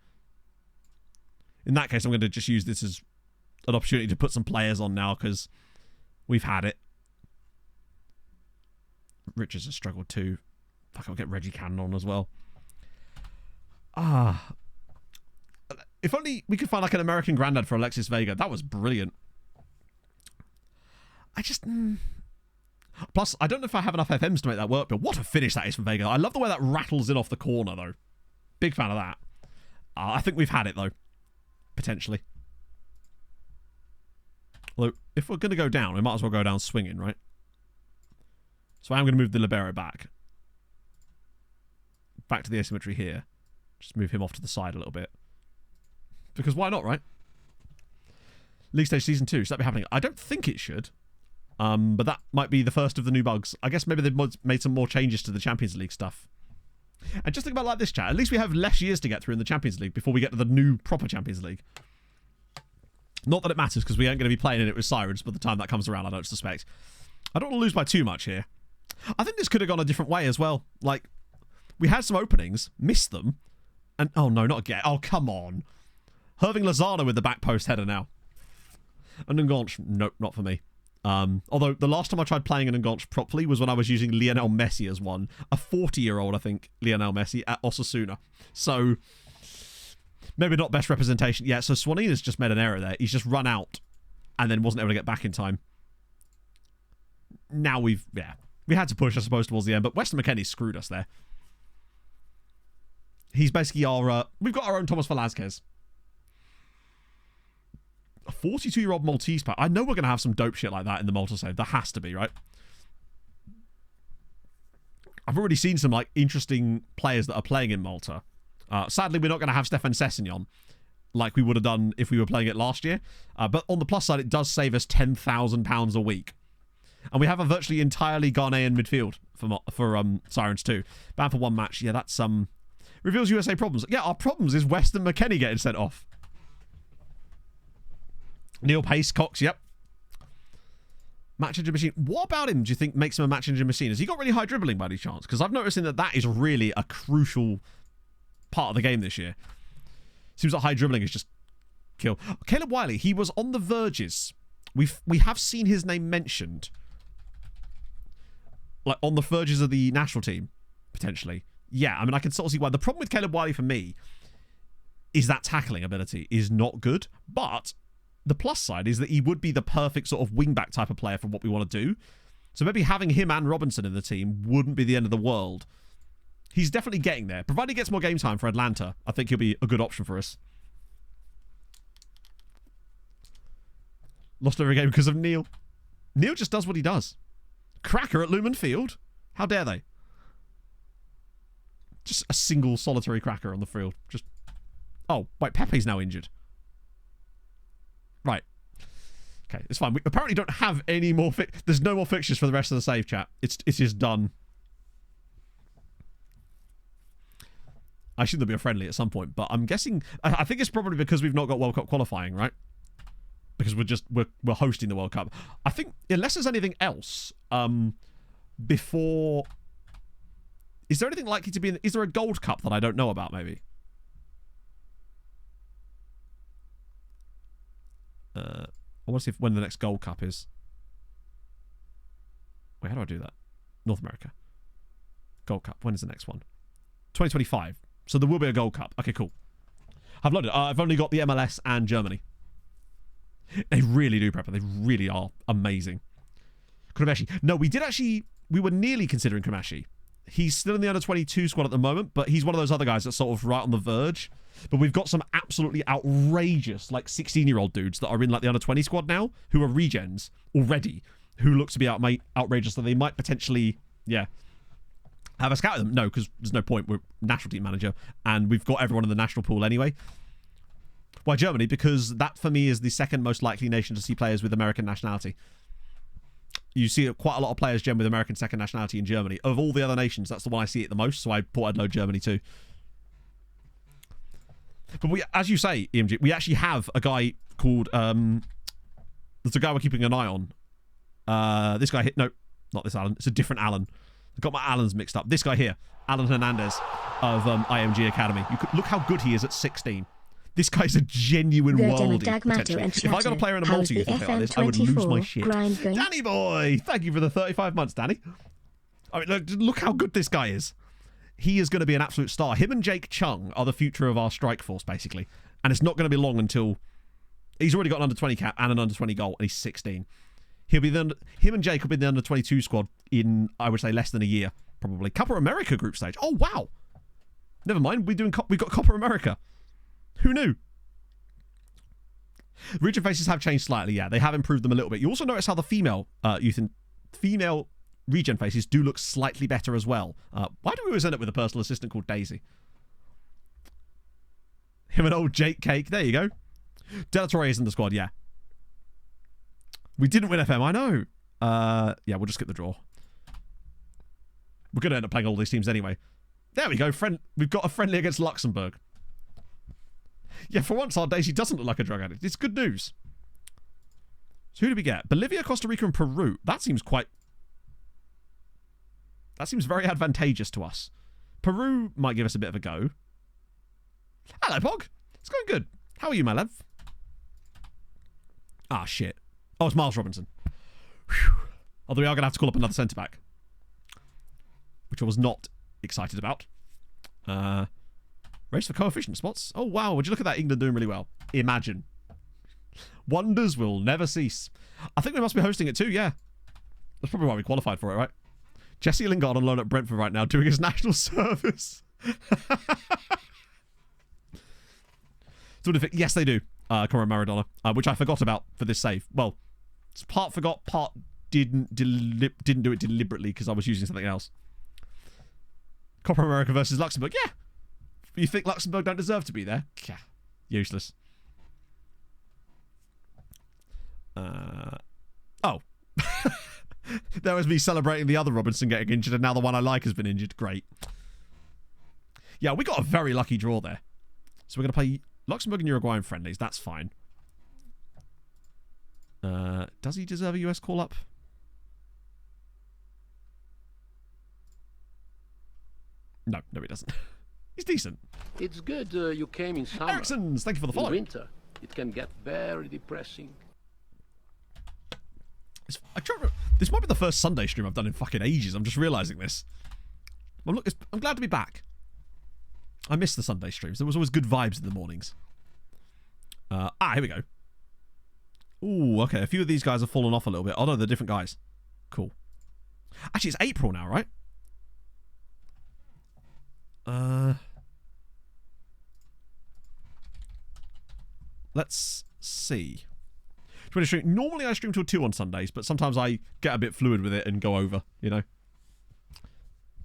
Speaker 1: In that case, I'm going to just use this as an opportunity to put some players on now because we've had it. Richards has struggled too. Fuck, I'll get Reggie Cannon on as well. If only we could find like an American granddad for Alexis Vega. That was brilliant. Plus, I don't know if I have enough FMs to make that work, but what a finish that is from Vega. I love the way that rattles in off the corner, though. Big fan of that. I think we've had it, though. Potentially. Although, if we're going to go down, we might as well go down swinging, right? So I'm going to move the libero back. Back to the asymmetry here. Just move him off to the side a little bit. Because why not, right? League Stage Season 2, should that be happening? I don't think it should. But that might be the first of the new bugs. I guess maybe they've made some more changes to the Champions League stuff. And just think about it like this, chat. At least we have less years to get through in the Champions League before we get to the new proper Champions League. Not that it matters, because we ain't going to be playing in it with Sirens by the time that comes around, I don't suspect. I don't want to lose by too much here. I think this could have gone a different way as well. Like, we had some openings, missed them, and... Oh, no, not again. Oh, come on. Herving Lozano with the back post header now. And Ngonch, nope, not for me. Although the last time I tried playing an Ngonch properly was when I was using Lionel Messi as one. A 40-year-old, I think, Lionel Messi at Osasuna. So, maybe not best representation. Yeah, so Swanina's just made an error there. He's just run out and then wasn't able to get back in time. Now we had to push, I suppose, towards the end, but Weston McKennie screwed us there. He's basically our... we've got our own Thomas Velasquez. A 42-year-old Maltese player. I know we're going to have some dope shit like that in the Malta save. There has to be, right? I've already seen some like interesting players that are playing in Malta. Sadly, we're not going to have Stefan Sessignon like we would have done if we were playing it last year. But on the plus side, it does save us £10,000 a week. And we have a virtually entirely Ghanaian midfield for Sirens 2. Banned for one match. Yeah, that's... reveals USA problems. Yeah, our problems is Weston McKennie getting sent off. Neil Pace, Cox, yep. Match engine machine. What about him do you think makes him a match engine machine? Has he got really high dribbling by any chance? Because I've noticed that is really a crucial part of the game this year. Seems like high dribbling is just kill. Caleb Wiley, he was on the verges. We have seen his name mentioned. Like on the verges of the national team, potentially. Yeah, I mean, I can sort of see why. The problem with Caleb Wiley for me is that tackling ability is not good, but the plus side is that he would be the perfect sort of wingback type of player for what we want to do. So maybe having him and Robinson in the team wouldn't be the end of the world. He's definitely getting there. Provided he gets more game time for Atlanta, I think he'll be a good option for us. Lost every game because of Neil. Neil just does what he does. Cracker at Lumen Field? How dare they? Just a single solitary cracker on the field. Just... Oh, wait, Pepe's now injured. Right. Okay, it's fine. We apparently don't have any more... There's no more fixtures for the rest of the save chat. It is done. I assume there'll be a friendly at some point, but I'm guessing... I think it's probably because we've not got World Cup qualifying, right? Because we're hosting the World Cup. I think, unless there's anything else, before... Is there anything likely to be... Is there a Gold Cup that I don't know about, maybe? I want to see when the next Gold Cup is. Wait, how do I do that? North America. Gold Cup. When is the next one? 2025. So there will be a Gold Cup. Okay, cool. I've loaded it. I've only got the MLS and Germany. They really do prep. They really are amazing. Kramashi. No, we were nearly considering Kramashi. He's still in the under-22 squad at the moment, but he's one of those other guys that's sort of right on the verge. But we've got some absolutely outrageous, like, 16-year-old dudes that are in, like, the under-20 squad now, who are regens already, who look to be outrageous, so they might potentially, yeah, have a scout of them. No, because there's no point. We're national team manager, and we've got everyone in the national pool anyway. Why Germany? Because that, for me, is the second most likely nation to see players with American nationality. You see quite a lot of players gem with American second nationality in Germany. Of all the other nations, that's the one I see it the most, so I thought I'd load Germany too. But we, as you say, EMG, we actually have a guy called... there's a guy we're keeping an eye on. This guy here... No, not this Alan. It's a different Alan. I've got my Alans mixed up. This guy here, Alan Hernandez of IMG Academy. You could look how good he is at 16. This guy's a genuine worldie, potentially. If I got a player in a multi who like this, I would lose my shit. Danny boy! Thank you for the 35 months, Danny. I mean, look how good this guy is. He is going to be an absolute star. Him and Jake Chung are the future of our strike force, basically. And it's not going to be long until... He's already got an under-20 cap and an under-20 goal, and he's 16. Him and Jake will be in the under-22 squad in, I would say, less than a year, probably. Copa America group stage. Oh, wow. Never mind. We've got Copa America. Who knew? Region faces have changed slightly, yeah. They have improved them a little bit. You also notice how the female female region faces do look slightly better as well. Why do we always end up with a personal assistant called Daisy? Him and old Jake Cake. There you go. Del Torre is in the squad, yeah. We didn't win FM, I know. Yeah, we'll just skip the draw. We're going to end up playing all these teams anyway. There we go. We've got a friendly against Luxembourg. Yeah, for once, our Daisy doesn't look like a drug addict. It's good news. So who do we get? Bolivia, Costa Rica, and Peru. That seems very advantageous to us. Peru might give us a bit of a go. Hello, Pog. It's going good. How are you, my love? Ah, shit. Oh, it's Miles Robinson. Whew. Although we are going to have to call up another centre-back. Which I was not excited about. Race for coefficient spots. Oh, wow. Would you look at that? England doing really well. Imagine. Wonders will never cease. I think we must be hosting it too, yeah. That's probably why we qualified for it, right? Jesse Lingard on loan at Brentford right now doing his national service. Yes, they do. Conrad Maradona, which I forgot about for this save. Well, part forgot, part didn't do it deliberately because I was using something else. Copa America versus Luxembourg. Yeah. You think Luxembourg don't deserve to be there? Yeah. Useless. Oh. There was me celebrating the other Robinson getting injured, and now the one I like has been injured. Great. Yeah, we got a very lucky draw there. So we're going to play Luxembourg and Uruguay in friendlies. That's fine. Does he deserve a US call-up? No, he doesn't. He's decent.
Speaker 4: It's good you came in summer.
Speaker 1: Ericsson's, thank you for the follow.
Speaker 4: In winter, it can get very depressing.
Speaker 1: This might be the first Sunday stream I've done in fucking ages. I'm just realising this. Well, look, I'm glad to be back. I miss the Sunday streams. There was always good vibes in the mornings. Here we go. Ooh, okay. A few of these guys have fallen off a little bit. Oh, no, they're different guys. Cool. Actually, it's April now, right? Let's see. Normally I stream till 2 on Sundays, but sometimes I get a bit fluid with it and go over, you know.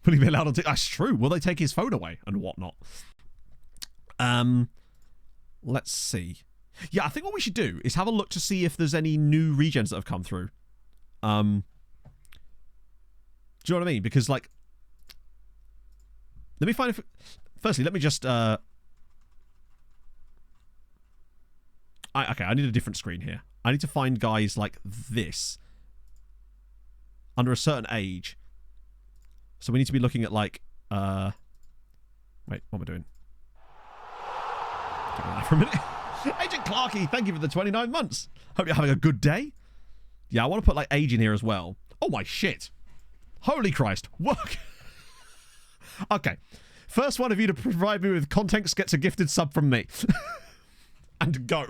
Speaker 1: Will he be allowed on That's true. Will they take his phone away and whatnot? Let's see. Yeah, I think what we should do is have a look to see if there's any new regens that have come through. Do you know what I mean? Because, like, let me find if... Firstly, let me just... Okay, I need a different screen here. I need to find guys like this under a certain age. So we need to be looking at, like... Wait, what am I doing? Give me that for a minute. Agent Clarky, thank you for the 29 months. Hope you're having a good day. Yeah, I want to put, like, age in here as well. Oh, my shit. Holy Christ. Work. Okay. First one of you to provide me with context gets a gifted sub from me. And go.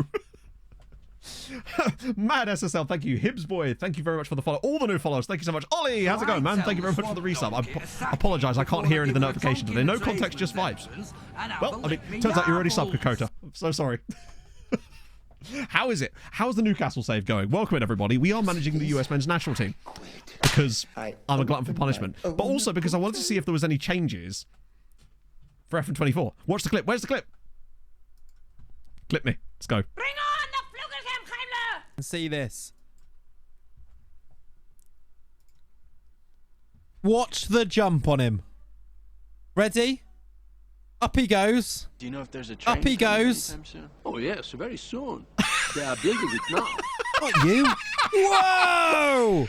Speaker 1: Mad SSL, thank you. Hibs boy, thank you very much for the follow. All the new follows, thank you so much. Ollie, how's it going, man? Thank you very much for the resub. I apologise, I can't hear any of the notifications today. No context, just vibes. Well, I mean, turns out you're already subbed, Kokota. I'm so sorry. How is it? How's the Newcastle save going? Welcome in, everybody. We are managing the US men's national team because I'm a glutton for punishment, but also because I wanted to see if there was any changes for FN24. Watch the clip. Where's the clip? Clip me. Let's go.
Speaker 9: Bring on the Flugelsheimkeimler!
Speaker 10: See this. Watch the jump on him. Ready? Up he goes.
Speaker 6: Do you know if there's a train
Speaker 10: Up he goes.
Speaker 4: Oh yes, very soon. They are building it now.
Speaker 10: Not you. Whoa!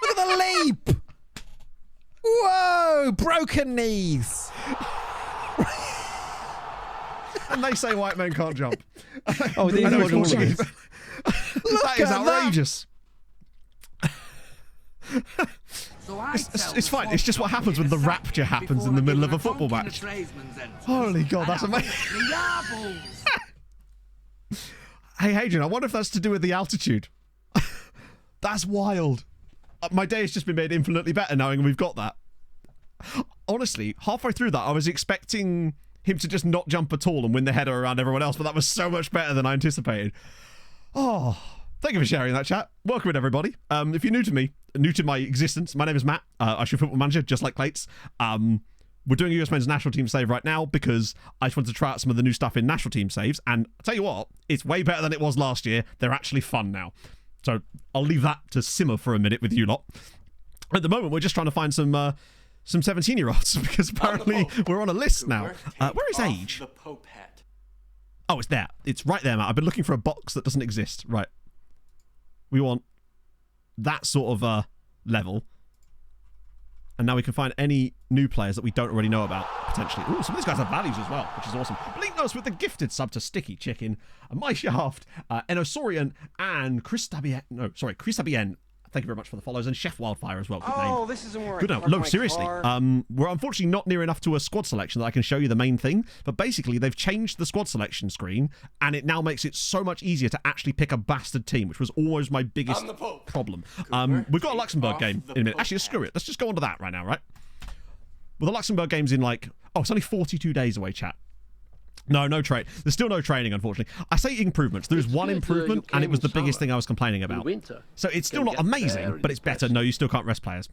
Speaker 10: Look at the leap. Whoa! Broken knees.
Speaker 1: And they say white men can't jump.
Speaker 10: Oh, these are Portuguese.
Speaker 1: That is outrageous. It's fine. It's just what happens when the rapture happens in the middle of a football match. Holy God, that's amazing. Hey, Hadrian, I wonder if that's to do with the altitude. That's wild. My day has just been made infinitely better knowing we've got that. Honestly, halfway through that, I was expecting him to just not jump at all and win the header around everyone else, but that was so much better than I anticipated. Oh, thank you for sharing that, chat. Welcome in, everybody. If you're new to me, new to my existence, my name is Matt. I should football manager, just like Clates. We're doing a US men's national team save right now because I just wanted to try out some of the new stuff in national team saves, and I'll tell you what, it's way better than it was last year. They're actually fun now. So I'll leave that to simmer for a minute with you lot. At the moment, we're just trying to find some 17-year-olds because apparently we're on a list now. Where is age?
Speaker 6: The Pope hat.
Speaker 1: Oh, it's there. It's right there, Matt. I've been looking for a box that doesn't exist. Right. We want that sort of level. And now we can find any new players that we don't already know about, potentially. Ooh, some of these guys have values as well, which is awesome. Link us with the gifted sub to Sticky Chicken, My Shaft, Enosorian, and Chris Abien. Thank you very much for the follows, and Chef Wildfire as well. Good name.
Speaker 7: this isn't working.
Speaker 1: Good note. No, seriously. We're unfortunately not near enough to a squad selection that I can show you the main thing. But basically, they've changed the squad selection screen, and it now makes it so much easier to actually pick a bastard team, which was always my biggest problem. We've got a Luxembourg game in a minute. Actually, screw it. Let's just go on to that right now, right? Well, the Luxembourg game's in it's only 42 days away, chat. No trade. There's still no training, unfortunately. I say improvements. There's one improvement, and it was the biggest thing I was complaining about. So it's still not amazing, but it's better. No, you still can't rest players.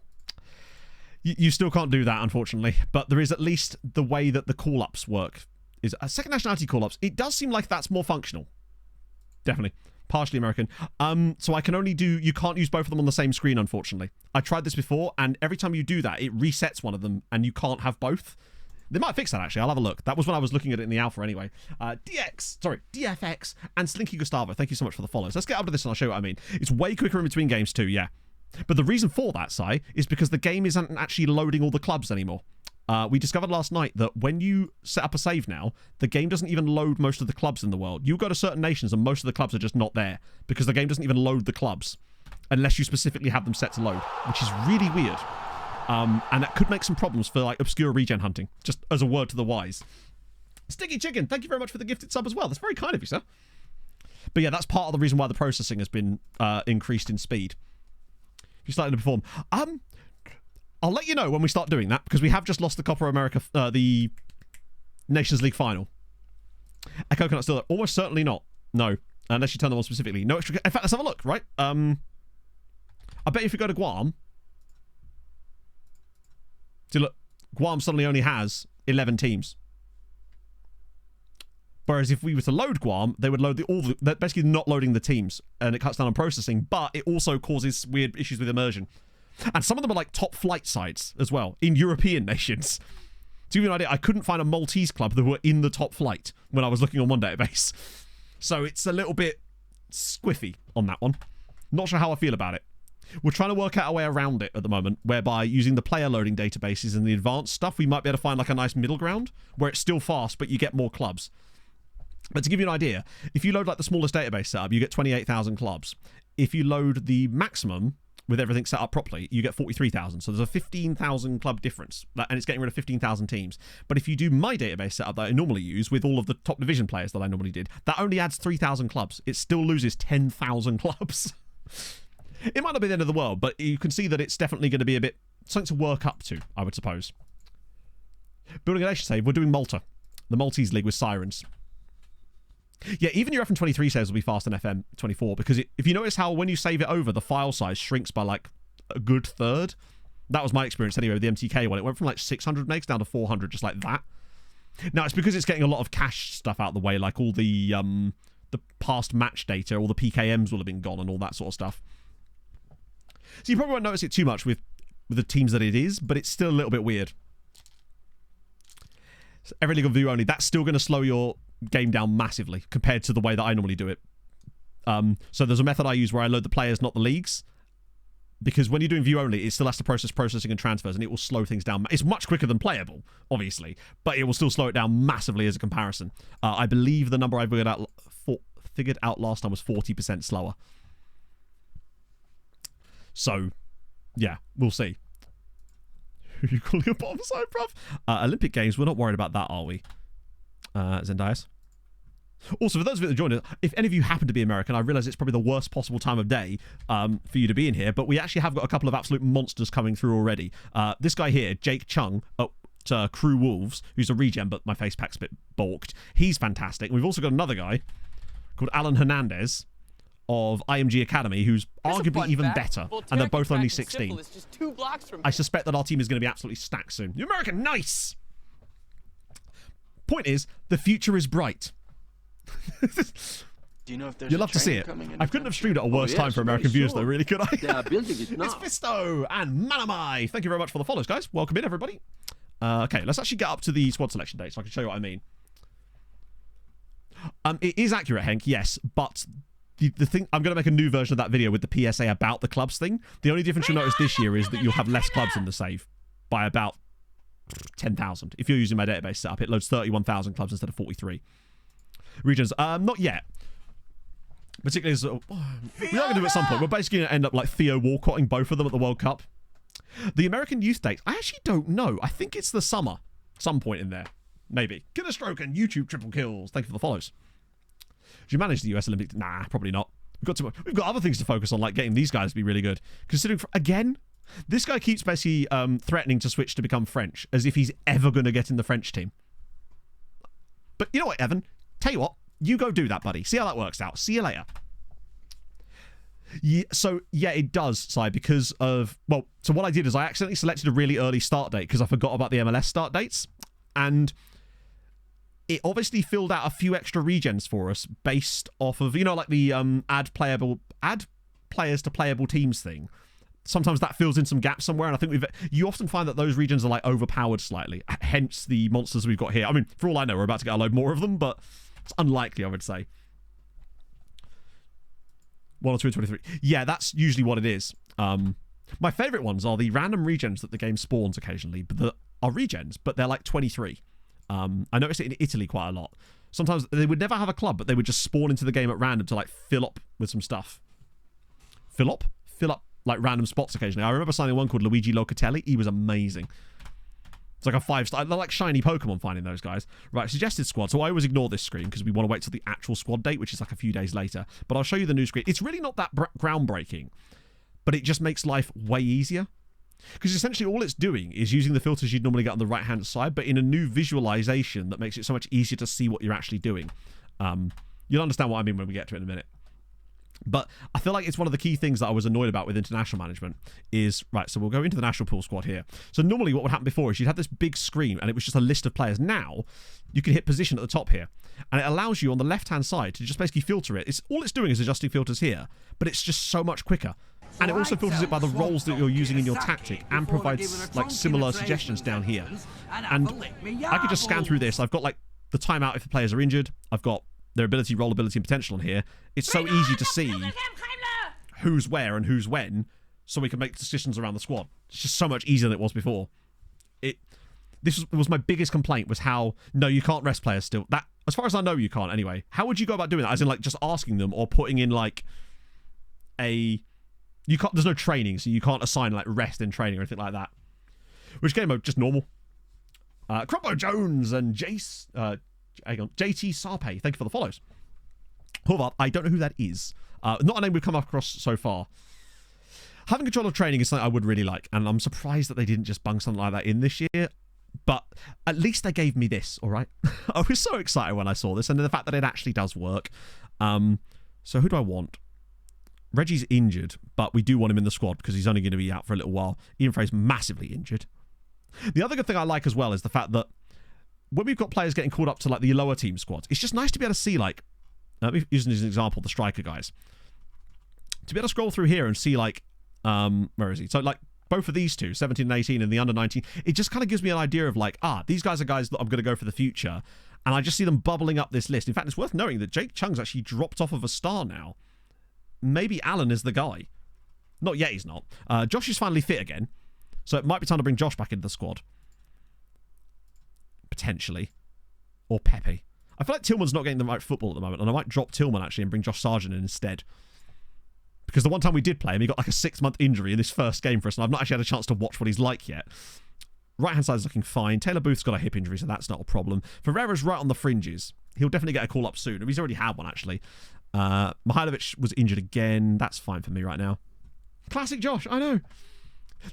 Speaker 1: You still can't do that, unfortunately. But there is at least the way that the call-ups work. Is second nationality call-ups. It does seem like that's more functional. Definitely. Partially American. So I can only do... You can't use both of them on the same screen, unfortunately. I tried this before, and every time you do that, it resets one of them, and you can't have both. They might fix that, actually. I'll have a look. That was when I was looking at it in the alpha anyway. DFX and Slinky Gustavo. Thank you so much for the follows. Let's get up to this and I'll show you what I mean. It's way quicker in between games too, yeah. But the reason for that, Si, is because the game isn't actually loading all the clubs anymore. We discovered last night that when you set up a save now, the game doesn't even load most of the clubs in the world. You go to certain nations and most of the clubs are just not there because the game doesn't even load the clubs unless you specifically have them set to load, which is really weird. And that could make some problems for obscure regen hunting, just as a word to the wise. Sticky Chicken, thank you very much for the gifted sub as well. That's very kind of you, sir. But yeah, that's part of the reason why the processing has been increased in speed. You're starting to perform. I'll let you know when we start doing that, because we have just lost the Copa America, the Nations League final. A coconut still there? Almost certainly not. No, unless you turn them on specifically. No extra. In fact, let's have a look, right? I bet if you go to Guam... See, look, Guam suddenly only has 11 teams. Whereas if we were to load Guam, they would load they're basically not loading the teams, and it cuts down on processing, but it also causes weird issues with immersion. And some of them are top flight sites as well, in European nations. To give you an idea, I couldn't find a Maltese club that were in the top flight when I was looking on one database. So it's a little bit squiffy on that one. Not sure how I feel about it. We're trying to work out a way around it at the moment, whereby using the player loading databases and the advanced stuff, we might be able to find a nice middle ground where it's still fast, but you get more clubs. But to give you an idea, if you load the smallest database setup, you get 28,000 clubs. If you load the maximum with everything set up properly, you get 43,000. So there's a 15,000 club difference, and it's getting rid of 15,000 teams. But if you do my database setup that I normally use with all of the top division players that I normally did, that only adds 3,000 clubs. It still loses 10,000 clubs. It might not be the end of the world, but you can see that it's definitely going to be a bit something to work up to, I would suppose. Building a nation save, we're doing Malta. The Maltese League with Sirens. Yeah, even your FM23 saves will be faster than FM24, because if you notice how when you save it over, the file size shrinks by a good third. That was my experience anyway with the MTK one. It went from 600 megs down to 400, just like that. Now, it's because it's getting a lot of cache stuff out of the way, like all the past match data, all the PKMs will have been gone and all that sort of stuff. So you probably won't notice it too much with the teams that it is, but it's still a little bit weird. So every league of view only, that's still going to slow your game down massively compared to the way that I normally do it. So there's a method I use where I load the players, not the leagues. Because when you're doing view only, it still has to process processing and transfers, and it will slow things down. It's much quicker than playable, obviously, but it will still slow it down massively as a comparison. I believe the number I figured out last time was 40% slower. So, yeah, we'll see. Who are you calling a bottom side, bruv? Olympic Games, we're not worried about that, are we? Zendayas. Also, for those of you that joined us, if any of you happen to be American, I realize it's probably the worst possible time of day for you to be in here, but we actually have got a couple of absolute monsters coming through already. This guy here, Jake Chung, Crew Wolves, who's a regen, but my face pack's a bit balked. He's fantastic. We've also got another guy called Alan Hernandez of IMG Academy, who's arguably even better, and they're both only 16.
Speaker 7: Just 2 blocks from
Speaker 1: I suspect that our team is going to be absolutely stacked soon. You American, nice! Point is, the future is bright.
Speaker 6: Do you know if there's
Speaker 1: You'll love to see it. I couldn't have streamed at a worse time for American viewers, though, really, could I?
Speaker 4: They are building it now.
Speaker 1: It's Fisto and Manamai. Thank you very much for the follows, guys. Welcome in, everybody. Okay, let's actually get up to the squad selection date so I can show you what I mean. It is accurate, Henk, yes, but the thing, I'm going to make a new version of that video with the PSA about the clubs thing. The only difference you'll notice this year is that you'll have less clubs in the save by about 10,000. If you're using my database setup, it loads 31,000 clubs instead of 43. Regions, not yet. Particularly as we are going to do it at some point. We're basically going to end up like Theo Walcotting both of them at the World Cup. The American Youth Dates, I actually don't know. I think it's the summer. Some point in there. Maybe. Killer Stroke and YouTube triple kills. Thank you for the follows. Did you manage the US Olympic? Nah, probably not. We've got other things to focus on, like getting these guys to be really good. Considering, again, this guy keeps basically threatening to switch to become French, as if he's ever going to get in the French team. But you know what, Evan? Tell you what, you go do that, buddy. See how that works out. See you later. Yeah, so, yeah, it does, Si, because of... Well, so what I did is I accidentally selected a really early start date because I forgot about the MLS start dates. And it obviously filled out a few extra regens for us based off of, you know, like the add players to playable teams thing. Sometimes that fills in some gaps somewhere, and I think you often find that those regions are like overpowered slightly, hence the monsters we've got here. I mean, for all I know, we're about to get a load more of them, but it's unlikely, I would say. 1 or 2 23. Yeah, that's usually what it is. My favourite ones are the random regens that the game spawns occasionally, but that are regens, but they're like 23. I noticed it in Italy quite a lot. Sometimes they would never have a club, but they would just spawn into the game at random to like fill up with some stuff. Fill up like random spots occasionally. I remember signing one called Luigi Locatelli. He was amazing. It's like a 5-star. They're like shiny Pokemon, finding those guys. Right, suggested squad. So I always ignore this screen because we want to wait till the actual squad date, which is like a few days later. But I'll show you the new screen. It's really not that groundbreaking, but it just makes life way easier. Because essentially all it's doing is using the filters you'd normally get on the right-hand side, but in a new visualization that makes it so much easier to see what you're actually doing. You'll understand what I mean when we get to it in a minute. But I feel like it's one of the key things that I was annoyed about with international management is, right, so we'll go into the national pool squad here. So normally what would happen before is you'd have this big screen and it was just a list of players. Now you can hit position at the top here and it allows you on the left-hand side to just basically filter it. All it's doing is adjusting filters here, but it's just so much quicker. And it also filters it by the roles that you're using in your tactic and provides like similar suggestions down here. And I could just scan through this. I've got like the timeout if the players are injured. I've got their ability, role ability, and potential on here. It's so easy to see who's where and who's when, so we can make decisions around the squad. It's just so much easier than it was before. This was my biggest complaint, was how, no, you can't rest players still. That, as far as I know, you can't anyway. How would you go about doing that? As in, like, just asking them or putting in, like, you can't, there's no training, so you can't assign, like, rest in training or anything like that. Which game mode? Just normal. Crombo Jones and Jace... hang on, JT Sarpay, thank you for the follows. Horvath, I don't know who that is. Not a name we've come across so far. Having control of training is something I would really like, and I'm surprised that they didn't just bung something like that in this year. But at least they gave me this, all right? I was so excited when I saw this, and the fact that it actually does work. So who do I want? Reggie's injured, but we do want him in the squad because he's only going to be out for a little while. Ian Frey's massively injured. The other good thing I like as well is the fact that when we've got players getting called up to like the lower team squads, it's just nice to be able to see, like, using as an example, the striker guys. To be able to scroll through here and see, like, where is he? So, like, both of these two, 17 and 18 and the under 19, it just kind of gives me an idea of, like, these guys are guys that I'm going to go for the future. And I just see them bubbling up this list. In fact, it's worth knowing that Jake Chung's actually dropped off of a star now. Maybe Alan is the guy. Not yet, he's not. Josh is finally fit again. So it might be time to bring Josh back into the squad. Potentially. Or Pepe. I feel like Tillman's not getting the right football at the moment, and I might drop Tillman actually and bring Josh Sargent in instead. Because the one time we did play him, he got like a 6-month injury in this first game for us, and I've not actually had a chance to watch what he's like yet. Right-hand side is looking fine. Taylor Booth's got a hip injury, so that's not a problem. Ferreira's right on the fringes. He'll definitely get a call up soon. He's already had one, actually. Mihailovic was injured again. That's fine for me right now. Classic Josh, I know.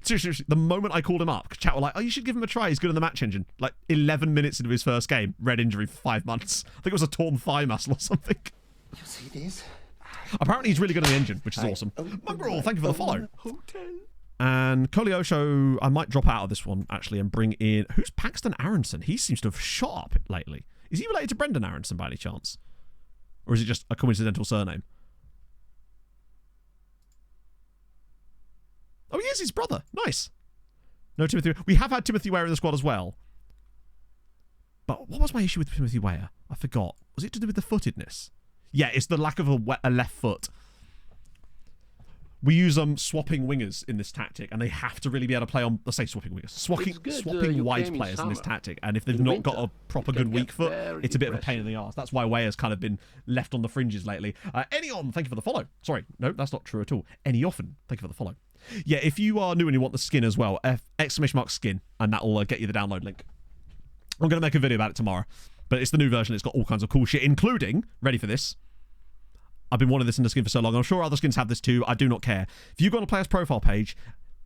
Speaker 1: Seriously, the moment I called him up, chat were like, oh, you should give him a try. He's good in the match engine. Like 11 minutes into his first game, red injury for 5 months. I think it was a torn thigh muscle or something.
Speaker 5: You see this?
Speaker 1: Apparently he's really good in the engine, which is awesome. Mongrel, thank you for the follow.
Speaker 5: Hotel.
Speaker 1: And Koleosho, I might drop out of this one, actually, and bring in... Who's Paxton Aronson? He seems to have shot up lately. Is he related to Brendan Aronson by any chance? Or is it just a coincidental surname? Oh, he is his brother. Nice. No Timothy. We have had Timothy Weah in the squad as well. But what was my issue with Timothy Weah? I forgot. Was it to do with the footedness? Yeah, it's the lack of a left foot. We use swapping wingers in this tactic, and they have to really be able to play on, let's say swapping wingers, swapping wide players in this tactic, and if they've not got a proper good weak foot, it's a bit of a pain in the arse. That's why Weah's kind of been left on the fringes lately. Enion, thank you for the follow. Sorry, no, that's not true at all. Enioften, thank you for the follow. Yeah, if you are new and you want the skin as well, !skin, and that will get you the download link. I'm going to make a video about it tomorrow, but it's the new version. It's got all kinds of cool shit, including, ready for this, I've been wanting this in the skin for so long. I'm sure other skins have this too. I do not care. If you go on a player's profile page,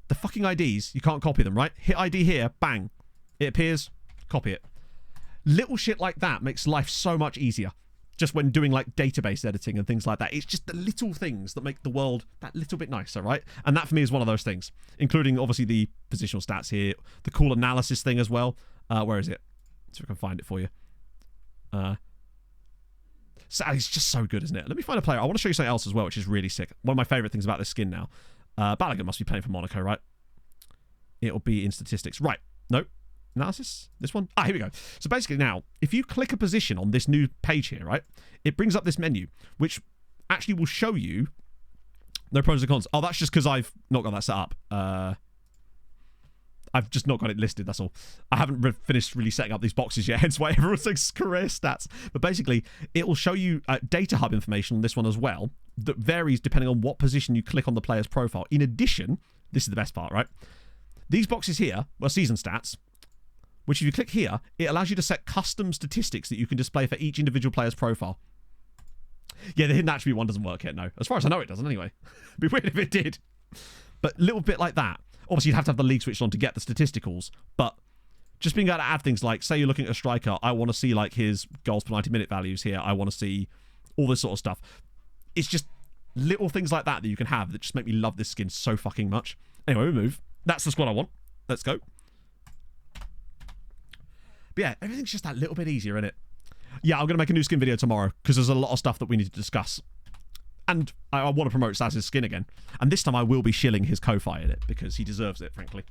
Speaker 1: the fucking IDs, you can't copy them, right? Hit ID here, bang. It appears, copy it. Little shit like that makes life so much easier. Just when doing like database editing and things like that. It's just the little things that make the world that little bit nicer, right? And that for me is one of those things, including obviously the positional stats here, the cool analysis thing as well. Where is it? So we can find it for you. So it's just so good, isn't it? Let me find a player. I want to show you something else as well, which is really sick. One of my favourite things about this skin now. Balogun must be playing for Monaco, right? It'll be in statistics. Right. Nope. Analysis? This one? Here we go. So basically now, if you click a position on this new page here, right, it brings up this menu, which actually will show you no pros and cons. Oh, that's just because I've not got that set up. I've just not got it listed, that's all. I haven't finished really setting up these boxes yet, hence why everyone says career stats. But basically, it will show you data hub information on this one as well, that varies depending on what position you click on the player's profile. In addition, this is the best part, right? These boxes here are season stats, which if you click here, it allows you to set custom statistics that you can display for each individual player's profile. Yeah, the hidden attribute one doesn't work yet, no. As far as I know, it doesn't anyway. It'd be weird if it did. But a little bit like that. Obviously, you'd have to have the league switched on to get the statisticals, but just being able to add things like, say you're looking at a striker, I want to see like his goals per 90-minute values here. I want to see all this sort of stuff. It's just little things like that that you can have that just make me love this skin so fucking much. Anyway, we move. That's the squad I want. Let's go. But yeah, everything's just that little bit easier, innit? Yeah, I'm going to make a new skin video tomorrow because there's a lot of stuff that we need to discuss. And I want to promote Saz's skin again. And this time I will be shilling his Ko-Fi in it because he deserves it, frankly.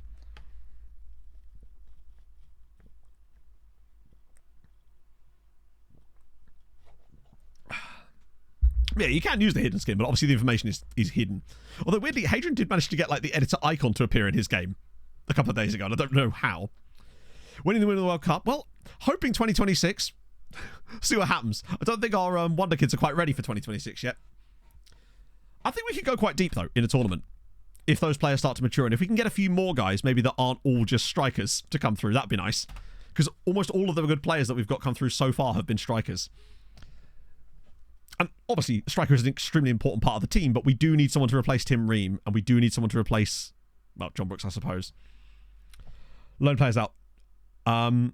Speaker 1: Yeah, you can use the hidden skin, but obviously the information is hidden. Although weirdly, Hadrian did manage to get like the editor icon to appear in his game a couple of days ago, and I don't know how. Winning the World Cup? Well, hoping 2026. See what happens. I don't think our Wonder Kids are quite ready for 2026 yet. I think we could go quite deep, though, in a tournament. If those players start to mature. And if we can get a few more guys, maybe that aren't all just strikers, to come through, that'd be nice. Because almost all of the good players that we've got come through so far have been strikers. And obviously, striker is an extremely important part of the team, but we do need someone to replace Tim Ream. And we do need someone to replace, well, John Brooks, I suppose. Loan players out. You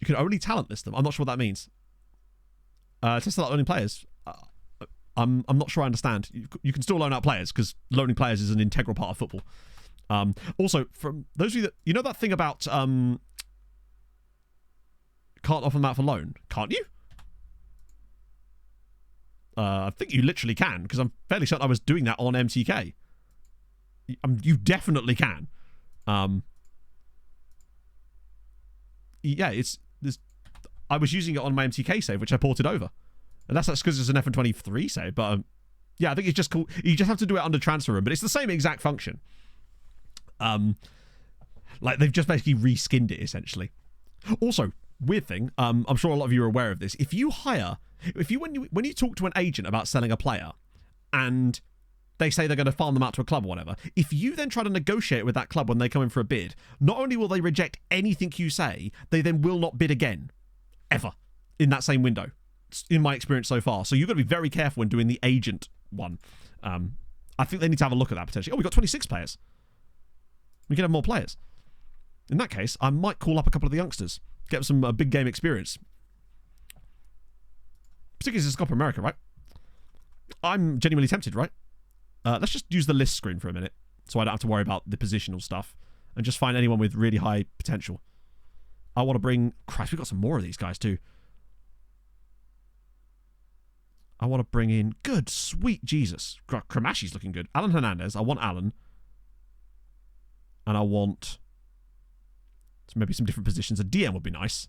Speaker 1: can only talent list them. I'm not sure what that means. Test out loaning players. I'm not sure I understand. You can still loan out players because loaning players is an integral part of football. Also, from those of you that... You know that thing about... can't offer them out for loan? Can't you? I think you literally can because I'm fairly certain I was doing that on MTK. You definitely can. Yeah, I was using it on my MTK save, which I ported over. And that's because it's an FN23 save. But yeah, I think it's just cool. You just have to do it under transfer room, but it's the same exact function. Like they've just basically reskinned it essentially. Also, weird thing. I'm sure a lot of you are aware of this. If you when you talk to an agent about selling a player, and they say they're going to farm them out to a club or whatever. If you then try to negotiate with that club when they come in for a bid, not only will they reject anything you say, they then will not bid again. Ever. In that same window. In my experience so far. So you've got to be very careful when doing the agent one. I think they need to have a look at that potentially. Oh, we've got 26 players. We can have more players. In that case, I might call up a couple of the youngsters. Get them some big game experience. Particularly as it's Copa America, right? I'm genuinely tempted, right? Let's just use the list screen for a minute so I don't have to worry about the positional stuff and just find anyone with really high potential. I want to bring... Christ, we've got some more of these guys too. I want to bring in... Good, sweet Jesus. Kramashi's looking good. Alan Hernandez. I want Alan. And I want... maybe some different positions. A DM would be nice.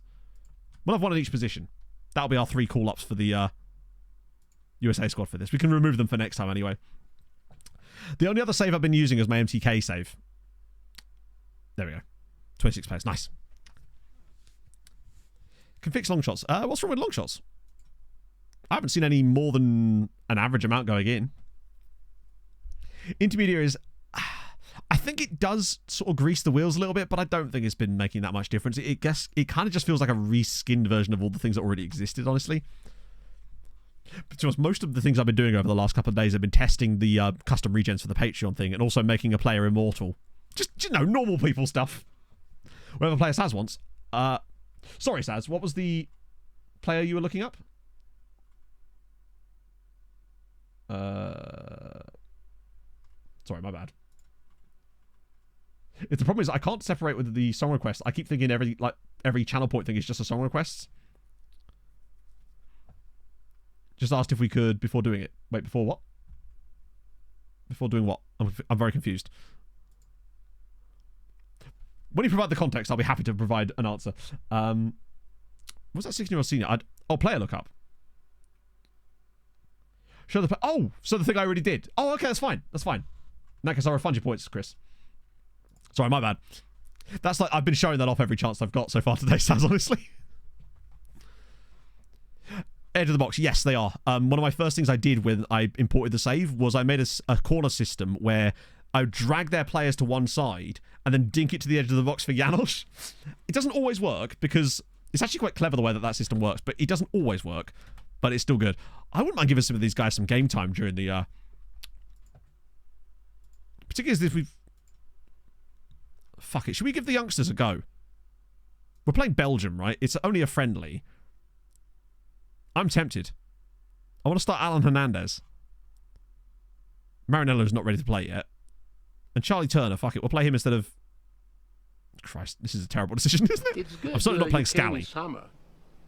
Speaker 1: We'll have one in each position. That'll be our 3 call-ups for the USA squad for this. We can remove them for next time anyway. The only other save I've been using is my MTK save. There we go. 26 players. Nice. Can fix long shots. What's wrong with long shots? I haven't seen any more than an average amount going in. Intermediaries, I think it does sort of grease the wheels a little bit, but I don't think it's been making that much difference. It kind of just feels like a reskinned version of all the things that already existed, honestly. But to be honest, most of the things I've been doing over the last couple of days have been testing the custom regens for the Patreon thing and also making a player immortal. Just, you know, normal people stuff. Whatever player Saz wants. Sorry, Saz, what was the player you were looking up? Sorry, my bad. The problem is I can't separate with the song requests. I keep thinking every channel point thing is just a song request. Just asked if we could before doing it. Wait, before what? Before doing what? I'm very confused. When you provide the context, I'll be happy to provide an answer. What's that 16-year-old senior? Player lookup. Show the... Oh, so the thing I already did. Oh, okay, that's fine. That's fine. In that case, I'll refund your points, Chris. Sorry, my bad. That's like... I've been showing that off every chance I've got so far today, Saz, honestly. Edge of the box. Yes, they are. One of my first things I did when I imported the save was I made a corner system where I would drag their players to one side and then dink it to the edge of the box for Janosch. It doesn't always work because it's actually quite clever the way that system works, but it doesn't always work. But it's still good. I wouldn't mind giving some of these guys some game time during the... Particularly as if we've... Fuck it. Should we give the youngsters a go? We're playing Belgium, right? It's only a friendly. I'm tempted. I want to start Alan Hernandez. Marinello's not ready to play yet. And Charlie Turner, fuck it. We'll play him instead of... Christ, this is a terrible decision, isn't it?
Speaker 4: It's good.
Speaker 1: I'm certainly not playing Scally.
Speaker 4: In summer.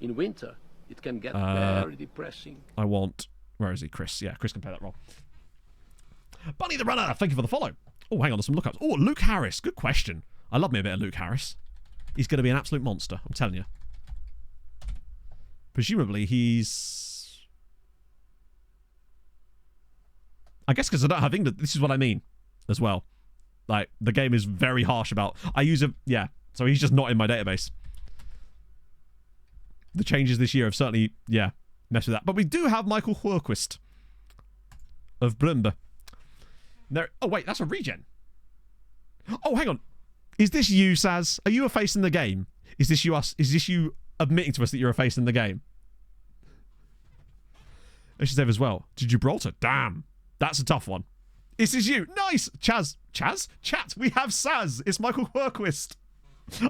Speaker 4: In winter, it can get very depressing.
Speaker 1: I want... Where is he? Chris. Yeah, Chris can play that role. Bunny the Runner, thank you for the follow. Oh, hang on, there's some lookups. Oh, Luke Harris. Good question. I love me a bit of Luke Harris. He's going to be an absolute monster, I'm telling you. Presumably, he's... I guess because I don't have England, this is what I mean as well. Like, the game is very harsh about... I use a... Yeah, so he's just not in my database. The changes this year have certainly, yeah, messed with that. But we do have Michael Horquist of Blumber. There, oh, wait, that's a regen. Oh, hang on. Is this you, Saz? Are you a face in the game? Is this you, us? Is this you admitting to us that you're a face in the game? I should say as well. To Gibraltar. Damn. That's a tough one. This is you. Nice. Chaz. Chat. We have Saz. It's Michael Horquist.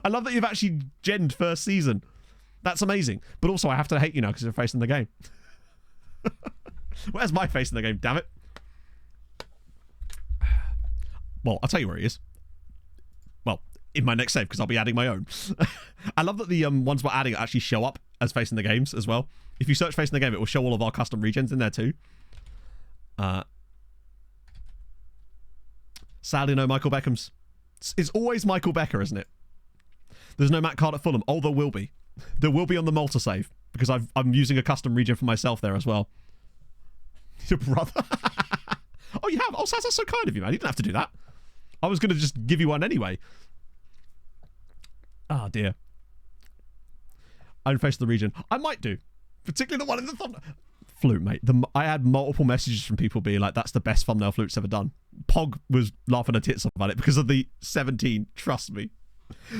Speaker 1: I love that you've actually genned first season. That's amazing. But also, I have to hate you now because you're a face in the game. Where's my face in the game? Damn it. Well, I'll tell you where he is. Well, in my next save, because I'll be adding my own. I love that the ones we're adding actually show up as face in the games as well. If you search face in the game, it will show all of our custom regens in there too. Sadly, no Michael Beckham's. It's always Michael Becker, isn't it? There's no Matt Card at Fulham. Oh, there will be. There will be on the Malta save, because I'm using a custom regen for myself there as well. Your brother? Oh, you have? Oh, that's so kind of you, man. You didn't have to do that. I was going to just give you one anyway. Ah, dear. Own face of the region. I might do. Particularly the one in the thumbnail. Flute, mate. I had multiple messages from people being like, that's the best thumbnail Flute's ever done. Pog was laughing her tits off about it because of the 17. Trust me.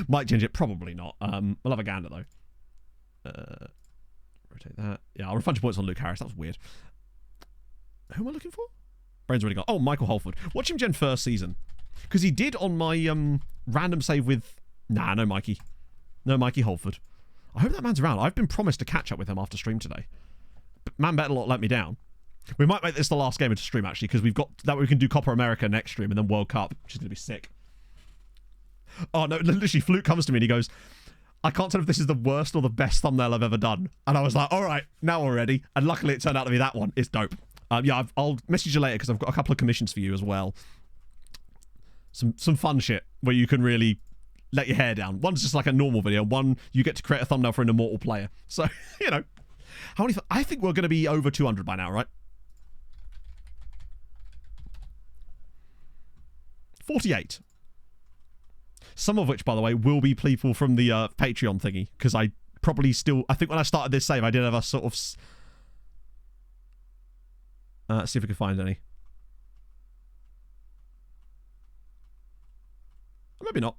Speaker 1: Might change it. Probably not. We'll have a gander, though. Rotate that. Yeah, I'll refund your points on Luke Harris. That was weird. Who am I looking for? Brain's already gone. Oh, Michael Holford. Watch him gen first season. Because he did on my random save with... Nah, no Mikey. No Mikey Holford. I hope that man's around. I've been promised to catch up with him after stream today. But man better not let me down. We might make this the last game into stream, actually, because we've got that we can do Copa America next stream and then World Cup, which is going to be sick. Oh, no, literally, Fluke comes to me and he goes, I can't tell if this is the worst or the best thumbnail I've ever done. And I was like, all right, now we're ready. And luckily it turned out to be that one. It's dope. Yeah, I'll message you later because I've got a couple of commissions for you as well. Some fun shit where you can really let your hair down. One's just like a normal video. One, you get to create a thumbnail for an immortal player. So, you know. How many? I think we're going to be over 200 by now, right? 48. Some of which, by the way, will be people from the Patreon thingy. Because I probably still... I think when I started this save, I did have a sort of... see if we can find any. Maybe not.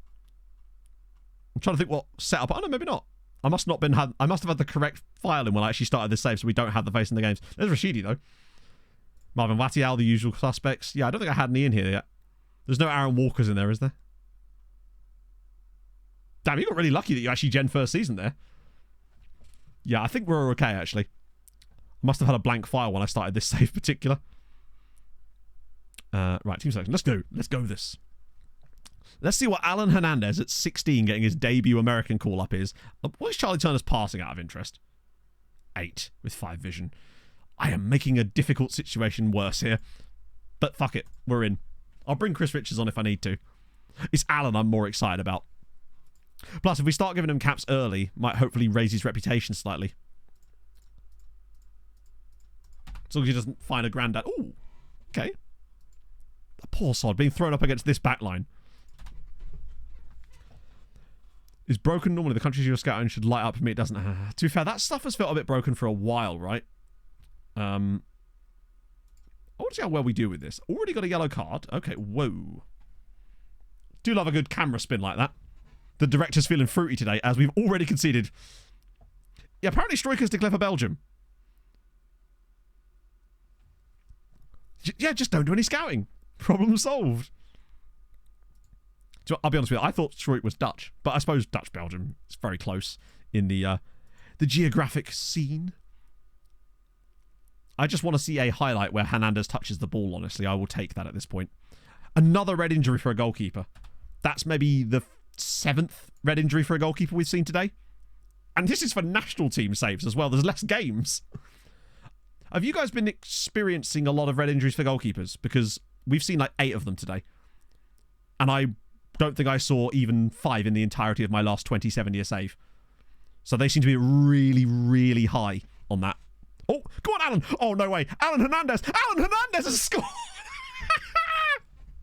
Speaker 1: I'm trying to think what setup. Oh, no, maybe not. I must have had the correct file in when I actually started this save, so we don't have the face in the games. There's Rashidi, though. Marvin Watial, the usual suspects. Yeah, I don't think I had any in here yet. There's no Aaron Walkers in there, is there? Damn, you got really lucky that you actually gen first season there. Yeah, I think we're okay, actually. I must have had a blank file when I started this save particular. Right, team selection. Let's go. Let's go with this. Let's see what Alan Hernandez at 16 getting his debut American call-up is. What is Charlie Turner's passing out of interest? 8 with 5 vision. I am making a difficult situation worse here. But fuck it. We're in. I'll bring Chris Richards on if I need to. It's Alan I'm more excited about. Plus, if we start giving him caps early, might hopefully raise his reputation slightly. As long as he doesn't find a granddad. Ooh, okay. A poor sod being thrown up against this backline. Is broken normally. The countries you're scouting should light up for me. It doesn't. To be fair, that stuff has felt a bit broken for a while, right? I want to see how well we do with this. Already got a yellow card. Okay, whoa. Do love a good camera spin like that. The director's feeling fruity today, as we've already conceded. Yeah, apparently strikers declare for Belgium. Yeah, just don't do any scouting. Problem solved. I'll be honest with you, I thought Detroit was Dutch, but I suppose Dutch-Belgium is very close in the geographic scene. I just want to see a highlight where Hernandez touches the ball, honestly. I will take that at this point. Another red injury for a goalkeeper. That's maybe the 7th red injury for a goalkeeper we've seen today. And this is for national team saves as well. There's less games. Have you guys been experiencing a lot of red injuries for goalkeepers? Because we've seen like 8 of them today. And I don't think I saw even 5 in the entirety of my last 27-year save. So they seem to be really, really high on that. Oh, go on, Alan. Oh, no way. Alan Hernandez. Alan Hernandez has scored.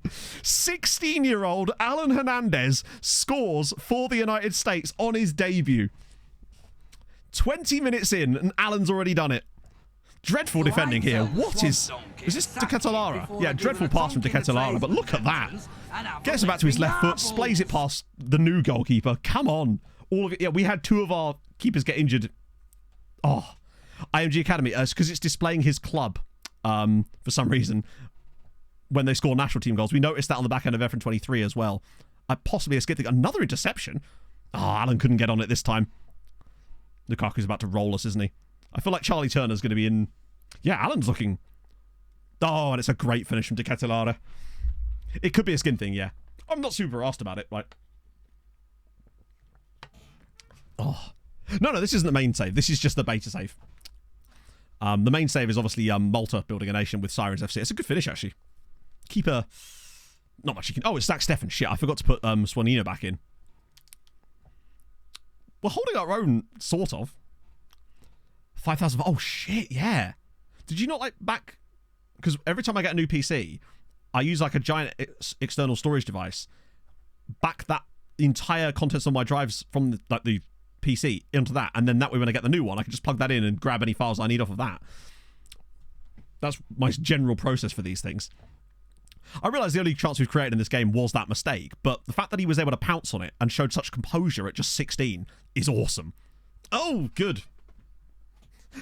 Speaker 1: 16-year-old Alan Hernandez scores for the United States on his debut. 20 minutes in, and Alan's already done it. Dreadful defending here. What is this De Ketelara? Yeah, dreadful pass from De Ketelara, but look at that. Gets it back to his left foot, splays it past the new goalkeeper. Come on. All of it. Yeah, we had 2 of our keepers get injured. Oh, IMG Academy, because it's displaying his club for some reason when they score national team goals. We noticed that on the back end of F 23 as well. Possibly a skip. Another interception. Oh, Alan couldn't get on it this time. Lukaku's about to roll us, isn't he? I feel like Charlie Turner's going to be in... Yeah, Alan's looking... Oh, and it's a great finish from De Ketelara. It could be a skin thing, yeah. I'm not super asked about it, right? Oh. No, this isn't the main save. This is just the beta save. The main save is obviously Malta building a nation with Sirens FC. It's a good finish, actually. Keeper... Not much you can... Oh, it's Zach Steffen. Shit, I forgot to put Swanina back in. We're holding our own, sort of. 5,000. Oh, shit, yeah. Did you not, like, back... Because every time I get a new PC, I use, like, a giant external storage device. Back that entire contents of my drives from, the PC into that. And then that way, when I get the new one, I can just plug that in and grab any files I need off of that. That's my general process for these things. I realise the only chance we've created in this game was that mistake, but the fact that he was able to pounce on it and showed such composure at just 16 is awesome. Oh, good.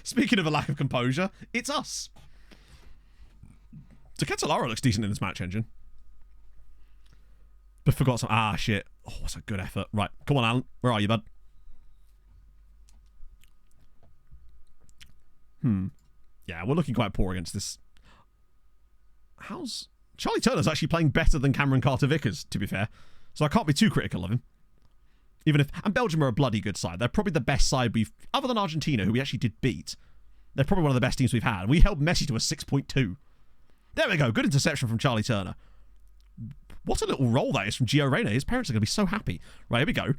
Speaker 1: Speaking of a lack of composure, it's us. Taketelara looks decent in this match engine. But forgot some... Ah, shit. Oh, that's a good effort. Right, come on, Alan. Where are you, bud? Yeah, we're looking quite poor against this. How's... Charlie Turner's actually playing better than Cameron Carter-Vickers, to be fair. So I can't be too critical of him. Even if... And Belgium are a bloody good side. They're probably the best side we've... Other than Argentina, who we actually did beat. They're probably one of the best teams we've had. We held Messi to a 6.2. There we go. Good interception from Charlie Turner. What a little roll that is from Gio Reyna. His parents are going to be so happy. Right, here we go.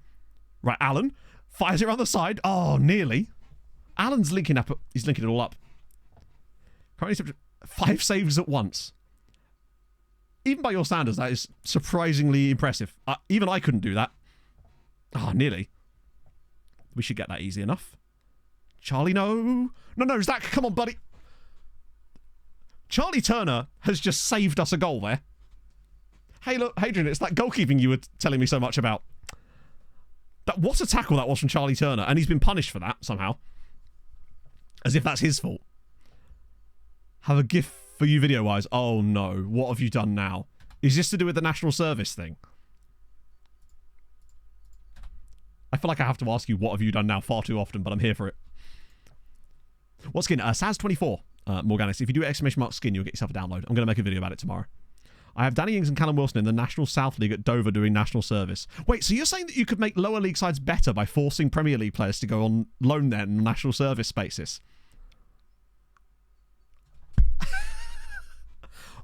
Speaker 1: Right, Alan. Fires it around the side. Oh, nearly. Alan's linking up. He's linking it all up. Currently 5 saves at once. Even by your standards, that is surprisingly impressive. Even I couldn't do that. Ah, nearly. We should get that easy enough. Charlie, no. No, Zach, come on, buddy. Charlie Turner has just saved us a goal there. Hey, look, Hadrian, it's that goalkeeping you were telling me so much about. What a tackle that was from Charlie Turner, and he's been punished for that somehow. As if that's his fault. Have a gift for you video-wise. Oh, no. What have you done now? Is this to do with the national service thing? I feel like I have to ask you, what have you done now far too often, but I'm here for it. What skin? Saz24, Morganis. If you do exclamation mark skin, you'll get yourself a download. I'm going to make a video about it tomorrow. I have Danny Ings and Callum Wilson in the National South League at Dover doing national service. Wait, so you're saying that you could make lower league sides better by forcing Premier League players to go on loan then on national service basis?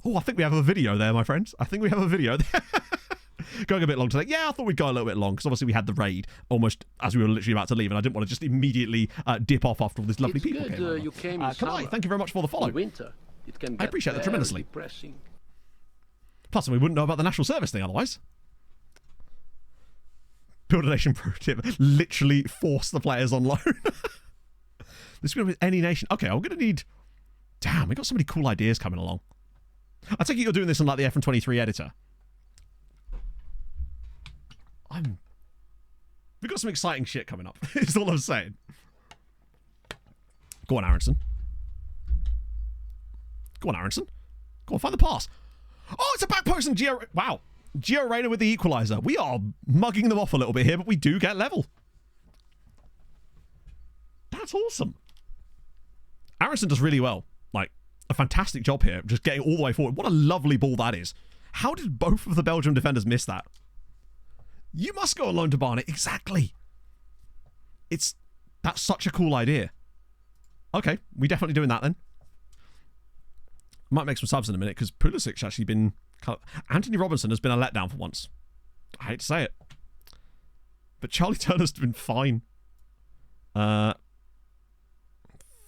Speaker 1: Oh, I think we have a video there, my friends. I think we have a video there. Going a bit long today. Yeah, I thought we'd go a little bit long because obviously we had the raid almost as we were literally about to leave, and I didn't want to just immediately dip off after all these lovely people came over.
Speaker 4: You came in summer.
Speaker 1: Thank you very much for the follow.
Speaker 4: In winter, it can
Speaker 1: I appreciate that tremendously.
Speaker 4: Depressing.
Speaker 1: Plus, we wouldn't know about the national service thing otherwise. Build a Nation pro tip. Literally force the players on loan. This is going to be any nation. Okay, I'm going to need... Damn, we got so many cool ideas coming along. I take it you're doing this on like the FM23 editor. We've got some exciting shit coming up. That's all I'm saying. Go on, Aronson. Go on, Aronson. Go on, find the pass. Oh, it's a back post and Gio... Wow. Gio Reyna with the equaliser. We are mugging them off a little bit here, but we do get level. That's awesome. Aronson does really well. Like, a fantastic job here, just getting all the way forward. What a lovely ball that is. How did both of the Belgium defenders miss that? You must go on loan to Barnet. Exactly. That's such a cool idea. Okay, we definitely doing that then. Might make some subs in a minute because Pulisic's actually been... Anthony Robinson has been a letdown for once. I hate to say it. But Charlie Turner's been fine. Fuck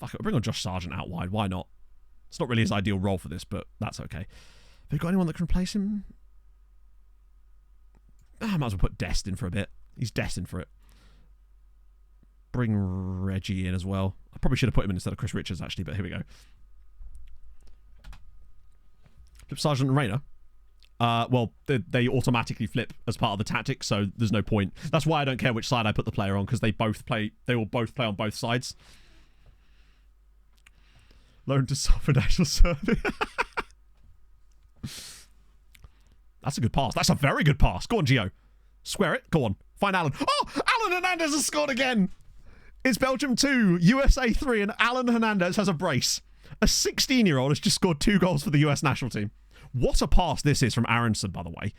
Speaker 1: it, we'll bring on Josh Sargent out wide. Why not? It's not really his ideal role for this, but that's okay. Have you got anyone that can replace him? I might as well put Dest in for a bit. He's destined for it. Bring Reggie in as well. I probably should have put him in instead of Chris Richards, actually, but here we go. Flip Sargent and Reyna. Well, they automatically flip as part of the tactic, so there's no point. That's why I don't care which side I put the player on, because they will both play on both sides. Loan to Southern National Service. That's a good pass. That's a very good pass. Go on, Gio. Square it. Go on. Find Alan. Oh, Alan Hernandez has scored again. It's Belgium 2, USA 3, and Alan Hernandez has a brace. A 16-year-old has just scored 2 goals for the US national team. What a pass this is from Aronson, by the way.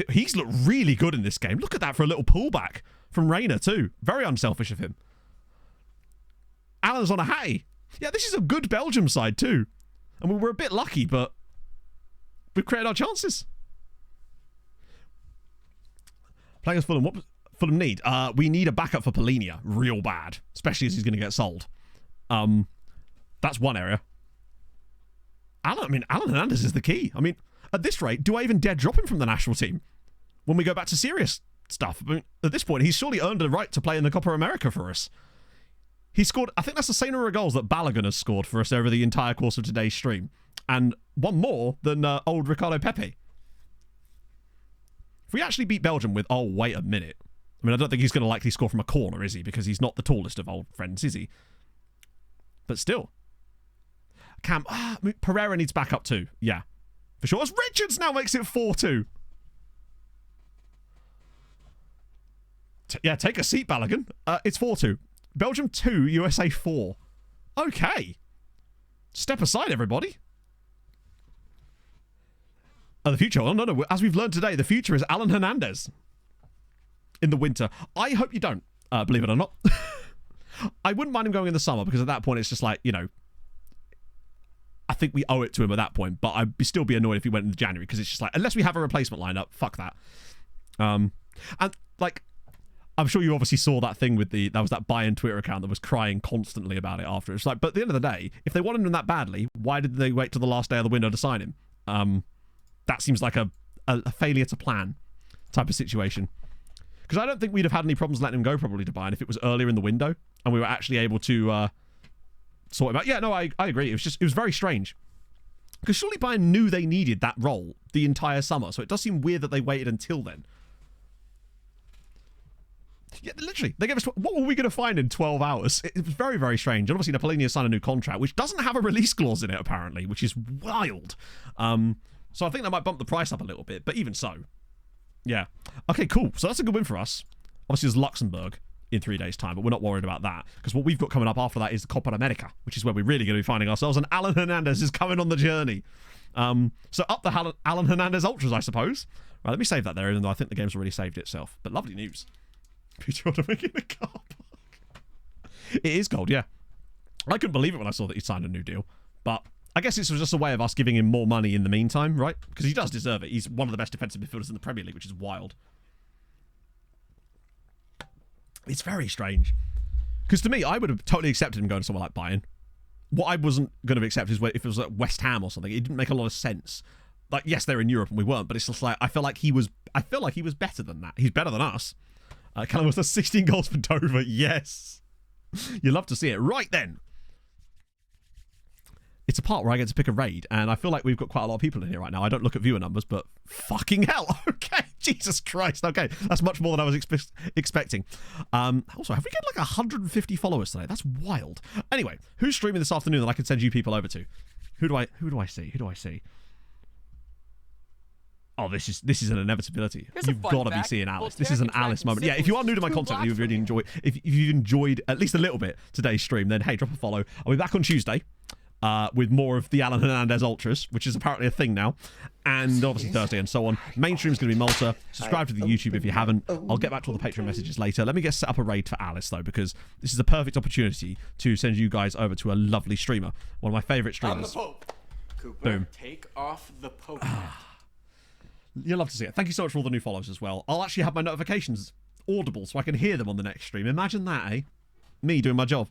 Speaker 1: He's looked really good in this game. Look at that for a little pullback from Reyna, too. Very unselfish of him. Alan's on a hay. Yeah, this is a good Belgium side, too. I mean, we're a bit lucky, but we've created our chances. Playing as Fulham, what does Fulham need? We need a backup for Polinia, real bad, especially as he's going to get sold. That's one area. Alan Hernandez is the key. I mean, at this rate, do I even dare drop him from the national team when we go back to serious stuff? I mean, at this point, he's surely earned a right to play in the Copa America for us. He scored, I think that's the same number of goals that Balogun has scored for us over the entire course of today's stream. And one more than old Ricardo Pepe. If we actually beat Belgium with, oh, wait a minute. I mean, I don't think he's going to likely score from a corner, is he? Because he's not the tallest of old friends, is he? But still. Pereira needs backup too. Yeah, for sure. As Richards now makes it 4-2. Yeah, take a seat, Balogun. It's 4-2. Belgium 2, USA 4. Okay. Step aside, everybody. The future. Oh, no. As we've learned today, the future is Alan Hernandez in the winter. I hope you don't, believe it or not. I wouldn't mind him going in the summer because at that point it's just like, you know, I think we owe it to him at that point, but I'd still be annoyed if he went in January because it's just like, unless we have a replacement lineup, fuck that. And like, I'm sure you obviously saw that thing with that was that Bayern Twitter account that was crying constantly about it after. It's like, but at the end of the day, if they wanted him that badly, why did they wait till the last day of the window to sign him? That seems like a failure to plan type of situation. Because I don't think we'd have had any problems letting him go probably to Bayern if it was earlier in the window and we were actually able to sort him out. Yeah, no, I agree. It was very strange. Because surely Bayern knew they needed that role the entire summer, so it does seem weird that they waited until then. Yeah, literally, they gave us. What were we going to find in 12 hours? It was very, very strange. And obviously, Napolini has signed a new contract, which doesn't have a release clause in it, apparently, which is wild. So I think that might bump the price up a little bit, but even so, yeah. Okay, cool. So that's a good win for us. Obviously, there's Luxembourg in 3 days' time, but we're not worried about that because what we've got coming up after that is the Copa America, which is where we're really going to be finding ourselves. And Alan Hernandez is coming on the journey. So up the Alan Hernandez Ultras, I suppose. Right, let me save that there, even though I think the game's already saved itself. But lovely news. Peter Odermack in the car park. It is gold, yeah. I couldn't believe it when I saw that he signed a new deal. But I guess this was just a way of us giving him more money in the meantime, right? Because he does deserve it. He's one of the best defensive midfielders in the Premier League, which is wild. It's very strange. Because to me, I would have totally accepted him going to somewhere like Bayern. What I wasn't going to accept is if it was like West Ham or something. It didn't make a lot of sense. Like, yes, they're in Europe and we weren't, but it's just like I feel like he was better than that. He's better than us. Callum was 16 goals for Dover. Yes. You love to see it. Right then. It's a part where I get to pick a raid, and I feel like we've got quite a lot of people in here right now. I don't look at viewer numbers, but fucking hell. Okay. Jesus Christ. Okay. That's much more than I was expecting. Also, have we got like 150 followers today? That's wild. Anyway, who's streaming this afternoon that I can send you people over to? Who do I see? Oh, this is an inevitability. You've got to be seeing Alice. This is an Alice moment. Yeah, if you are new to my content and you've really enjoyed, if you've enjoyed at least a little bit today's stream, then hey, drop a follow. I'll be back on Tuesday with more of the Alan Hernandez Ultras, which is apparently a thing now, and obviously Thursday and so on. Main stream's going to be Malta. Subscribe to the YouTube if you haven't. I'll get back to all the Patreon messages later. Let me get set up a raid for Alice though, because this is a perfect opportunity to send you guys over to a lovely streamer, one of my favourite streamers.
Speaker 6: I'm the Pope. Cooper,
Speaker 1: boom.
Speaker 6: Take off the Pope.
Speaker 1: You'll love to see it. Thank you so much for all the new follows as well. I'll actually have my notifications audible so I can hear them on the next stream. Imagine that, eh? Me doing my job.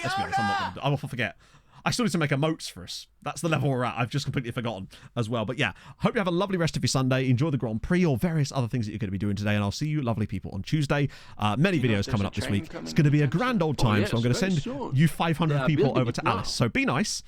Speaker 1: Let's be honest, I will forget. I still need to make emotes for us. That's the level we're at. I've just completely forgotten as well. But yeah, hope you have a lovely rest of your Sunday. Enjoy the Grand Prix or various other things that you're going to be doing today. And I'll see you lovely people on Tuesday. Many videos coming up this week. It's going to be a grand old time. So I'm going to send you 500 people over to Alice. So be nice.